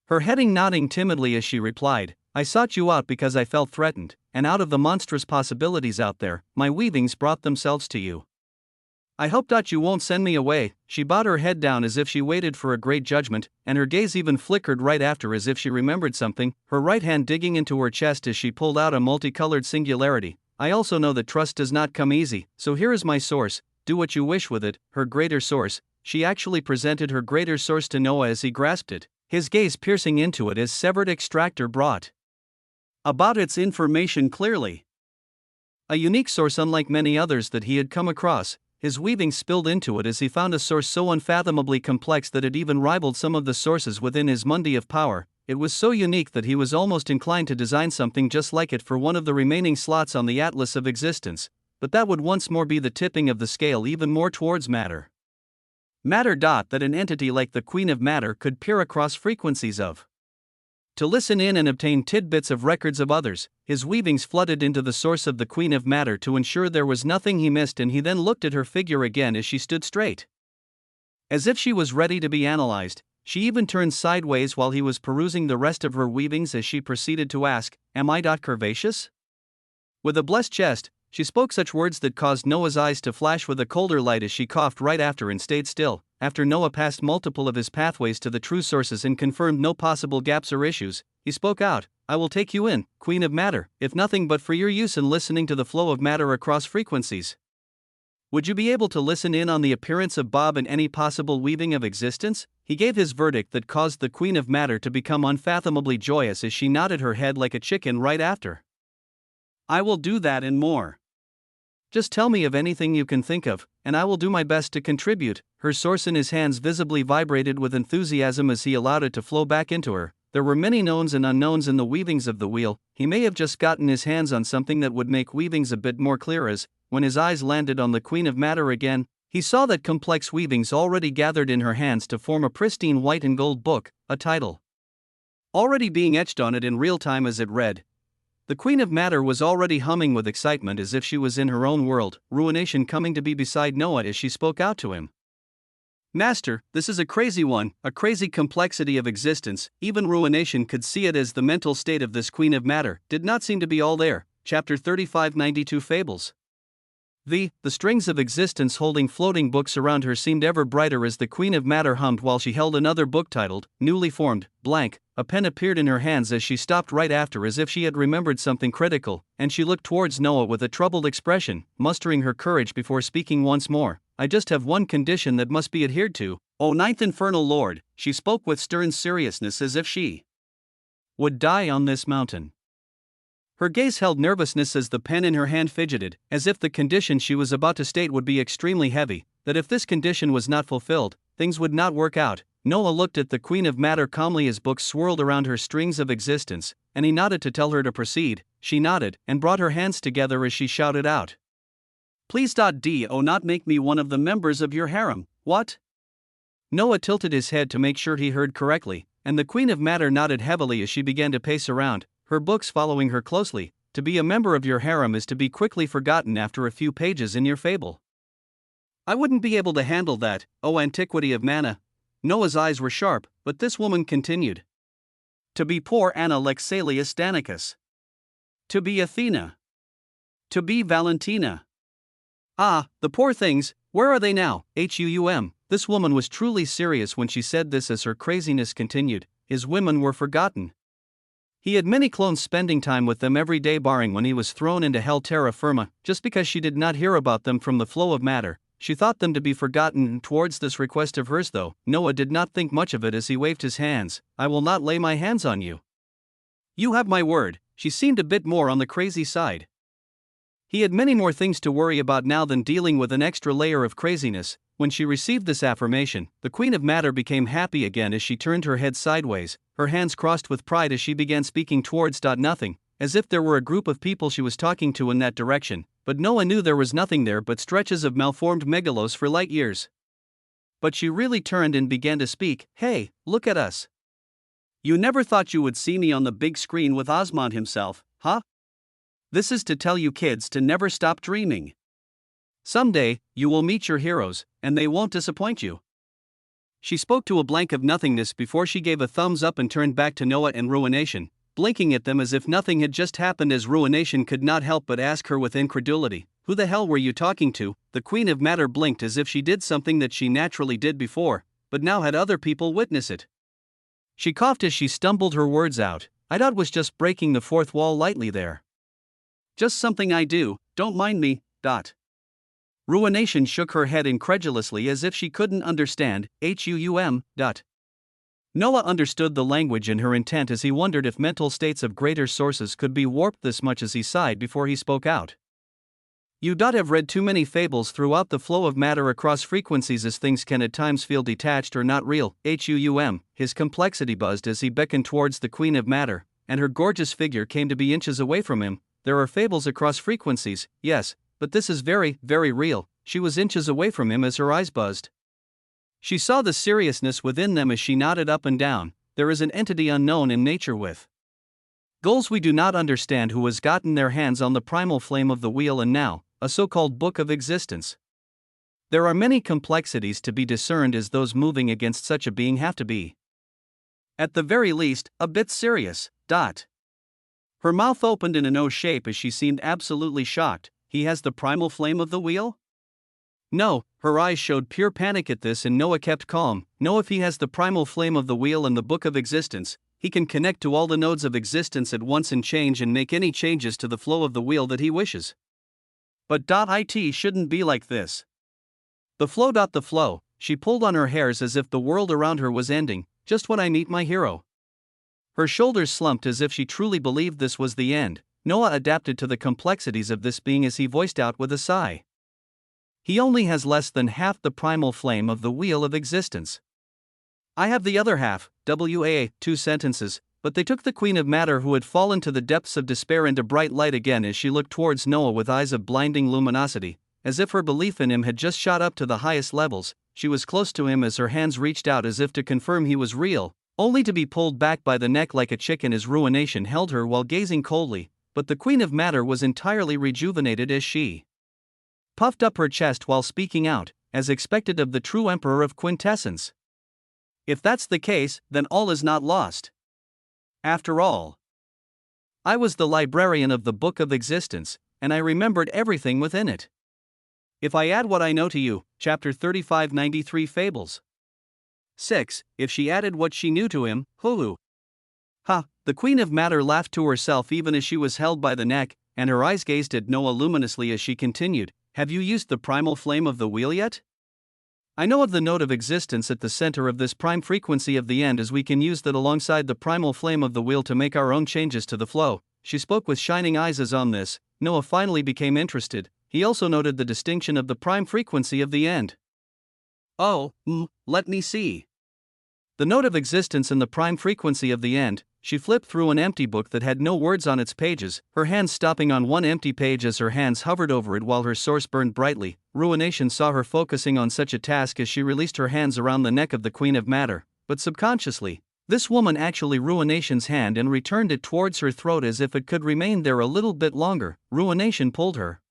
Her heading nodding timidly as she replied, I sought you out because I felt threatened, and out of the monstrous possibilities out there, my weavings brought themselves to you. I hope that you won't send me away. She bowed her head down as if she waited for a great judgment, and her gaze even flickered right after as if she remembered something, her right hand digging into her chest as she pulled out a multicolored singularity. I also know that trust does not come easy, so here is my source, do what you wish with it, her greater source. She actually presented her greater source to Noah as he grasped it. his gaze piercing into it as severed extractor brought about its information clearly. A unique source unlike many others that he had come across, his weaving spilled into it as he found a source so unfathomably complex that it even rivaled some of the sources within his mundi of power. It was so unique that he was almost inclined to design something just like it for one of the remaining slots on the Atlas of Existence, but that would once more be the tipping of the scale even more towards matter. Matter. That an entity like the Queen of Matter could peer across frequencies of. To listen in and obtain tidbits of records of others, his weavings flooded into the source of the Queen of Matter to ensure there was nothing he missed, and he then looked at her figure again as she stood straight. As if she was ready to be analyzed, she even turned sideways while he was perusing the rest of her weavings as she proceeded to ask, "Am I curvaceous?" With a blessed chest, she spoke such words that caused Noah's eyes to flash with a colder light as she coughed right after and stayed still. After Noah passed multiple of his pathways to the true sources and confirmed no possible gaps or issues, he spoke out, "I will take you in, Queen of Matter, if nothing but for your use in listening to the flow of matter across frequencies. Would you be able to listen in on the appearance of Bob and any possible weaving of existence?" He gave his verdict that caused the Queen of Matter to become unfathomably joyous as she nodded her head like a chicken right after. "I will do that and more. Just tell me of anything you can think of, and I will do my best to contribute." Her source in his hands visibly vibrated with enthusiasm as he allowed it to flow back into her. There were many knowns and unknowns in the weavings of the wheel. He may have just gotten his hands on something that would make weavings a bit more clear as, when his eyes landed on the Queen of Matter again, he saw that complex weavings already gathered in her hands to form a pristine white and gold book, a title already being etched on it in real time as it read. The Queen of Matter was already humming with excitement as if she was in her own world, ruination coming to be beside Noah as she spoke out to him. "Master, this is a crazy one, a crazy complexity of existence. Even ruination could see it as the mental state of this Queen of Matter did not seem to be all there." Chapter 3592 Fables. The strings of existence holding floating books around her seemed ever brighter as the Queen of Matter hummed while she held another book titled, Newly Formed, Blank. A pen appeared in her hands as she stopped right after as if she had remembered something critical, and she looked towards Noah with a troubled expression, mustering her courage before speaking once more. "I just have one condition that must be adhered to, O Ninth Infernal Lord." She spoke with stern seriousness as if she would die on this mountain. Her gaze held nervousness as the pen in her hand fidgeted, as if the condition she was about to state would be extremely heavy, that if this condition was not fulfilled, things would not work out. Noah looked at the Queen of Matter calmly as books swirled around her strings of existence, and he nodded to tell her to proceed. She nodded, and brought her hands together as she shouted out, "Please do not make me one of the members of your harem." "What?" Noah tilted his head to make sure he heard correctly, and the Queen of Matter nodded heavily as she began to pace around, her books following her closely. "To be a member of your harem is to be quickly forgotten after a few pages in your fable. I wouldn't be able to handle that, O antiquity of mana." Noah's eyes were sharp, but this woman continued. "To be poor Anna Lexalius Danicus. To be Athena. To be Valentina. Ah, the poor things, where are they now? This woman was truly serious when she said this as her craziness continued. His women were forgotten. He had many clones spending time with them every day barring when he was thrown into hell terra firma. Just because she did not hear about them from the flow of matter, she thought them to be forgotten. Towards this request of hers though, Noah did not think much of it as he waved his hands. "I will not lay my hands on you. You have my word." She seemed a bit more on the crazy side. He had many more things to worry about now than dealing with an extra layer of craziness. When she received this affirmation, the Queen of Matter became happy again as she turned her head sideways, her hands crossed with pride as she began speaking towards nothing, as if there were a group of people she was talking to in that direction, but Noah knew there was nothing there but stretches of malformed megalos for light years. But she really turned and began to speak. "Hey, look at us. You never thought you would see me on the big screen with Osmond himself, huh? This is to tell you kids to never stop dreaming. Someday, you will meet your heroes, and they won't disappoint you." She spoke to a blank of nothingness before she gave a thumbs up and turned back to Noah and Ruination, blinking at them as if nothing had just happened as Ruination could not help but ask her with incredulity, "Who the hell were you talking to?" The Queen of Matter blinked as if she did something that she naturally did before, but now had other people witness it. She coughed as she stumbled her words out. "I was just breaking the fourth wall lightly there. Just something I do, don't mind me, dot." Ruination shook her head incredulously as if she couldn't understand. Dot. Noah understood the language and her intent as he wondered if mental states of greater sources could be warped this much as he sighed before he spoke out. You have read too many fables throughout the flow of matter across frequencies as things can at times feel detached or not real. His complexity buzzed as he beckoned towards the Queen of Matter, and her gorgeous figure came to be inches away from him. There are fables across frequencies, yes, but this is very, very real. She was inches away from him as her eyes buzzed. She saw the seriousness within them as she nodded up and down. There is an entity unknown in nature with goals we do not understand who has gotten their hands on the primal flame of the wheel and now, a so-called book of existence. There are many complexities to be discerned as those moving against such a being have to be, at the very least, a bit serious. Her mouth opened in an O shape as she seemed absolutely shocked. He has the primal flame of the wheel? No, her eyes showed pure panic at this and Noah kept calm. No, if he has the primal flame of the wheel and the book of existence, he can connect to all the nodes of existence at once and change and make any changes to the flow of the wheel that he wishes. But it shouldn't be like this. The flow, she pulled on her hairs as if the world around her was ending, just when I meet my hero. Her shoulders slumped as if she truly believed this was the end. Noah adapted to the complexities of this being as he voiced out with a sigh. He only has less than half the primal flame of the wheel of existence. I have the other half, 2 sentences, but they took the Queen of Matter who had fallen to the depths of despair into bright light again as she looked towards Noah with eyes of blinding luminosity, as if her belief in him had just shot up to the highest levels. She was close to him as her hands reached out as if to confirm he was real, only to be pulled back by the neck like a chicken as ruination held her while gazing coldly, but the Queen of Matter was entirely rejuvenated as she puffed up her chest while speaking out, as expected of the true Emperor of Quintessence. If that's the case, then all is not lost. After all, I was the librarian of the Book of Existence, and I remembered everything within it. If I add what I know to you, chapter 3593 Fables. 6. If she added what she knew to him, hulu. Ha, the Queen of Matter laughed to herself even as she was held by the neck, and her eyes gazed at Noah luminously as she continued, have you used the primal flame of the wheel yet? I know of the node of existence at the center of this prime frequency of the end as we can use that alongside the primal flame of the wheel to make our own changes to the flow. She spoke with shining eyes as on this, Noah finally became interested. He also noted the distinction of the prime frequency of the end. Oh, let me see. The node of existence and the prime frequency of the end. She flipped through an empty book that had no words on its pages, her hands stopping on one empty page as her hands hovered over it while her source burned brightly. Ruination saw her focusing on such a task as she released her hands around the neck of the Queen of Matter, but subconsciously, this woman actually Ruination's hand and returned it towards her throat as if it could remain there a little bit longer. Ruination pulled her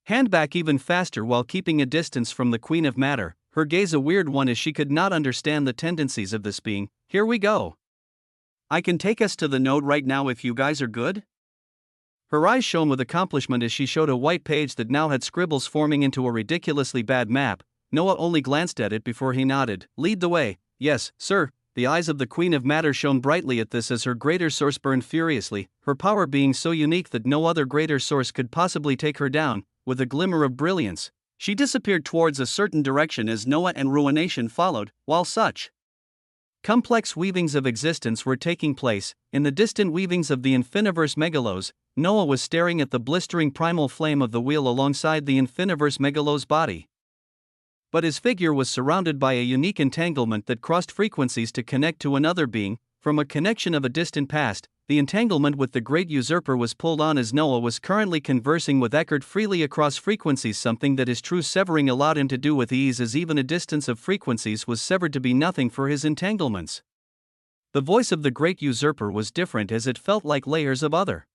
hand back even faster while keeping a distance from the Queen of Matter, her gaze a weird one as she could not understand the tendencies of this being. Here we go. I can take us to the node right now if you guys are good? Her eyes shone with accomplishment as she showed a white page that now had scribbles forming into a ridiculously bad map. Noah only glanced at it before he nodded. Lead the way. Yes, sir. The eyes of the Queen of Matter shone brightly at this as her greater source burned furiously, her power being so unique that no other greater source could possibly take her down. With a glimmer of brilliance, she disappeared towards a certain direction as Noah and Ruination followed, while such complex weavings of existence were taking place. In the distant weavings of the Infiniverse Megalos, Noah was staring at the blistering primal flame of the wheel alongside the Infiniverse Megalo's body. But his figure was surrounded by a unique entanglement that crossed frequencies to connect to another being, from a connection of a distant past. The entanglement with the great usurper was pulled on as Noah was currently conversing with Eckert freely across frequencies, something that his true severing allowed him to do with ease as even a distance of frequencies was severed to be nothing for his entanglements. The voice of the great usurper was different as it felt like layers of other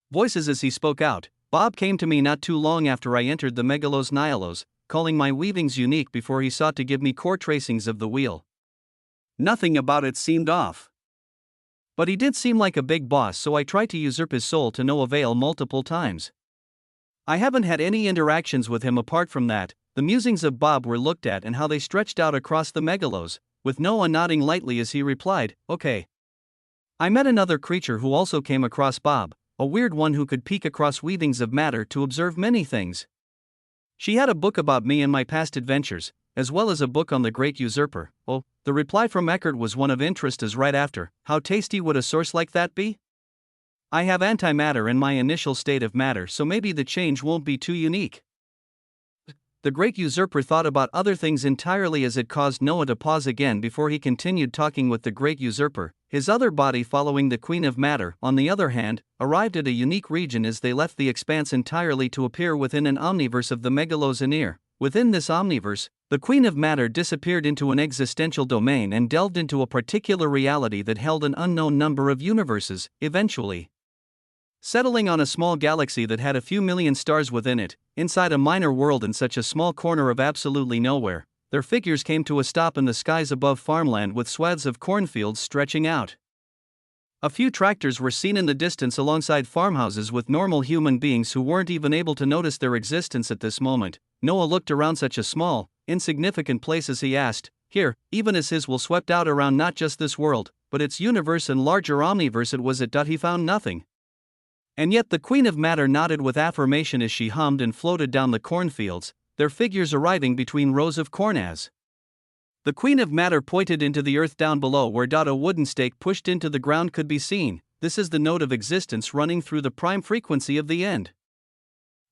voices as he spoke out. Bob came to me not too long after I entered the Megalos Nihilos, calling my weavings unique before he sought to give me core tracings of the wheel. Nothing about it seemed off. But he did seem like a big boss, so I tried to usurp his soul to no avail multiple times. I haven't had any interactions with him apart from that. The musings of Bob were looked at and how they stretched out across the Megalos, with Noah nodding lightly as he replied, okay. I met another creature who also came across Bob, a weird one who could peek across weavings of matter to observe many things. She had a book about me and my past adventures, as well as a book on the great usurper. Oh, the reply from Eckert was one of interest as right after, how tasty would a source like that be? I have antimatter in my initial state of matter, so maybe the change won't be too unique. The great usurper thought about other things entirely, as it caused Noah to pause again before he continued talking with the great usurper. His other body, following the queen of matter, on the other hand, arrived at a unique region as they left the expanse entirely to appear within an omniverse of the megalosaneer. Within this omniverse, the queen of matter disappeared into an existential domain and delved into a particular reality that held an unknown number of universes, eventually settling on a small galaxy that had a few million stars within it. Inside a minor world in such a small corner of absolutely nowhere, their figures came to a stop in the skies above farmland with swaths of cornfields stretching out. A few tractors were seen in the distance alongside farmhouses with normal human beings who weren't even able to notice their existence at this moment. Noah looked around such a small, insignificant place as he asked, "Here, even as his will swept out around not just this world, but its universe and larger omniverse it was at." He found nothing. And yet the queen of matter nodded with affirmation as she hummed and floated down the cornfields, their figures arriving between rows of corn as the queen of matter pointed into the earth down below where a wooden stake pushed into the ground could be seen. This is the node of existence running through the prime frequency of the end.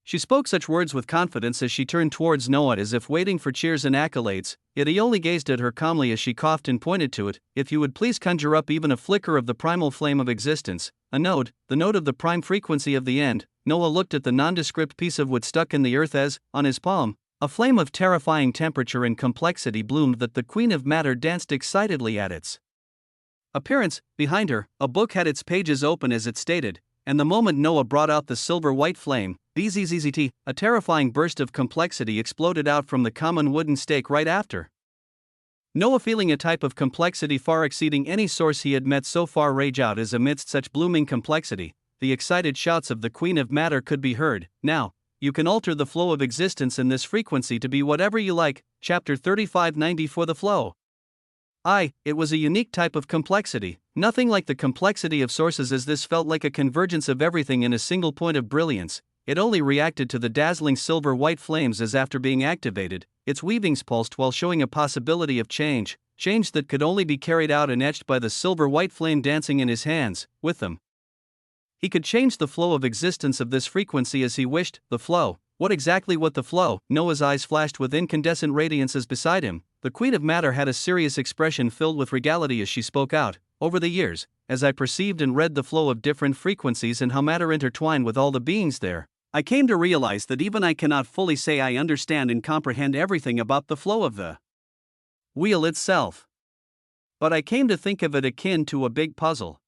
She spoke such words with confidence as she turned towards Noah as if waiting for cheers and accolades, yet he only gazed at her calmly as she coughed and pointed to it. "If you would please conjure up even a flicker of the primal flame of existence, a node, the node of the prime frequency of the end." Noah looked at the nondescript piece of wood stuck in the earth as, on his palm, a flame of terrifying temperature and complexity bloomed that the queen of matter danced excitedly at its appearance. Behind her, a book had its pages open as it stated, and the moment Noah brought out the silver-white flame, bzzzt, a terrifying burst of complexity exploded out from the common wooden stake right after. Noah, feeling a type of complexity far exceeding any source he had met so far rage out as amidst such blooming complexity, the excited shouts of the queen of matter could be heard. "Now, you can alter the flow of existence in this frequency to be whatever you like." Chapter 3590 For the flow. It was a unique type of complexity, nothing like the complexity of sources, as this felt like a convergence of everything in a single point of brilliance. It only reacted to the dazzling silver-white flames as after being activated, its weavings pulsed while showing a possibility of change that could only be carried out and etched by the silver-white flame dancing in his hands. With them, he could change the flow of existence of this frequency as he wished. The flow. What the flow? Noah's eyes flashed with incandescent radiance as beside him, the queen of matter had a serious expression filled with regality as she spoke out. "Over the years, as I perceived and read the flow of different frequencies and how matter intertwined with all the beings there, I came to realize that even I cannot fully say I understand and comprehend everything about the flow of the wheel itself. But I came to think of it akin to a big puzzle.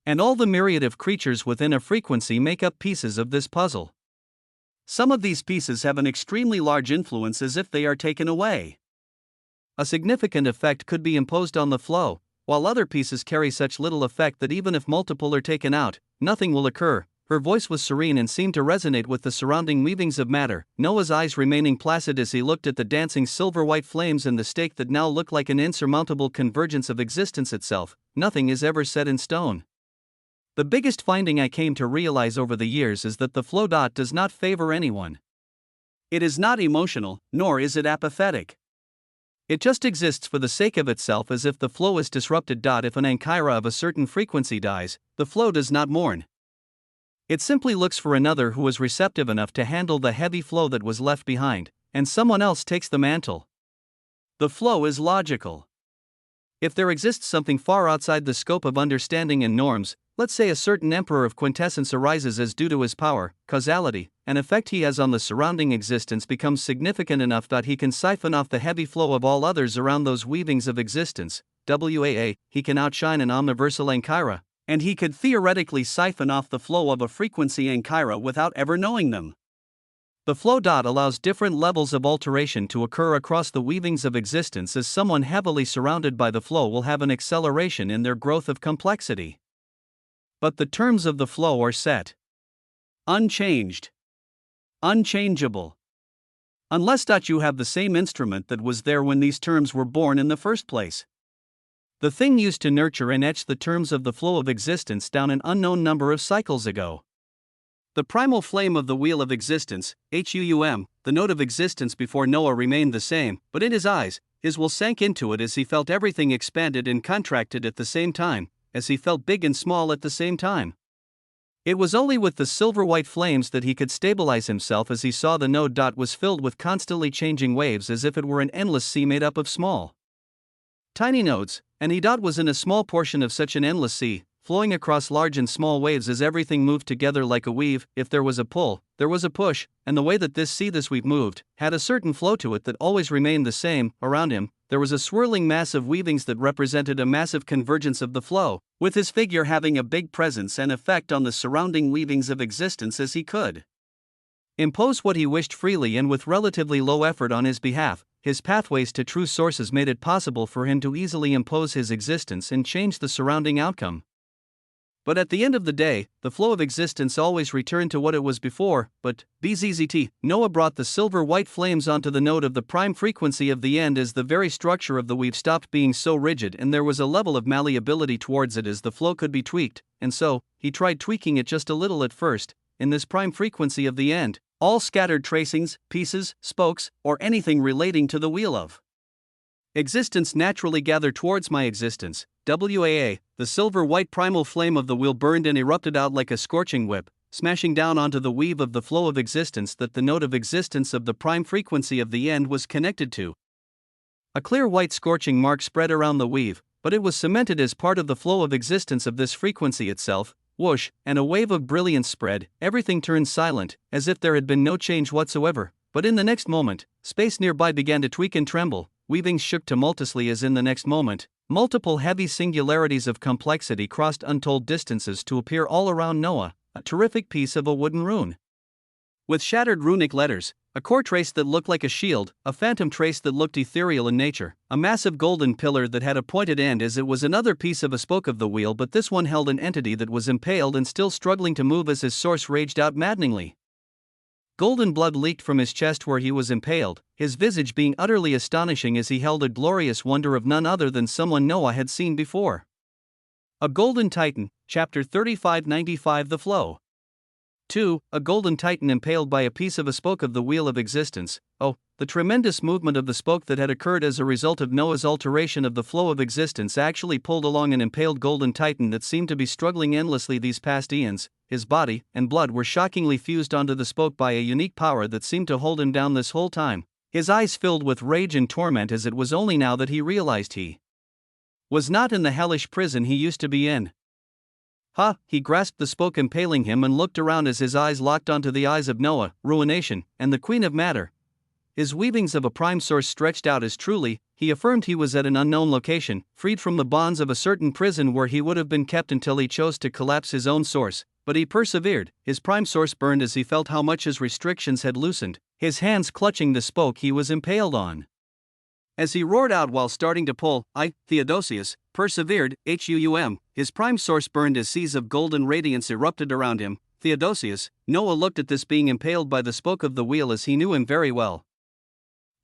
And all the myriad of creatures within a frequency make up pieces of this puzzle. Some of these pieces have an extremely large influence as if they are taken away. A significant effect could be imposed on the flow, while other pieces carry such little effect that even if multiple are taken out, nothing will occur." Her voice was serene and seemed to resonate with the surrounding weavings of matter, Noah's eyes remaining placid as he looked at the dancing silver-white flames and the stake that now looked like an insurmountable convergence of existence itself. "Nothing is ever set in stone. The biggest finding I came to realize over the years is that the flow does not favor anyone. It is not emotional, nor is it apathetic. It just exists for the sake of itself, as if the flow is disrupted. If an ankyra of a certain frequency dies, the flow does not mourn. It simply looks for another who is receptive enough to handle the heavy flow that was left behind, and someone else takes the mantle. The flow is logical. If there exists something far outside the scope of understanding and norms, let's say a certain emperor of quintessence arises as due to his power, causality, an effect he has on the surrounding existence becomes significant enough that he can siphon off the heavy flow of all others around those weavings of existence. He can outshine an omniversal ankyra, and he could theoretically siphon off the flow of a frequency ankyra without ever knowing them. The flow allows different levels of alteration to occur across the weavings of existence, as someone heavily surrounded by the flow will have an acceleration in their growth of complexity. But the terms of the flow are set. Unchanged. Unchangeable. Unless you have the same instrument that was there when these terms were born in the first place. The thing used to nurture and etch the terms of the flow of existence down an unknown number of cycles ago. The primal flame of the wheel of existence, HUUM, the note of existence before Noah remained the same, but in his eyes, his will sank into it as he felt everything expanded and contracted at the same time, as he felt big and small at the same time. It was only with the silver-white flames that he could stabilize himself as he saw the node dot was filled with constantly changing waves as if it were an endless sea made up of small, tiny nodes, and he dot was in a small portion of such an endless sea, flowing across large and small waves as everything moved together like a weave. If there was a pull, there was a push, and the way that this weave moved had a certain flow to it that always remained the same. Around him, there was a swirling mass of weavings that represented a massive convergence of the flow, with his figure having a big presence and effect on the surrounding weavings of existence as he could impose what he wished freely and with relatively low effort on his behalf. His pathways to true sources made it possible for him to easily impose his existence and change the surrounding outcome. But at the end of the day, the flow of existence always returned to what it was before. But, BZZT, Noah brought the silver-white flames onto the node of the prime frequency of the end as the very structure of the weave stopped being so rigid and there was a level of malleability towards it as the flow could be tweaked, and so, he tried tweaking it just a little at first, in this prime frequency of the end, all scattered tracings, pieces, spokes, or anything relating to the wheel of existence naturally gather towards my existence. WAA, the silver-white primal flame of the wheel burned and erupted out like a scorching whip, smashing down onto the weave of the flow of existence that the node of existence of the prime frequency of the end was connected to. A clear white scorching mark spread around the weave, but it was cemented as part of the flow of existence of this frequency itself. Whoosh, and a wave of brilliance spread. Everything turned silent, as if there had been no change whatsoever. But in the next moment, space nearby began to tweak and tremble. Weavings shook tumultuously as in the next moment, multiple heavy singularities of complexity crossed untold distances to appear all around Noah, a terrific piece of a wooden rune, with shattered runic letters, a core trace that looked like a shield, a phantom trace that looked ethereal in nature, a massive golden pillar that had a pointed end as it was another piece of a spoke of the wheel, but this one held an entity that was impaled and still struggling to move as his source raged out maddeningly. Golden blood leaked from his chest where he was impaled, his visage being utterly astonishing as he held a glorious wonder of none other than someone Noah had seen before. A Golden Titan, Chapter 3595. The Flow. 2. A golden titan impaled by a piece of a spoke of the wheel of existence. Oh, the tremendous movement of the spoke that had occurred as a result of Noah's alteration of the flow of existence actually pulled along an impaled golden titan that seemed to be struggling endlessly these past eons. His body and blood were shockingly fused onto the spoke by a unique power that seemed to hold him down this whole time. His eyes filled with rage and torment as it was only now that he realized he was not in the hellish prison he used to be in. He grasped the spoke impaling him and looked around as his eyes locked onto the eyes of Noah, Ruination, and the Queen of Matter. His weavings of a prime source stretched out as truly, he affirmed he was at an unknown location, freed from the bonds of a certain prison where he would have been kept until he chose to collapse his own source. But he persevered. His prime source burned as he felt how much his restrictions had loosened, his hands clutching the spoke he was impaled on. As he roared out while starting to pull, Theodosius, persevered, HUUM, his prime source burned as seas of golden radiance erupted around him. Theodosius, Noah looked at this being impaled by the spoke of the wheel as he knew him very well.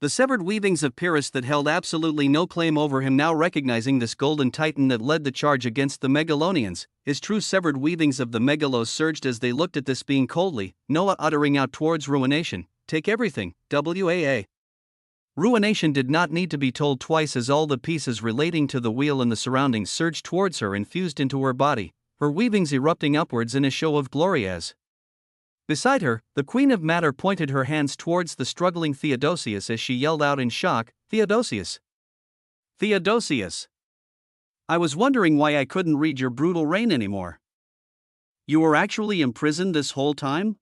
The severed weavings of Pyrrhus that held absolutely no claim over him now recognizing this golden titan that led the charge against the Megalonians, his true severed weavings of the Megalos surged as they looked at this being coldly, Noah uttering out towards Ruination, take everything, WAA. Ruination did not need to be told twice as all the pieces relating to the wheel and the surroundings surged towards her and fused into her body, her weavings erupting upwards in a show of glory as beside her, the Queen of Matter pointed her hands towards the struggling Theodosius as she yelled out in shock, Theodosius! Theodosius! I was wondering why I couldn't read your brutal reign anymore. You were actually imprisoned this whole time?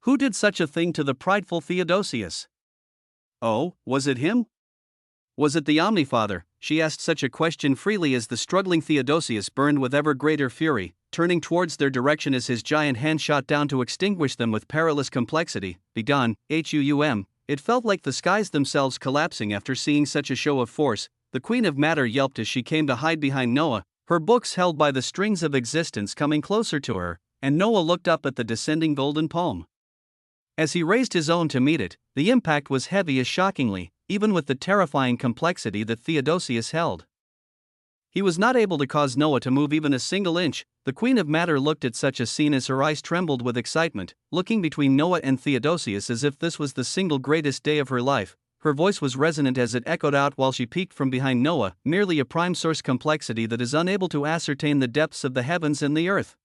Who did such a thing to the prideful Theodosius? Oh, was it him? Was it the Omnifather? She asked such a question freely as the struggling Theodosius burned with ever greater fury, turning towards their direction as his giant hand shot down to extinguish them with perilous complexity. Begone, HUUM. It felt like the skies themselves collapsing after seeing such a show of force. The Queen of Matter yelped as she came to hide behind Noah, her books held by the strings of existence coming closer to her, and Noah looked up at the descending golden palm. As he raised his own to meet it, the impact was heavy as shockingly, even with the terrifying complexity that Theodosius held. He was not able to cause Noah to move even a single inch. The Queen of Matter looked at such a scene as her eyes trembled with excitement, looking between Noah and Theodosius as if this was the single greatest day of her life. Her voice was resonant as it echoed out while she peeked from behind Noah, merely a prime source complexity that is unable to ascertain the depths of the heavens and the earth.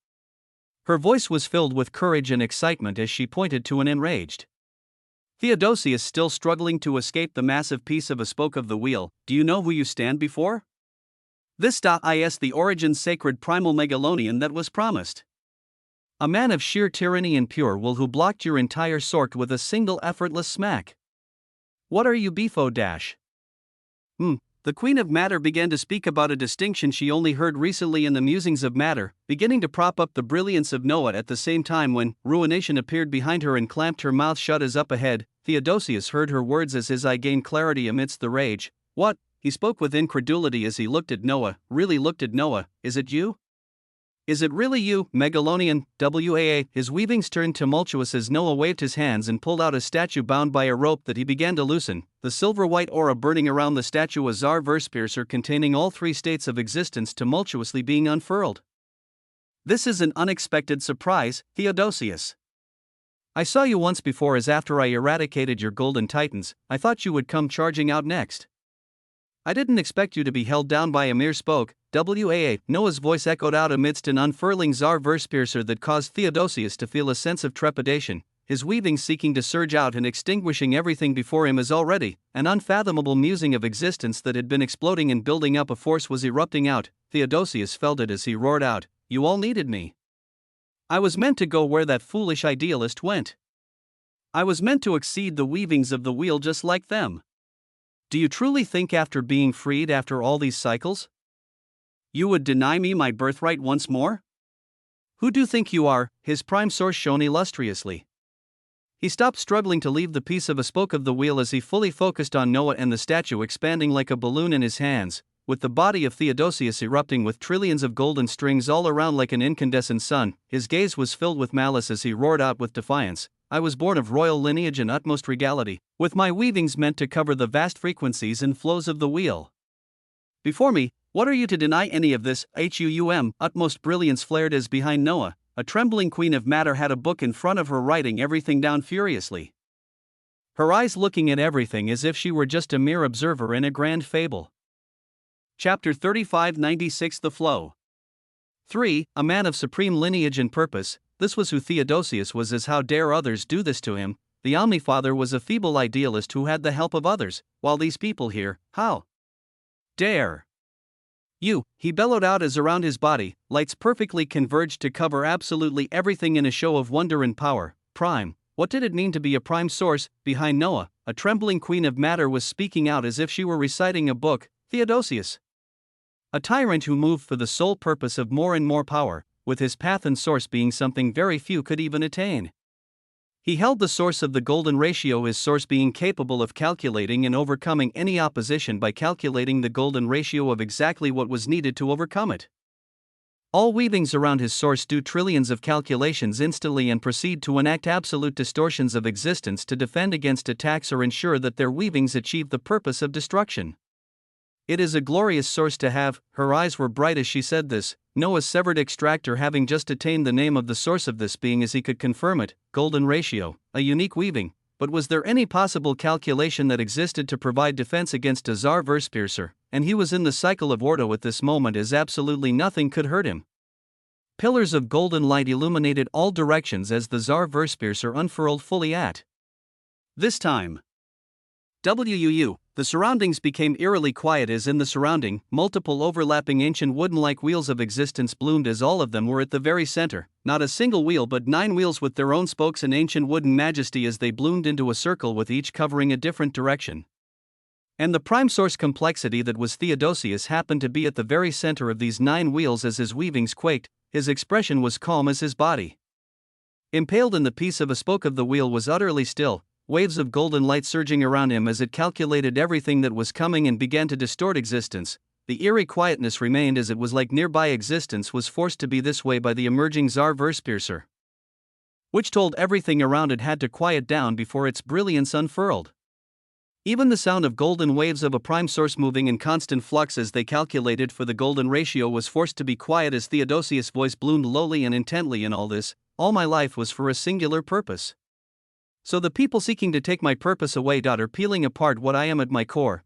Her voice was filled with courage and excitement as she pointed to an enraged Theodosius still struggling to escape the massive piece of a spoke of the wheel. Do you know who you stand before? This is the origin sacred primal Megalonian that was promised. A man of sheer tyranny and pure will who blocked your entire sort with a single effortless smack. What are you befo dash? The Queen of Matter began to speak about a distinction she only heard recently in the musings of Matter, beginning to prop up the brilliance of Noah at the same time when ruination appeared behind her and clamped her mouth shut as up ahead. Theodosius heard her words as his eye gained clarity amidst the rage. What? He spoke with incredulity as he looked at Noah, really looked at Noah. Is it you? Is it really you, Megalonian? His weavings turned tumultuous as Noah waved his hands and pulled out a statue bound by a rope that he began to loosen, the silver-white aura burning around the statue, a Tsar verse-piercer containing all three states of existence tumultuously being unfurled. This is an unexpected surprise, Theodosius. I saw you once before as after I eradicated your golden titans, I thought you would come charging out next. I didn't expect you to be held down by a mere spoke. Noah's voice echoed out amidst an unfurling Tsar verse-piercer that caused Theodosius to feel a sense of trepidation, his weavings seeking to surge out and extinguishing everything before him as already an unfathomable musing of existence that had been exploding and building up a force was erupting out. Theodosius felt it as he roared out, "You all needed me. I was meant to go where that foolish idealist went. I was meant to exceed the weavings of the wheel just like them. Do you truly think after being freed after all these cycles, you would deny me my birthright once more? Who do you think you are?" His prime source shone illustriously. He stopped struggling to leave the piece of a spoke of the wheel as he fully focused on Noah and the statue expanding like a balloon in his hands, with the body of Theodosius erupting with trillions of golden strings all around like an incandescent sun. His gaze was filled with malice as he roared out with defiance, "I was born of royal lineage and utmost regality, with my weavings meant to cover the vast frequencies and flows of the wheel. Before me, what are you to deny any of this?" Utmost brilliance flared as behind Noah, a trembling Queen of Matter had a book in front of her writing everything down furiously. Her eyes looking at everything as if she were just a mere observer in a grand fable. Chapter 3596 The Flow. 3. A man of supreme lineage and purpose. This was who Theodosius was. As how dare others do this to him? The Omnifather was a feeble idealist who had the help of others, while these people here, how dare you? He bellowed out as around his body, lights perfectly converged to cover absolutely everything in a show of wonder and power. Prime. What did it mean to be a prime source? Behind Noah, a trembling Queen of Matter was speaking out as if she were reciting a book. Theodosius, a tyrant who moved for the sole purpose of more and more power, with his path and source being something very few could even attain. He held the source of the golden ratio, his source being capable of calculating and overcoming any opposition by calculating the golden ratio of exactly what was needed to overcome it. All weavings around his source do trillions of calculations instantly and proceed to enact absolute distortions of existence to defend against attacks or ensure that their weavings achieve the purpose of destruction. It is a glorious source to have. Her eyes were bright as she said this, Noah's severed extractor having just attained the name of the source of this being as he could confirm it, golden ratio, a unique weaving. But was there any possible calculation that existed to provide defense against a Tsar verse-piercer? And he was in the cycle of Ordo at this moment as absolutely nothing could hurt him. Pillars of golden light illuminated all directions as the Tsar verse-piercer unfurled fully at this time. The surroundings became eerily quiet as in the surrounding, multiple overlapping ancient wooden-like wheels of existence bloomed as all of them were at the very center, not a single wheel but 9 wheels with their own spokes in ancient wooden majesty as they bloomed into a circle with each covering a different direction. And the prime source complexity that was Theodosius happened to be at the very center of these 9 wheels as his weavings quaked, his expression was calm as his body. Impaled in the piece of a spoke of the wheel was utterly still, waves of golden light surging around him as it calculated everything that was coming and began to distort existence. The eerie quietness remained as it was like nearby existence was forced to be this way by the emerging Tsar verse-piercer, which told everything around it had to quiet down before its brilliance unfurled. Even the sound of golden waves of a prime source moving in constant flux as they calculated for the golden ratio was forced to be quiet as Theodosius' voice bloomed lowly and intently. In all this, all my life was for a singular purpose. So the people seeking to take my purpose away are peeling apart what I am at my core,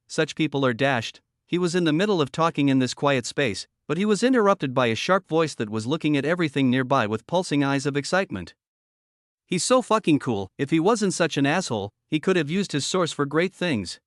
such people are dashed. He was in the middle of talking in this quiet space, but he was interrupted by a sharp voice that was looking at everything nearby with pulsing eyes of excitement. He's so fucking cool. If he wasn't such an asshole, he could have used his source for great things.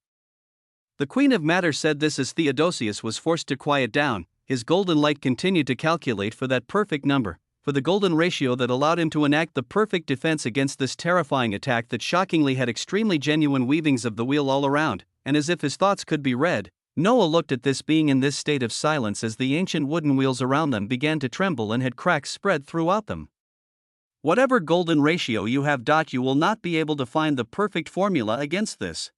The Queen of Matter said this as Theodosius was forced to quiet down. His golden light continued to calculate for that perfect number, for the golden ratio that allowed him to enact the perfect defense against this terrifying attack that shockingly had extremely genuine weavings of the wheel all around, and as if his thoughts could be read, Noah looked at this being in this state of silence as the ancient wooden wheels around them began to tremble and had cracks spread throughout them. Whatever golden ratio you have, you will not be able to find the perfect formula against this.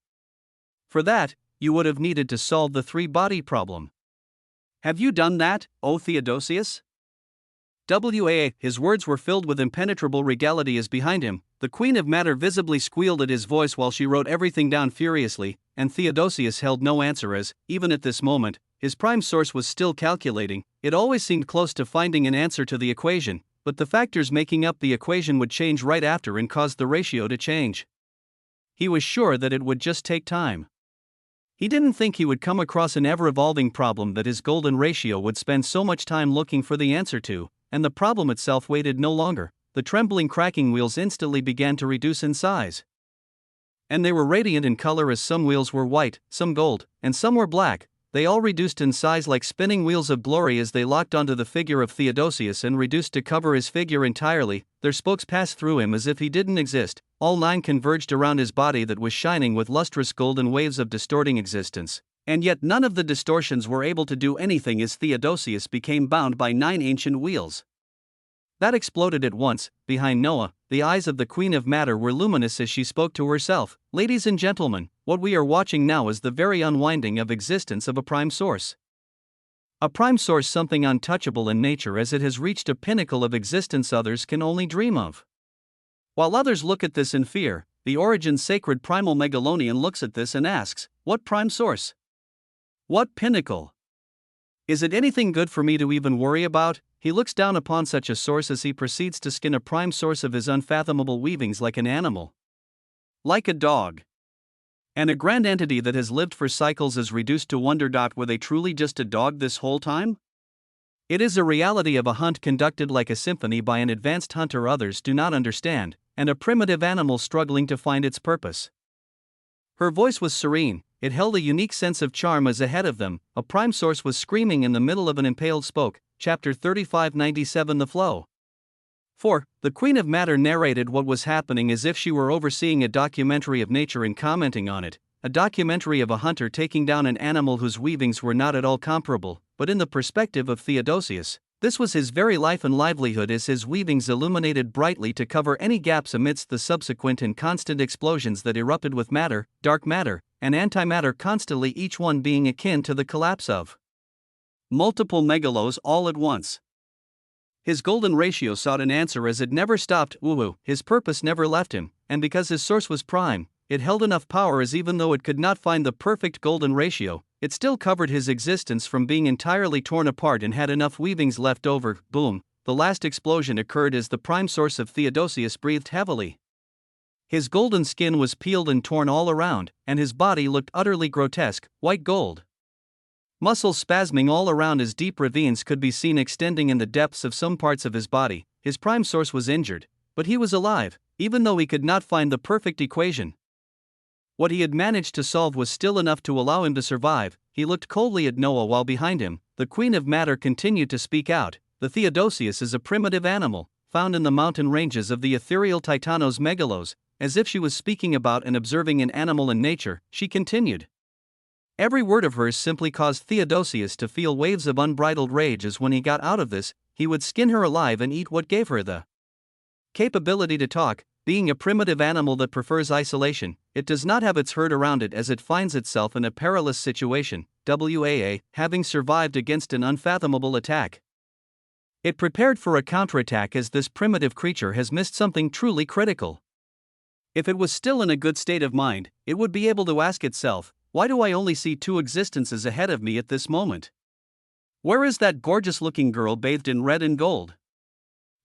For that, you would have needed to solve the three-body problem. Have you done that, O Theodosius? His words were filled with impenetrable regality as behind him, the Queen of Matter visibly squealed at his voice while she wrote everything down furiously, and Theodosius held no answer as, even at this moment, his prime source was still calculating. It always seemed close to finding an answer to the equation, but the factors making up the equation would change right after and cause the ratio to change. He was sure that it would just take time. He didn't think he would come across an ever-evolving problem that his golden ratio would spend so much time looking for the answer to, and the problem itself waited no longer. The trembling, cracking wheels instantly began to reduce in size. And they were radiant in color as some wheels were white, some gold, and some were black. They all reduced in size like spinning wheels of glory as they locked onto the figure of Theodosius and reduced to cover his figure entirely. Their spokes passed through him as if he didn't exist. All nine converged around his body that was shining with lustrous golden waves of distorting existence. And yet none of the distortions were able to do anything as Theodosius became bound by 9 ancient wheels. That exploded at once. Behind Noah, the eyes of the Queen of Matter were luminous as she spoke to herself. Ladies and gentlemen, what we are watching now is the very unwinding of existence of a prime source. A prime source, something untouchable in nature as it has reached a pinnacle of existence others can only dream of. While others look at this in fear, the Origin's sacred primal Megalonian looks at this and asks, what prime source? What pinnacle? Is it anything good for me to even worry about? He looks down upon such a source as he proceeds to skin a prime source of his unfathomable weavings like an animal. Like a dog. And a grand entity that has lived for cycles is reduced to wonder. Were they truly just a dog this whole time? It is a reality of a hunt conducted like a symphony by an advanced hunter others do not understand, and a primitive animal struggling to find its purpose. Her voice was serene. It held a unique sense of charm as ahead of them, a prime source was screaming in the middle of an impaled spoke. Chapter 3597 The Flow. 4. The Queen of Matter narrated what was happening as if she were overseeing a documentary of nature and commenting on it, a documentary of a hunter taking down an animal whose weavings were not at all comparable, but in the perspective of Theodosius, this was his very life and livelihood as his weavings illuminated brightly to cover any gaps amidst the subsequent and constant explosions that erupted with matter, dark matter, and antimatter, constantly, each one being akin to the collapse of multiple megalos all at once. His golden ratio sought an answer as it never stopped. His purpose never left him, and because his source was prime, it held enough power as even though it could not find the perfect golden ratio, it still covered his existence from being entirely torn apart and had enough weavings left over. Boom! The last explosion occurred as the prime source of Theodosius breathed heavily. His golden skin was peeled and torn all around, and his body looked utterly grotesque, white gold. Muscles spasming all around as deep ravines could be seen extending in the depths of some parts of his body. His prime source was injured, but he was alive, even though he could not find the perfect equation. What he had managed to solve was still enough to allow him to survive. He looked coldly at Noah while behind him, the Queen of Matter continued to speak out. The Theodosius is a primitive animal, found in the mountain ranges of the ethereal Titanos megalos. As if she was speaking about and observing an animal in nature, she continued. Every word of hers simply caused Theodosius to feel waves of unbridled rage as when he got out of this, he would skin her alive and eat what gave her the capability to talk. Being a primitive animal that prefers isolation, it does not have its herd around it as it finds itself in a perilous situation, having survived against an unfathomable attack. It prepared for a counterattack as this primitive creature has missed something truly critical. If it was still in a good state of mind, it would be able to ask itself, why do I only see two existences ahead of me at this moment? Where is that gorgeous-looking girl bathed in red and gold?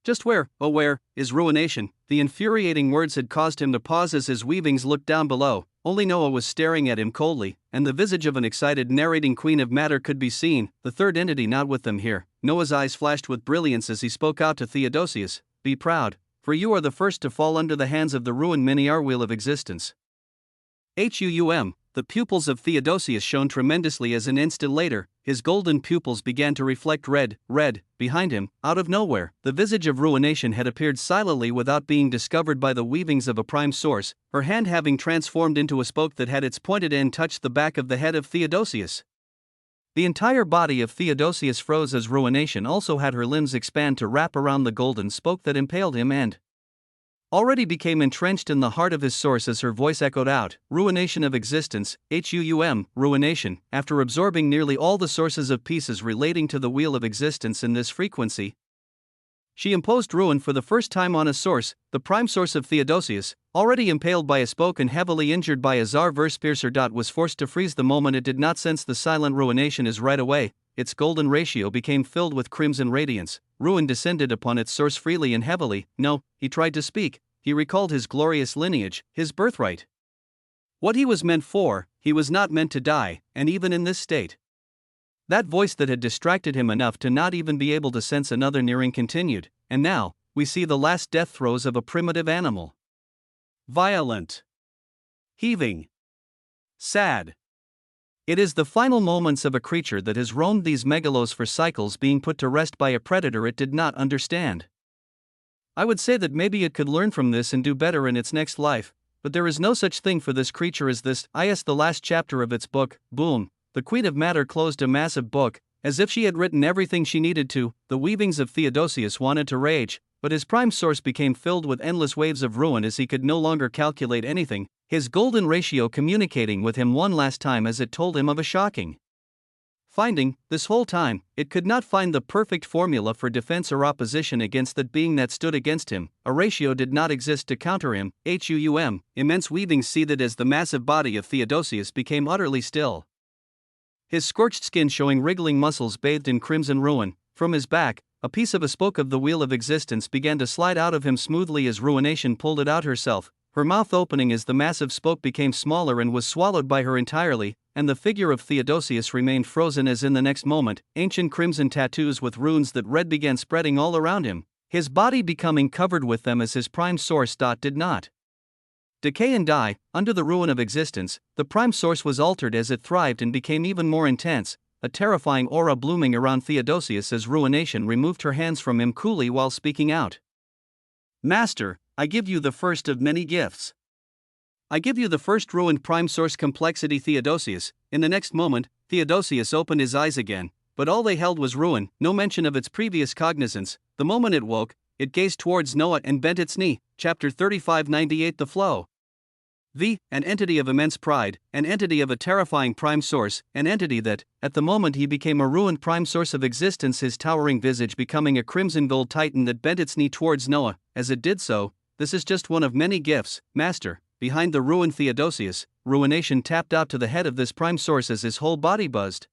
Just where, oh where, is ruination? The infuriating words had caused him to pause as his weavings looked down below. Only Noah was staring at him coldly, and the visage of an excited narrating queen of matter could be seen, the third entity not with them here. Noah's eyes flashed with brilliance as he spoke out to Theodosius, "Be proud, for you are the first to fall under the hands of the ruined mini-R wheel of existence." The pupils of Theodosius shone tremendously as an instant later, his golden pupils began to reflect red. Behind him, out of nowhere, the visage of ruination had appeared silently without being discovered by the weavings of a prime source, her hand having transformed into a spoke that had its pointed end touch the back of the head of Theodosius. The entire body of Theodosius froze as ruination also had her limbs expand to wrap around the golden spoke that impaled him and already became entrenched in the heart of his source as her voice echoed out, "Ruination of existence, ruination." After absorbing nearly all the sources of pieces relating to the wheel of existence in this frequency, she imposed ruin for the first time on a source, the prime source of Theodosius, already impaled by a spoke and heavily injured by a Tsar verse piercer. Was forced to freeze the moment it did not sense the silent ruination as right away. Its golden ratio became filled with crimson radiance. Ruin descended upon its source freely and heavily. No, he tried to speak. He recalled his glorious lineage, his birthright. What he was meant for, he was not meant to die, and even in this state. That voice that had distracted him enough to not even be able to sense another nearing continued, and now, we see the last death throes of a primitive animal. Violent. Heaving. Sad. It is the final moments of a creature that has roamed these megalos for cycles being put to rest by a predator it did not understand. I would say that maybe it could learn from this and do better in its next life, but there is no such thing for this creature as this. The last chapter of its book, boom, the Queen of Matter closed a massive book, as if she had written everything she needed to. The weavings of Theodosius wanted to rage, but his prime source became filled with endless waves of ruin as he could no longer calculate anything, his golden ratio communicating with him one last time as it told him of a shocking finding. This whole time, it could not find the perfect formula for defense or opposition against that being that stood against him. A ratio did not exist to counter him. Immense weavings seethed as the massive body of Theodosius became utterly still. His scorched skin showing wriggling muscles bathed in crimson ruin. From his back, a piece of a spoke of the wheel of existence began to slide out of him smoothly as ruination pulled it out herself, her mouth opening as the massive spoke became smaller and was swallowed by her entirely, and the figure of Theodosius remained frozen as in the next moment, ancient crimson tattoos with runes that read began spreading all around him, his body becoming covered with them as his prime source did not decay and die. Under the ruin of existence, the prime source was altered as it thrived and became even more intense, a terrifying aura blooming around Theodosius as ruination removed her hands from him coolly while speaking out. "Master, I give you the first of many gifts. I give you the first ruined prime source complexity, Theodosius." In the next moment, Theodosius opened his eyes again, but all they held was ruin, no mention of its previous cognizance. The moment it woke, it gazed towards Noah and bent its knee. Chapter 3598 The Flow. An entity of immense pride, an entity of a terrifying prime source, an entity that, at the moment he became a ruined prime source of existence, his towering visage becoming a crimson gold titan that bent its knee towards Noah. As it did so, "This is just one of many gifts, Master." Behind the ruined Theodosius, ruination tapped out to the head of this prime source as his whole body buzzed.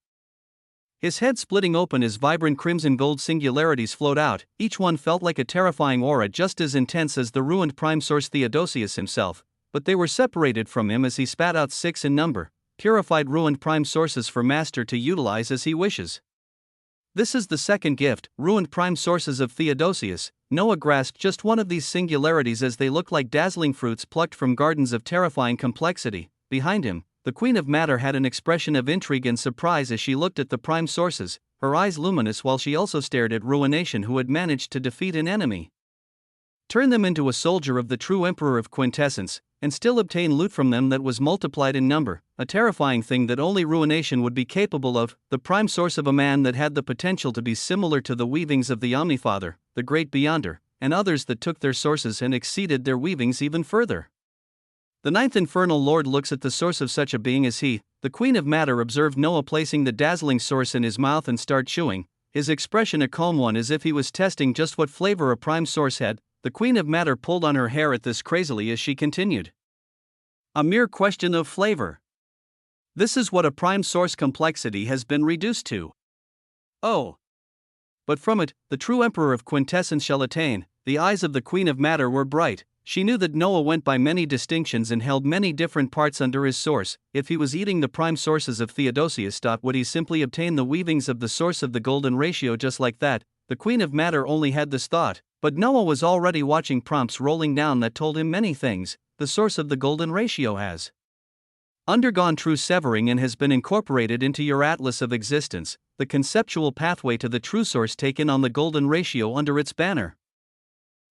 His head splitting open as vibrant crimson gold singularities flowed out, each one felt like a terrifying aura just as intense as the ruined prime source Theodosius himself, but they were separated from him as he spat out 6 in number, purified ruined prime sources for Master to utilize as he wishes. This is the second gift, ruined prime sources of Theodosius. Noah grasped just one of these singularities as they looked like dazzling fruits plucked from gardens of terrifying complexity. Behind him, the Queen of Matter had an expression of intrigue and surprise as she looked at the prime sources, her eyes luminous while she also stared at ruination, who had managed to defeat an enemy, turn them into a soldier of the true emperor of quintessence, and still obtain loot from them that was multiplied in number, a terrifying thing that only ruination would be capable of, the prime source of a man that had the potential to be similar to the weavings of the Omnifather, the Great Beyonder, and others that took their sources and exceeded their weavings even further. The ninth infernal lord looks at the source of such a being as he. The Queen of Matter observed Noah placing the dazzling source in his mouth and start chewing, his expression a calm one as if he was testing just what flavor a prime source had. The Queen of Matter pulled on her hair at this crazily as she continued. A mere question of flavor. This is what a prime source complexity has been reduced to. Oh. But from it, the true emperor of quintessence shall attain. The eyes of the Queen of Matter were bright. She knew that Noah went by many distinctions and held many different parts under his source. If he was eating the prime sources of Theodosius, would he simply obtain the weavings of the source of the golden ratio just like that? The Queen of Matter only had this thought, but Noah was already watching prompts rolling down that told him many things. The source of the golden ratio has undergone true severing and has been incorporated into your atlas of existence, the conceptual pathway to the true source taken on the golden ratio under its banner.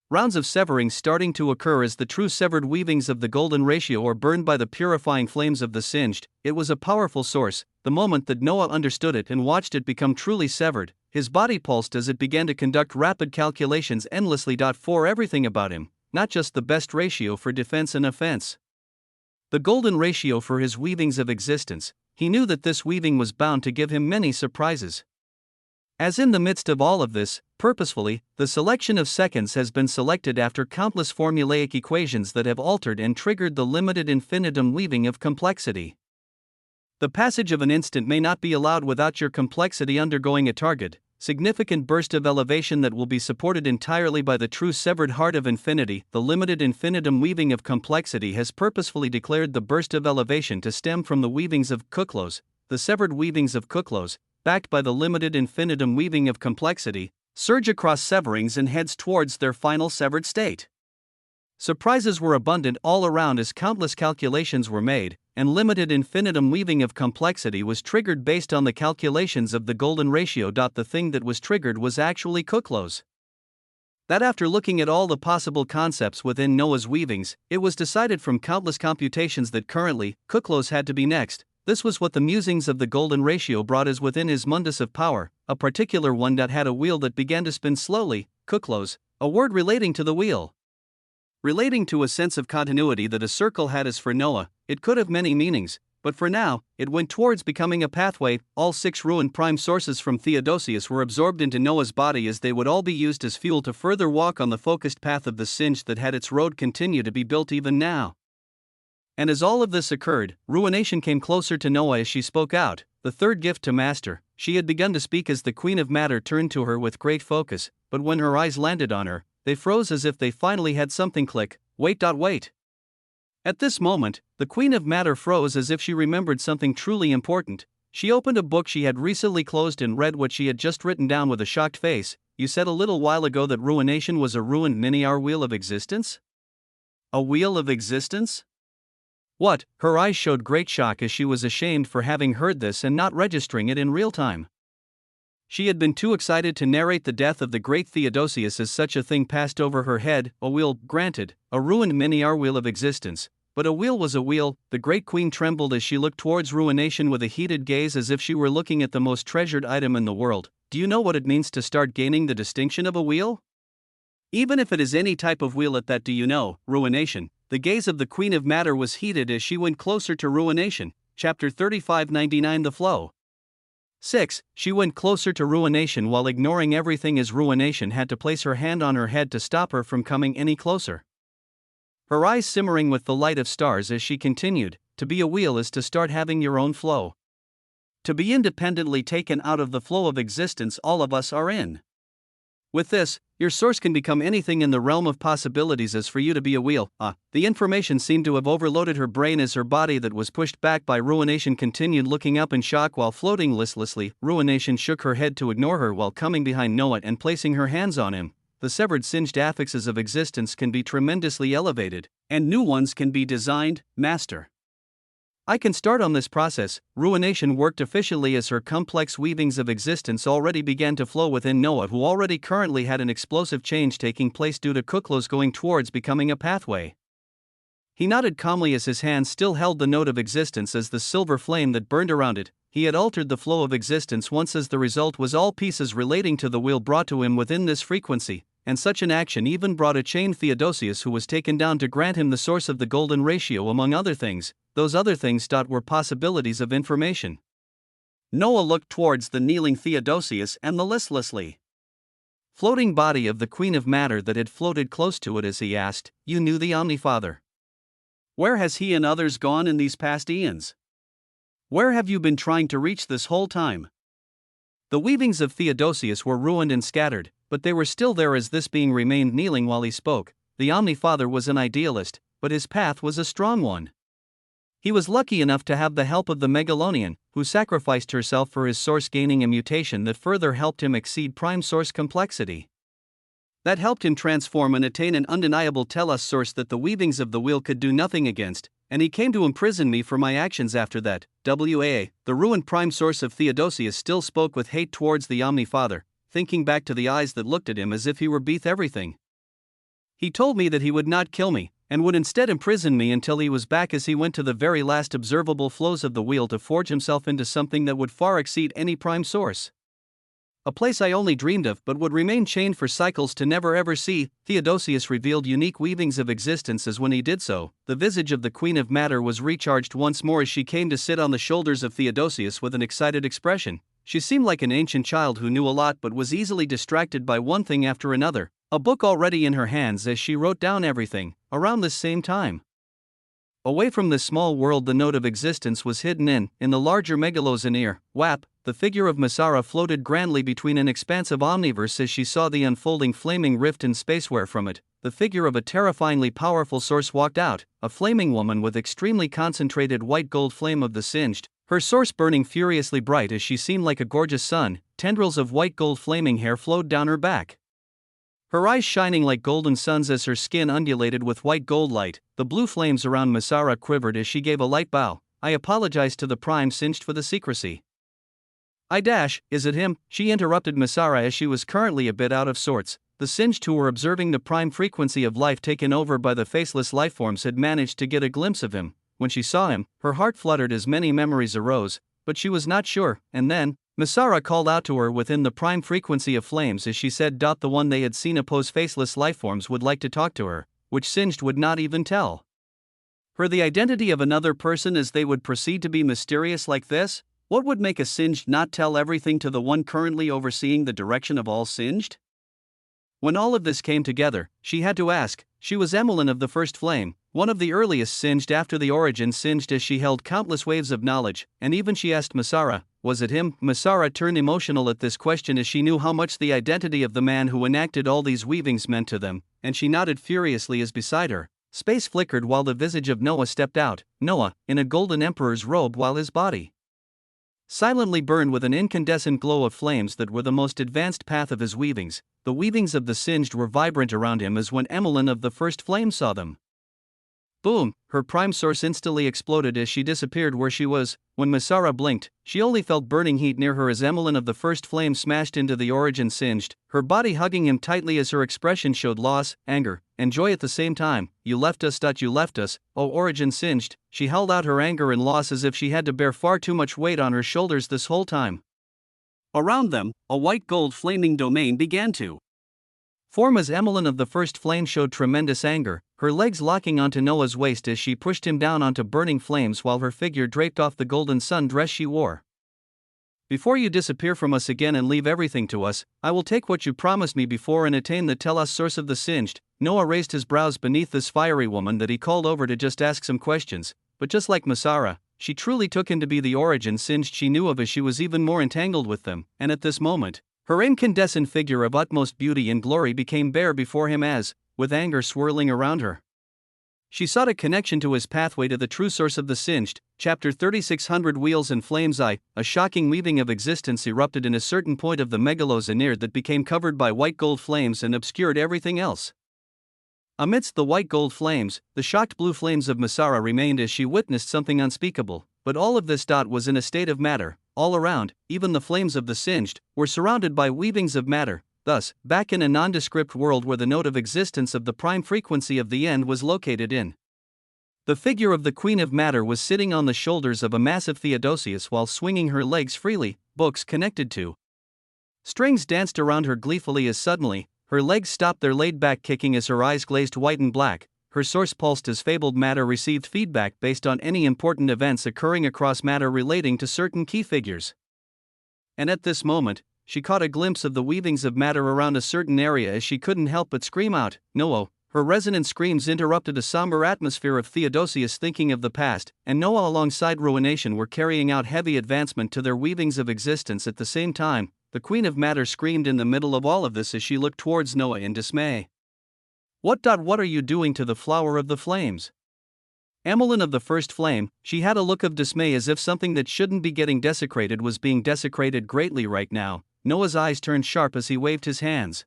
Rounds of severing starting to occur as the true severed weavings of the golden ratio are burned by the purifying flames of the singed. It was a powerful source. The moment that Noah understood it and watched it become truly severed, his body pulsed as it began to conduct rapid calculations endlessly. For everything about him, not just the best ratio for defense and offense. The golden ratio for his weavings of existence. He knew that this weaving was bound to give him many surprises. As in the midst of all of this, purposefully, the selection of seconds has been selected after countless formulaic equations that have altered and triggered the limited infinitum weaving of complexity. The passage of an instant may not be allowed without your complexity undergoing a target, significant burst of elevation that will be supported entirely by the true severed heart of infinity. The limited infinitum weaving of complexity has purposefully declared the burst of elevation to stem from the weavings of Kuklos, the severed weavings of Kuklos, backed by the limited infinitum weaving of complexity, surge across severings and heads towards their final severed state. Surprises were abundant all around as countless calculations were made, and limited infinitum weaving of complexity was triggered based on the calculations of the golden ratio. The thing that was triggered was actually Kuklos. That after looking at all the possible concepts within Noah's weavings, it was decided from countless computations that currently, Kuklos had to be next. This was what the musings of the golden ratio brought as within his mundus of power, a particular one that had a wheel that began to spin slowly, Kuklos, a word relating to the wheel. Relating to a sense of continuity that a circle had as for Noah, it could have many meanings, but for now, it went towards becoming a pathway. All 6 ruined prime sources from Theodosius were absorbed into Noah's body as they would all be used as fuel to further walk on the focused path of the singed that had its road continue to be built even now. And as all of this occurred, ruination came closer to Noah as she spoke out, the third gift to master. She had begun to speak as the Queen of Matter turned to her with great focus, but when her eyes landed on her, they froze as if they finally had something click. Wait. At this moment, the Queen of Matter froze as if she remembered something truly important. She opened a book she had recently closed and read what she had just written down with a shocked face. You said a little while ago that ruination was a ruined mini-hour wheel of existence? A wheel of existence? What? Her eyes showed great shock as she was ashamed for having heard this and not registering it in real time. She had been too excited to narrate the death of the great Theodosius as such a thing passed over her head. A wheel, granted, a ruined mini-hour wheel of existence, but a wheel was a wheel. The great queen trembled as she looked towards ruination with a heated gaze as if she were looking at the most treasured item in the world. Do you know what it means to start gaining the distinction of a wheel? Even if it is any type of wheel at that, do you know, ruination? The gaze of the Queen of Matter was heated as she went closer to ruination. Chapter 3599 The Flow. 6. She went closer to ruination while ignoring everything as ruination had to place her hand on her head to stop her from coming any closer. Her eyes simmering with the light of stars as she continued, to be a wheel is to start having your own flow. To be independently taken out of the flow of existence all of us are in. With this, your source can become anything in the realm of possibilities as for you to be a wheel. The information seemed to have overloaded her brain as her body that was pushed back by ruination continued looking up in shock while floating listlessly. Ruination shook her head to ignore her while coming behind Noah and placing her hands on him. The severed singed affixes of existence can be tremendously elevated, and new ones can be designed, master. I can start on this process. Ruination worked efficiently as her complex weavings of existence already began to flow within Noah, who already currently had an explosive change taking place due to Kuklos going towards becoming a pathway. He nodded calmly as his hand still held the note of existence as the silver flame that burned around it. He had altered the flow of existence once as the result was all pieces relating to the wheel brought to him within this frequency, and such an action even brought a chained Theodosius who was taken down to grant him the source of the golden ratio among other things. Those other things were possibilities of information. Noah looked towards the kneeling Theodosius and the listlessly floating body of the Queen of Matter that had floated close to it as he asked, "You knew the Omnifather? Where has he and others gone in these past eons? Where have you been trying to reach this whole time?" The weavings of Theodosius were ruined and scattered, but they were still there as this being remained kneeling while he spoke. The Omnifather was an idealist, but his path was a strong one. He was lucky enough to have the help of the Megalonian, who sacrificed herself for his source, gaining a mutation that further helped him exceed prime source complexity. That helped him transform and attain an undeniable telos source that the weavings of the wheel could do nothing against, and he came to imprison me for my actions after that. The ruined prime source of Theodosius still spoke with hate towards the Omnifather, thinking back to the eyes that looked at him as if he were beneath everything. He told me that he would not kill me, and would instead imprison me until he was back, as he went to the very last observable flows of the wheel to forge himself into something that would far exceed any prime source. A place I only dreamed of but would remain chained for cycles to never ever see. Theodosius revealed unique weavings of existence as when he did so, the visage of the Queen of Matter was recharged once more as she came to sit on the shoulders of Theodosius with an excited expression. She seemed like an ancient child who knew a lot but was easily distracted by one thing after another, a book already in her hands as she wrote down everything. Around this same time, away from this small world, the note of existence was hidden in the larger megalosaneer, WAP. The figure of Masara floated grandly between an expansive omniverse as she saw the unfolding flaming rift in space where from it, the figure of a terrifyingly powerful source walked out, a flaming woman with extremely concentrated white gold flame of the singed, her source burning furiously bright as she seemed like a gorgeous sun. Tendrils of white gold flaming hair flowed down her back, her eyes shining like golden suns as her skin undulated with white gold light. The blue flames around Masara quivered as she gave a light bow. "I apologize to the Prime Singed for the secrecy." Is it him?" she interrupted Masara as she was currently a bit out of sorts. The Singed, who were observing the prime frequency of life taken over by the faceless lifeforms, had managed to get a glimpse of him. When she saw him, her heart fluttered as many memories arose, but she was not sure, and then Masara called out to her within the prime frequency of flames as she said, "The one they had seen oppose faceless lifeforms would like to talk to her," which Singed would not even tell her the identity of another person as they would proceed to be mysterious like this. What would make a Singed not tell everything to the one currently overseeing the direction of all Singed? When all of this came together, she had to ask. She was Emmeline of the First Flame, one of the earliest Singed after the origin Singed, as she held countless waves of knowledge, and even she asked Masara, was it him? Masara turned emotional at this question as she knew how much the identity of the man who enacted all these weavings meant to them, and she nodded furiously as beside her space flickered while the visage of Noah stepped out, Noah, in a golden emperor's robe, while his body silently burned with an incandescent glow of flames that were the most advanced path of his weavings. The weavings of the Singed were vibrant around him as when Emmeline of the First Flame saw them. Boom! Her prime source instantly exploded as she disappeared where she was. When Masara blinked, she only felt burning heat near her as Emmeline of the First Flame smashed into the origin Singed, her body hugging him tightly as her expression showed loss, anger, and joy at the same time. "You left us, you left us, oh origin Singed." She held out her anger and loss as if she had to bear far too much weight on her shoulders this whole time. Around them, a white gold flaming domain began to form as Emmeline of the First Flame showed tremendous anger, her legs locking onto Noah's waist as she pushed him down onto burning flames while her figure draped off the golden sun dress she wore. "Before you disappear from us again and leave everything to us, I will take what you promised me before and attain the telos source of the Singed." Noah raised his brows beneath this fiery woman that he called over to just ask some questions, but just like Masara, she truly took him to be the origin Singed she knew of as she was even more entangled with them, and at this moment, her incandescent figure of utmost beauty and glory became bare before him as, with anger swirling around her, she sought a connection to his pathway to the true source of the Singed. Chapter 3600 Wheels and Flames. A shocking weaving of existence erupted in a certain point of the megalosaneer that became covered by white gold flames and obscured everything else. Amidst the white gold flames, the shocked blue flames of Masara remained as she witnessed something unspeakable, but all of this was in a state of matter. All around, even the flames of the Singed, were surrounded by weavings of matter. Thus, back in a nondescript world where the note of existence of the prime frequency of the end was located in. The figure of the Queen of Matter was sitting on the shoulders of a massive Theodosius while swinging her legs freely. Books connected to strings danced around her gleefully as suddenly, her legs stopped their laid-back kicking as her eyes glazed white and black. Her source pulsed as fabled matter received feedback based on any important events occurring across matter relating to certain key figures. And at this moment, she caught a glimpse of the weavings of matter around a certain area as she couldn't help but scream out, "No!" Her resonant screams interrupted a somber atmosphere of Theodosius thinking of the past, and Noah alongside Ruination were carrying out heavy advancement to their weavings of existence at the same time. The Queen of Matter screamed in the middle of all of this as she looked towards Noah in dismay. What are you doing to the flower of the flames? Emmeline of the first flame, she had a look of dismay as if something that shouldn't be getting desecrated was being desecrated greatly right now. Noah's eyes turned sharp as he waved his hands.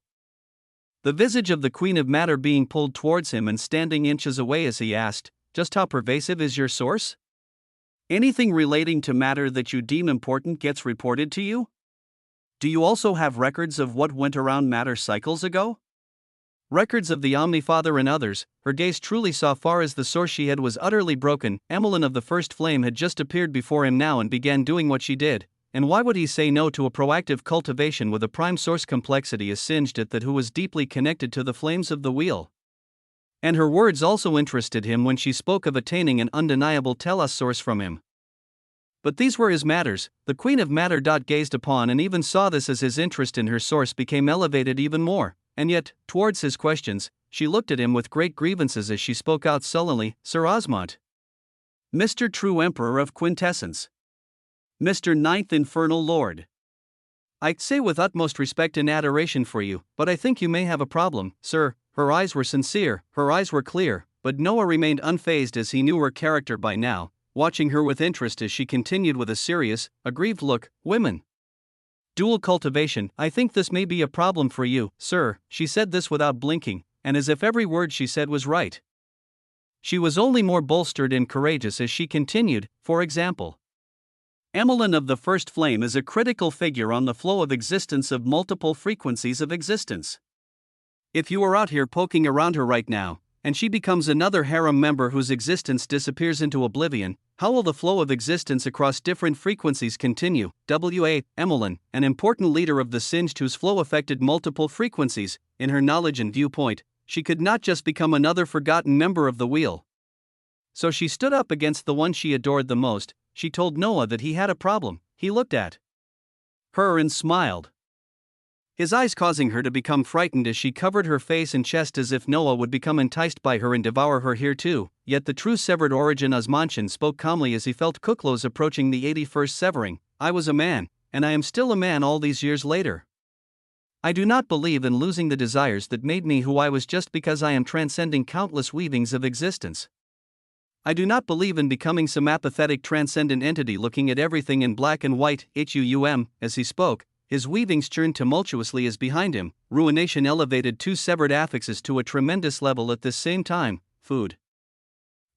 The visage of the Queen of Matter being pulled towards him and standing inches away as he asked, "Just how pervasive is your source? Anything relating to matter that you deem important gets reported to you? Do you also have records of what went around matter cycles ago? Records of the Omnifather and others?" Her gaze truly saw far as the source she had was utterly broken. Emmeline of the first flame had just appeared before him now and began doing what she did, and why would he say no to a proactive cultivation with a prime source complexity as singed at that who was deeply connected to the flames of the wheel? And her words also interested him when she spoke of attaining an undeniable telos source from him. But these were his matters. The Queen of Matter gazed upon and even saw this as his interest in her source became elevated even more. And yet, towards his questions, she looked at him with great grievances as she spoke out sullenly, "Sir Osmond, Mr. True Emperor of Quintessence, Mr. Ninth Infernal Lord, I say with utmost respect and adoration for you, but I think you may have a problem, sir." Her eyes were sincere, her eyes were clear, but Noah remained unfazed as he knew her character by now, watching her with interest as she continued with a serious, aggrieved look, "Women. Dual cultivation, I think this may be a problem for you, sir." She said this without blinking, and as if every word she said was right. She was only more bolstered and courageous as she continued, "For example, Emmeline of the first flame is a critical figure on the flow of existence of multiple frequencies of existence. If you are out here poking around her right now, and she becomes another harem member whose existence disappears into oblivion, how will the flow of existence across different frequencies continue? Emmeline, an important leader of the singed whose flow affected multiple frequencies, in her knowledge and viewpoint, she could not just become another forgotten member of the wheel. So she stood up against the one she adored the most. She told Noah that he had a problem. He looked at her and smiled, his eyes causing her to become frightened as she covered her face and chest as if Noah would become enticed by her and devour her here too. Yet the true severed origin Osmantian spoke calmly as he felt Kuklos approaching the 81st severing. "I was a man, and I am still a man all these years later. I do not believe in losing the desires that made me who I was just because I am transcending countless weavings of existence. I do not believe in becoming some apathetic transcendent entity looking at everything in black and white." As he spoke, his weavings churned tumultuously as behind him, Ruination elevated two severed affixes to a tremendous level at this same time: food,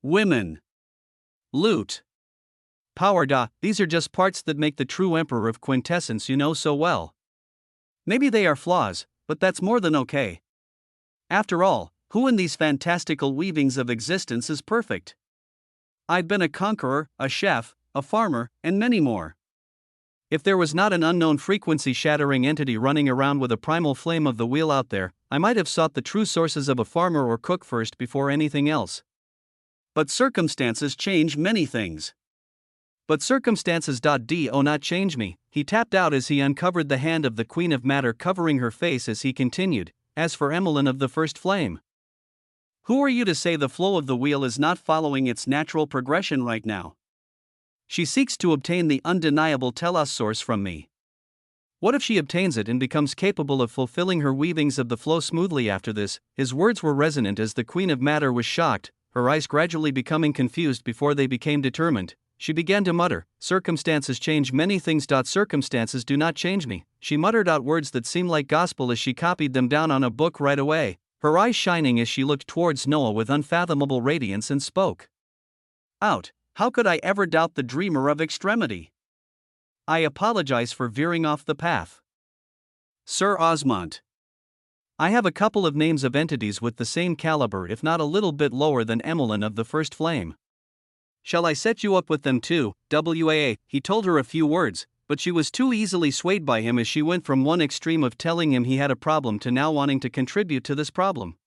women, loot, power. These are just parts that make the true Emperor of Quintessence you know so well. Maybe they are flaws, but that's more than okay. After all, who in these fantastical weavings of existence is perfect? I've been a conqueror, a chef, a farmer, and many more. If there was not an unknown frequency-shattering entity running around with a primal flame of the wheel out there, I might have sought the true sources of a farmer or cook first before anything else. But circumstances change many things. But circumstances do not change me. He tapped out as he uncovered the hand of the Queen of Matter covering her face as he continued, "As for Emmeline of the first flame, who are you to say the flow of the wheel is not following its natural progression right now? She seeks to obtain the undeniable telos source from me. What if she obtains it and becomes capable of fulfilling her weavings of the flow smoothly after this?" His words were resonant as the Queen of Matter was shocked, her eyes gradually becoming confused before they became determined. She began to mutter, "Circumstances change many things. Circumstances do not change me." She muttered out words that seemed like gospel as she copied them down on a book right away, her eyes shining as she looked towards Noah with unfathomable radiance and spoke out, "How could I ever doubt the dreamer of extremity? I apologize for veering off the path. Sir Osmond, I have a couple of names of entities with the same caliber if not a little bit lower than Emmeline of the first flame. Shall I set you up with them too?" He told her a few words, but she was too easily swayed by him as she went from one extreme of telling him he had a problem to now wanting to contribute to this problem.